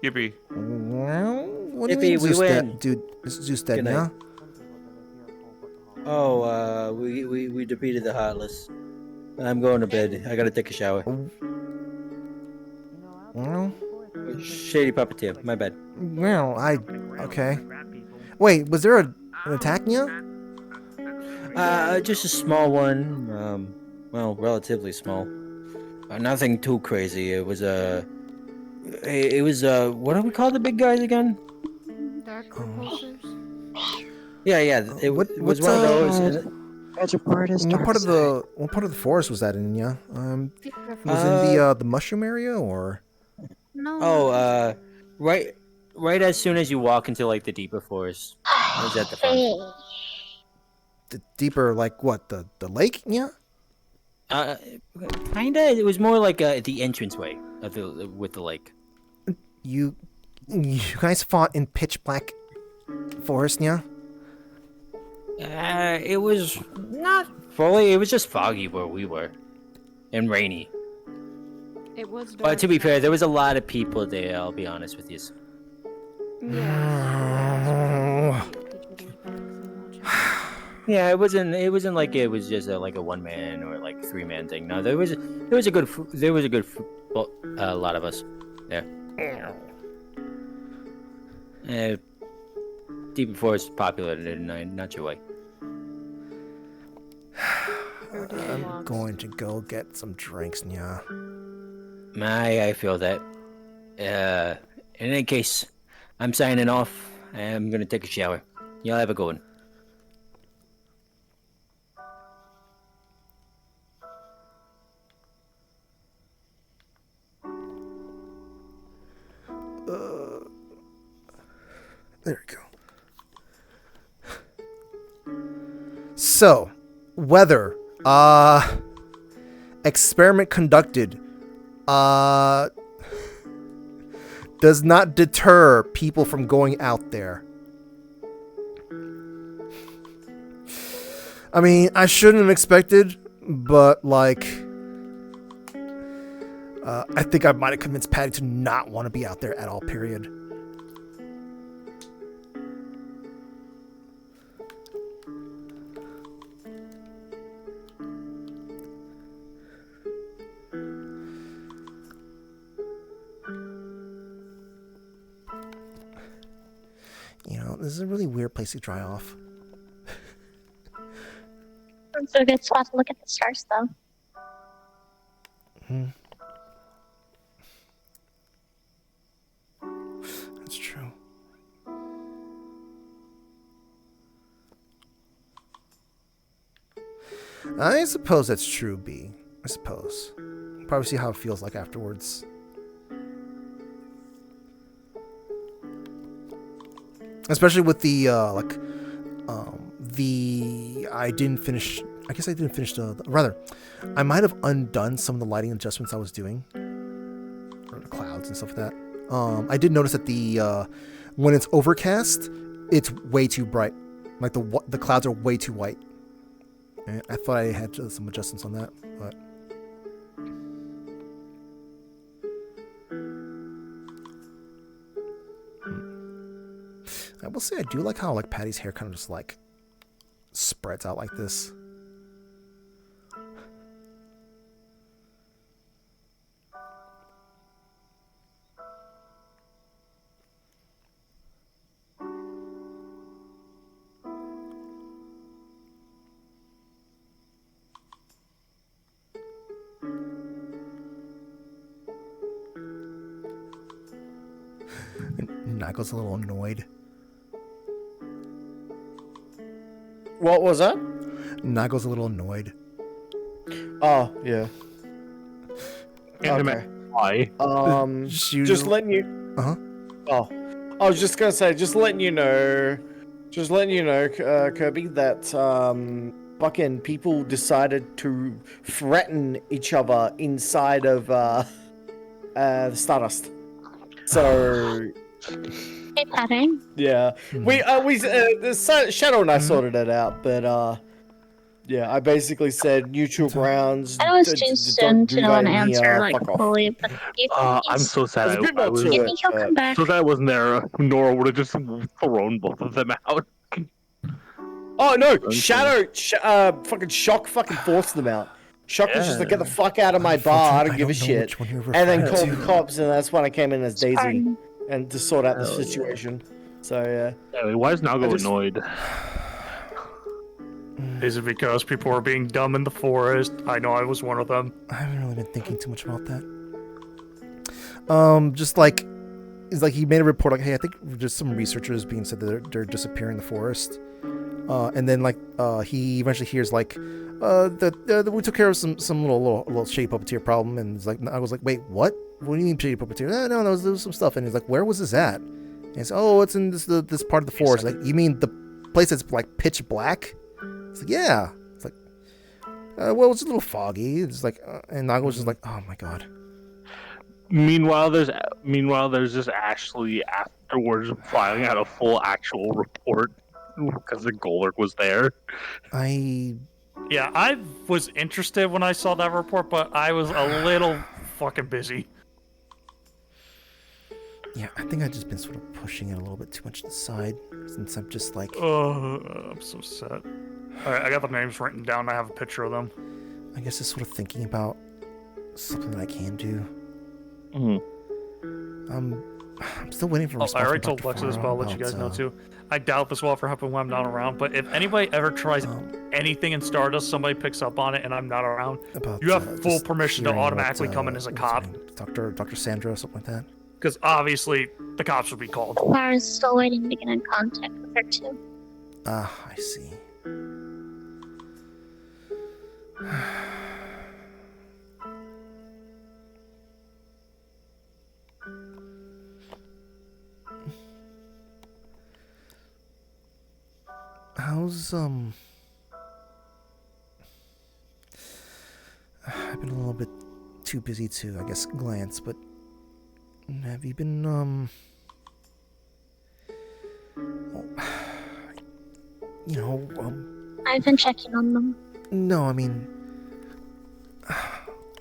Yippee. Well, what do you Yippee, mean, we Zeus win. dead? Dude, is Zeus dead Good now? night. Oh, we defeated the Heartless. I'm going to bed. I gotta take a shower. Well, Shady puppeteer. My bad. well, okay. Wait, was there an attack now? Just a small one. Well, relatively small. Nothing too crazy. It was what do we call the big guys again? Dark repulsors. Yeah. It was one of those. What part of the forest was that in? Yeah. Was it in the mushroom area or? No. Oh, right as soon as you walk into like the deeper forest. It was at the front. The deeper, like what? The lake? Yeah. Kinda. It was more like the entranceway of with the lake. You guys fought in pitch black forest, yeah? It was not fully. It was just foggy where we were, and rainy. It was dark. But to be fair, there was a lot of people there. I'll be honest with you. Yeah, it wasn't like it was just like a one man or like 3-man thing. No, there was a good lot of us there. Deep Forest popular tonight, not your way. I'm going to go get some drinks, yeah. I feel that. In any case, I'm signing off. I'm gonna take a shower. Y'all have a good one. There we go. So, weather. Experiment conducted. Does not deter people from going out there. I mean, I shouldn't have expected, but like, I think I might have convinced Patty to not want to be out there at all, period. You know, this is a really weird place to dry off. It's a good spot to look at the stars, though. That's true. I suppose that's true, B. I suppose. Probably see how it feels like afterwards. Especially with the, I didn't finish, I guess I didn't finish rather, I might have undone some of the lighting adjustments I was doing. Or the clouds and stuff like that. I did notice that when it's overcast, it's way too bright. Like the clouds are way too white. And I thought I had some adjustments on that, but. I will say I do like how like Patty's hair kind of just like spreads out like this. Nago's a little annoyed. What was that? Nago's a little annoyed. Oh, yeah. Okay. Why? Just letting you. Uh-huh. Oh, I was just gonna say, just letting you know, Kirby, that fucking people decided to threaten each other inside of Stardust. So Hey, Patty. Yeah, Shadow and I sorted it out, but yeah, I basically said neutral grounds. I know it's too soon to know an answer, like, fuck off. fully, but if I'm so sad There's a bit I more was. to you it. think he'll come back? So that I wasn't there. Nora would have just thrown both of them out. Oh no, Shadow, fucking Shock fucking forced them out. Shock was just like, get the fuck out of my bar, I don't give a shit. And then called the cops, and that's when I came in as Daisy, and to sort out the situation. So yeah. Anyway, why is Nago annoyed? Is it because people were being dumb in the forest? I know I was one of them. I haven't really been thinking too much about that. Just like, it's like he made a report like, hey, I think just some researchers being said that they're disappearing in the forest. And then like he eventually hears like that we took care of some little shitty puppeteer problem, and it's like I was like, wait, what? What do you mean shitty puppeteer? No, there was some stuff, and he's like, where was this at? And he's oh, it's in this part of the forest. Like, you mean the place that's like pitch black? It's like, yeah. It's like, well, it's a little foggy. It's like, and Nago was just like, oh my god. Meanwhile, there's just Ashley afterwards filing out a full actual report because the Golurk was there. Yeah, I was interested when I saw that report, but I was a little fucking busy. Yeah, I think I've just been sort of pushing it a little bit too much to the side, since I'm just like... Oh, I'm so sad. Alright, I got the names written down. I have a picture of them. I guess just sort of thinking about something that I can do. I'm still waiting for a response. I already told Lexus, but I'll let you guys know too. I doubt this will ever happen when I'm not around, but if anybody ever tries anything in Stardust, somebody picks up on it and I'm not around, you have full permission to automatically come in as a cop. Dr. Sandra or something like that. Because obviously, the cops would be called. Clara's still waiting to get in contact with her, too. Ah, I see. How's, I've been a little bit too busy to, I guess, glance, but have you been, you know, I've been checking on them. No, I mean,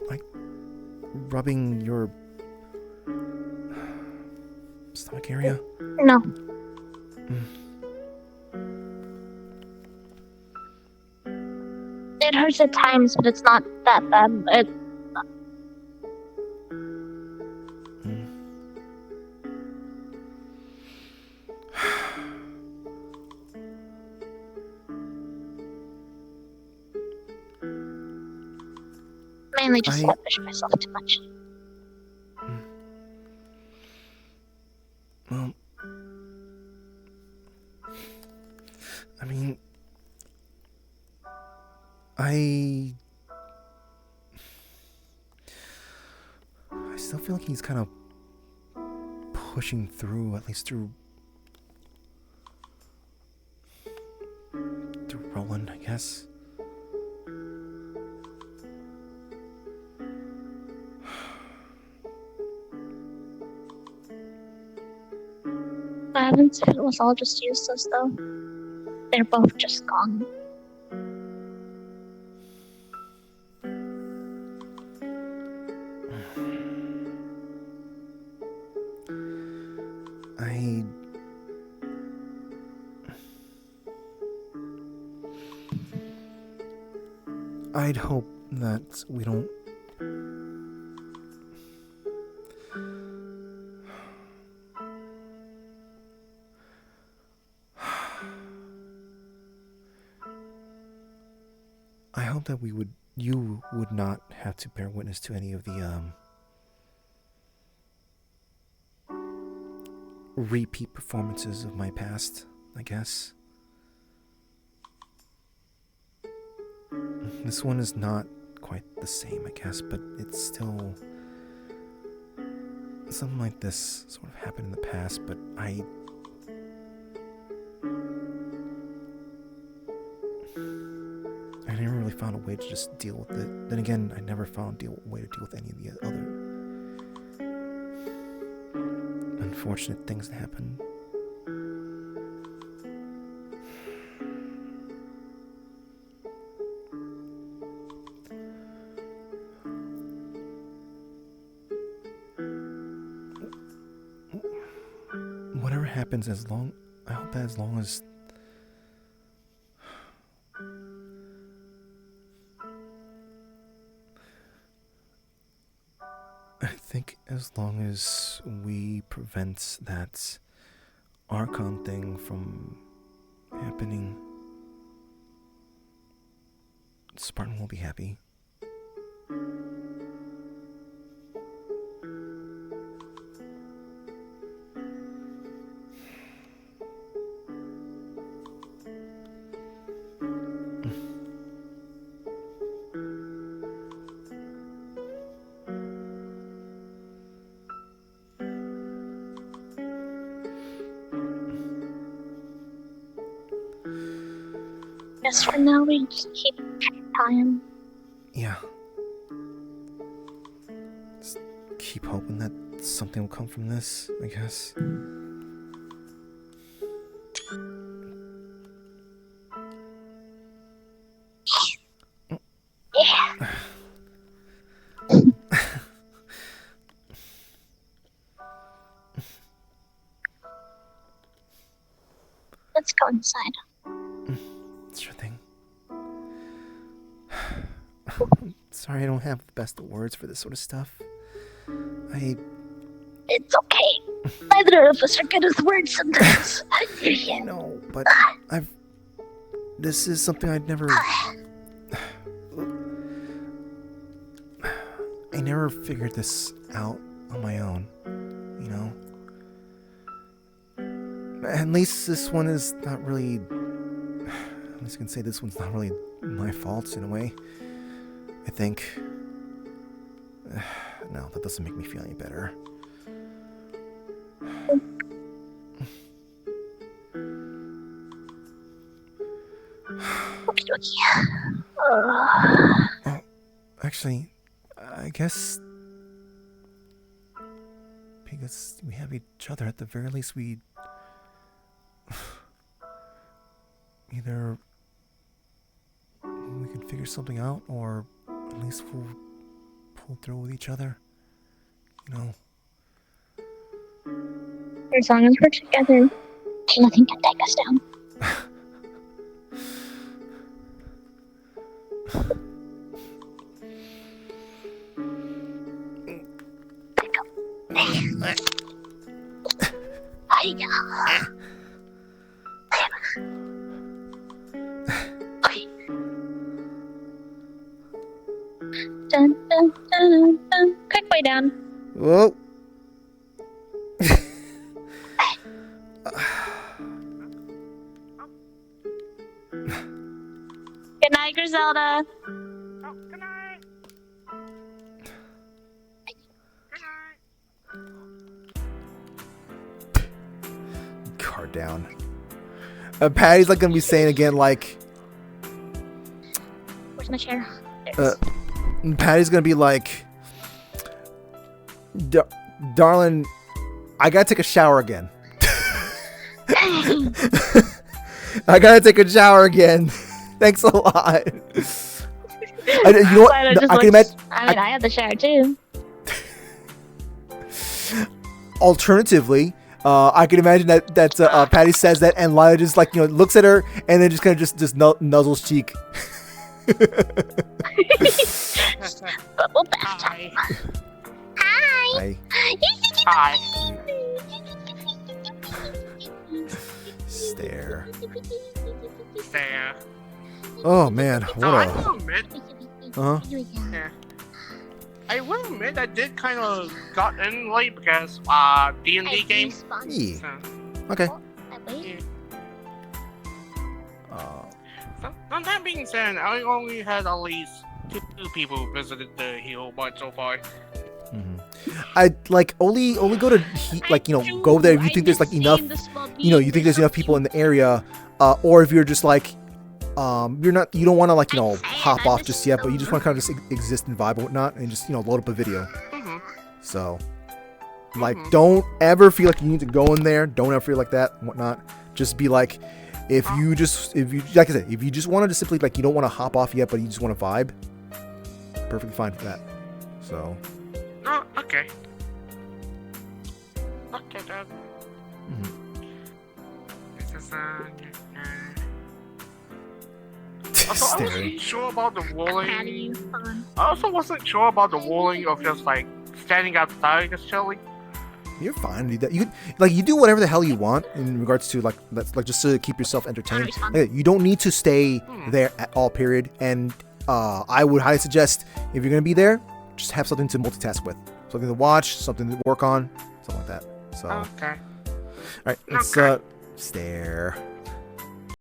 like, rubbing your stomach area? No. It hurts at times, but it's not that bad. Mainly just I push myself too much. Well, I mean, I still feel like he's kind of pushing through, at least through Roland, I guess. I haven't said it was all just useless, though. They're both just gone. I'd hope that we don't... I hope that you would not have to bear witness to any of the, repeat performances of my past, I guess. This one is not quite the same, I guess, but it's still... Something like this sort of happened in the past, but I never really found a way to just deal with it. Then again, I never found a way to deal with any of the other unfortunate things that happened whatever happens, I hope that as long as I think as long as we prevent that Archon thing from happening, Spartan will be happy. Guess for now we just keep time. Yeah. Just keep hoping that something will come from this, I guess. Yeah. Let's go inside. Sure thing. Sorry I don't have the best words for this sort of stuff. It's okay. Neither of us are good with words sometimes. I know, but this is something I'd never... I never figured this out on my own, you know? At least this one is not really... At least I can say this one's not really my fault in a way. I think... No, that doesn't make me feel any better. Actually, I guess because we have each other, at the very least we either we can figure something out, or at least we'll pull through with each other, you know. As long as we're together, nothing can take us down. Dun, dun, dun, dun. Quick way down. Whoa. Good night, Griselda. Guard down. Patty's like gonna be saying again, like, Where's my chair? There it is. Patty's gonna be like, darling, I gotta take a shower again. I gotta take a shower again. Thanks a lot. You know what? I can imagine. I had the shower too. Alternatively, I can imagine that Patty says that, and Lila just like, you know, looks at her and then just kind of just nuzzles cheek. Bubble bath time. Hi. Hi. Stare. Stare. Oh man, So what I a... will admit, yeah. I will admit I did kind of got in late because D&D game. Yeah. Okay. So that being said, I only had at least two people visited the hill but so far. I like only go to like, you know, go there if you think there's like enough, you know, you think there's enough people in the area, or if you're just like you don't want to like, you know, hop off just yet, but you just want to kind of just exist and vibe and whatnot, and just, you know, load up a video. So like, don't ever feel like you need to go in there. Don't ever feel like that and whatnot. Just be like, if you like I said, if you just want to just simply like, you don't want to hop off yet, but you just want to vibe, perfectly fine for that. So. Oh, okay. Okay, then. Also, I wasn't sure about the walling. I also wasn't sure about the walling of just like standing outside just chilling. You're fine. You do whatever the hell you want in regards to like just to keep yourself entertained. Like, you don't need to stay there at all. Period. And I would highly suggest if you're gonna be there, just have something to multitask with, something to watch, something to work on, something like that. So. Okay. All right. Let's stare.